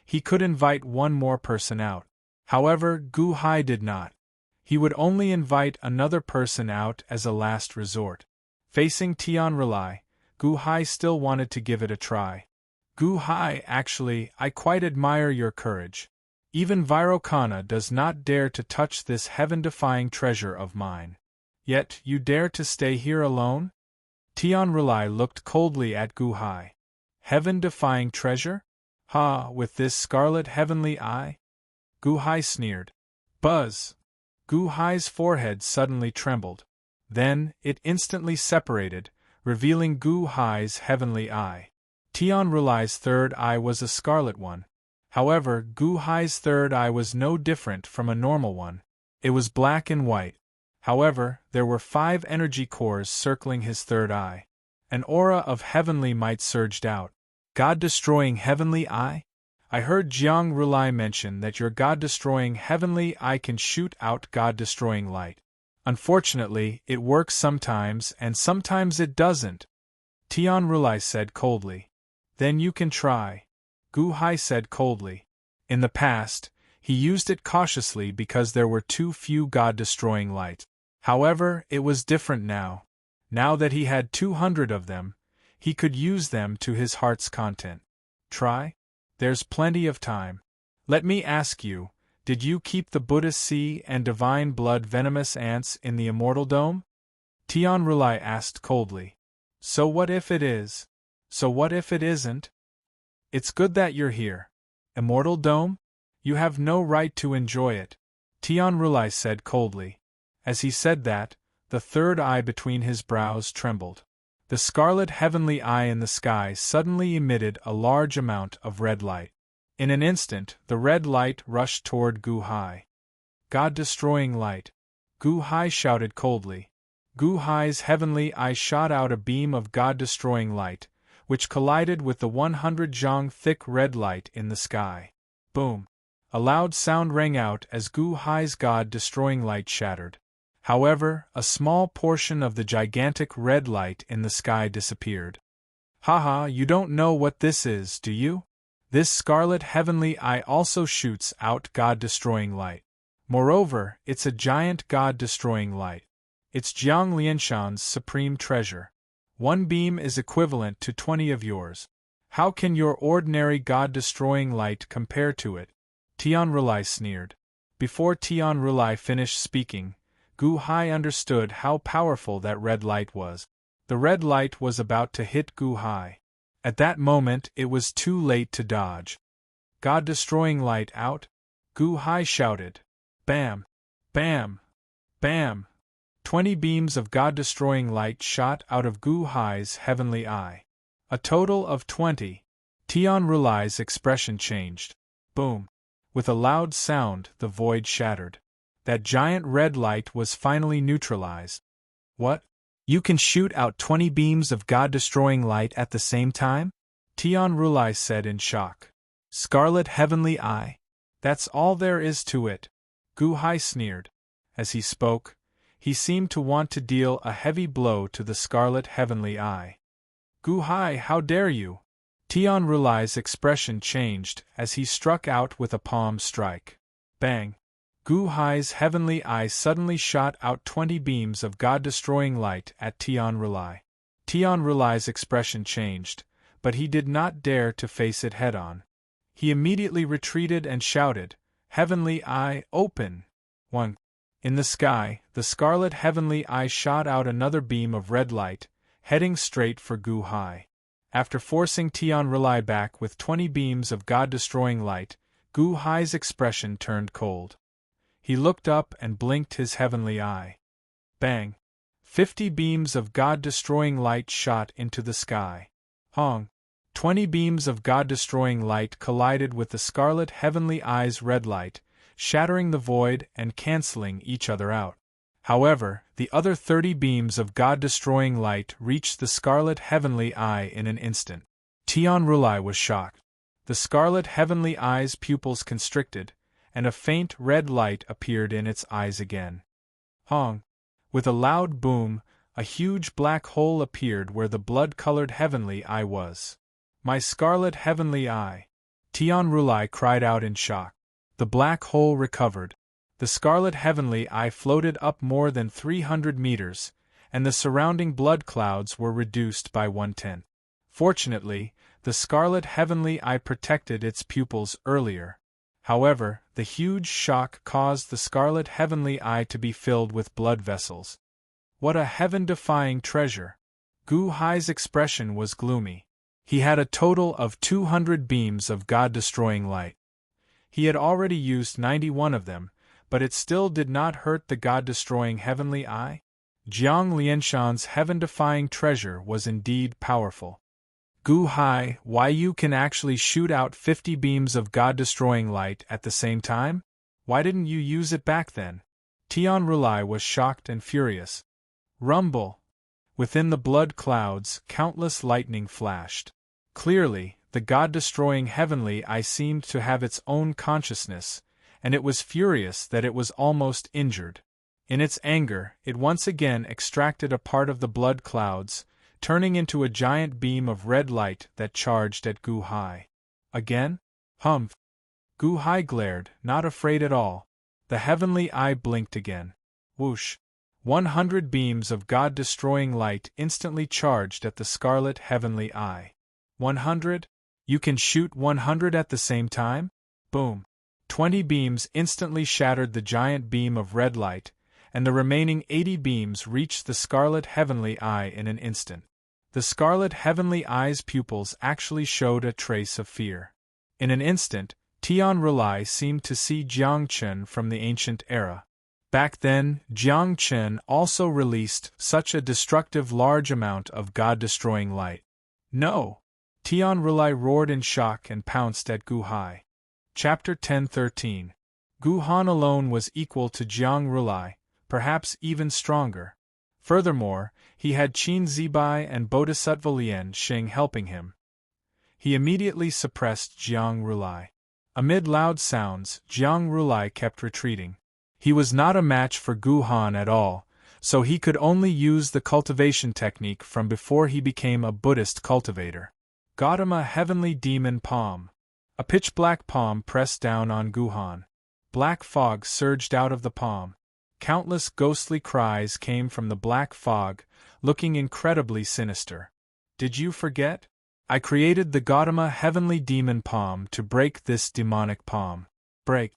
he could invite one more person out. However, Gu Hai did not. He would only invite another person out as a last resort. Facing Tian Rulai, Gu Hai still wanted to give it a try. Gu Hai, actually, I quite admire your courage. Even Vairocana does not dare to touch this heaven-defying treasure of mine. Yet, you dare to stay here alone? Tian Rulai looked coldly at Gu Hai. Heaven-defying treasure? Ha, with this scarlet heavenly eye? Gu Hai sneered. Buzz! Gu Hai's forehead suddenly trembled. Then, it instantly separated, revealing Gu Hai's heavenly eye. Tian Rulai's third eye was a scarlet one. However, Gu Hai's third eye was no different from a normal one. It was black and white. However, there were 5 energy cores circling his third eye. An aura of heavenly might surged out. God-destroying heavenly eye? I heard Jiang Rulai mention that your God-destroying heavenly eye can shoot out God-destroying light. Unfortunately, it works sometimes and sometimes it doesn't. Tian Rulai said coldly. Then you can try. Gu Hai said coldly. In the past, he used it cautiously because there were too few God-destroying light. However, it was different now. Now that he had 200 of them, he could use them to his heart's content. Try? There's plenty of time. Let me ask you, did you keep the Buddha Sea and divine blood venomous ants in the immortal dome? Tian Rulai asked coldly. So what if it is? So what if it isn't? It's good that you're here. Immortal dome? You have no right to enjoy it. Tian Rulai said coldly. As he said that, the third eye between his brows trembled. The scarlet heavenly eye in the sky suddenly emitted a large amount of red light. In an instant, the red light rushed toward Gu Hai. God-destroying light. Gu Hai shouted coldly. Gu Hai's heavenly eye shot out a beam of God-destroying light, which collided with the 100 zhang thick red light in the sky. Boom! A loud sound rang out as Gu Hai's God-destroying light shattered. However, a small portion of the gigantic red light in the sky disappeared. Haha, you don't know what this is, do you? This scarlet heavenly eye also shoots out God-destroying light. Moreover, it's a giant God-destroying light. It's Jiang Lianshan's supreme treasure. One beam is equivalent to 20 of yours. How can your ordinary God-destroying light compare to it? Tian Rulai sneered. Before Tian Rulai finished speaking, Gu Hai understood how powerful that red light was. The red light was about to hit Gu Hai. At that moment it was too late to dodge. God-destroying light out? Gu Hai shouted. Bam! Bam! Bam! 20 beams of God-destroying light shot out of Gu Hai's heavenly eye. A total of 20. Tian Rulai's expression changed. Boom! With a loud sound, the void shattered. That giant red light was finally neutralized. What? You can shoot out 20 beams of God-destroying light at the same time? Tian Rulai said in shock. Scarlet Heavenly Eye? That's all there is to it. Gu Hai sneered. As he spoke, he seemed to want to deal a heavy blow to the Scarlet Heavenly Eye. Gu Hai, how dare you? Tian Rulai's expression changed as he struck out with a palm strike. Bang! Gu Hai's heavenly eye suddenly shot out 20 beams of God-destroying light at Tian Rulai. Tian Rulai's expression changed, but he did not dare to face it head-on. He immediately retreated and shouted, Heavenly Eye, open! 1. In the sky, the scarlet heavenly eye shot out another beam of red light, heading straight for Gu Hai. After forcing Tian Rulai back with 20 beams of God-destroying light, Gu Hai's expression turned cold. He looked up and blinked his heavenly eye. Bang! 50 beams of God-destroying light shot into the sky. Hong! 20 beams of God-destroying light collided with the scarlet heavenly eye's red light, shattering the void and canceling each other out. However, the other 30 beams of God-destroying light reached the scarlet heavenly eye in an instant. Tian Rulai was shocked. The scarlet heavenly eye's pupils constricted, and a faint red light appeared in its eyes again. Hong! With a loud boom, a huge black hole appeared where the blood-colored heavenly eye was. My scarlet heavenly eye! Tian Rulai cried out in shock. The black hole recovered. The scarlet heavenly eye floated up more than 300 meters, and the surrounding blood clouds were reduced by 1/10. Fortunately, the scarlet heavenly eye protected its pupils earlier. However, the huge shock caused the scarlet heavenly eye to be filled with blood vessels. What a heaven-defying treasure! Gu Hai's expression was gloomy. He had a total of 200 beams of God-destroying light. He had already used 91 of them, but it still did not hurt the God-destroying heavenly eye. Jiang Lianshan's heaven-defying treasure was indeed powerful. Gu Hai, why you can actually shoot out 50 beams of God-destroying light at the same time? Why didn't you use it back then? Tian Rulai was shocked and furious. Rumble! Within the blood clouds, countless lightning flashed. Clearly, the God-destroying heavenly eye seemed to have its own consciousness, and it was furious that it was almost injured. In its anger, it once again extracted a part of the blood clouds, turning into a giant beam of red light that charged at Gu Hai. Again? Humph! Gu Hai glared, not afraid at all. The heavenly eye blinked again. Whoosh! 100 beams of God-destroying light instantly charged at the scarlet heavenly eye. 100? You can shoot 100 at the same time? Boom! 20 beams instantly shattered the giant beam of red light, and the remaining 80 beams reached the scarlet heavenly eye in an instant. The scarlet heavenly eye's pupils actually showed a trace of fear. In an instant, Tian Rulai seemed to see Jiang Chen from the ancient era. Back then, Jiang Chen also released such a destructive large amount of God-destroying light. No! Tian Rulai roared in shock and pounced at Gu Hai. Chapter 10-13. Gu Han alone was equal to Jiang Rulai, perhaps even stronger. Furthermore, he had Qin Zibai and Bodhisattva Lian Xing helping him. He immediately suppressed Jiang Rulai. Amid loud sounds, Jiang Rulai kept retreating. He was not a match for Gu Han at all, so he could only use the cultivation technique from before he became a Buddhist cultivator. Gautama Heavenly Demon Palm. A pitch-black palm pressed down on Gu Han. Black fog surged out of the palm. Countless ghostly cries came from the black fog, looking incredibly sinister. Did you forget? I created the Gautama Heavenly Demon Palm to break this demonic palm. Break!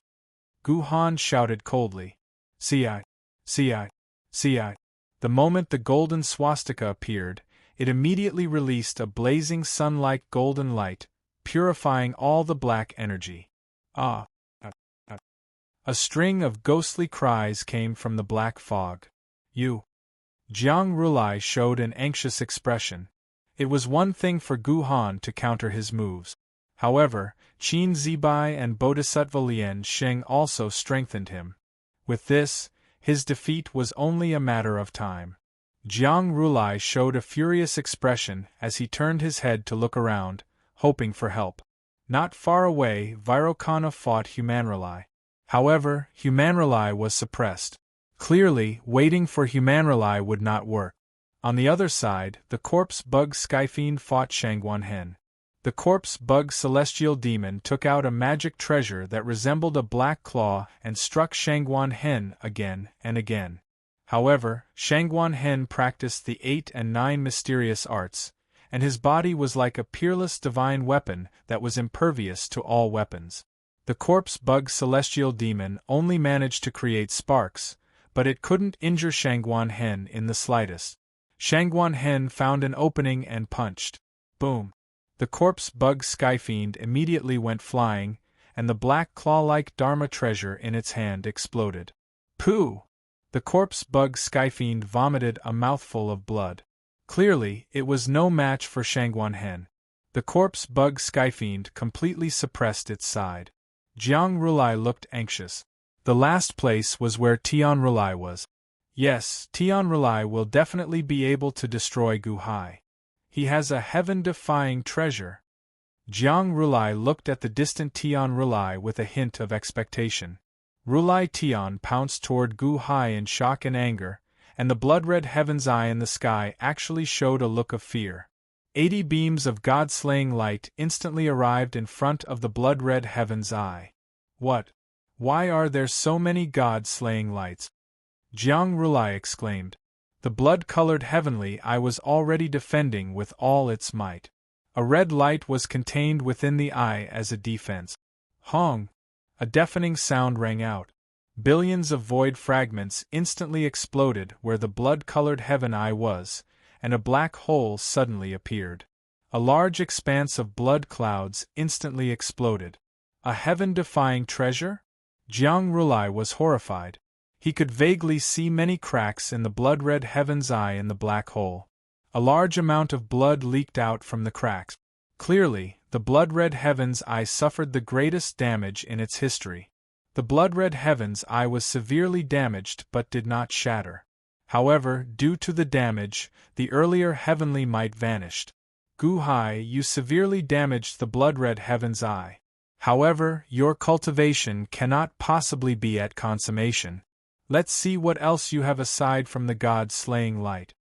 Gu Han shouted coldly. See I. The moment the golden swastika appeared, it immediately released a blazing sun-like golden light, purifying all the black energy. Ah! A string of ghostly cries came from the black fog. You! Jiang Rulai showed an anxious expression. It was one thing for Gu Han to counter his moves. However, Qin Zibai and Bodhisattva Lian Xing also strengthened him. With this, his defeat was only a matter of time. Jiang Rulai showed a furious expression as he turned his head to look around, hoping for help. Not far away, Virokana fought Humanreli. However, Humanreli was suppressed. Clearly, waiting for Humanreli would not work. On the other side, the corpse bug Skyfiend fought Shangguanhen. The corpse bug celestial demon took out a magic treasure that resembled a black claw and struck Shangguanhen again and again. However, Shangguanhen practiced the 8 and 9 mysterious arts, and his body was like a peerless divine weapon that was impervious to all weapons. The corpse bug celestial demon only managed to create sparks, but it couldn't injure Shangguanhen in the slightest. Shangguanhen found an opening and punched. Boom! The corpse bug Skyfiend immediately went flying, and the black claw-like Dharma treasure in its hand exploded. Pooh! The corpse bug Skyfiend vomited a mouthful of blood. Clearly, it was no match for Shangguanhen. The corpse bug Skyfiend completely suppressed its side. Jiang Rulai looked anxious. The last place was where Tian Rulai was. Yes, Tian Rulai will definitely be able to destroy Gu Hai. He has a heaven-defying treasure. Jiang Rulai looked at the distant Tian Rulai with a hint of expectation. Rulai Tian pounced toward Gu Hai in shock and anger, and the blood-red heaven's eye in the sky actually showed a look of fear. 80 beams of god-slaying light instantly arrived in front of the blood-red heaven's eye. What? Why are there so many god-slaying lights? Jiang Rulai exclaimed. The blood-colored heavenly eye was already defending with all its might. A red light was contained within the eye as a defense. Hong! A deafening sound rang out. Billions of void fragments instantly exploded where the blood-colored heaven eye was, and a black hole suddenly appeared. A large expanse of blood clouds instantly exploded. A heaven-defying treasure? Jiang Rulai was horrified. He could vaguely see many cracks in the blood-red heaven's eye in the black hole. A large amount of blood leaked out from the cracks. Clearly, the blood-red heaven's eye suffered the greatest damage in its history. The blood-red heaven's eye was severely damaged but did not shatter. However, due to the damage, the earlier heavenly might vanished. Gu Hai, you severely damaged the blood-red heaven's eye. However, your cultivation cannot possibly be at consummation. Let's see what else you have aside from the god-slaying light.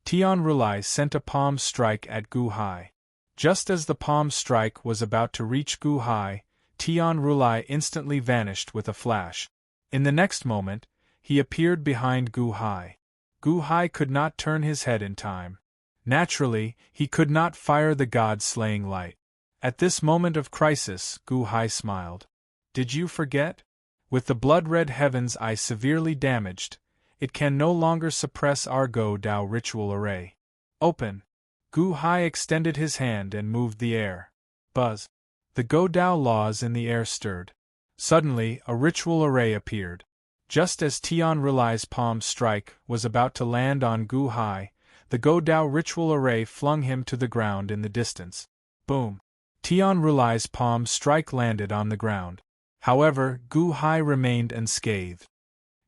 Tian Rulai sent a palm strike at Gu Hai. Just as the palm strike was about to reach Gu Hai, Tian Rulai instantly vanished with a flash. In the next moment, he appeared behind Gu Hai. Gu Hai could not turn his head in time. Naturally, he could not fire the god-slaying light. At this moment of crisis, Gu Hai smiled. Did you forget? With the blood-red heaven's eye severely damaged, it can no longer suppress our Go Dao ritual array. Open! Gu Hai extended his hand and moved the air. Buzz! The Go Dao laws in the air stirred. Suddenly, a ritual array appeared. Just as Tian Rulai's palm strike was about to land on Gu Hai, the Go Dao ritual array flung him to the ground in the distance. Boom! Tian Rulai's palm strike landed on the ground. However, Gu Hai remained unscathed.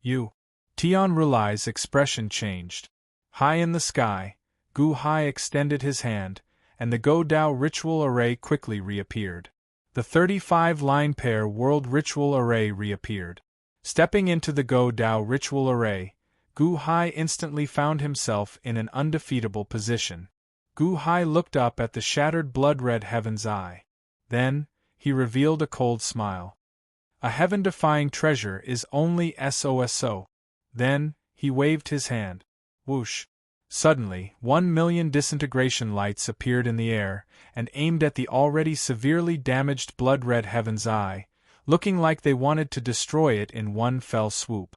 You! Tian Rulai's expression changed. High in the sky, Gu Hai extended his hand, and the Go Dao ritual array quickly reappeared. The 35-line pair world ritual array reappeared. Stepping into the Go Dao ritual array, Gu Hai instantly found himself in an undefeatable position. Gu Hai looked up at the shattered blood-red heaven's eye. Then, he revealed a cold smile. A heaven-defying treasure is only SOSO. Then, he waved his hand. Whoosh! Suddenly, 1,000,000 disintegration lights appeared in the air and aimed at the already severely damaged blood-red heaven's eye, looking like they wanted to destroy it in one fell swoop.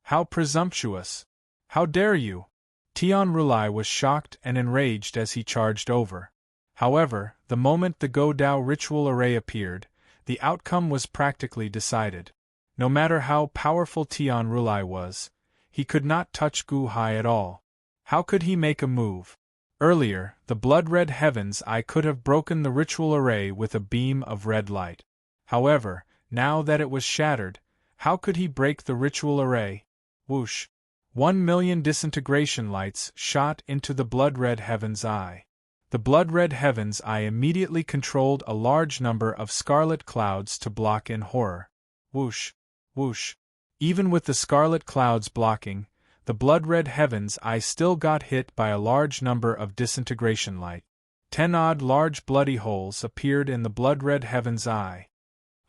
How presumptuous! How dare you! Tian Rulai was shocked and enraged as he charged over. However, the moment the Go Dao ritual array appeared, the outcome was practically decided. No matter how powerful Tian Rulai was, he could not touch Gu Hai at all. How could he make a move? Earlier, the blood-red heaven's eye could have broken the ritual array with a beam of red light. However, now that it was shattered, how could he break the ritual array? Whoosh! 1,000,000 disintegration lights shot into the blood-red heaven's eye. The blood-red heaven's eye immediately controlled a large number of scarlet clouds to block in horror. Whoosh, whoosh. Even with the scarlet clouds blocking, the blood-red heaven's eye still got hit by a large number of disintegration light. 10 odd large bloody holes appeared in the blood-red heaven's eye.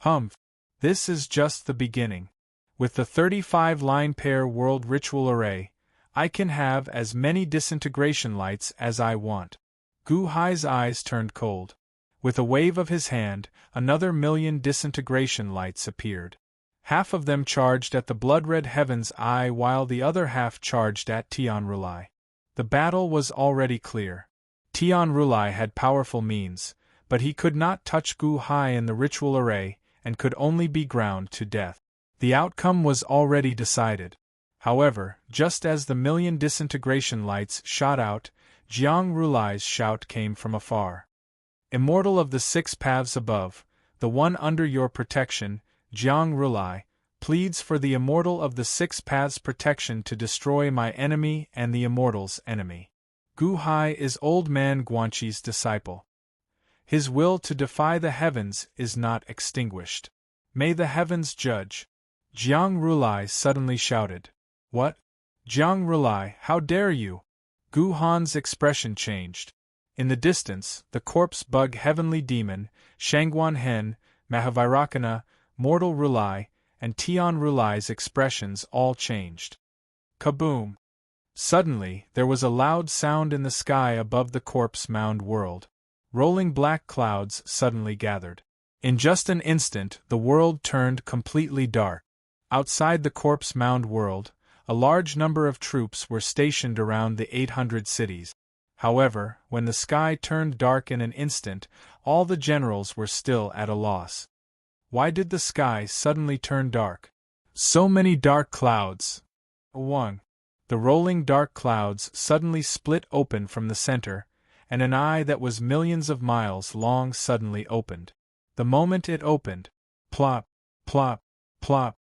Humph! This is just the beginning. With the 35-line pair world ritual array, I can have as many disintegration lights as I want. Gu Hai's eyes turned cold. With a wave of his hand, another 1,000,000 disintegration lights appeared. Half of them charged at the blood-red heaven's eye while the other half charged at Tian Rulai. The battle was already clear. Tian Rulai had powerful means, but he could not touch Gu Hai in the ritual array and could only be ground to death. The outcome was already decided. However, just as the 1,000,000 disintegration lights shot out, Jiang Rulai's shout came from afar. Immortal of the 6 paths above, the one under your protection, Jiang Rulai, pleads for the immortal of the 6 paths' protection to destroy my enemy and the immortal's enemy. Gu Hai is old man Guanqi's disciple. His will to defy the heavens is not extinguished. May the heavens judge. Jiang Rulai suddenly shouted. What? Jiang Rulai, how dare you? Gu Han's expression changed. In the distance, the corpse bug heavenly demon, Shangguan Hen, Mahavairakana, Mortal Rulai, and Tian Rulai's expressions all changed. Kaboom! Suddenly, there was a loud sound in the sky above the corpse mound world. Rolling black clouds suddenly gathered. In just an instant, the world turned completely dark. Outside the corpse mound world, a large number of troops were stationed around the 800 cities. However, when the sky turned dark in an instant, all the generals were still at a loss. Why did the sky suddenly turn dark? So many dark clouds. 1. The rolling dark clouds suddenly split open from the center, and an eye that was millions of miles long suddenly opened. The moment it opened, plop, plop, plop.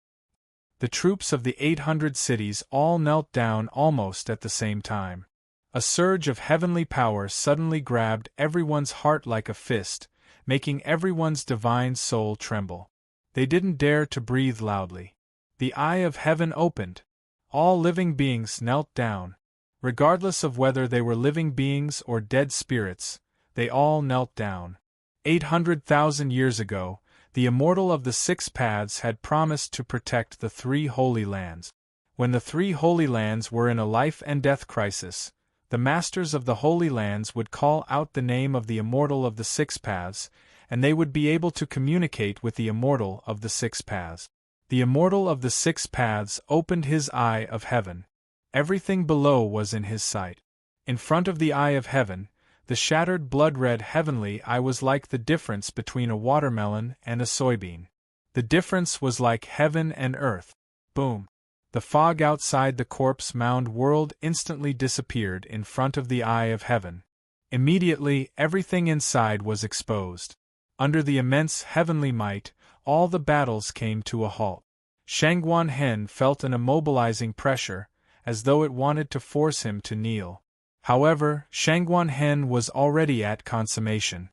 The troops of the 800 cities all knelt down almost at the same time. A surge of heavenly power suddenly grabbed everyone's heart like a fist, making everyone's divine soul tremble. They didn't dare to breathe loudly. The eye of heaven opened. All living beings knelt down. Regardless of whether they were living beings or dead spirits, they all knelt down. 800,000 years ago, the immortal of the 6 paths had promised to protect the 3 holy lands. When the 3 holy lands were in a life and death crisis, the masters of the holy lands would call out the name of the immortal of the 6 paths, and they would be able to communicate with the immortal of the 6 paths. The immortal of the 6 paths opened his eye of heaven. Everything below was in his sight. In front of the eye of heaven, the shattered blood-red heavenly eye was like the difference between a watermelon and a soybean. The difference was like heaven and earth. Boom! The fog outside the corpse mound world instantly disappeared in front of the eye of heaven. Immediately, everything inside was exposed. Under the immense heavenly might, all the battles came to a halt. Shangguan Hen felt an immobilizing pressure, as though it wanted to force him to kneel. However, Shangguan Hen was already at consummation.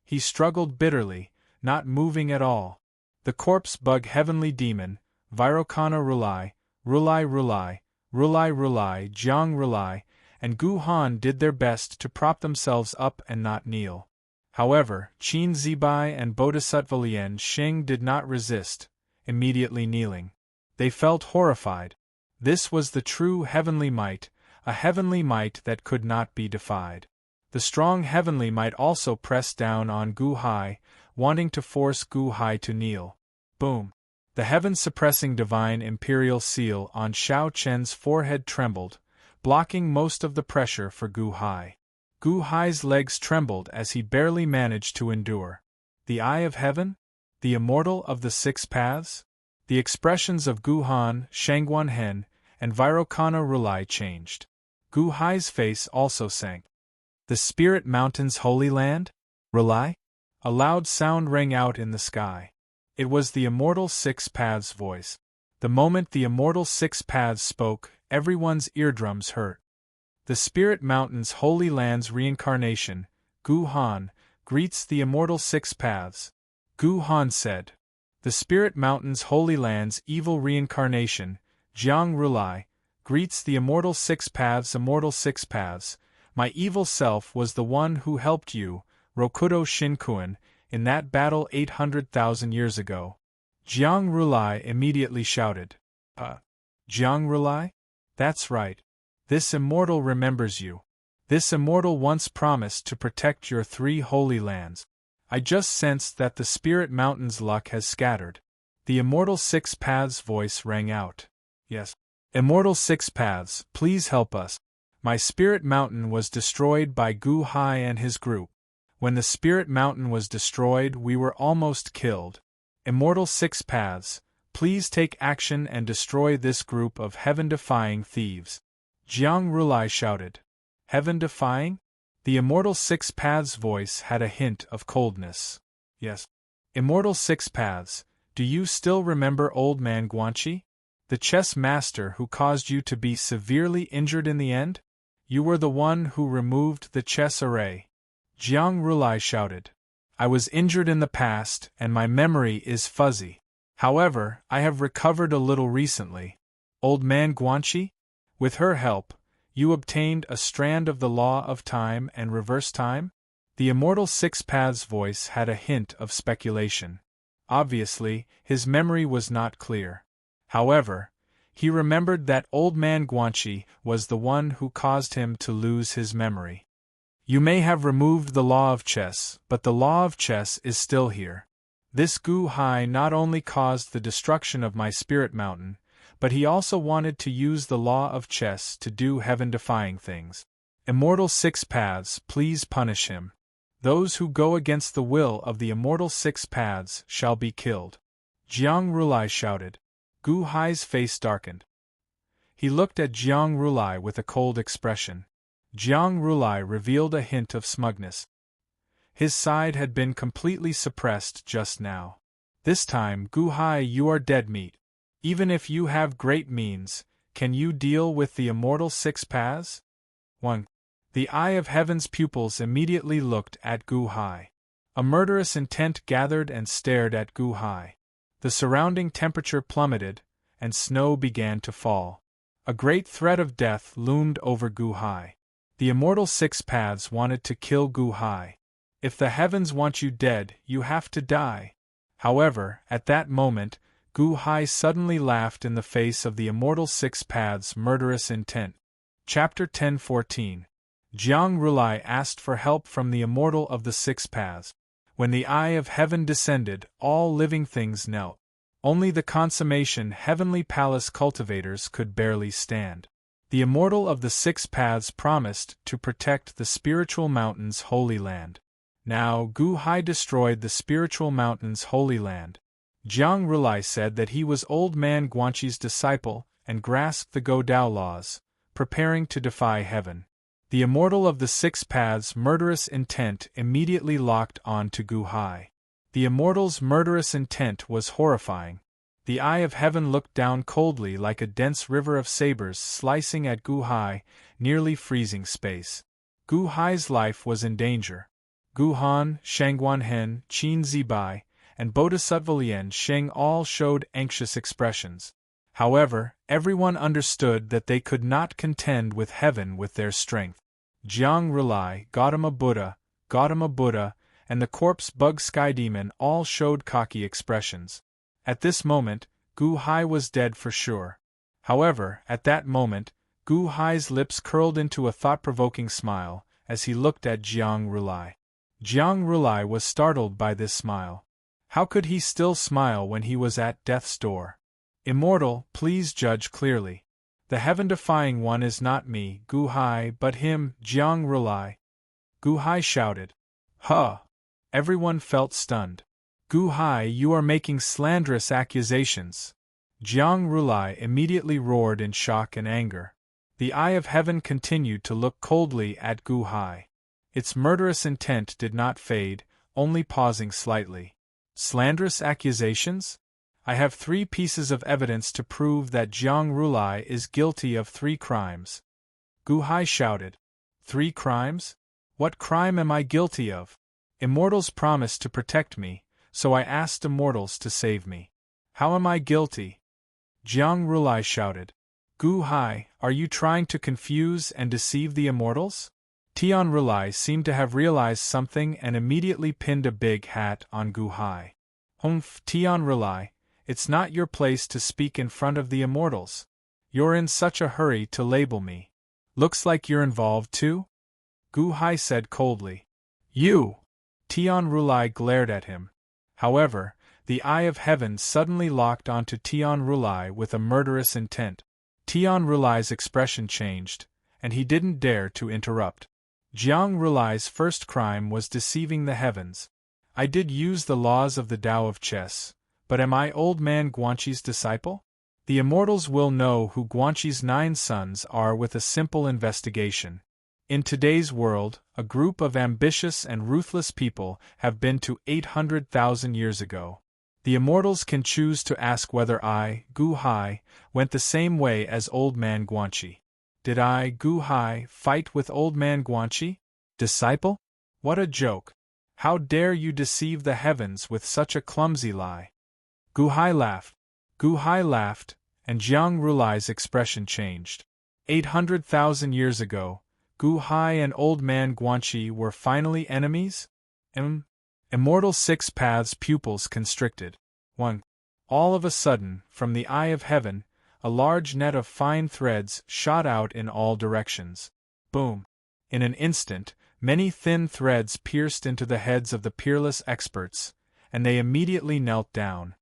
He struggled bitterly, not moving at all. The corpse bug heavenly demon, Vairocana Rulai, Rulai Rulai, Rulai Rulai, Jiang Rulai, and Gu Han did their best to prop themselves up and not kneel. However, Qin Zibai and Bodhisattva Lian Xing did not resist, immediately kneeling. They felt horrified. This was the true heavenly might, a heavenly might that could not be defied. The strong heavenly might also pressed down on Gu Hai, wanting to force Gu Hai to kneel. Boom! The heaven-suppressing divine imperial seal on Xiao Chen's forehead trembled, blocking most of the pressure for Gu Hai. Gu Hai's legs trembled as he barely managed to endure. The eye of heaven? The immortal of the 6 paths? The expressions of Gu Han, Shangguan Hen, and Vairocana Rulai changed. Gu Hai's face also sank. The Spirit Mountain's holy land? Rulai? A loud sound rang out in the sky. It was the immortal 6 paths voice. The moment the immortal 6 paths spoke, everyone's eardrums hurt. The Spirit Mountain's holy land's reincarnation, Gu Han, greets the immortal six paths. Gu Han said. The Spirit Mountain's Holy Land's evil reincarnation, Jiang Rulai, greets the immortal six paths. Immortal six paths, my evil self was the one who helped you, Rokudo Shinkuan, in that battle 800,000 years ago. Jiang Rulai immediately shouted. Jiang Rulai? That's right. This immortal remembers you. This immortal once promised to protect your three holy lands. I just sensed that the Spirit Mountain's luck has scattered. The immortal six paths voice rang out. Yes. Immortal six paths, please help us. My Spirit Mountain was destroyed by Gu Hai and his group. When the Spirit Mountain was destroyed, we were almost killed. Immortal six paths, please take action and destroy this group of heaven-defying thieves. Jiang Rulai shouted. Heaven-defying? The Immortal Six Paths voice had a hint of coldness. Yes. Immortal Six Paths, do you still remember Old Man Guanxi? The chess master who caused you to be severely injured in the end? You were the one who removed the chess array. Jiang Rulai shouted. I was injured in the past, and my memory is fuzzy. However, I have recovered a little recently. Old Man Guanxi? With her help, you obtained a strand of the law of time and reverse time? The Immortal Six Paths voice had a hint of speculation. Obviously, his memory was not clear. However, he remembered that Old Man Guanxi was the one who caused him to lose his memory. You may have removed the law of chess, but the law of chess is still here. This Gu Hai not only caused the destruction of my Spirit Mountain, but he also wanted to use the law of chess to do heaven-defying things. Immortal Six Paths, please punish him. Those who go against the will of the Immortal Six Paths shall be killed. Jiang Rulai shouted. Gu Hai's face darkened. He looked at Jiang Rulai with a cold expression. Jiang Rulai revealed a hint of smugness. His side had been completely suppressed just now. This time, Gu Hai, you are dead meat. Even if you have great means, can you deal with the Immortal Six Paths? 1. The eye of heaven's pupils immediately looked at Gu Hai. A murderous intent gathered and stared at Gu Hai. The surrounding temperature plummeted, and snow began to fall. A great threat of death loomed over Gu Hai. The Immortal Six Paths wanted to kill Gu Hai. If the heavens want you dead, you have to die. However, at that moment, Gu Hai suddenly laughed in the face of the Immortal Six Paths' murderous intent. Chapter 10:14. Jiang Rulai asked for help from the Immortal of the Six Paths. When the eye of heaven descended, all living things knelt. Only the consummation heavenly palace cultivators could barely stand. The Immortal of the Six Paths promised to protect the Spiritual Mountain's Holy Land. Now Gu Hai destroyed the Spiritual Mountain's Holy Land. Jiang Rulai said that he was Old Man Guanxi's disciple and grasped the Go Dao laws, preparing to defy heaven. The Immortal of the Six Paths' murderous intent immediately locked on to Gu Hai. The Immortal's murderous intent was horrifying. The eye of heaven looked down coldly like a dense river of sabers slicing at Gu Hai, nearly freezing space. Gu Hai's life was in danger. Gu Han, Shangguan Hen, Qin Zibai, and Bodhisattva Lian Sheng all showed anxious expressions. However, everyone understood that they could not contend with heaven with their strength. Jiang Rulai, Gautama Buddha, and the corpse bug sky demon all showed cocky expressions. At this moment, Gu Hai was dead for sure. However, at that moment, Gu Hai's lips curled into a thought-provoking smile as he looked at Jiang Rulai. Jiang Rulai was startled by this smile. How could he still smile when he was at death's door? Immortal, please judge clearly. The heaven-defying one is not me, Gu Hai, but him, Jiang Rulai. Gu Hai shouted. Huh! Everyone felt stunned. Gu Hai, you are making slanderous accusations. Jiang Rulai immediately roared in shock and anger. The eye of heaven continued to look coldly at Gu Hai. Its murderous intent did not fade, only pausing slightly. Slanderous accusations? I have 3 pieces of evidence to prove that Jiang Rulai is guilty of 3 crimes. Gu Hai shouted. 3 crimes? What crime am I guilty of? Immortals promised to protect me, so I asked immortals to save me. How am I guilty? Jiang Rulai shouted. Gu Hai, are you trying to confuse and deceive the immortals? Tian Rulai seemed to have realized something and immediately pinned a big hat on Gu Hai. Humph, Tian Rulai, it's not your place to speak in front of the immortals. You're in such a hurry to label me. Looks like you're involved too? Gu Hai said coldly. You! Tian Rulai glared at him. However, the eye of heaven suddenly locked onto Tian Rulai with a murderous intent. Tian Rulai's expression changed, and he didn't dare to interrupt. Jiang Rulai's first crime was deceiving the heavens. I did use the laws of the Tao of chess, but am I old man Guanxi's disciple? The immortals will know who Guanxi's 9 sons are with a simple investigation. In today's world, a group of ambitious and ruthless people have been to 800,000 years ago. The immortals can choose to ask whether I, Gu Hai, went the same way as old man Guanxi. Did I, Gu Hai, fight with old man Guanxi? Disciple? What a joke! How dare you deceive the heavens with such a clumsy lie? Gu Hai laughed. Gu Hai laughed, and Jiang Rulai's expression changed. 800,000 years ago, Gu Hai and old man Guanxi were finally enemies? Immortal 6 Paths pupils constricted. 1. All of a sudden, from the eye of heaven, a large net of fine threads shot out in all directions. Boom! In an instant, many thin threads pierced into the heads of the peerless experts, and they immediately knelt down.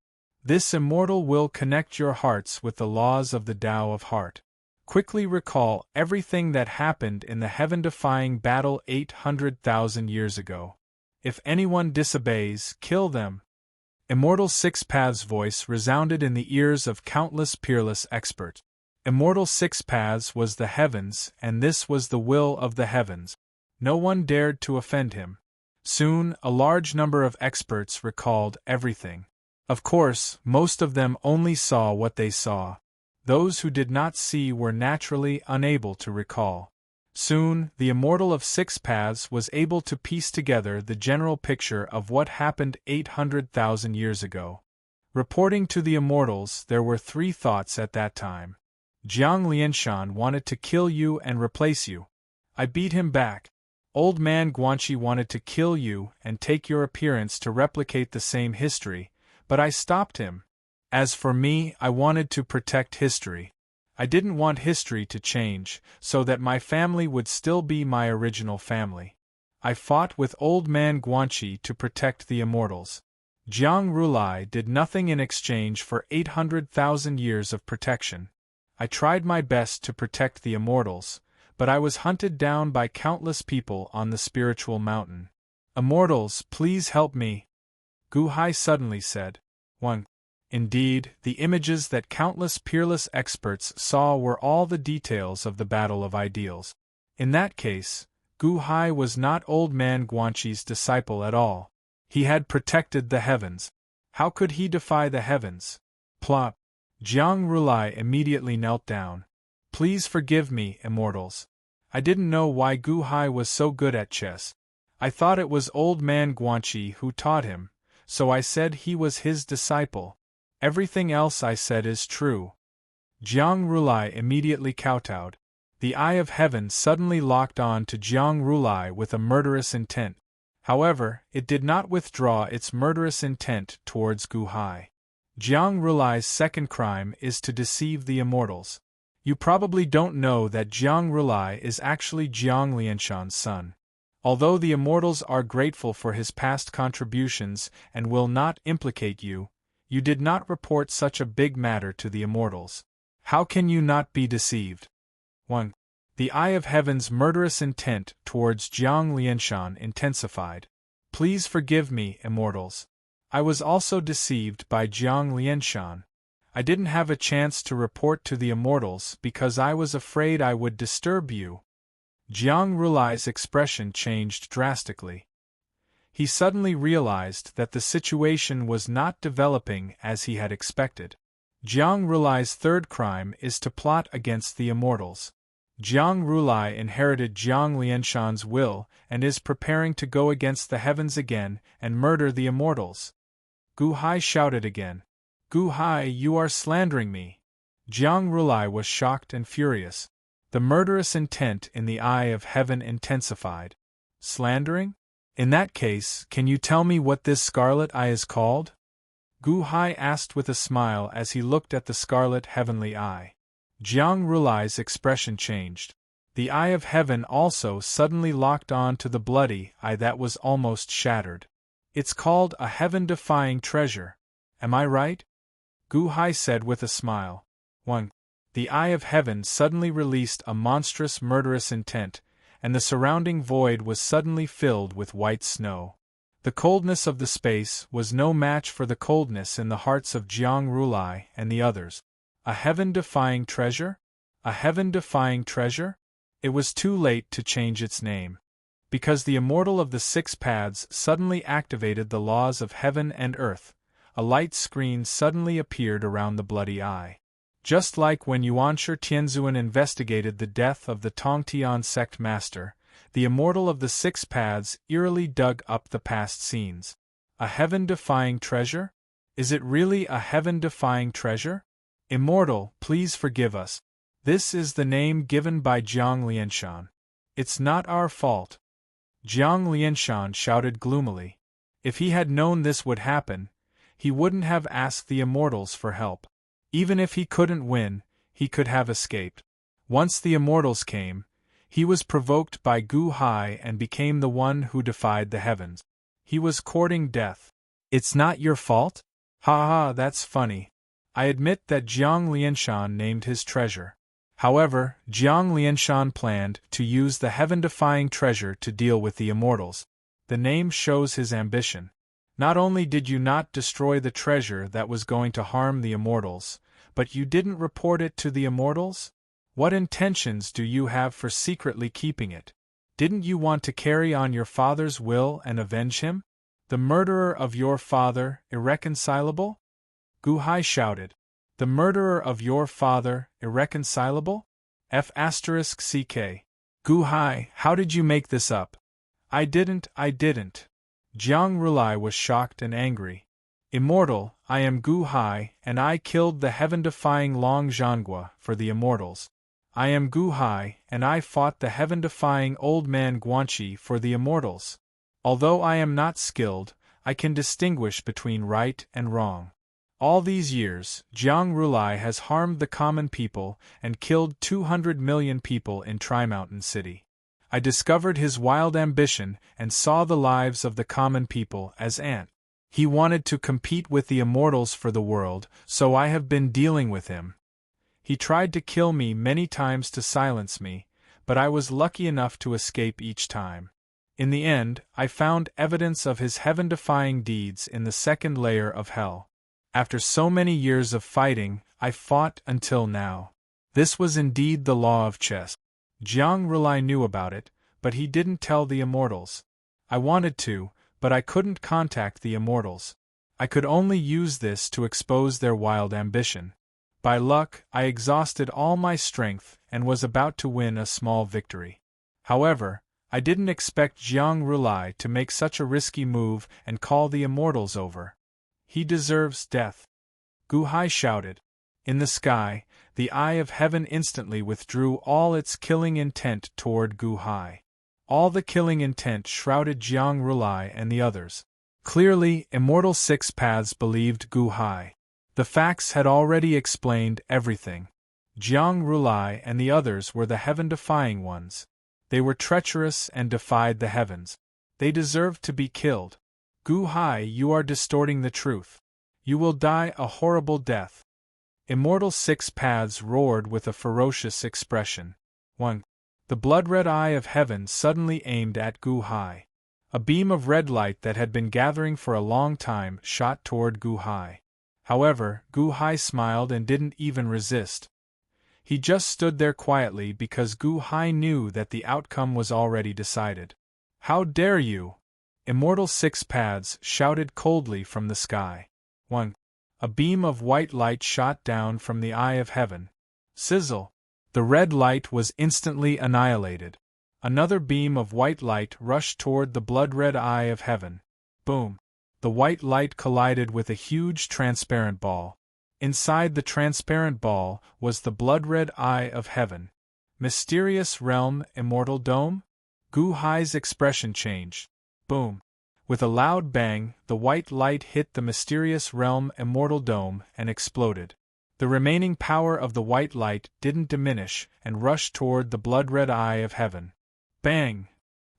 This immortal will connect your hearts with the laws of the Tao of Heart. Quickly recall everything that happened in the heaven-defying battle 800,000 years ago. If anyone disobeys, kill them. Immortal 6 Paths' voice resounded in the ears of countless peerless experts. Immortal 6 Paths was the heavens, and this was the will of the heavens. No one dared to offend him. Soon, a large number of experts recalled everything. Of course, most of them only saw what they saw. Those who did not see were naturally unable to recall. Soon, the immortal of 6 Paths was able to piece together the general picture of what happened 800,000 years ago. Reporting to the immortals, there were 3 thoughts at that time. Jiang Lianshan wanted to kill you and replace you. I beat him back. Old man Guanxi wanted to kill you and take your appearance to replicate the same history, but I stopped him. As for me, I wanted to protect history. I didn't want history to change, so that my family would still be my original family. I fought with old man Guanxi to protect the immortals. Jiang Rulai did nothing in exchange for 800,000 years of protection. I tried my best to protect the immortals, but I was hunted down by countless people on the spiritual mountain. Immortals, please help me. Gu Hai suddenly said. 1. Indeed, the images that countless peerless experts saw were all the details of the battle of ideals. In that case, Gu Hai was not old man Guanxi's disciple at all. He had protected the heavens. How could he defy the heavens? Plop! Jiang Rulai immediately knelt down. Please forgive me, immortals. I didn't know why Gu Hai was so good at chess. I thought it was old man Guanxi who taught him, so I said he was his disciple. Everything else I said is true. Jiang Rulai immediately kowtowed. The eye of heaven suddenly locked on to Jiang Rulai with a murderous intent. However, it did not withdraw its murderous intent towards Gu Hai. Jiang Rulai's second crime is to deceive the immortals. You probably don't know that Jiang Rulai is actually Jiang Lianshan's son. Although the immortals are grateful for his past contributions and will not implicate you, you did not report such a big matter to the immortals. How can you not be deceived? 1. The eye of heaven's murderous intent towards Jiang Lianshan intensified. Please forgive me, immortals. I was also deceived by Jiang Lianshan. I didn't have a chance to report to the immortals because I was afraid I would disturb you. Jiang Rulai's expression changed drastically. He suddenly realized that the situation was not developing as he had expected. Jiang Rulai's third crime is to plot against the immortals. Jiang Rulai inherited Jiang Lianshan's will and is preparing to go against the heavens again and murder the immortals. Gu Hai shouted again. Gu Hai, you are slandering me. Jiang Rulai was shocked and furious. The murderous intent in the eye of heaven intensified. Slandering? In that case, can you tell me what this scarlet eye is called? Gu Hai asked with a smile as he looked at the scarlet heavenly eye. Jiang Rulai's expression changed. The eye of heaven also suddenly locked on to the bloody eye that was almost shattered. It's called a heaven-defying treasure. Am I right? Gu Hai said with a smile. 1. The eye of heaven suddenly released a monstrous murderous intent, and the surrounding void was suddenly filled with white snow. The coldness of the space was no match for the coldness in the hearts of Jiang Rulai and the others. A heaven-defying treasure? A heaven-defying treasure? It was too late to change its name. Because the immortal of the 6 paths suddenly activated the laws of heaven and earth, a light screen suddenly appeared around the bloody eye. Just like when Yuanshi Tianzuan investigated the death of the Tongtian sect master, the immortal of the 6 paths eerily dug up the past scenes. A heaven-defying treasure? Is it really a heaven-defying treasure? Immortal, please forgive us. This is the name given by Jiang Lianshan. It's not our fault. Jiang Lianshan shouted gloomily. If he had known this would happen, he wouldn't have asked the immortals for help. Even if he couldn't win, he could have escaped. Once the immortals came, he was provoked by Gu Hai and became the one who defied the heavens. He was courting death. It's not your fault? Ha ha, that's funny. I admit that Jiang Lianshan named his treasure. However, Jiang Lianshan planned to use the heaven-defying treasure to deal with the immortals. The name shows his ambition. Not only did you not destroy the treasure that was going to harm the immortals, but you didn't report it to the immortals? What intentions do you have for secretly keeping it? Didn't you want to carry on your father's will and avenge him? The murderer of your father, irreconcilable? Gu Hai shouted. The murderer of your father, irreconcilable? F***ck. Gu Hai, how did you make this up? I didn't. Jiang Rulai was shocked and angry. Immortal, I am Gu Hai, and I killed the heaven-defying Long Zhanghua for the immortals. I am Gu Hai, and I fought the heaven-defying old man Guanxi for the immortals. Although I am not skilled, I can distinguish between right and wrong. All these years, Jiang Rulai has harmed the common people and killed 200 million people in Tri-Mountain City. I discovered his wild ambition and saw the lives of the common people as ant. He wanted to compete with the immortals for the world, so I have been dealing with him. He tried to kill me many times to silence me, but I was lucky enough to escape each time. In the end, I found evidence of his heaven-defying deeds in the 2nd layer of hell. After so many years of fighting, I fought until now. This was indeed the law of chess. Jiang Rulai knew about it, but he didn't tell the immortals. I wanted to, but I couldn't contact the immortals. I could only use this to expose their wild ambition. By luck, I exhausted all my strength and was about to win a small victory. However, I didn't expect Jiang Rulai to make such a risky move and call the immortals over. He deserves death. Gu Hai shouted. In the sky, the eye of heaven instantly withdrew all its killing intent toward Gu Hai. All the killing intent shrouded Jiang Rulai and the others. Clearly, Immortal 6 Paths believed Gu Hai. The facts had already explained everything. Jiang Rulai and the others were the heaven-defying ones. They were treacherous and defied the heavens. They deserved to be killed. Gu Hai, you are distorting the truth. You will die a horrible death. Immortal 6 Paths roared with a ferocious expression. 1. The blood-red eye of heaven suddenly aimed at Gu Hai. A beam of red light that had been gathering for a long time shot toward Gu Hai. However, Gu Hai smiled and didn't even resist. He just stood there quietly because Gu Hai knew that the outcome was already decided. How dare you! Immortal 6 Paths shouted coldly from the sky. 1. A beam of white light shot down from the eye of heaven. Sizzle! The red light was instantly annihilated. Another beam of white light rushed toward the blood-red eye of heaven. Boom! The white light collided with a huge transparent ball. Inside the transparent ball was the blood-red eye of heaven. Mysterious realm, immortal dome? Gu Hai's expression changed. Boom! With a loud bang, the white light hit the mysterious realm, immortal dome, and exploded. The remaining power of the white light didn't diminish and rushed toward the blood-red eye of heaven. Bang!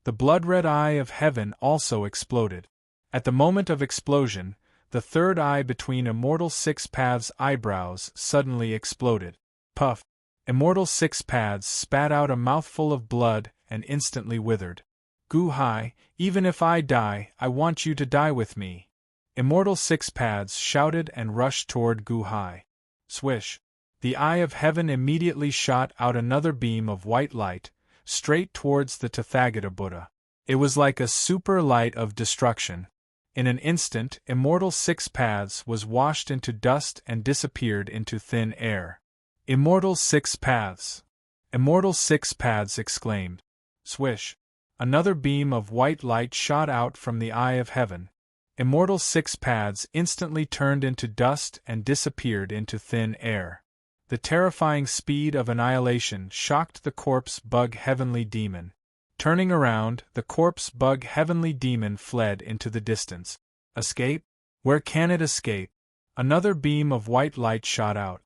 The blood-red eye of heaven also exploded. At the moment of explosion, the third eye between Immortal Six Paths' eyebrows suddenly exploded. Puff! Immortal Six Paths spat out a mouthful of blood and instantly withered. Gu Hai, even if I die, I want you to die with me. Immortal Six Paths shouted and rushed toward Gu Hai. Swish! The eye of heaven immediately shot out another beam of white light, straight towards the Tathagata Buddha. It was like a super light of destruction. In an instant, Immortal Six Paths was washed into dust and disappeared into thin air. Immortal Six Paths! Immortal Six Paths exclaimed. Swish! Another beam of white light shot out from the eye of heaven. Immortal Six Paths instantly turned into dust and disappeared into thin air. The terrifying speed of annihilation shocked the corpse bug heavenly demon. Turning around, the corpse bug heavenly demon fled into the distance. Escape? Where can it escape? Another beam of white light shot out.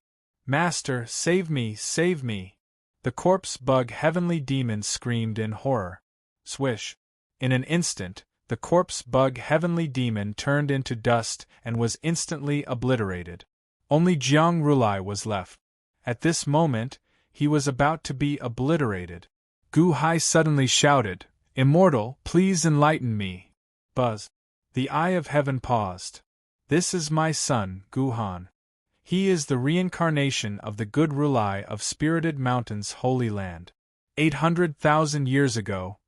Master, save me, save me! The corpse bug heavenly demon screamed in horror. Swish! In an instant, the corpse bug heavenly demon turned into dust and was instantly obliterated. Only Jiang Rulai was left. At this moment, he was about to be obliterated. Gu Hai suddenly shouted, Immortal, please enlighten me. Buzz. The eye of heaven paused. This is my son, Gu Han. He is the reincarnation of the good Rulai of Spirited Mountain's Holy Land. 800,000 years ago,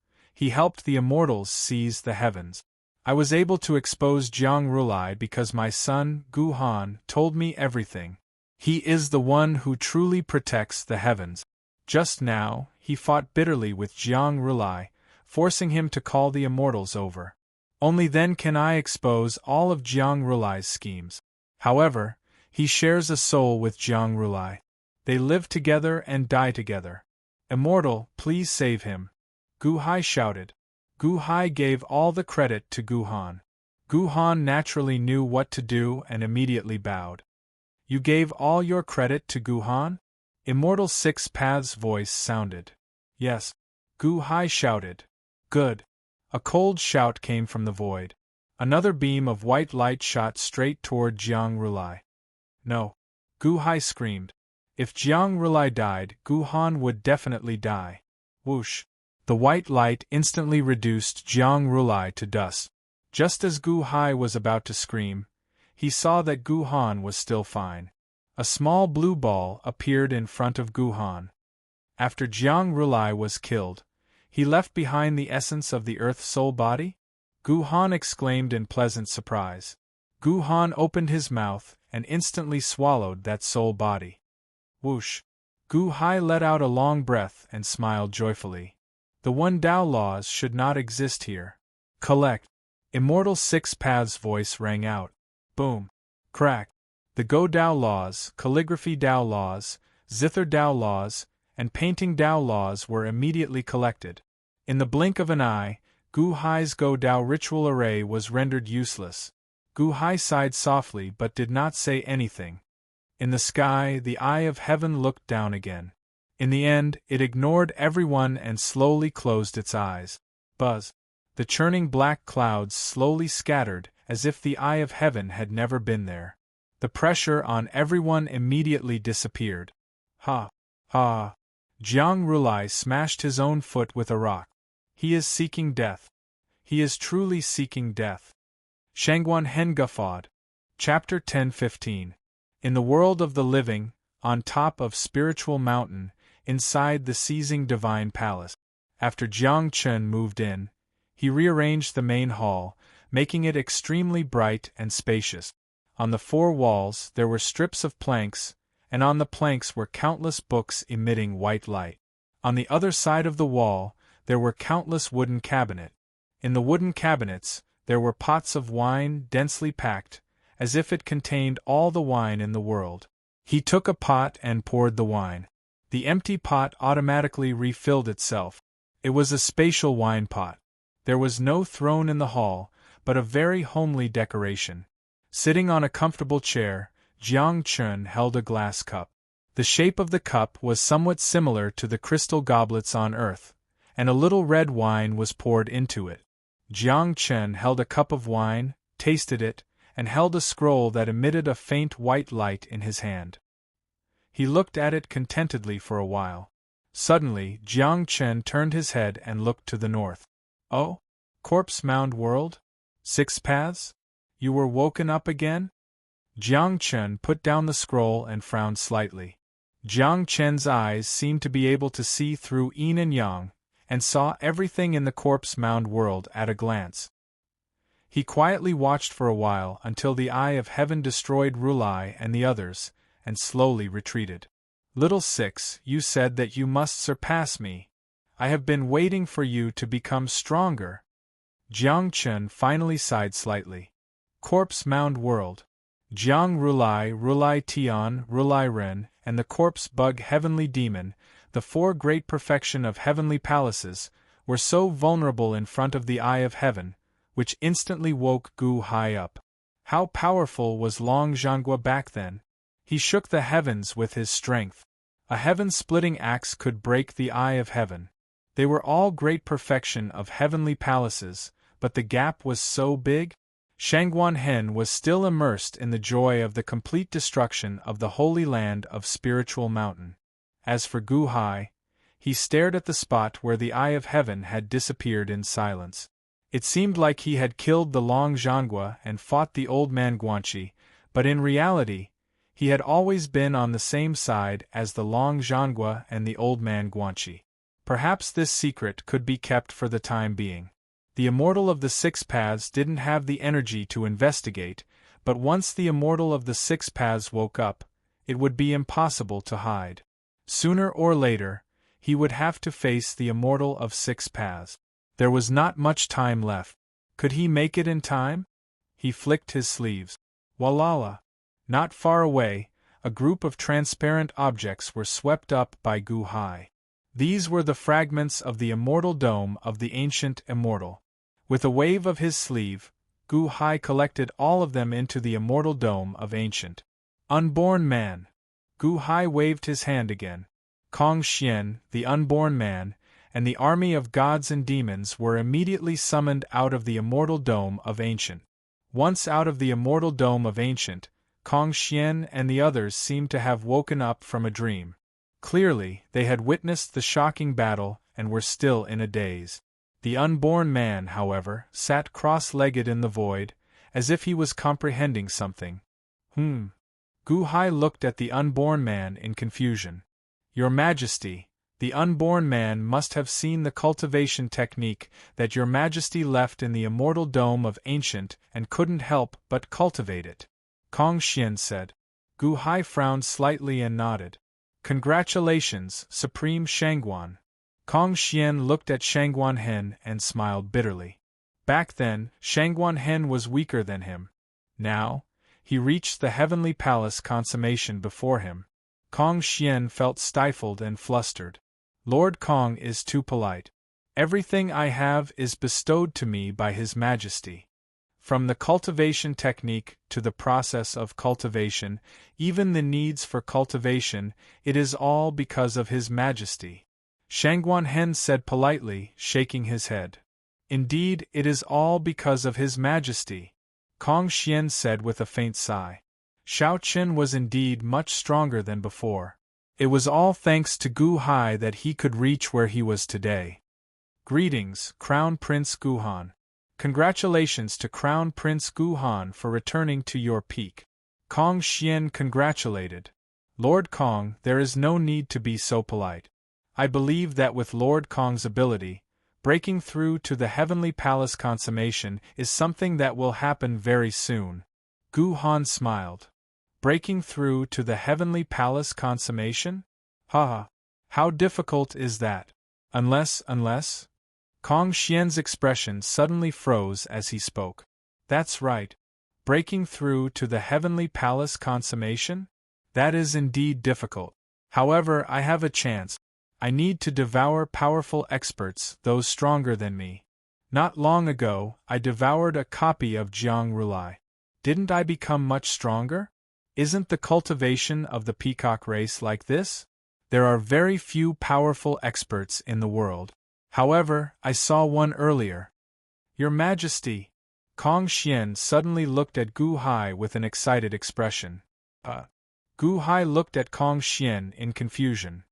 he helped the immortals seize the heavens. I was able to expose Jiang Rulai because my son, Gu Han, told me everything. He is the one who truly protects the heavens. Just now, he fought bitterly with Jiang Rulai, forcing him to call the immortals over. Only then can I expose all of Jiang Rulai's schemes. However, he shares a soul with Jiang Rulai. They live together and die together. Immortal, please save him. Gu Hai shouted. Gu Hai gave all the credit to Gu Han. Gu Han naturally knew what to do and immediately bowed. You gave all your credit to Gu Han? Immortal Six Paths' voice sounded. Yes. Gu Hai shouted. Good. A cold shout came from the void. Another beam of white light shot straight toward Jiang Rulai. No. Gu Hai screamed. If Jiang Rulai died, Gu Han would definitely die. Whoosh. The white light instantly reduced Jiang Rulai to dust. Just as Gu Hai was about to scream, he saw that Gu Han was still fine. A small blue ball appeared in front of Gu Han. After Jiang Rulai was killed, he left behind the essence of the Earth Soul body? Gu Han exclaimed in pleasant surprise. Gu Han opened his mouth and instantly swallowed that soul body. Whoosh! Gu Hai let out a long breath and smiled joyfully. The One Tao laws should not exist here. Collect. Immortal Six Paths' voice rang out. Boom. Crack. The Go Tao laws, Calligraphy Tao laws, Zither Tao laws, and Painting Tao laws were immediately collected. In the blink of an eye, Gu Hai's Go Tao ritual array was rendered useless. Gu Hai sighed softly but did not say anything. In the sky, the eye of heaven looked down again. In the end, it ignored everyone and slowly closed its eyes. Buzz. The churning black clouds slowly scattered as if the eye of heaven had never been there. The pressure on everyone immediately disappeared. Ha! Ha! Jiang Rulai smashed his own foot with a rock. He is seeking death. He is truly seeking death. Shangguan Hen guffawed. Chapter 10-15. In the world of the living, on top of Spiritual Mountain, inside the seizing Divine Palace. After Jiang Chen moved in, he rearranged the main hall, making it extremely bright and spacious. On the four walls there were strips of planks, and on the planks were countless books emitting white light. On the other side of the wall, there were countless wooden cabinets. In the wooden cabinets, there were pots of wine densely packed, as if it contained all the wine in the world. He took a pot and poured the wine. The empty pot automatically refilled itself. It was a spatial wine pot. There was no throne in the hall, but a very homely decoration. Sitting on a comfortable chair, Jiang Chun held a glass cup. The shape of the cup was somewhat similar to the crystal goblets on earth, and a little red wine was poured into it. Jiang Chun held a cup of wine, tasted it, and held a scroll that emitted a faint white light in his hand. He looked at it contentedly for a while. Suddenly, Jiang Chun turned his head and looked to the north. "Oh? Corpse Mound World? 6 Paths? You were woken up again?" Jiang Chun put down the scroll and frowned slightly. Jiang Chun's eyes seemed to be able to see through yin and yang, and saw everything in the Corpse Mound World at a glance. He quietly watched for a while until the Eye of Heaven destroyed Rulai and the others, and slowly retreated. "Little Six, you said that you must surpass me. I have been waiting for you to become stronger." Jiang Chun finally sighed slightly. Corpse Mound World. Jiang Rulai, Rulai Tian, Rulai Ren, and the Corpse Bug Heavenly Demon, the 4 great perfection of heavenly palaces, were so vulnerable in front of the Eye of Heaven, which instantly woke Gu Hai up. How powerful was Long Zhanghua back then? He shook the heavens with his strength. A heaven-splitting axe could break the Eye of Heaven. They were all great perfection of heavenly palaces, but the gap was so big. Shangguan Hen was still immersed in the joy of the complete destruction of the Holy Land of Spiritual Mountain. As for Gu Hai, he stared at the spot where the Eye of Heaven had disappeared in silence. It seemed like he had killed the Long Zhanghua and fought the old man Guanxi, but in reality, he had always been on the same side as the Long Zhanghua and the old man Guanxi. Perhaps this secret could be kept for the time being. The Immortal of the 6 Paths didn't have the energy to investigate, but once the Immortal of the 6 Paths woke up, it would be impossible to hide. Sooner or later, he would have to face the Immortal of 6 Paths. There was not much time left. Could he make it in time? He flicked his sleeves. Walala! Not far away, a group of transparent objects were swept up by Gu Hai. These were the fragments of the immortal dome of the ancient immortal. With a wave of his sleeve, Gu Hai collected all of them into the immortal dome of ancient. Unborn man. Gu Hai waved his hand again. Kong Xian, the unborn man, and the army of gods and demons were immediately summoned out of the immortal dome of ancient. Once out of the immortal dome of ancient, Kong Xian and the others seemed to have woken up from a dream. Clearly, they had witnessed the shocking battle and were still in a daze. The unborn man, however, sat cross-legged in the void, as if he was comprehending something. Gu Hai looked at the unborn man in confusion. "Your Majesty, the unborn man must have seen the cultivation technique that Your Majesty left in the immortal dome of ancient and couldn't help but cultivate it," Kong Xian said. Gu Hai frowned slightly and nodded. "Congratulations, Supreme Shangguan." Kong Xian looked at Shangguan Hen and smiled bitterly. Back then, Shangguan Hen was weaker than him. Now, he reached the heavenly palace consummation before him. Kong Xian felt stifled and flustered. Lord Kong is too polite. Everything I have is bestowed to me by His Majesty. From the cultivation technique to the process of cultivation, even the needs for cultivation, it is all because of His Majesty. Shangguan Hen said politely, shaking his head. Indeed, it is all because of His Majesty, Kong Xian said with a faint sigh. Shao Qin was indeed much stronger than before. It was all thanks to Gu Hai that he could reach where he was today. Greetings, Crown Prince Guhan. Congratulations to Crown Prince Guhan for returning to your peak. Kong Xian congratulated. Lord Kong, there is no need to be so polite. I believe that with Lord Kong's ability, breaking through to the heavenly palace consummation is something that will happen very soon. Gu Han smiled. Breaking through to the heavenly palace consummation? Ha ha. How difficult is that? Unless. Kong Xian's expression suddenly froze as he spoke. That's right. Breaking through to the heavenly palace consummation? That is indeed difficult. However, I have a chance. I need to devour powerful experts, those stronger than me. Not long ago, I devoured a copy of Jiang Rulai. Didn't I become much stronger? Isn't the cultivation of the peacock race like this? There are very few powerful experts in the world. However, I saw one earlier. Your Majesty! Kong Xian suddenly looked at Gu Hai with an excited expression. Gu Hai looked at Kong Xian in confusion.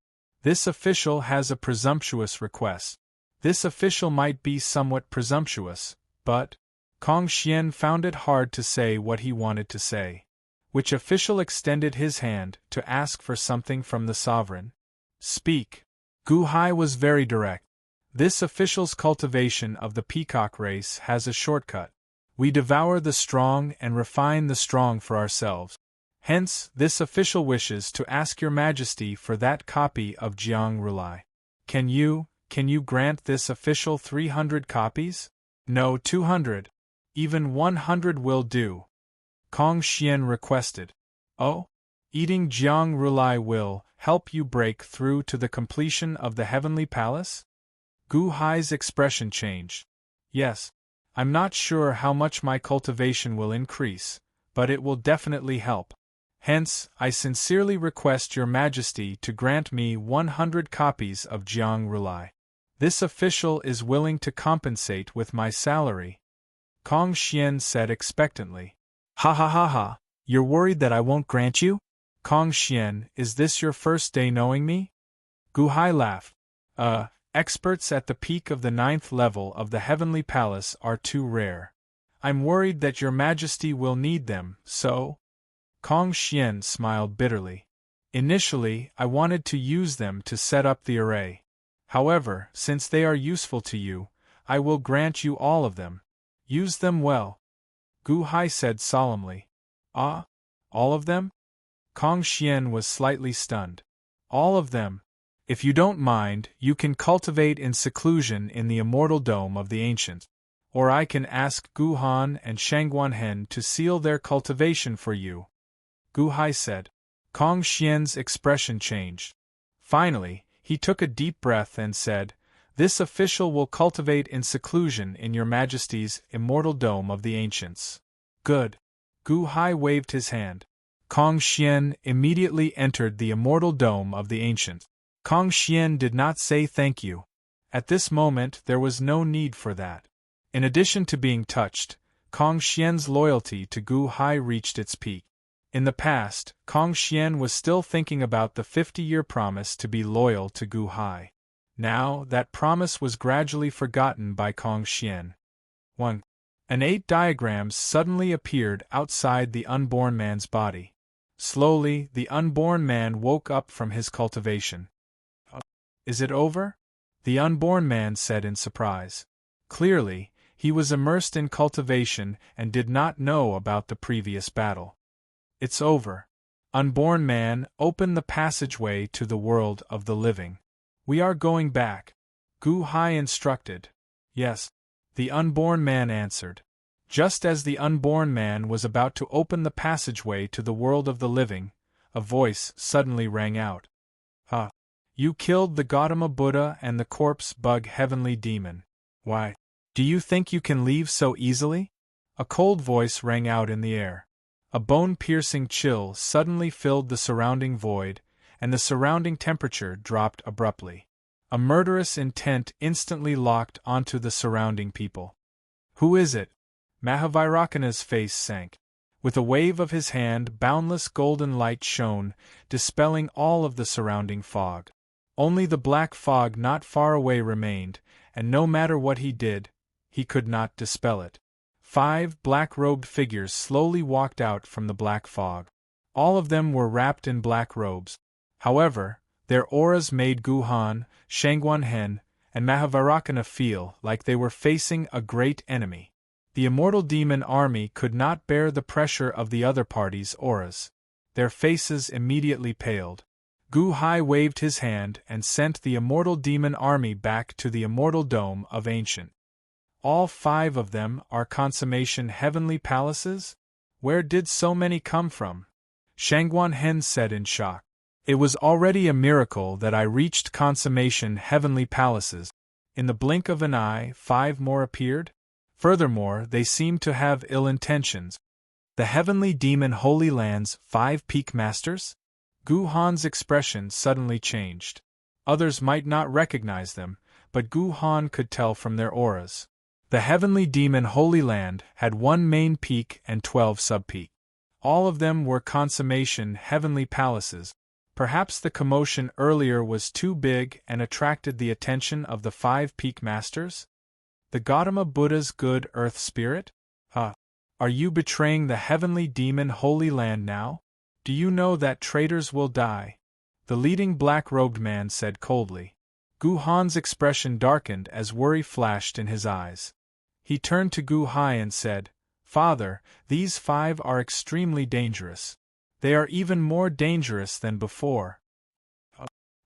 This official has a presumptuous request. This official might be somewhat presumptuous, but Kong Xian found it hard to say what he wanted to say. Which official extended his hand to ask for something from the sovereign? Speak. Gu Hai was very direct. This official's cultivation of the peacock race has a shortcut. We devour the strong and refine the strong for ourselves. Hence, this official wishes to ask your Majesty for that copy of Jiang Rulai. Can you grant this official 300 copies? No, 200. Even 100 will do. Kong Xian requested. Oh? Eating Jiang Rulai will help you break through to the completion of the heavenly palace? Gu Hai's expression changed. Yes. I'm not sure how much my cultivation will increase, but it will definitely help. Hence, I sincerely request your Majesty to grant me 100 copies of Jiang Rulai. This official is willing to compensate with my salary. Kong Xian said expectantly. Ha ha ha ha, you're worried that I won't grant you? Kong Xian, is this your first day knowing me? Gu Hai laughed. Experts at the peak of the 9th level of the Heavenly Palace are too rare. I'm worried that your Majesty will need them, so… Kong Xian smiled bitterly. Initially, I wanted to use them to set up the array. However, since they are useful to you, I will grant you all of them. Use them well. Gu Hai said solemnly. Ah? All of them? Kong Xian was slightly stunned. All of them. If you don't mind, you can cultivate in seclusion in the immortal dome of the ancients. Or I can ask Gu Han and Shangguanhen to seal their cultivation for you. Gu Hai said. Kong Xian's expression changed. Finally, he took a deep breath and said, This official will cultivate in seclusion in your Majesty's immortal dome of the ancients. Good. Gu Hai waved his hand. Kong Xian immediately entered the immortal dome of the ancients. Kong Xian did not say thank you. At this moment there was no need for that. In addition to being touched, Kong Xian's loyalty to Gu Hai reached its peak. In the past, Kong Xian was still thinking about the 50-year promise to be loyal to Gu Hai. Now, that promise was gradually forgotten by Kong Xian. 1. An 8 diagrams suddenly appeared outside the unborn man's body. Slowly, the unborn man woke up from his cultivation. Is it over? The unborn man said in surprise. Clearly, he was immersed in cultivation and did not know about the previous battle. It's over. Unborn man, open the passageway to the world of the living. We are going back. Gu Hai instructed. Yes. The unborn man answered. Just as the unborn man was about to open the passageway to the world of the living, a voice suddenly rang out. You killed the Gautama Buddha and the corpse bug heavenly demon. Why? Do you think you can leave so easily? A cold voice rang out in the air. A bone-piercing chill suddenly filled the surrounding void, and the surrounding temperature dropped abruptly. A murderous intent instantly locked onto the surrounding people. Who is it? Mahavairakana's face sank. With a wave of his hand, boundless golden light shone, dispelling all of the surrounding fog. Only the black fog not far away remained, and no matter what he did, he could not dispel it. 5 black-robed figures slowly walked out from the black fog. All of them were wrapped in black robes. However, their auras made Gu Han, Shangguanhen, and Mahavairakana feel like they were facing a great enemy. The immortal demon army could not bear the pressure of the other party's auras. Their faces immediately paled. Gu Hai waved his hand and sent the immortal demon army back to the immortal dome of Ancient. All 5 of them are consummation heavenly palaces? Where did so many come from? Shangguan Hen said in shock. It was already a miracle that I reached consummation heavenly palaces. In the blink of an eye, 5 more appeared? Furthermore, they seemed to have ill intentions. The heavenly demon Holy Land's 5 peak masters? Gu Han's expression suddenly changed. Others might not recognize them, but Gu Han could tell from their auras. The heavenly demon Holy Land had 1 main peak and 12 sub-peak. All of them were consummation heavenly palaces. Perhaps the commotion earlier was too big and attracted the attention of the 5 peak masters? The Gautama Buddha's good earth spirit? Are you betraying the heavenly demon Holy Land now? Do you know that traitors will die? The leading black-robed man said coldly. Gu Han's expression darkened as worry flashed in his eyes. He turned to Gu Hai and said, Father, these 5 are extremely dangerous. They are even more dangerous than before.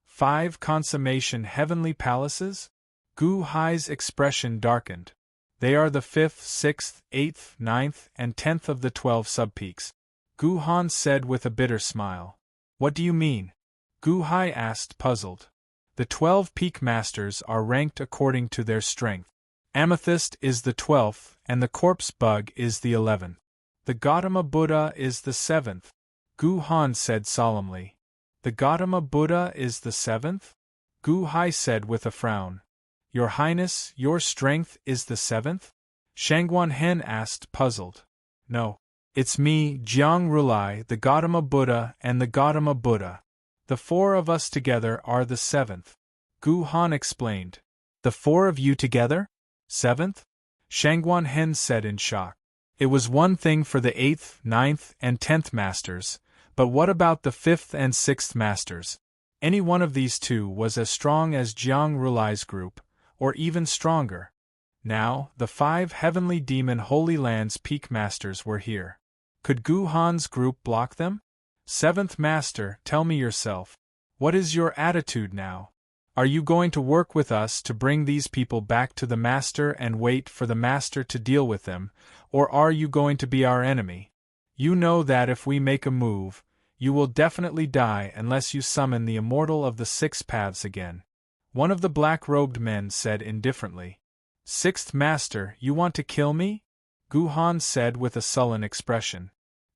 5 consummation heavenly palaces? Gu Hai's expression darkened. They are the 5th, 6th, 8th, 9th, and 10th of the 12 subpeaks. Gu Han said with a bitter smile. What do you mean? Gu Hai asked, puzzled. The 12 peak masters are ranked according to their strength. Amethyst is the 12th, and the corpse bug is the 11th. The Gautama Buddha is the 7th. Gu Han said solemnly. The Gautama Buddha is the 7th? Gu Hai said with a frown. Your Highness, your strength is the 7th? Shangguan Hen asked, puzzled. No. It's me, Jiang Rulai, the Gautama Buddha, and the Gautama Buddha. The 4 of us together are the 7th. Gu Han explained. The 4 of you together? 7th? Shangguan Hen said in shock. It was one thing for the 8th, 9th, and 10th masters, but what about the 5th and 6th masters? Any one of these 2 was as strong as Jiang Rulai's group, or even stronger. Now, the 5 heavenly demon Holy Land's peak masters were here. Could Gu Han's group block them? 7th master, tell me yourself. What is your attitude now? Are you going to work with us to bring these people back to the master and wait for the master to deal with them, or are you going to be our enemy? You know that if we make a move, you will definitely die unless you summon the immortal of the 6 paths again. One of the black-robed men said indifferently. 6th master, you want to kill me? Gu Han said with a sullen expression.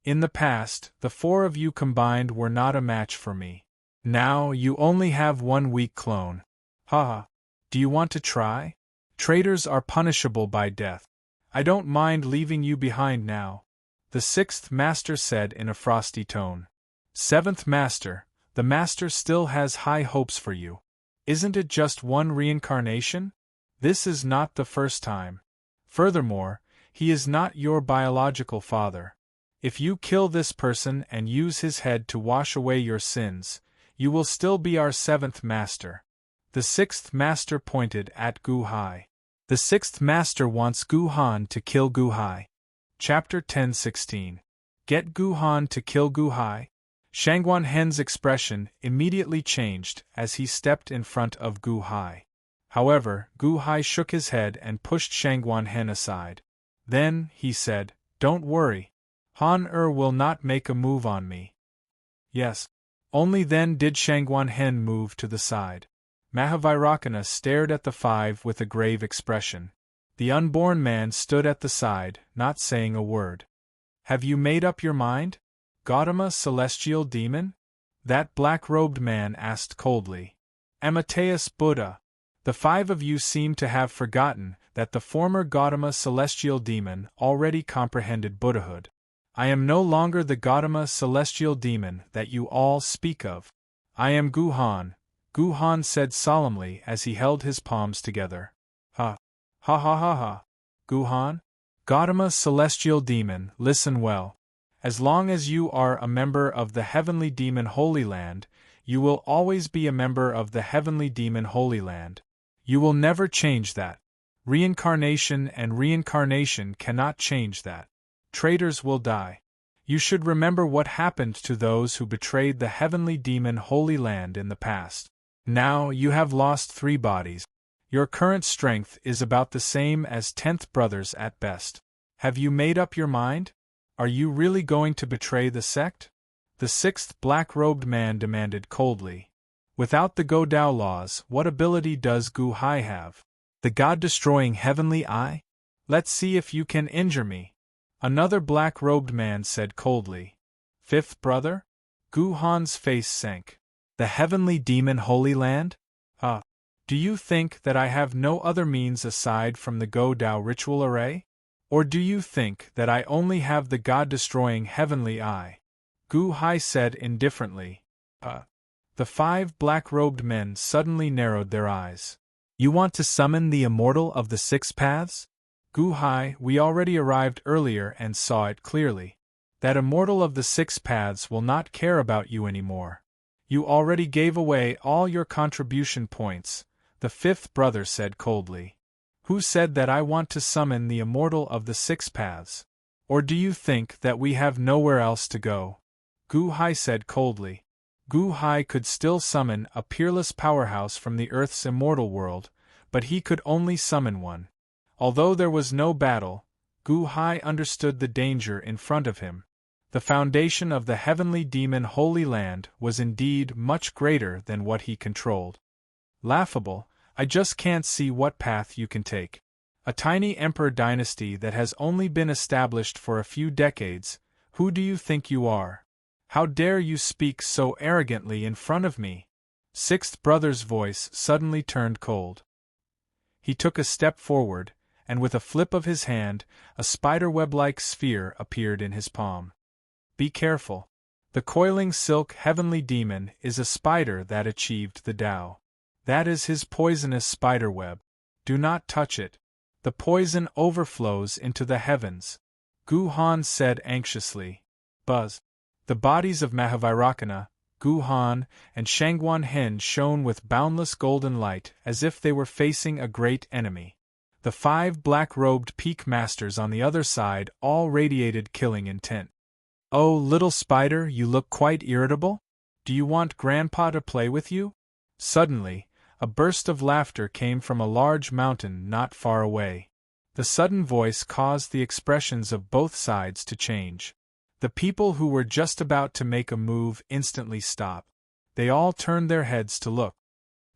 In the past, the 4 of you combined were not a match for me. Now you only have 1 weak clone. Haha. Do you want to try? Traitors are punishable by death. I don't mind leaving you behind now. The 6th master said in a frosty tone. 7th master, the master still has high hopes for you. Isn't it just 1 reincarnation? This is not the first time. Furthermore, he is not your biological father. If you kill this person and use his head to wash away your sins, you will still be our 7th master. The 6th master pointed at Gu Hai. The 6th master wants Gu Han to kill Gu Hai. Chapter 10:16. Get Gu Han to kill Gu Hai? Shangguan Hen's expression immediately changed as he stepped in front of Gu Hai. However, Gu Hai shook his head and pushed Shangguan Hen aside. Then, he said, Don't worry. Han will not make a move on me. Yes. Only then did Shangguan Hen move to the side. Mahavairakana stared at the 5 with a grave expression. The unborn man stood at the side, not saying a word. Have you made up your mind? Gautama celestial demon? That black-robed man asked coldly. Amateus Buddha. The 5 of you seem to have forgotten that the former Gautama celestial demon already comprehended Buddhahood. I am no longer the Gautama celestial demon that you all speak of. I am Gu Han, Gu Han said solemnly as he held his palms together. Ha. Ha ha ha ha. Gu Han? Gautama celestial demon, listen well. As long as you are a member of the heavenly demon Holy Land, you will always be a member of the heavenly demon Holy Land. You will never change that. Reincarnation and reincarnation cannot change that. Traitors will die. You should remember what happened to those who betrayed the heavenly demon Holy Land in the past. Now you have lost 3 bodies. Your current strength is about the same as 10th brothers at best. Have you made up your mind? Are you really going to betray the sect? The 6th black-robed man demanded coldly. Without the Go Dao laws, what ability does Gu Hai have? The god-destroying heavenly eye? Let's see if you can injure me. Another black-robed man said coldly. 5th brother? Gu Han's face sank. The heavenly demon Holy Land? Do you think that I have no other means aside from the Go Dao ritual array? Or do you think that I only have the god-destroying heavenly eye? Gu Hai said indifferently. The 5 black-robed men suddenly narrowed their eyes. You want to summon the immortal of the 6 paths? Gu Hai, we already arrived earlier and saw it clearly. That immortal of the 6 paths will not care about you anymore. You already gave away all your contribution points, the 5th brother said coldly. Who said that I want to summon the immortal of the 6 paths? Or do you think that we have nowhere else to go? Gu Hai said coldly. Gu Hai could still summon a peerless powerhouse from the Earth's immortal world, but he could only summon one. Although there was no battle, Gu Hai understood the danger in front of him. The foundation of the heavenly demon Holy Land was indeed much greater than what he controlled. Laughable, I just can't see what path you can take. A tiny emperor dynasty that has only been established for a few decades, who do you think you are? How dare you speak so arrogantly in front of me? 6th brother's voice suddenly turned cold. He took a step forward, and with a flip of his hand, a spiderweb-like sphere appeared in his palm. Be careful. The coiling silk heavenly demon is a spider that achieved the Tao. That is his poisonous spiderweb. Do not touch it. The poison overflows into the heavens. Gu Han said anxiously. Buzz. The bodies of Mahavairakana, Gu Han, and Shangguan Hen shone with boundless golden light as if they were facing a great enemy. The 5 black-robed peak masters on the other side all radiated killing intent. Oh, little spider, you look quite irritable? Do you want Grandpa to play with you? Suddenly, a burst of laughter came from a large mountain not far away. The sudden voice caused the expressions of both sides to change. The people who were just about to make a move instantly stopped. They all turned their heads to look.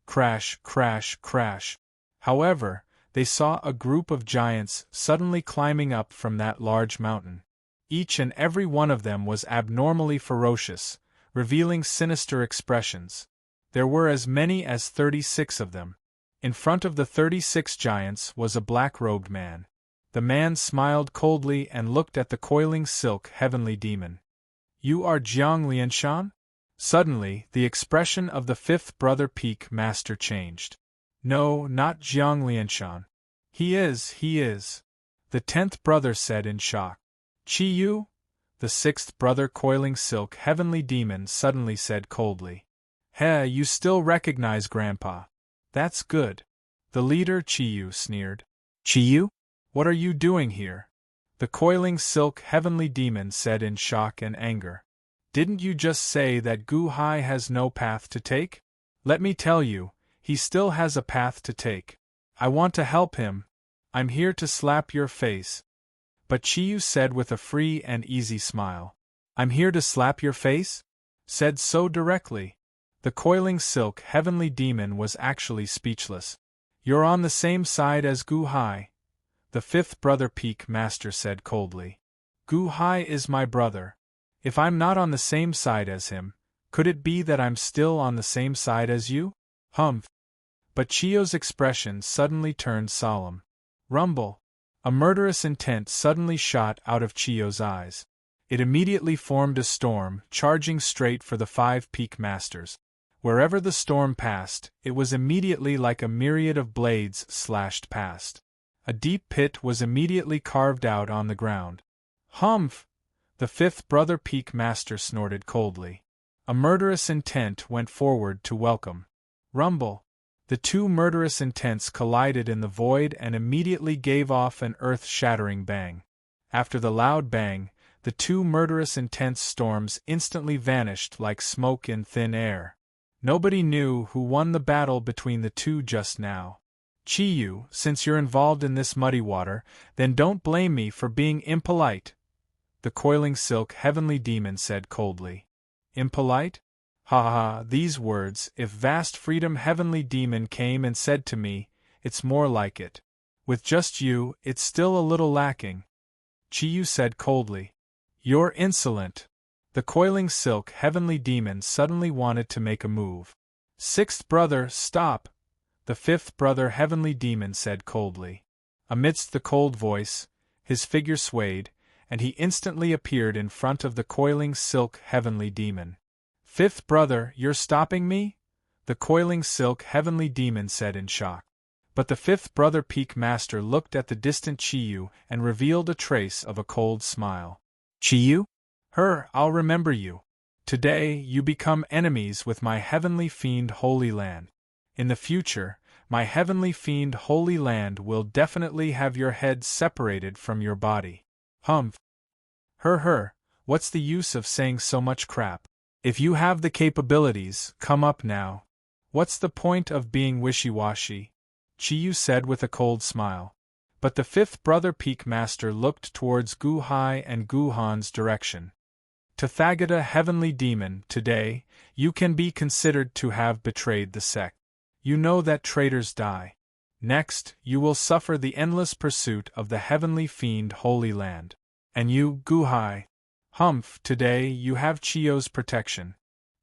Crash, crash, crash. However, they saw a group of giants suddenly climbing up from that large mountain. Each and every one of them was abnormally ferocious, revealing sinister expressions. There were as many as 36 of them. In front of the 36 giants was a black-robed man. The man smiled coldly and looked at the coiling silk heavenly demon. You are Jiang Lianshan? Suddenly, the expression of the 5th brother peak master changed. No, not Jiang Lianshan. He is. The 10th brother said in shock. Chi Yu? The 6th brother coiling silk heavenly demon suddenly said coldly. Heh, you still recognize Grandpa. That's good. The leader Chi Yu sneered. Chi Yu? What are you doing here? The coiling silk heavenly demon said in shock and anger. Didn't you just say that Gu Hai has no path to take? Let me tell you, he still has a path to take. I want to help him. I'm here to slap your face. But Chi Yu said with a free and easy smile. I'm here to slap your face? Said so directly. The coiling silk heavenly demon was actually speechless. You're on the same side as Gu Hai. The 5th brother peak master said coldly. Gu Hai is my brother. If I'm not on the same side as him, could it be that I'm still on the same side as you? Humph. But Chio's expression suddenly turned solemn. Rumble. A murderous intent suddenly shot out of Chio's eyes. It immediately formed a storm, charging straight for the 5 peak masters. Wherever the storm passed, it was immediately like a myriad of blades slashed past. A deep pit was immediately carved out on the ground. Humph! The 5th brother peak master snorted coldly. A murderous intent went forward to welcome. Rumble! The 2 murderous intents collided in the void and immediately gave off an earth-shattering bang. After the loud bang, the two murderous intense storms instantly vanished like smoke in thin air. Nobody knew who won the battle between the two just now. Chiyu, since you're involved in this muddy water, then don't blame me for being impolite, the coiling silk heavenly demon said coldly. Impolite? Ha ha ha, these words, if vast freedom heavenly demon came and said to me, it's more like it. With just you, it's still a little lacking. Chiyu said coldly. You're insolent. The coiling silk heavenly demon suddenly wanted to make a move. Sixth brother, stop! The fifth brother heavenly demon said coldly. Amidst the cold voice, his figure swayed, and he instantly appeared in front of the coiling silk heavenly demon. Fifth brother, you're stopping me? The coiling silk heavenly demon said in shock. But the fifth brother Peak Master looked at the distant Chiyu and revealed a trace of a cold smile. Chiyu? I'll remember you. Today, you become enemies with my heavenly fiend Holy Land. In the future, my heavenly fiend Holy Land will definitely have your head separated from your body. Humph. What's the use of saying so much crap? If you have the capabilities, come up now. What's the point of being wishy-washy? Chiyu said with a cold smile. But the fifth brother Peak Master looked towards Gu-hai and Gu-han's direction. Tathagata heavenly demon, today, you can be considered to have betrayed the sect. You know that traitors die. Next, you will suffer the endless pursuit of the heavenly fiend Holy Land. And you, Gu-hai. Humph, today you have Chiyo's protection.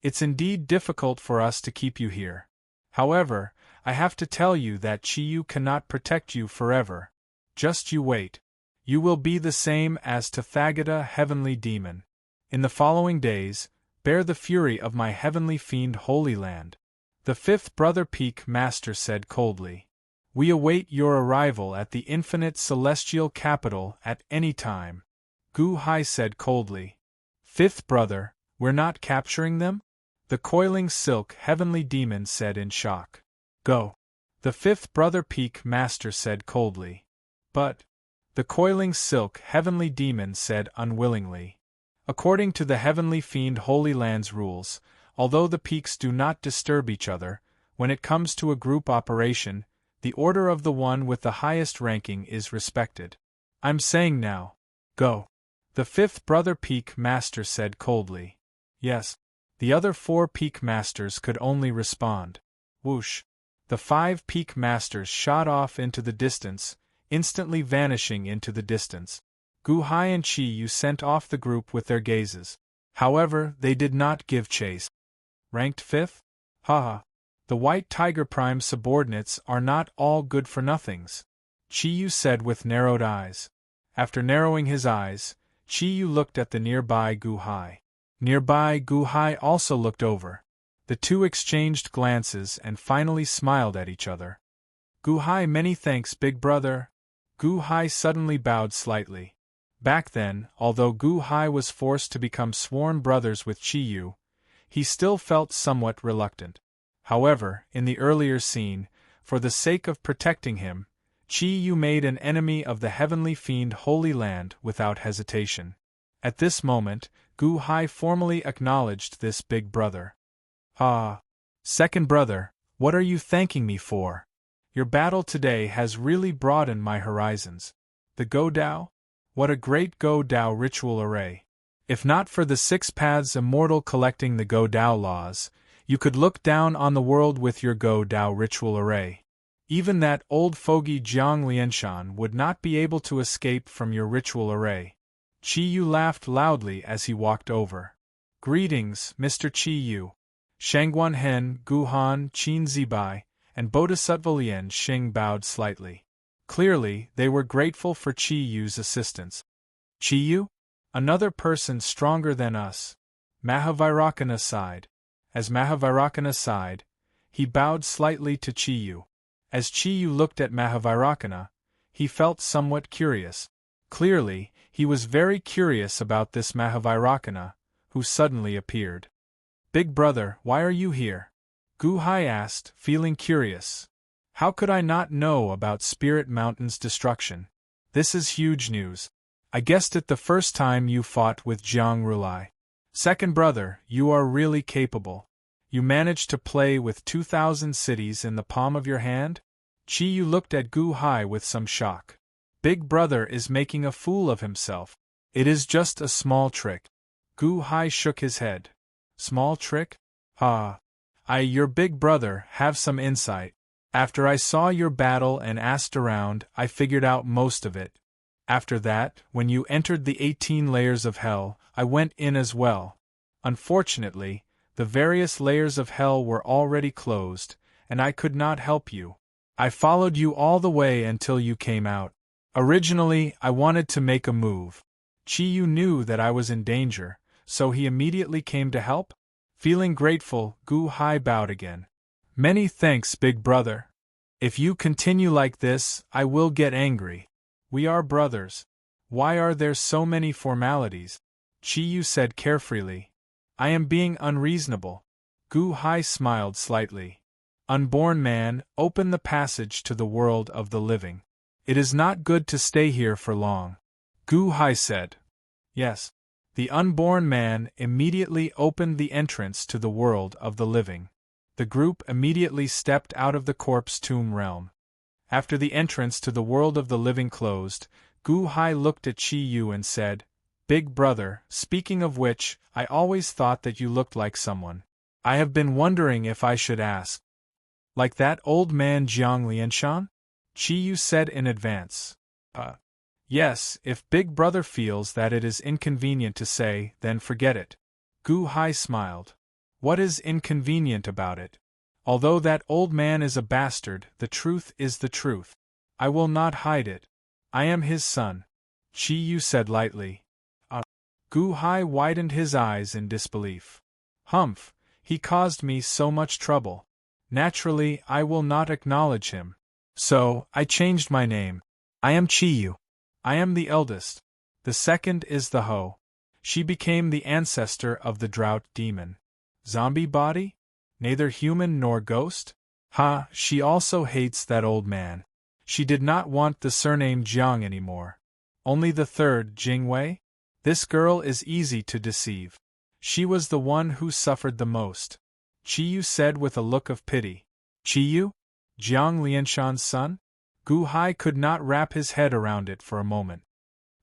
It's indeed difficult for us to keep you here. However, I have to tell you that Chiyu cannot protect you forever. Just you wait. You will be the same as Tathagata heavenly demon. In the following days, bear the fury of my heavenly fiend Holy Land. The fifth brother Peak Master said coldly. We await your arrival at the infinite celestial capital at any time. Gu-hai said coldly. Fifth brother, we're not capturing them? The coiling silk heavenly demon said in shock. Go. The fifth brother Peak Master said coldly. But, the coiling silk heavenly demon said unwillingly. According to the heavenly fiend Holy Land's rules, although the peaks do not disturb each other, when it comes to a group operation, the order of the one with the highest ranking is respected. I'm saying now, go. The fifth brother Peak Master said coldly. Yes. The other four Peak Masters could only respond. Whoosh. The 5 Peak Masters shot off into the distance, instantly vanishing into the distance. Gu-hai and Chiyu sent off the group with their gazes. However, they did not give chase. Ranked 5th? Haha. The White Tiger Prime subordinates are not all good-for-nothings, Chiyu said with narrowed eyes. After narrowing his eyes, Chiyu looked at the nearby Gu-hai. Nearby Gu-hai also looked over. The two exchanged glances and finally smiled at each other. Gu-hai, many thanks, big brother. Gu-hai suddenly bowed slightly. Back then, although Gu-hai was forced to become sworn brothers with Chiyu, he still felt somewhat reluctant. However, in the earlier scene, for the sake of protecting him, Chiyu made an enemy of the heavenly fiend Holy Land without hesitation. At this moment, Gu-hai formally acknowledged this big brother. Second brother, what are you thanking me for? Your battle today has really broadened my horizons. The Go-Dao? What a great Go-Dao ritual array. If not for the 6 paths immortal collecting the Go-Dao laws, you could look down on the world with your Go-Dao ritual array. Even that old fogey Jiang Lianshan would not be able to escape from your ritual array. Chiyu laughed loudly as he walked over. Greetings, Mr. Chiyu. Shangguan Hen, Guhan, Qin Zibai, and Bodhisattva Lian Xing bowed slightly. Clearly, they were grateful for Chiyu's assistance. Chiyu? Another person stronger than us. Mahavairakana sighed. As Mahavairakana sighed, he bowed slightly to Chiyu. As Chiyu looked at Mahavairakana, he felt somewhat curious. Clearly, he was very curious about this Mahavairakana, who suddenly appeared. Big brother, why are you here? Gu-hai asked, feeling curious. How could I not know about Spirit Mountain's destruction? This is huge news. I guessed it the first time you fought with Jiang Rulai. Second brother, you are really capable. You managed to play with 2,000 cities in the palm of your hand? Chi Yu looked at Gu Hai with some shock. Big brother is making a fool of himself. It is just a small trick. Gu Hai shook his head. Small trick? Your big brother, have some insight. After I saw your battle and asked around, I figured out most of it. After that, when you entered the 18 layers of hell, I went in as well. Unfortunately, the various layers of hell were already closed, and I could not help you. I followed you all the way until you came out. Originally, I wanted to make a move. Chi Yu knew that I was in danger, so he immediately came to help? Feeling grateful, Gu Hai bowed again. Many thanks, big brother. If you continue like this, I will get angry. We are brothers. Why are there so many formalities? Chi Yu said carefree. I am being unreasonable. Gu Hai smiled slightly. Unborn man, open the passage to the world of the living. It is not good to stay here for long. Gu Hai said. Yes. The unborn man immediately opened the entrance to the world of the living. The group immediately stepped out of the corpse tomb realm. After the entrance to the world of the living closed, Gu Hai looked at Chi Yu and said, Big brother, speaking of which, I always thought that you looked like someone. I have been wondering if I should ask. Like that old man Jiang Lianshan? Chi Yu said in advance. Yes, if big brother feels that it is inconvenient to say, then forget it. Gu Hai smiled. What is inconvenient about it? Although that old man is a bastard, the truth is the truth. I will not hide it. I am his son. Chi Yu said lightly. Gu Hai widened his eyes in disbelief. Humph, he caused me so much trouble. Naturally, I will not acknowledge him. So, I changed my name. I am Chi Yu. I am the eldest. The second is the Ho. She became the ancestor of the drought demon. Zombie body? Neither human nor ghost? She also hates that old man. She did not want the surname Jiang anymore. Only the third, Jingwei? This girl is easy to deceive. She was the one who suffered the most. Chi Yu said with a look of pity. Chi Yu? Jiang Lianshan's son? Gu Hai could not wrap his head around it for a moment.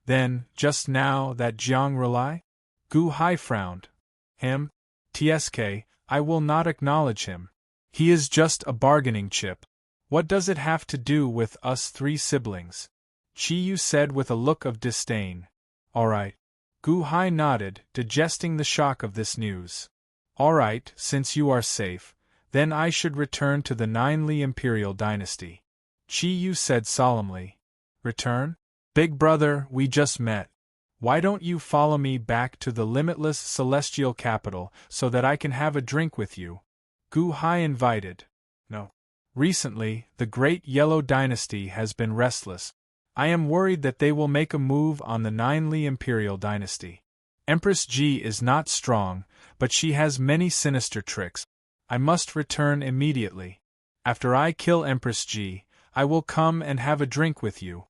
Then, just now, that Jiang Rulai? Gu Hai frowned. Him? TSK, I will not acknowledge him. He is just a bargaining chip. What does it have to do with us three siblings? Chi Yu said with a look of disdain. All right. Gu Hai nodded, digesting the shock of this news. All right, since you are safe, then I should return to the 9 Li Imperial Dynasty. Chi Yu said solemnly. Return? Big brother, we just met. Why don't you follow me back to the limitless celestial capital so that I can have a drink with you? Gu Hai invited. No. Recently, the Great Yellow Dynasty has been restless. I am worried that they will make a move on the 9 Li Imperial Dynasty. Empress Ji is not strong, but she has many sinister tricks. I must return immediately. After I kill Empress Ji, I will come and have a drink with you.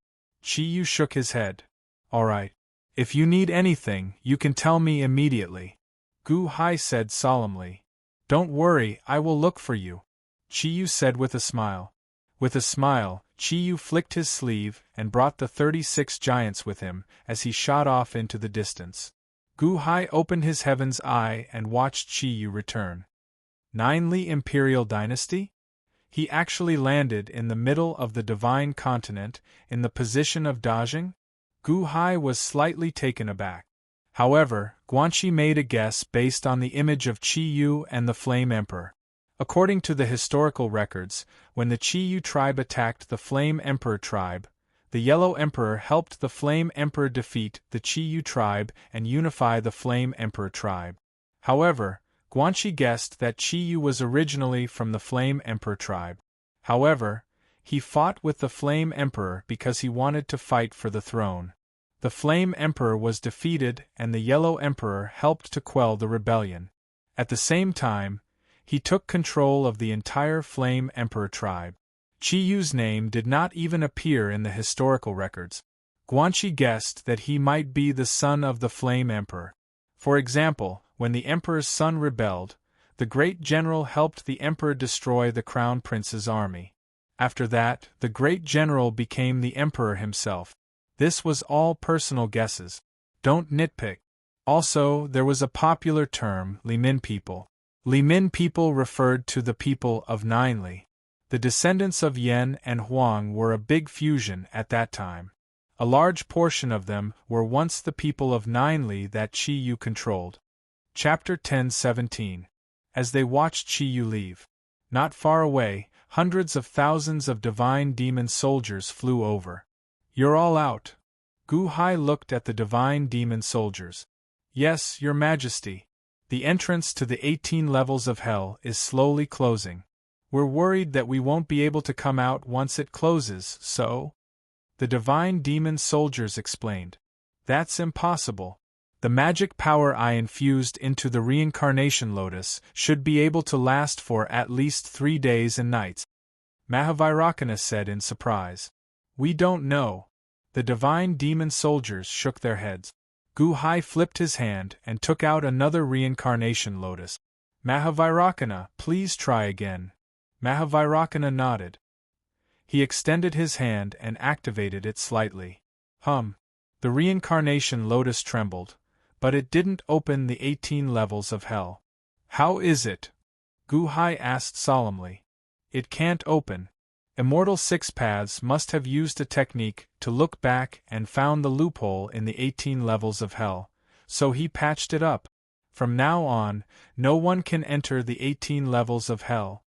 Chi Yu shook his head. All right. If you need anything, you can tell me immediately. Gu Hai said solemnly. Don't worry, I will look for you. Chi Yu said with a smile. With a smile, Chi Yu flicked his sleeve and brought the 36 giants with him as he shot off into the distance. Gu Hai opened his heaven's eye and watched Chi Yu return. 9 Li Imperial Dynasty? He actually landed in the middle of the divine continent, in the position of Dajing? Gu Hai was slightly taken aback. However, Guanxi made a guess based on the image of Chi Yu and the Flame Emperor. According to the historical records, when the Chi Yu tribe attacked the Flame Emperor tribe, the Yellow Emperor helped the Flame Emperor defeat the Chi Yu tribe and unify the Flame Emperor tribe. However, Guanxi guessed that Chi Yu was originally from the Flame Emperor tribe. However, he fought with the Flame Emperor because he wanted to fight for the throne. The Flame Emperor was defeated and the Yellow Emperor helped to quell the rebellion. At the same time, he took control of the entire Flame Emperor tribe. Chi Yu's name did not even appear in the historical records. Guanxi guessed that he might be the son of the Flame Emperor. For example, when the Emperor's son rebelled, the great general helped the Emperor destroy the Crown Prince's army. After that, the great general became the Emperor himself. This was all personal guesses. Don't nitpick. Also, there was a popular term, Limin people. Limin people referred to the people of Nineli. The descendants of Yan and Huang were a big fusion at that time. A large portion of them were once the people of Nineli that Qi Yu controlled. Chapter 10:17. As they watched Qi Yu leave. Not far away, hundreds of thousands of divine demon soldiers flew over. You're all out. Gu Hai looked at the divine demon soldiers. Yes, Your Majesty. The entrance to the 18 levels of hell is slowly closing. We're worried that we won't be able to come out once it closes, so? The divine demon soldiers explained. That's impossible. The magic power I infused into the reincarnation lotus should be able to last for at least 3 days and nights. Mahavairakana said in surprise. We don't know. The divine demon soldiers shook their heads. Gu Hai flipped his hand and took out another reincarnation lotus. Mahavairakana, please try again. Mahavairakana nodded. He extended his hand and activated it slightly. The reincarnation lotus trembled, but it didn't open the 18 levels of hell. How is it? Gu Hai asked solemnly. It can't open. Immortal Six Paths must have used a technique to look back and found the loophole in the 18 levels of hell, so he patched it up. From now on, no one can enter the 18 levels of hell.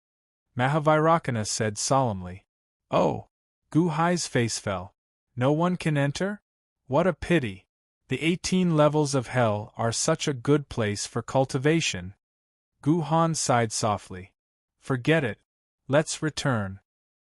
Mahavairakana said solemnly. Oh! Gu Hai's face fell. No one can enter? What a pity! The 18 levels of hell are such a good place for cultivation. Gu Han sighed softly. Forget it. Let's return.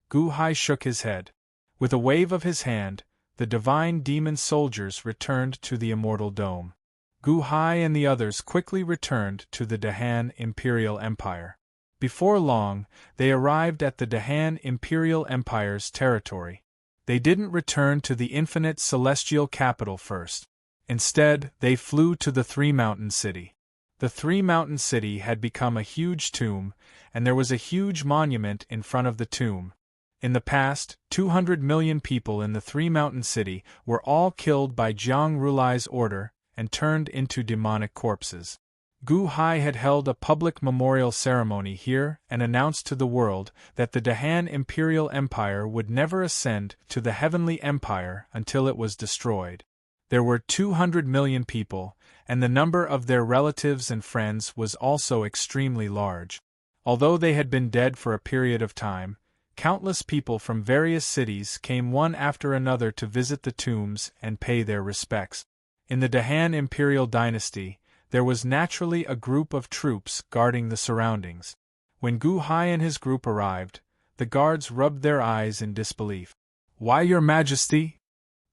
Gu Hai shook his head. With a wave of his hand, the divine demon soldiers returned to the immortal dome. Gu Hai and the others quickly returned to the Dahan Imperial Empire. Before long, they arrived at the Dahan Imperial Empire's territory. They didn't return to the infinite celestial capital first. Instead, they flew to the Three-Mountain City. The Three-Mountain City had become a huge tomb, and there was a huge monument in front of the tomb. In the past, 200 million people in the Three-Mountain City were all killed by Jiang Rulai's order and turned into demonic corpses. Gu Hai had held a public memorial ceremony here and announced to the world that the Dahan Imperial Empire would never ascend to the Heavenly Empire until it was destroyed. There were 200 million people, and the number of their relatives and friends was also extremely large. Although they had been dead for a period of time, countless people from various cities came one after another to visit the tombs and pay their respects. In the Dahan Imperial Dynasty, there was naturally a group of troops guarding the surroundings. When Gu Hai and his group arrived, the guards rubbed their eyes in disbelief. Why, Your Majesty?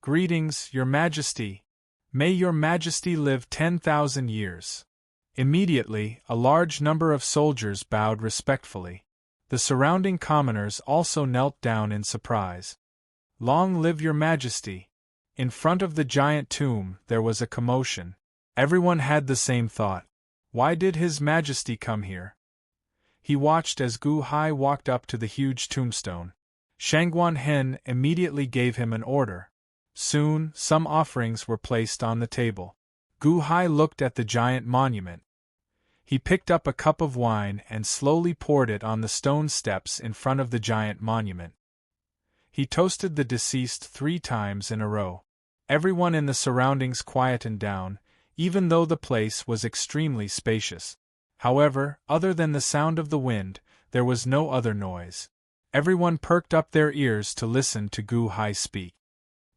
Greetings, Your Majesty. May Your Majesty live 10,000 years. Immediately, a large number of soldiers bowed respectfully. The surrounding commoners also knelt down in surprise. Long live Your Majesty. In front of the giant tomb, there was a commotion. Everyone had the same thought. Why did His Majesty come here? He watched as Gu Hai walked up to the huge tombstone. Shangguan Hen immediately gave him an order. Soon, some offerings were placed on the table. Gu Hai looked at the giant monument. He picked up a cup of wine and slowly poured it on the stone steps in front of the giant monument. He toasted the deceased 3 times in a row. Everyone in the surroundings quietened down, even though the place was extremely spacious. However, other than the sound of the wind, there was no other noise. Everyone perked up their ears to listen to Gu Hai speak.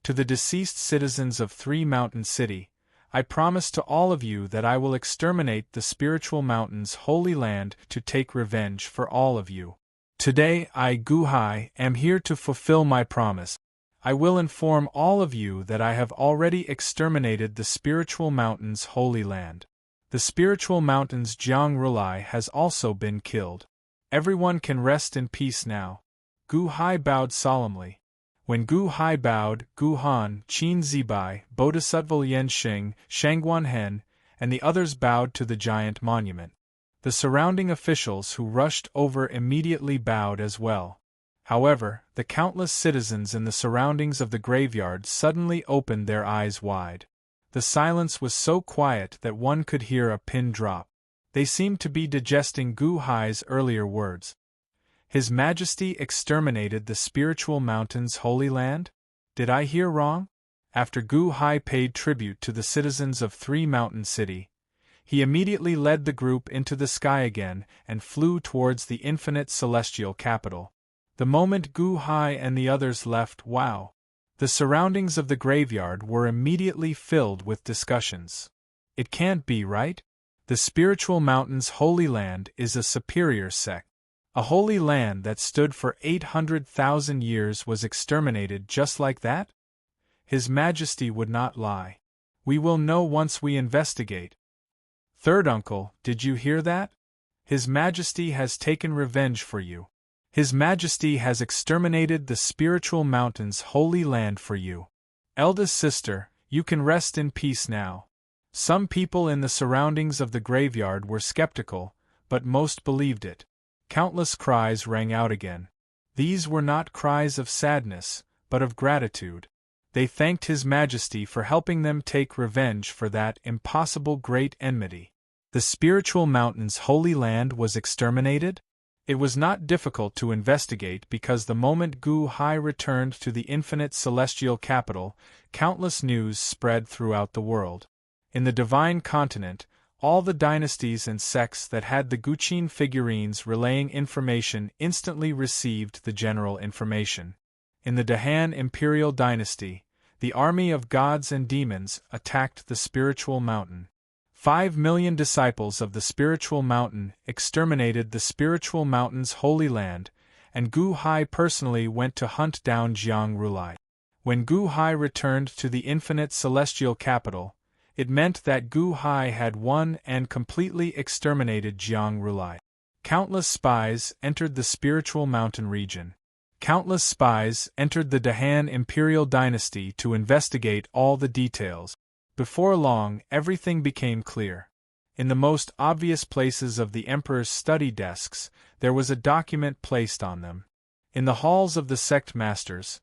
To the deceased citizens of Three-Mountain City, I promise to all of you that I will exterminate the spiritual mountain's holy land to take revenge for all of you. Today I, Gu Hai, am here to fulfill my promise. I will inform all of you that I have already exterminated the spiritual mountain's holy land. The spiritual mountain's Jiang Rulai has also been killed. Everyone can rest in peace now. Gu Hai bowed solemnly. When Gu Hai bowed, Gu Han, Qin Zibai, Bodhisattva Yen Xing, Shangguan Hen, and the others bowed to the giant monument. The surrounding officials who rushed over immediately bowed as well. However, the countless citizens in the surroundings of the graveyard suddenly opened their eyes wide. The silence was so quiet that one could hear a pin drop. They seemed to be digesting Gu Hai's earlier words. His Majesty exterminated the spiritual mountain's holy land? Did I hear wrong? After Gu Hai paid tribute to the citizens of Three Mountain City, he immediately led the group into the sky again and flew towards the infinite celestial capital. The moment Gu Hai and the others left, the surroundings of the graveyard were immediately filled with discussions. It can't be right? The spiritual mountain's holy land is a superior sect. A holy land that stood for 800,000 years was exterminated just like that? His Majesty would not lie. We will know once we investigate. Third uncle, did you hear that? His Majesty has taken revenge for you. His Majesty has exterminated the spiritual mountain's holy land for you. Eldest sister, you can rest in peace now. Some people in the surroundings of the graveyard were skeptical, but most believed it. Countless cries rang out again. These were not cries of sadness, but of gratitude. They thanked His Majesty for helping them take revenge for that impossible great enmity. The spiritual mountain's holy land was exterminated? It was not difficult to investigate because the moment Gu Hai returned to the infinite celestial capital, countless news spread throughout the world. In the divine continent, all the dynasties and sects that had the Guqin figurines relaying information instantly received the general information. In the Dahan imperial dynasty, the army of gods and demons attacked the spiritual mountain. 5 million disciples of the spiritual mountain exterminated the spiritual mountain's holy land, and Gu Hai personally went to hunt down Jiang Rulai. When Gu Hai returned to the infinite celestial capital, it meant that Gu Hai had won and completely exterminated Jiang Rulai. Countless spies entered the spiritual mountain region. Countless spies entered the Dahan imperial dynasty to investigate all the details. Before long, everything became clear. In the most obvious places of the emperor's study desks, there was a document placed on them. In the halls of the sect masters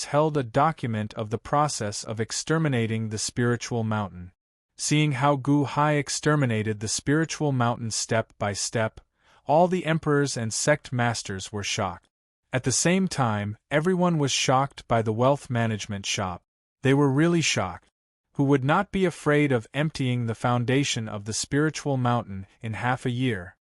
held a document of the process of exterminating the spiritual mountain. Seeing how Gu Hai exterminated the spiritual mountain step by step, all the emperors and sect masters were shocked. At the same time, everyone was shocked by the wealth management shop. They were really shocked. Who would not be afraid of emptying the foundation of the spiritual mountain in half a year?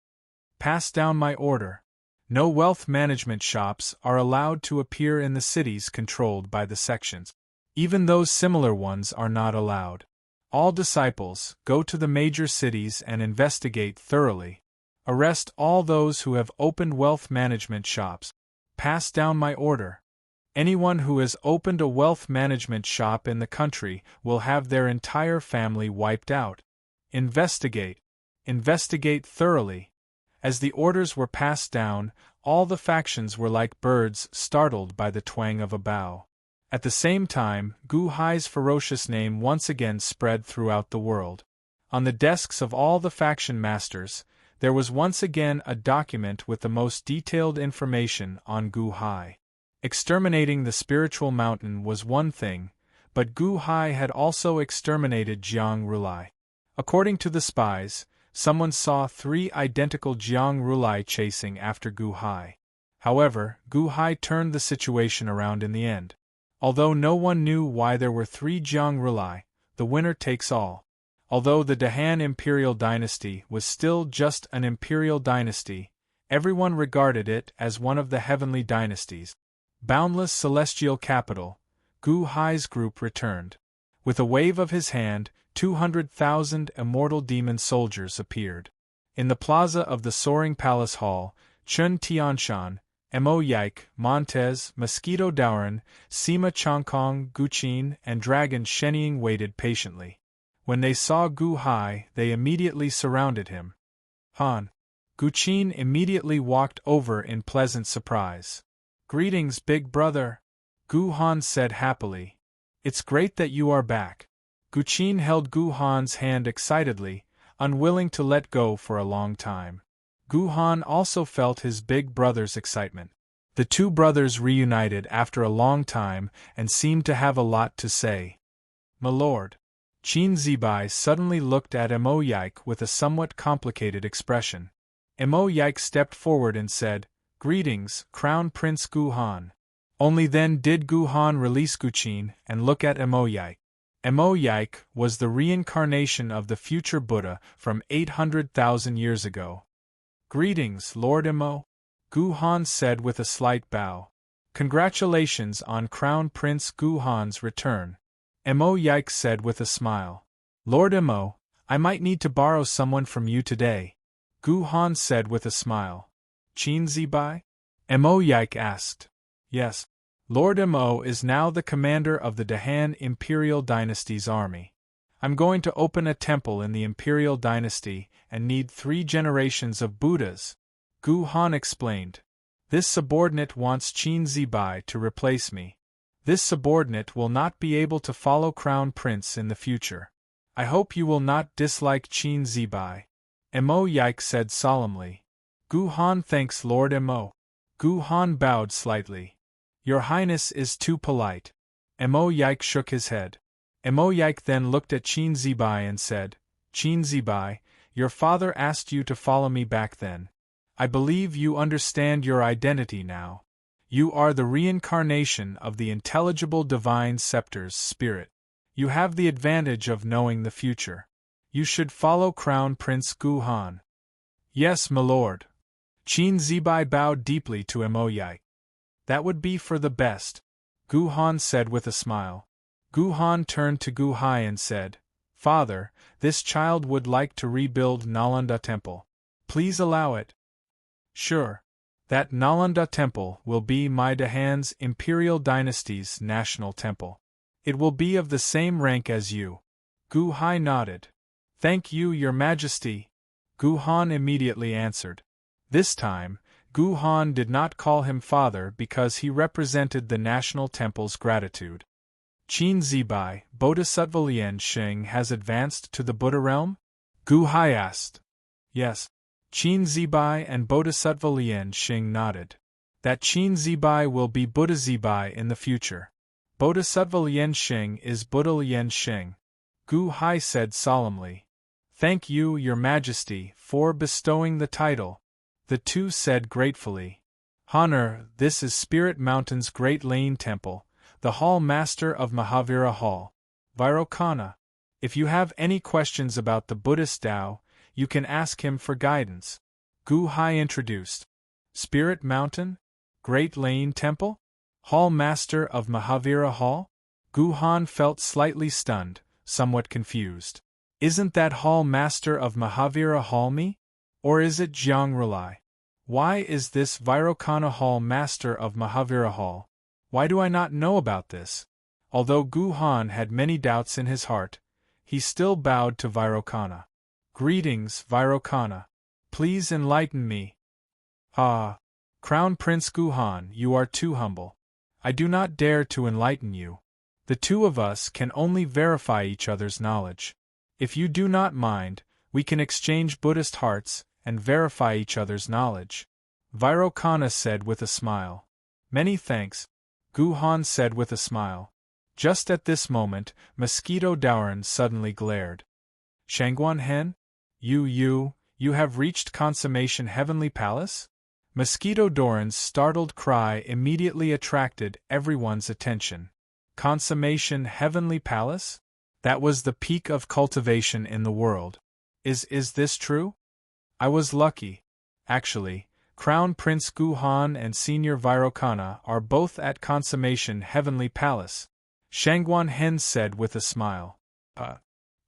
Pass down my order. No wealth management shops are allowed to appear in the cities controlled by the sections. Even those similar ones are not allowed. All disciples, go to the major cities and investigate thoroughly. Arrest all those who have opened wealth management shops. Pass down my order. Anyone who has opened a wealth management shop in the country will have their entire family wiped out. Investigate. Investigate thoroughly. As the orders were passed down, all the factions were like birds startled by the twang of a bow. At the same time, Gu Hai's ferocious name once again spread throughout the world. On the desks of all the faction masters, there was once again a document with the most detailed information on Gu Hai. Exterminating the spiritual mountain was one thing, but Gu Hai had also exterminated Jiang Rulai. According to the spies, someone saw 3 identical Jiang Rulai chasing after Gu Hai. However, Gu Hai turned the situation around in the end. Although no one knew why there were 3 Jiang Rulai, the winner takes all. Although the Dahan imperial dynasty was still just an imperial dynasty, everyone regarded it as one of the heavenly dynasties. Boundless celestial capital, Gu Hai's group returned. With a wave of his hand, 200,000 immortal demon soldiers appeared. In the plaza of the soaring palace hall, Chun Tianshan, Mo Yike, Montez, Mosquito Dauren, Sima Chongkong, Guqin, and Dragon Shenying waited patiently. When they saw Gu Hai, they immediately surrounded him. Han. Guqin immediately walked over in pleasant surprise. Greetings, big brother, Gu Han said happily. It's great that you are back. Gu Qin held Gu Han's hand excitedly, unwilling to let go for a long time. Gu Han also felt his big brother's excitement. The two brothers reunited after a long time and seemed to have a lot to say. My lord. Qin Zibai suddenly looked at Emo Yike with a somewhat complicated expression. Emo Yike stepped forward and said, Greetings, Crown Prince Gu Han. Only then did Gu Han release Gu Qin and look at Emo Yike. Emo Yike was the reincarnation of the future Buddha from 800,000 years ago. Greetings, Lord Emo, Gu Han said with a slight bow. Congratulations on Crown Prince Gu Han's return. Emo Yike said with a smile. Lord Emo, I might need to borrow someone from you today, Gu Han said with a smile. Qin Zibai? Emo Yike asked. Yes. Lord Emo is now the commander of the Dahan Imperial Dynasty's army. I'm going to open a temple in the Imperial Dynasty and need 3 generations of Buddhas, Gu Han explained. This subordinate wants Qin Zibai to replace me. This subordinate will not be able to follow Crown Prince in the future. I hope you will not dislike Qin Zibai, Emo Yike said solemnly. Gu Han thanks Lord Emo. Gu Han bowed slightly. Your Highness is too polite. Emo Yike shook his head. Emo Yike then looked at Qin Zibai and said, Qin Zibai, your father asked you to follow me back then. I believe you understand your identity now. You are the reincarnation of the intelligible divine scepter's spirit. You have the advantage of knowing the future. You should follow Crown Prince Gu Han. Yes, my lord. Qin Zibai bowed deeply to Emo Yike. That would be for the best, Gu Han said with a smile. Gu Han turned to Gu Hai and said, Father, this child would like to rebuild Nalanda Temple. Please allow it. Sure. That Nalanda Temple will be my Dahan's Imperial Dynasty's national temple. It will be of the same rank as you. Gu Hai nodded. Thank you, Your Majesty, Gu Han immediately answered. This time, Gu Han did not call him father because he represented the national temple's gratitude. Qin Zibai, Bodhisattva Lian Xing has advanced to the Buddha realm? Gu Hai asked. Yes. Qin Zibai and Bodhisattva Lian Xing nodded. That Qin Zibai will be Buddha Zibai in the future. Bodhisattva Lian Xing is Buddha Lian Xing, Gu Hai said solemnly. Thank you, Your Majesty, for bestowing the title, the two said gratefully. Honor, this is Spirit Mountain's Great Lane Temple, the Hall Master of Mahavira Hall, Vairocana. If you have any questions about the Buddhist Tao, you can ask him for guidance. Gu Hai introduced. Spirit Mountain? Great Lane Temple? Hall Master of Mahavira Hall? Gu Han felt slightly stunned, somewhat confused. Isn't that Hall Master of Mahavira Hall me? Or is it Jiang Rulai? Why is this Vairocana Hall Master of Mahavira Hall? Why do I not know about this? Although Gu Han had many doubts in his heart, he still bowed to Vairocana. Greetings, Vairocana. Please enlighten me. Ah, Crown Prince Gu Han, you are too humble. I do not dare to enlighten you. The two of us can only verify each other's knowledge. If you do not mind, we can exchange Buddhist hearts and verify each other's knowledge, Vairocana said with a smile. Many thanks, Gu Han said with a smile. Just at this moment, Mosquito Daoran suddenly glared. Shangguan Hen? You have reached Consummation Heavenly Palace? Mosquito Doran's startled cry immediately attracted everyone's attention. Consummation Heavenly Palace? That was the peak of cultivation in the world. Is this true? I was lucky. Actually, Crown Prince Gu Han and Senior Vairocana are both at Consummation Heavenly Palace, Shangguan Hen said with a smile.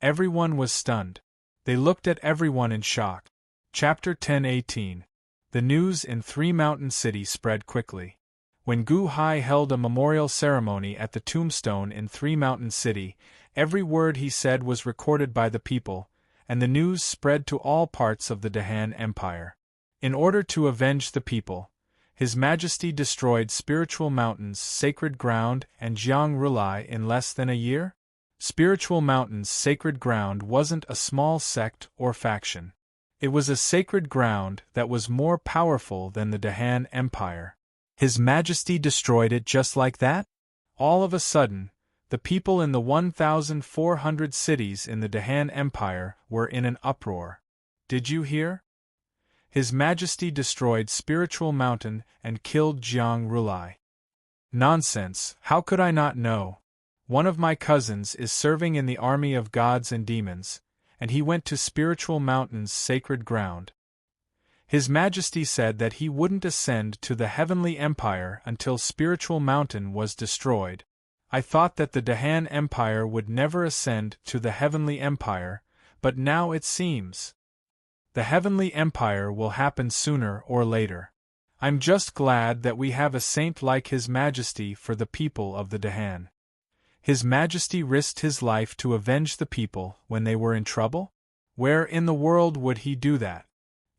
Everyone was stunned. They looked at everyone in shock. Chapter 10:18. The news in Three Mountain City spread quickly. When Gu Hai held a memorial ceremony at the tombstone in Three Mountain City, every word he said was recorded by the people, and the news spread to all parts of the Dahan Empire. In order to avenge the people, His Majesty destroyed Spiritual Mountain's sacred ground and Jiang Rulai in less than a year? Spiritual Mountain's sacred ground wasn't a small sect or faction. It was a sacred ground that was more powerful than the Dahan Empire. His Majesty destroyed it just like that? All of a sudden, the people in the 1,400 cities in the Dahan Empire were in an uproar. Did you hear? His Majesty destroyed Spiritual Mountain and killed Jiang Rulai. Nonsense, how could I not know? One of my cousins is serving in the army of gods and demons, and he went to Spiritual Mountain's sacred ground. His Majesty said that he wouldn't ascend to the Heavenly Empire until Spiritual Mountain was destroyed. I thought that the Dahan Empire would never ascend to the Heavenly Empire, but now it seems the Heavenly Empire will happen sooner or later. I'm just glad that we have a saint like His Majesty for the people of the Dahan. His Majesty risked his life to avenge the people when they were in trouble? Where in the world would he do that?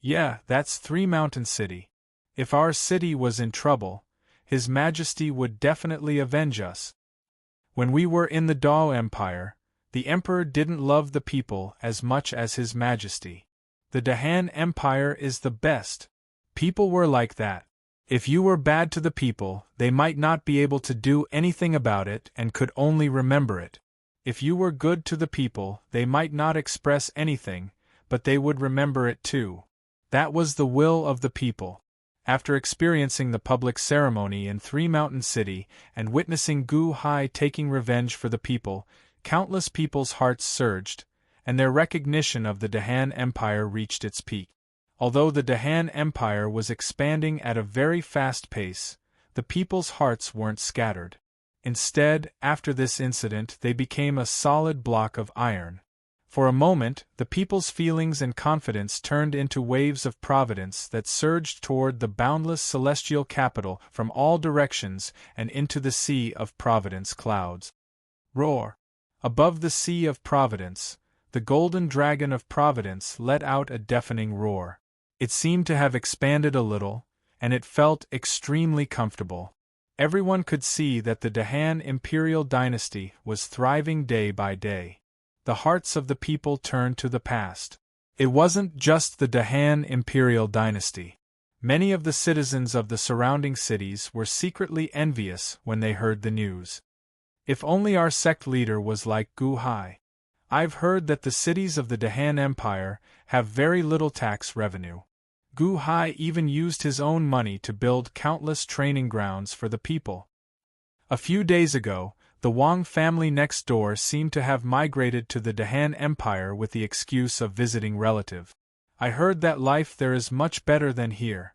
Yeah, that's Three Mountain City. If our city was in trouble, His Majesty would definitely avenge us. When we were in the Dao Empire, the Emperor didn't love the people as much as His Majesty. The Dahan Empire is the best. People were like that. If you were bad to the people, they might not be able to do anything about it and could only remember it. If you were good to the people, they might not express anything, but they would remember it too. That was the will of the people. After experiencing the public ceremony in Three Mountain City and witnessing Gu Hai taking revenge for the people, countless people's hearts surged, and their recognition of the Dahan Empire reached its peak. Although the Dahan Empire was expanding at a very fast pace, the people's hearts weren't scattered. Instead, after this incident, they became a solid block of iron. For a moment, the people's feelings and confidence turned into waves of providence that surged toward the boundless celestial capital from all directions and into the sea of providence clouds. Roar! Above the sea of providence, the golden dragon of providence let out a deafening roar. It seemed to have expanded a little, and it felt extremely comfortable. Everyone could see that the Dahan imperial dynasty was thriving day by day. The hearts of the people turned to the past. It wasn't just the Dahan imperial dynasty. Many of the citizens of the surrounding cities were secretly envious when they heard the news. If only our sect leader was like Gu Hai. I've heard that the cities of the Dahan Empire have very little tax revenue. Gu Hai even used his own money to build countless training grounds for the people. A few days ago, the Wang family next door seemed to have migrated to the Dahan Empire with the excuse of visiting relative. I heard that life there is much better than here.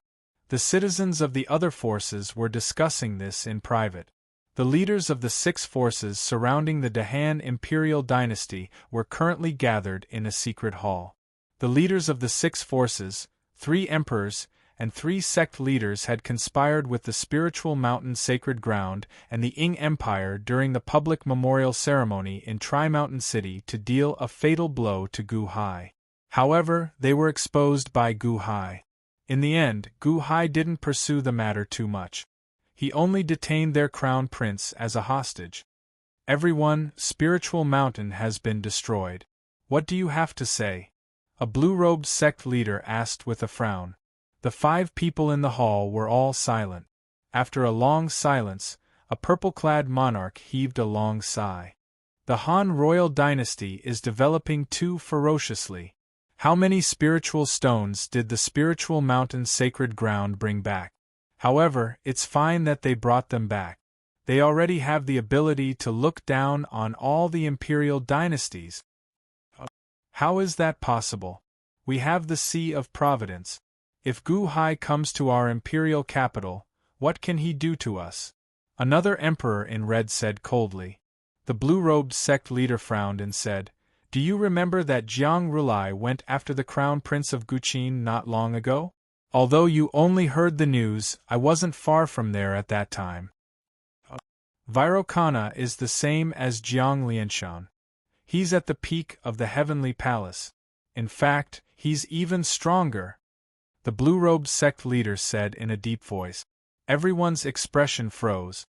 The citizens of the other forces were discussing this in private. The leaders of the 6 forces surrounding the Dahan imperial dynasty were currently gathered in a secret hall. The leaders of the 6 forces, 3 emperors, and 3 sect leaders had conspired with the Spiritual Mountain Sacred Ground and the Ying Empire during the public memorial ceremony in Tri-Mountain City to deal a fatal blow to Gu Hai. However, they were exposed by Gu Hai. In the end, Gu Hai didn't pursue the matter too much. He only detained their crown prince as a hostage. Everyone, Spiritual Mountain has been destroyed. What do you have to say? A blue-robed sect leader asked with a frown. The 5 people in the hall were all silent. After a long silence, a purple-clad monarch heaved a long sigh. The Han royal dynasty is developing too ferociously. How many spiritual stones did the Spiritual Mountain Sacred Ground bring back? However, it's fine that they brought them back. They already have the ability to look down on all the imperial dynasties. How is that possible? We have the Sea of Providence. If Gu Hai comes to our imperial capital, what can he do to us? Another emperor in red said coldly. The blue-robed sect leader frowned and said, Do you remember that Jiang Rulai went after the crown prince of Guqin not long ago? Although you only heard the news, I wasn't far from there at that time. Virokana is the same as Jiang Lianshan. He's at the peak of the heavenly palace. In fact, he's even stronger. The blue-robed sect leader said in a deep voice. Everyone's expression froze.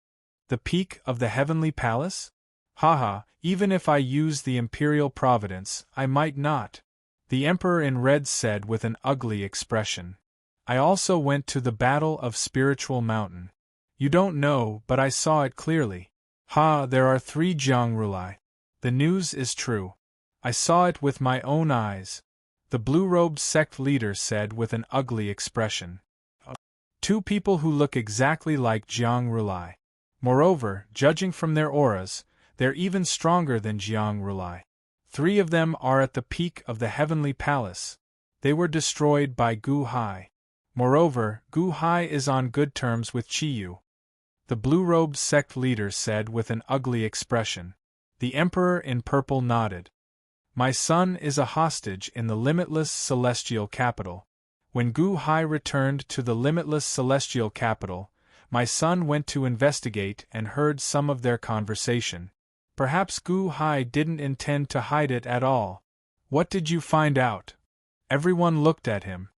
The peak of the heavenly palace? Haha, even if I use the imperial providence, I might not. The Emperor in red said with an ugly expression. I also went to the Battle of Spiritual Mountain. You don't know, but I saw it clearly. Ha, there are 3 Jiangrulai. The news is true. I saw it with my own eyes. The blue-robed sect leader said with an ugly expression. 2 people who look exactly like Jiangrulai. Moreover, judging from their auras, they're even stronger than Jiangrulai. 3 of them are at the peak of the heavenly palace. They were destroyed by Gu Hai. Moreover, Gu Hai is on good terms with Chiyu. The blue-robed sect leader said with an ugly expression. The Emperor in purple nodded. My son is a hostage in the limitless celestial capital. When Gu Hai returned to the limitless celestial capital, my son went to investigate and heard some of their conversation. Perhaps Gu Hai didn't intend to hide it at all. What did you find out? Everyone looked at him.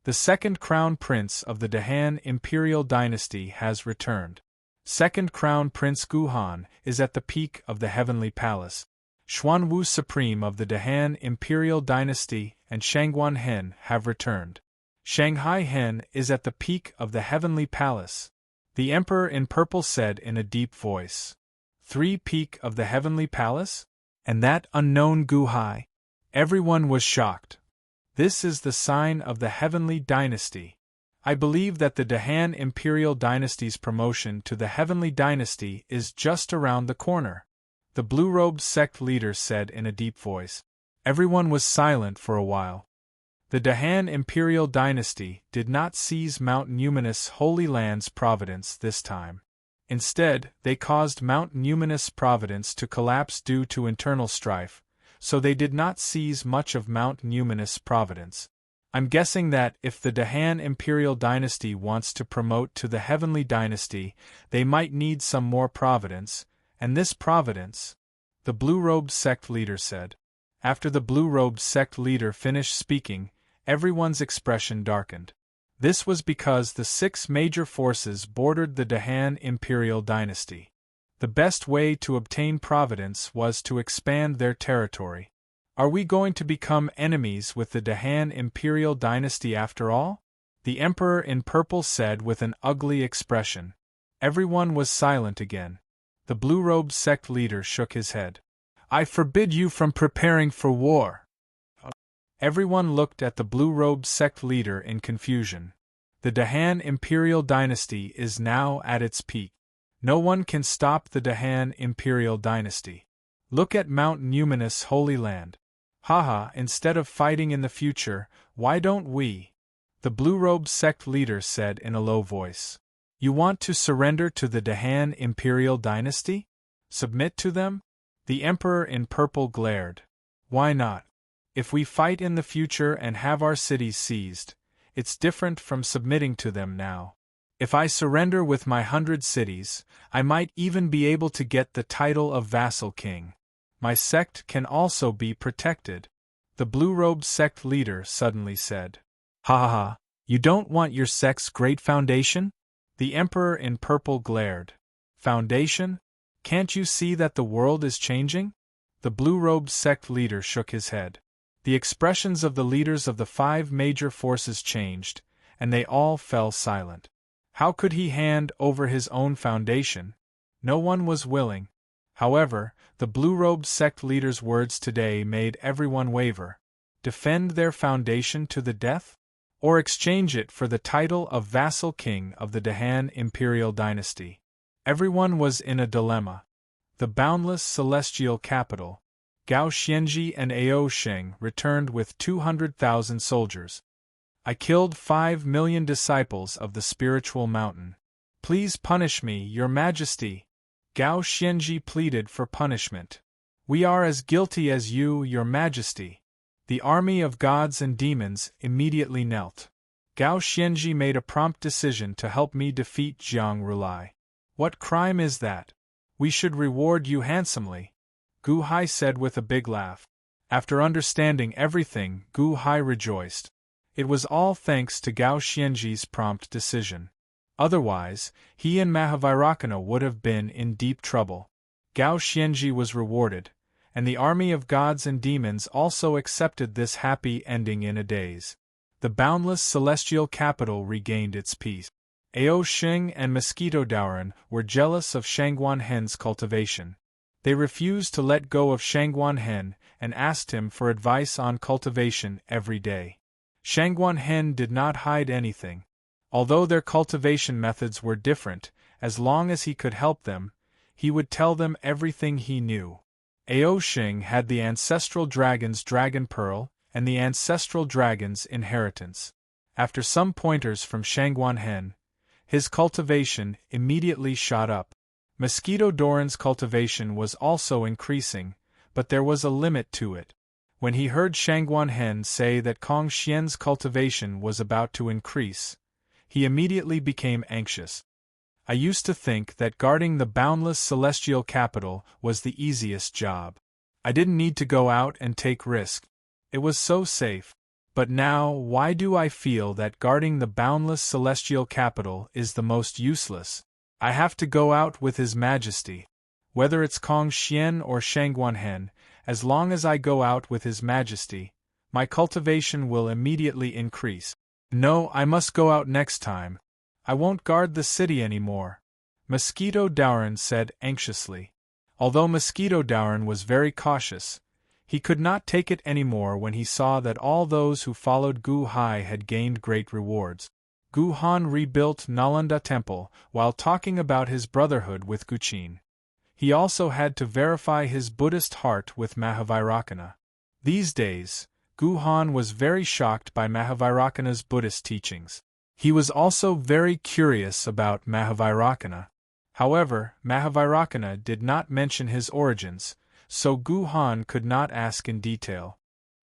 The second crown prince of the Dahan imperial dynasty has returned. Second crown prince Guhan is at the peak of the heavenly palace. Xuanwu supreme of the Dahan imperial dynasty and Shangguan Hen have returned. Shanghai Hen is at the peak of the heavenly palace. The Emperor in purple said in a deep voice. 3 peak of the heavenly palace? And that unknown Gu Hai? Everyone was shocked. This is the sign of the heavenly dynasty. I believe that the Dahan imperial dynasty's promotion to the heavenly dynasty is just around the corner. The blue-robed sect leader said in a deep voice. Everyone was silent for a while. The Dahan imperial dynasty did not seize Mount Numinous Holy Land's providence this time. Instead, they caused Mount Numinous providence to collapse due to internal strife, so they did not seize much of Mount Numinous providence. I'm guessing that if the Dahan imperial dynasty wants to promote to the heavenly dynasty, they might need some more providence, and this providence, the blue-robed sect leader said. After the blue-robed sect leader finished speaking, everyone's expression darkened. This was because the 6 major forces bordered the Dahan imperial dynasty. The best way to obtain providence was to expand their territory. Are we going to become enemies with the Dahan imperial dynasty after all? The Emperor in purple said with an ugly expression. Everyone was silent again. The blue-robed sect leader shook his head. I forbid you from preparing for war. Everyone looked at the blue-robed sect leader in confusion. The Dahan imperial dynasty is now at its peak. No one can stop the Dahan imperial dynasty. Look at Mount Numinous Holy Land. Haha, instead of fighting in the future, why don't we? The blue-robed sect leader said in a low voice. You want to surrender to the Dahan imperial dynasty? Submit to them? The Emperor in purple glared. Why not? If we fight in the future and have our cities seized, it's different from submitting to them now. If I surrender with my 100 cities, I might even be able to get the title of vassal king. My sect can also be protected. The blue-robed sect leader suddenly said. Ha ha ha, you don't want your sect's great foundation? The Emperor in purple glared. Foundation? Can't you see that the world is changing? The blue-robed sect leader shook his head. The expressions of the leaders of the 5 major forces changed, and they all fell silent. How could he hand over his own foundation? No one was willing. However, the blue-robed sect leader's words today made everyone waver. Defend their foundation to the death? Or exchange it for the title of vassal king of the Dahan imperial dynasty? Everyone was in a dilemma. The boundless celestial capital, Gao Xianji and Ao Sheng returned with 200,000 soldiers. I killed 5 million disciples of the spiritual mountain. Please punish me, Your Majesty. Gao Xianji pleaded for punishment. We are as guilty as you, Your Majesty. The army of gods and demons immediately knelt. Gao Xianji made a prompt decision to help me defeat Jiang Rulai. What crime is that? We should reward you handsomely. Gu Hai said with a big laugh. After understanding everything, Gu Hai rejoiced. It was all thanks to Gao Xianji's prompt decision. Otherwise, he and Mahavairakana would have been in deep trouble. Gao Xianji was rewarded, and the army of gods and demons also accepted this happy ending in a daze. The boundless celestial capital regained its peace. Ao Xing and Mosquito Daoran were jealous of Shangguan Hen's cultivation. They refused to let go of Shangguan Hen and asked him for advice on cultivation every day. Shangguan Hen did not hide anything. Although their cultivation methods were different, as long as he could help them, he would tell them everything he knew. Ao Xing had the ancestral dragon's dragon pearl and the ancestral dragon's inheritance. After some pointers from Shangguan Hen, his cultivation immediately shot up. Mosquito Doran's cultivation was also increasing, but there was a limit to it. When he heard Shangguan Hen say that Kong Xian's cultivation was about to increase, he immediately became anxious. I used to think that guarding the boundless celestial capital was the easiest job. I didn't need to go out and take risks. It was so safe. But now, why do I feel that guarding the boundless celestial capital is the most useless? I have to go out with His Majesty. Whether it's Kong Xian or Shangguan Hen, as long as I go out with His Majesty, my cultivation will immediately increase. No, I must go out next time. I won't guard the city anymore, Mosquito Daoran said anxiously. Although Mosquito Daoran was very cautious, he could not take it anymore when he saw that all those who followed Gu Hai had gained great rewards. Gu Han rebuilt Nalanda Temple while talking about his brotherhood with Guqin. He also had to verify his Buddhist heart with Mahavairakana. These days, Gu Han was very shocked by Mahavairakana's Buddhist teachings. He was also very curious about Mahavairakana. However, Mahavairakana did not mention his origins, so Gu Han could not ask in detail.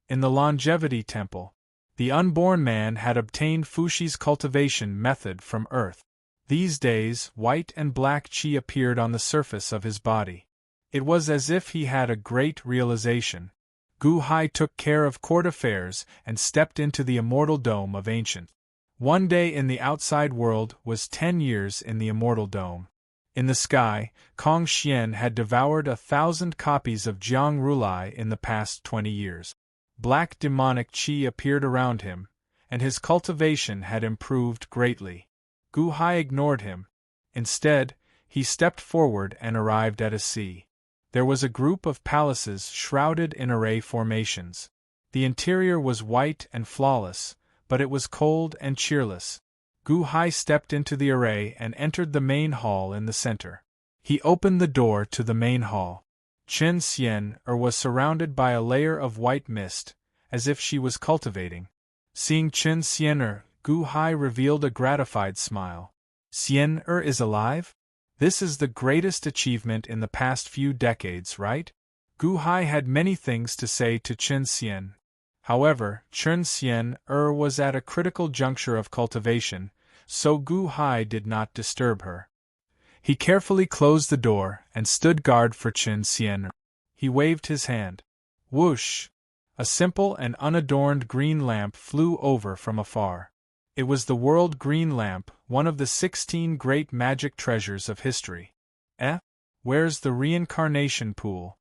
In the Longevity Temple, the unborn man had obtained Fushi's cultivation method from Earth. These days, white and black qi appeared on the surface of his body. It was as if he had a great realization. Gu Hai took care of court affairs and stepped into the immortal dome of ancient. One day in the outside world was 10 years in the immortal dome. In the sky, Kong Xian had devoured 1,000 copies of Jiang Rulai in the past 20 years. Black demonic qi appeared around him, and his cultivation had improved greatly. Gu Hai ignored him. Instead, he stepped forward and arrived at a sea. There was a group of palaces shrouded in array formations. The interior was white and flawless, but it was cold and cheerless. Gu Hai stepped into the array and entered the main hall in the center. He opened the door to the main hall. Chen Xian was surrounded by a layer of white mist, as if she was cultivating. Seeing Chen Xian, Gu Hai revealed a gratified smile. Xian is alive? This is the greatest achievement in the past few decades, right? Gu Hai had many things to say to Chen Xian. However, Chen Xian was at a critical juncture of cultivation, so Gu Hai did not disturb her. He carefully closed the door and stood guard for Chen Xian. He waved his hand. Whoosh! A simple and unadorned green lamp flew over from afar. It was the World Green Lamp, one of the 16 great magic treasures of history. Where's the reincarnation pool?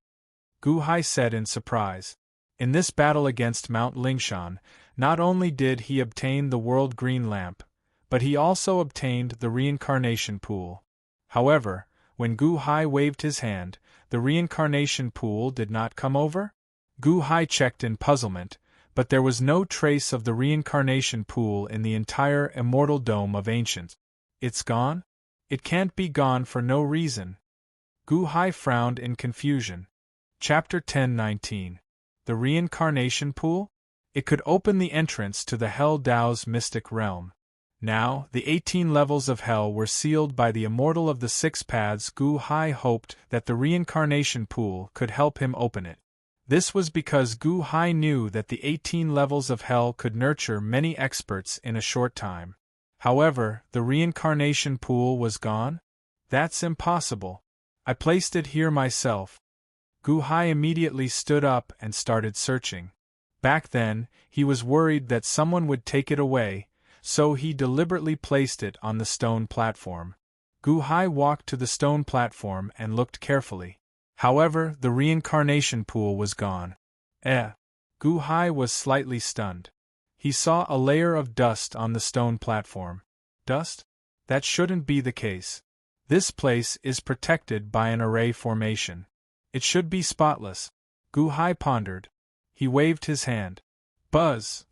Gu Hai said in surprise. In this battle against Mount Lingshan, not only did he obtain the World Green Lamp, but he also obtained the reincarnation pool. However, when Gu Hai waved his hand, the reincarnation pool did not come over? Gu Hai checked in puzzlement, but there was no trace of the reincarnation pool in the entire immortal dome of ancients. It's gone? It can't be gone for no reason. Gu Hai frowned in confusion. Chapter 10:19. The reincarnation pool? It could open the entrance to the Hell Dao's mystic realm. Now, the 18 levels of hell were sealed by the immortal of the 6 paths. Gu Hai hoped that the reincarnation pool could help him open it. This was because Gu Hai knew that the 18 levels of hell could nurture many experts in a short time. However, the reincarnation pool was gone? That's impossible. I placed it here myself. Gu Hai immediately stood up and started searching. Back then, he was worried that someone would take it away, so he deliberately placed it on the stone platform. Gu Hai walked to the stone platform and looked carefully. However, the reincarnation pool was gone. Gu Hai was slightly stunned. He saw a layer of dust on the stone platform. Dust? That shouldn't be the case. This place is protected by an array formation. It should be spotless. Gu Hai pondered. He waved his hand. Buzz!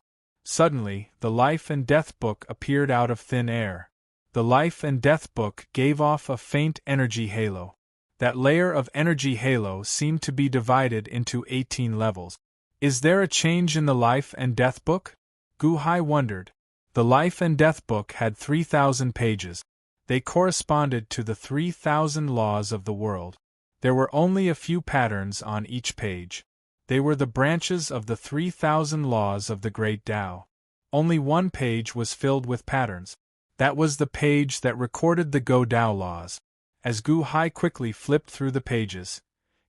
Suddenly, the Life and Death book appeared out of thin air. The Life and Death book gave off a faint energy halo. That layer of energy halo seemed to be divided into 18 levels. Is there a change in the Life and Death book? Gu Hai wondered. The Life and Death book had 3,000 pages. They corresponded to the 3,000 laws of the world. There were only a few patterns on each page. They were the branches of the 3,000 laws of the Great Tao. Only one page was filled with patterns. That was the page that recorded the Go Tao laws. As Gu Hai quickly flipped through the pages,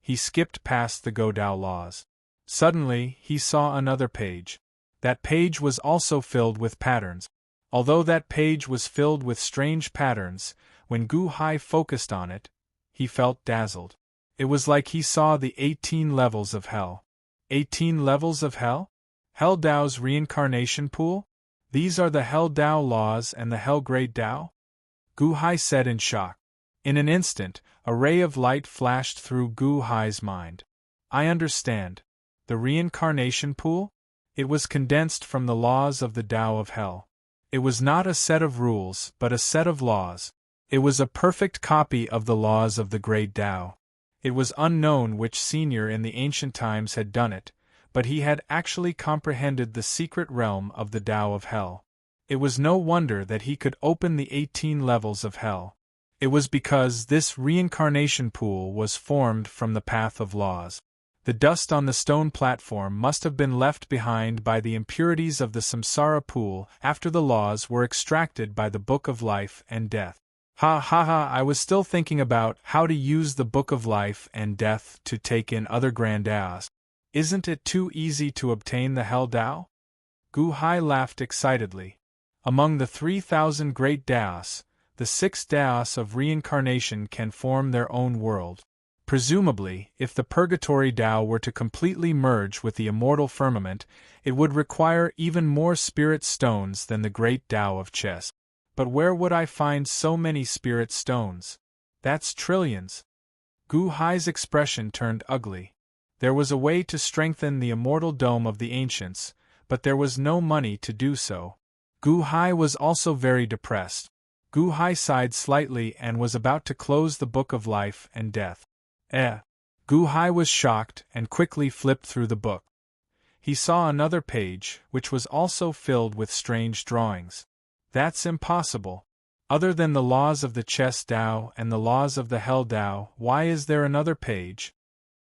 he skipped past the Go Tao laws. Suddenly, he saw another page. That page was also filled with patterns. Although that page was filled with strange patterns, when Gu Hai focused on it, he felt dazzled. It was like he saw the 18 levels of hell. 18 levels of hell? Hell Tao's reincarnation pool? These are the Hell Tao laws and the Hell Great Tao? Gu Hai said in shock. In an instant, a ray of light flashed through Gu Hai's mind. I understand. The reincarnation pool? It was condensed from the laws of the Tao of Hell. It was not a set of rules, but a set of laws. It was a perfect copy of the laws of the Great Tao. It was unknown which senior in the ancient times had done it, but he had actually comprehended the secret realm of the Tao of Hell. It was no wonder that he could open the 18 levels of hell. It was because this reincarnation pool was formed from the path of laws. The dust on the stone platform must have been left behind by the impurities of the samsara pool after the laws were extracted by the Book of Life and Death. I was still thinking about how to use the Book of Life and Death to take in other grand Taos. Isn't it too easy to obtain the Hell Tao? Gu Hai laughed excitedly. Among the 3,000 great Taos, the 6 Taos of reincarnation can form their own world. Presumably, if the Purgatory Tao were to completely merge with the immortal firmament, it would require even more spirit stones than the great Tao of chess. But where would I find so many spirit stones? That's trillions. Gu Hai's expression turned ugly. There was a way to strengthen the immortal dome of the ancients, but there was no money to do so. Gu Hai was also very depressed. Gu Hai sighed slightly and was about to close the Book of Life and Death. Gu Hai was shocked and quickly flipped through the book. He saw another page, which was also filled with strange drawings. That's impossible. Other than the laws of the chess Tao and the laws of the Hell Tao, why is there another page?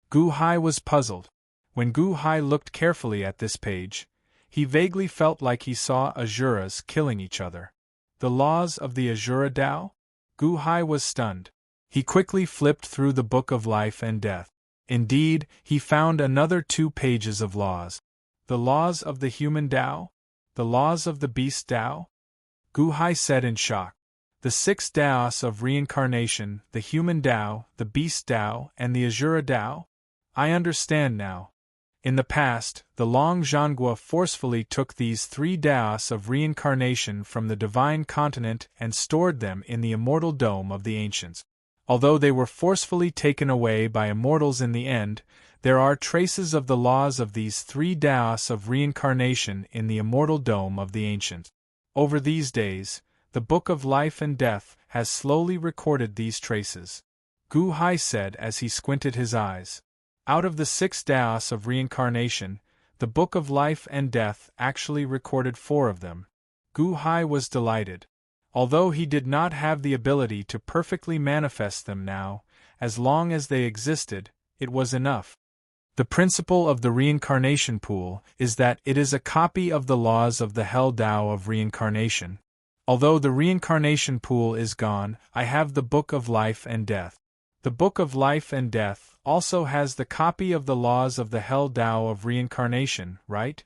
Gu Hai was puzzled. When Gu Hai looked carefully at this page, he vaguely felt like he saw Asuras killing each other. The laws of the Asura Tao? Gu Hai was stunned. He quickly flipped through the Book of Life and Death. Indeed, he found another 2 pages of laws. The laws of the human Tao? The laws of the beast Tao? Gu Hai said in shock. The 6 Taos of reincarnation, the human Tao, the beast Tao, and the Asura Tao? I understand now. In the past, the Long Zhangguo forcefully took these 3 Taos of reincarnation from the divine continent and stored them in the immortal dome of the ancients. Although they were forcefully taken away by immortals in the end, there are traces of the laws of these 3 Taos of reincarnation in the immortal dome of the ancients. Over these days, the Book of Life and Death has slowly recorded these traces. Gu Hai said as he squinted his eyes. Out of the 6 Taos of reincarnation, the Book of Life and Death actually recorded 4 of them. Gu Hai was delighted. Although he did not have the ability to perfectly manifest them now, as long as they existed, it was enough. The principle of the reincarnation pool is that it is a copy of the laws of the Hell Tao of reincarnation. Although the reincarnation pool is gone, I have the Book of Life and Death. The Book of Life and Death also has the copy of the laws of the Hell Tao of reincarnation, right?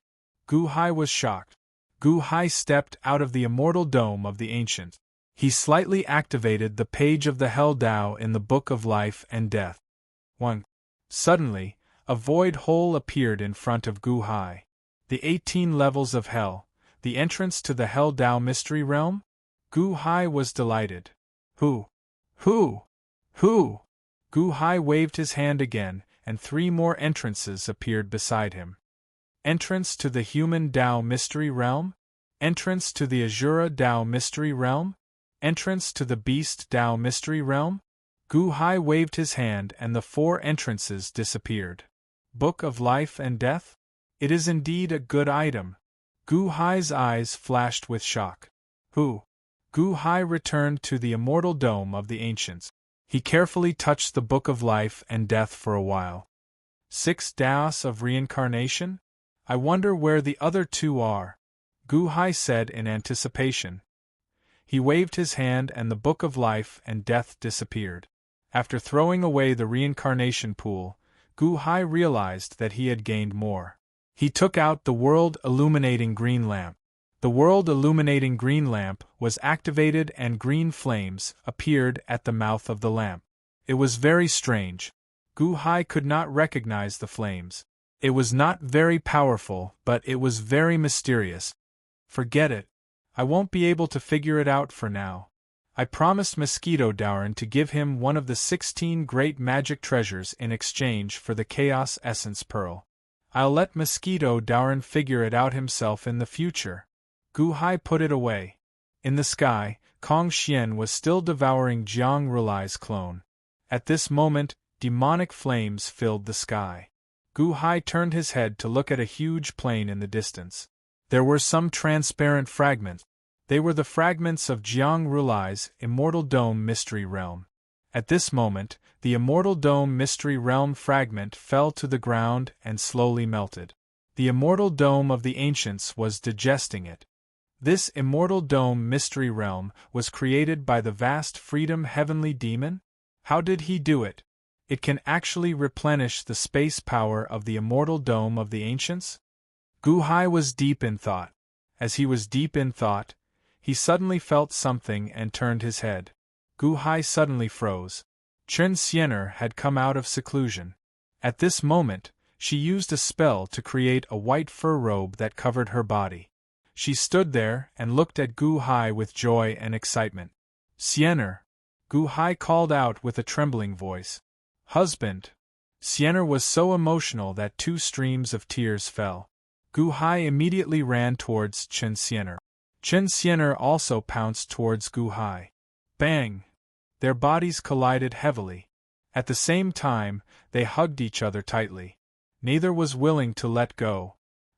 Gu Hai was shocked. Gu Hai stepped out of the immortal dome of the ancient. He slightly activated the page of the Hell Tao in the Book of Life and Death. 1. Suddenly, a void hole appeared in front of Gu Hai. The 18 levels of Hell, the entrance to the Hell Tao mystery realm? Gu Hai was delighted. Who? Who? Gu Hai waved his hand again, and 3 more entrances appeared beside him. Entrance to the Human Tao Mystery Realm? Entrance to the Azura Tao Mystery Realm? Entrance to the Beast Tao Mystery Realm? Gu Hai waved his hand and the 4 entrances disappeared. Book of Life and Death? It is indeed a good item. Gu Hai's eyes flashed with shock. Who? Gu Hai returned to the immortal dome of the ancients. He carefully touched the Book of Life and Death for a while. 6 Daos of Reincarnation? I wonder where the other 2 are, Gu Hai said in anticipation. He waved his hand and the Book of Life and Death disappeared. After throwing away the reincarnation pool, Gu Hai realized that he had gained more. He took out the World Illuminating Green Lamp. The World Illuminating Green Lamp was activated and green flames appeared at the mouth of the lamp. It was very strange. Gu Hai could not recognize the flames. It was not very powerful, but it was very mysterious. Forget it. I won't be able to figure it out for now. I promised Mosquito Dauren to give him one of the 16 great magic treasures in exchange for the Chaos Essence Pearl. I'll let Mosquito Dauren figure it out himself in the future. Gu Hai put it away. In the sky, Kong Xian was still devouring Jiang Rulai's clone. At this moment, demonic flames filled the sky. Gu Hai turned his head to look at a huge plane in the distance. There were some transparent fragments. They were the fragments of Jiang Rulai's Immortal Dome Mystery Realm. At this moment, the Immortal Dome Mystery Realm fragment fell to the ground and slowly melted. The Immortal Dome of the Ancients was digesting it. This Immortal Dome Mystery Realm was created by the vast Freedom Heavenly Demon? How did he do it? It can actually replenish the space power of the Immortal Dome of the Ancients? Gu Hai was deep in thought. As he was deep in thought, he suddenly felt something and turned his head. Gu Hai suddenly froze. Chen Xian'er had come out of seclusion. At this moment, she used a spell to create a white fur robe that covered her body. She stood there and looked at Gu Hai with joy and excitement. Xian'er, Gu Hai called out with a trembling voice. Husband. Xian'er was so emotional that 2 streams of tears fell. Gu Hai immediately ran towards Chen Xian'er. Chen Xian'er also pounced towards Gu Hai. Bang! Their bodies collided heavily. At the same time, they hugged each other tightly. Neither was willing to let go.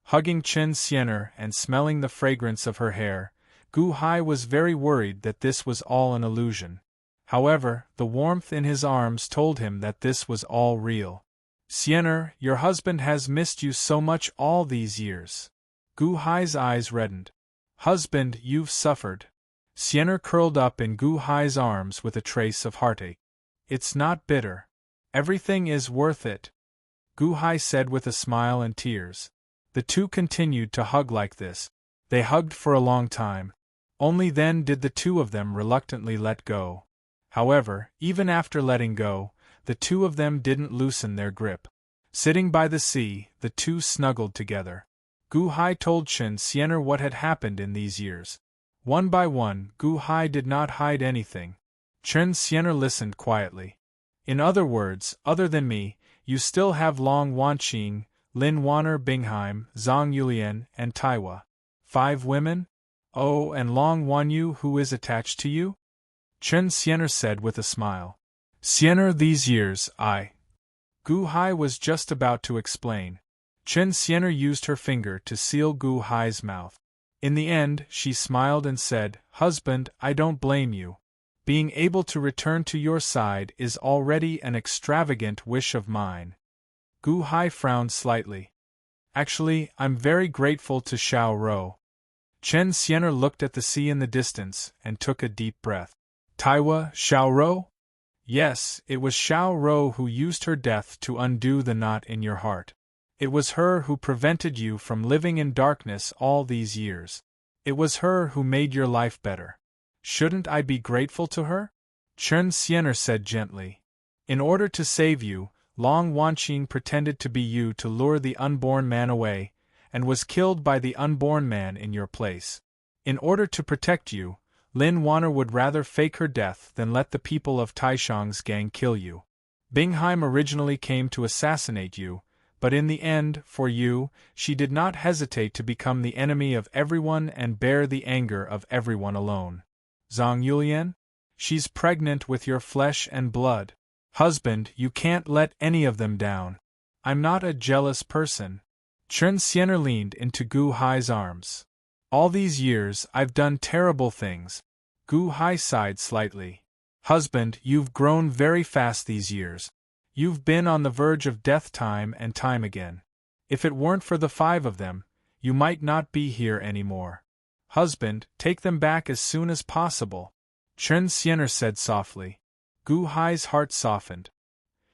Hugging Chen Xian'er and smelling the fragrance of her hair, Gu Hai was very worried that this was all an illusion. However, the warmth in his arms told him that this was all real. Xian'er, your husband has missed you so much all these years. Gu Hai's eyes reddened. Husband, you've suffered. Xian'er curled up in Gu Hai's arms with a trace of heartache. It's not bitter. Everything is worth it, Gu Hai said with a smile and tears. The 2 continued to hug like this. They hugged for a long time. Only then did the 2 of them reluctantly let go. However, even after letting go, the 2 of them didn't loosen their grip. Sitting by the sea, the 2 snuggled together. Gu Hai told Chen Xian'er what had happened in these years. One by one, Gu Hai did not hide anything. Chen Xian'er listened quietly. In other words, other than me, you still have Long Wanqing, Lin Wan'er Bingheim, Zhang Yulian, and Taiwa. 5 women? Oh, and Long Wanyu who is attached to you? Chen Xian'er said with a smile. Xian'er, these years, Gu Hai was just about to explain. Chen Xian'er used her finger to seal Gu Hai's mouth. In the end, she smiled and said, Husband, I don't blame you. Being able to return to your side is already an extravagant wish of mine. Gu Hai frowned slightly. Actually, I'm very grateful to Xiao Rou. Chen Xian'er looked at the sea in the distance and took a deep breath. Taiwa, Xiao Rou? Yes, it was Xiao Rou who used her death to undo the knot in your heart. It was her who prevented you from living in darkness all these years. It was her who made your life better. Shouldn't I be grateful to her? Chen Xian'er said gently. In order to save you, Long Wanqing pretended to be you to lure the unborn man away, and was killed by the unborn man in your place. In order to protect you, Lin Wan'er would rather fake her death than let the people of Taishang's gang kill you. Bingheim originally came to assassinate you, but in the end, for you, she did not hesitate to become the enemy of everyone and bear the anger of everyone alone. Zhang Yulian? She's pregnant with your flesh and blood. Husband, you can't let any of them down. I'm not a jealous person. Chen Xian'er leaned into Gu Hai's arms. All these years I've done terrible things. Gu Hai sighed slightly. Husband, you've grown very fast these years. You've been on the verge of death time and time again. If it weren't for the 5 of them, you might not be here anymore. Husband, take them back as soon as possible. Chen Xian'er said softly. Gu Hai's heart softened.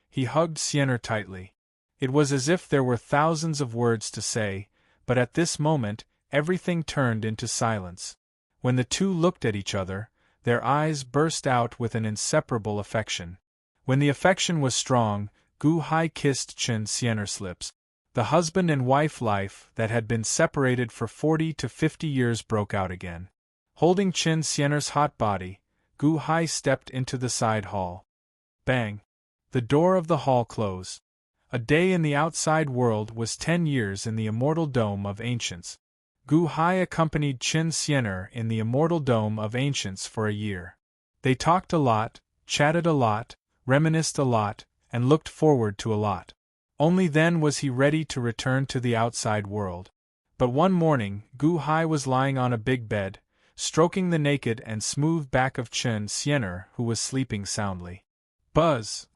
He hugged Xian'er tightly. It was as if there were thousands of words to say, but at this moment, everything turned into silence. When the two looked at each other, their eyes burst out with an inseparable affection. When the affection was strong, Gu Hai kissed Chen Xian'er's lips. The husband and wife life that had been separated for 40 to 50 years broke out again. Holding Chen Xian'er's hot body, Gu Hai stepped into the side hall. Bang! The door of the hall closed. A day in the outside world was 10 years in the immortal dome of ancients. Gu Hai accompanied Chen Xian'er in the immortal dome of ancients for a year. They talked a lot, chatted a lot, reminisced a lot, and looked forward to a lot. Only then was he ready to return to the outside world. But one morning, Gu Hai was lying on a big bed, stroking the naked and smooth back of Chen Xian'er, who was sleeping soundly. Buzz!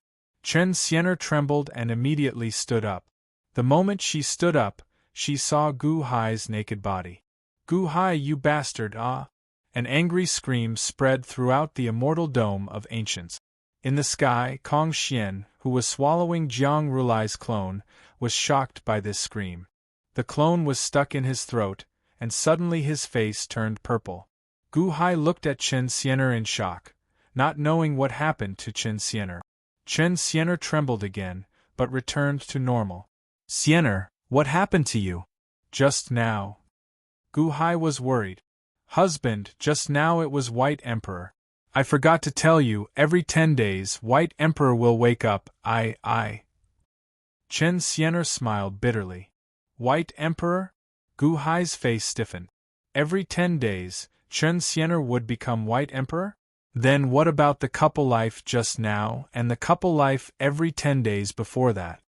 Chen Xian'er trembled and immediately stood up. The moment she stood up, she saw Gu Hai's naked body. Gu Hai, you bastard, ah! An angry scream spread throughout the immortal dome of ancients. In the sky, Kong Xian, who was swallowing Jiang Rulai's clone, was shocked by this scream. The clone was stuck in his throat, and suddenly his face turned purple. Gu Hai looked at Chen Xian'er in shock, not knowing what happened to Chen Xian'er. Chen Xian'er trembled again, but returned to normal. Xian'er, what happened to you? Just now. Gu Hai was worried. Husband, just now it was White Emperor. I forgot to tell you, every 10 days White Emperor will wake up, I. Chen Xian'er smiled bitterly. White Emperor? Gu Hai's face stiffened. Every 10 days, Chen Xian'er would become White Emperor? Then what about the couple life just now and the couple life every 10 days before that?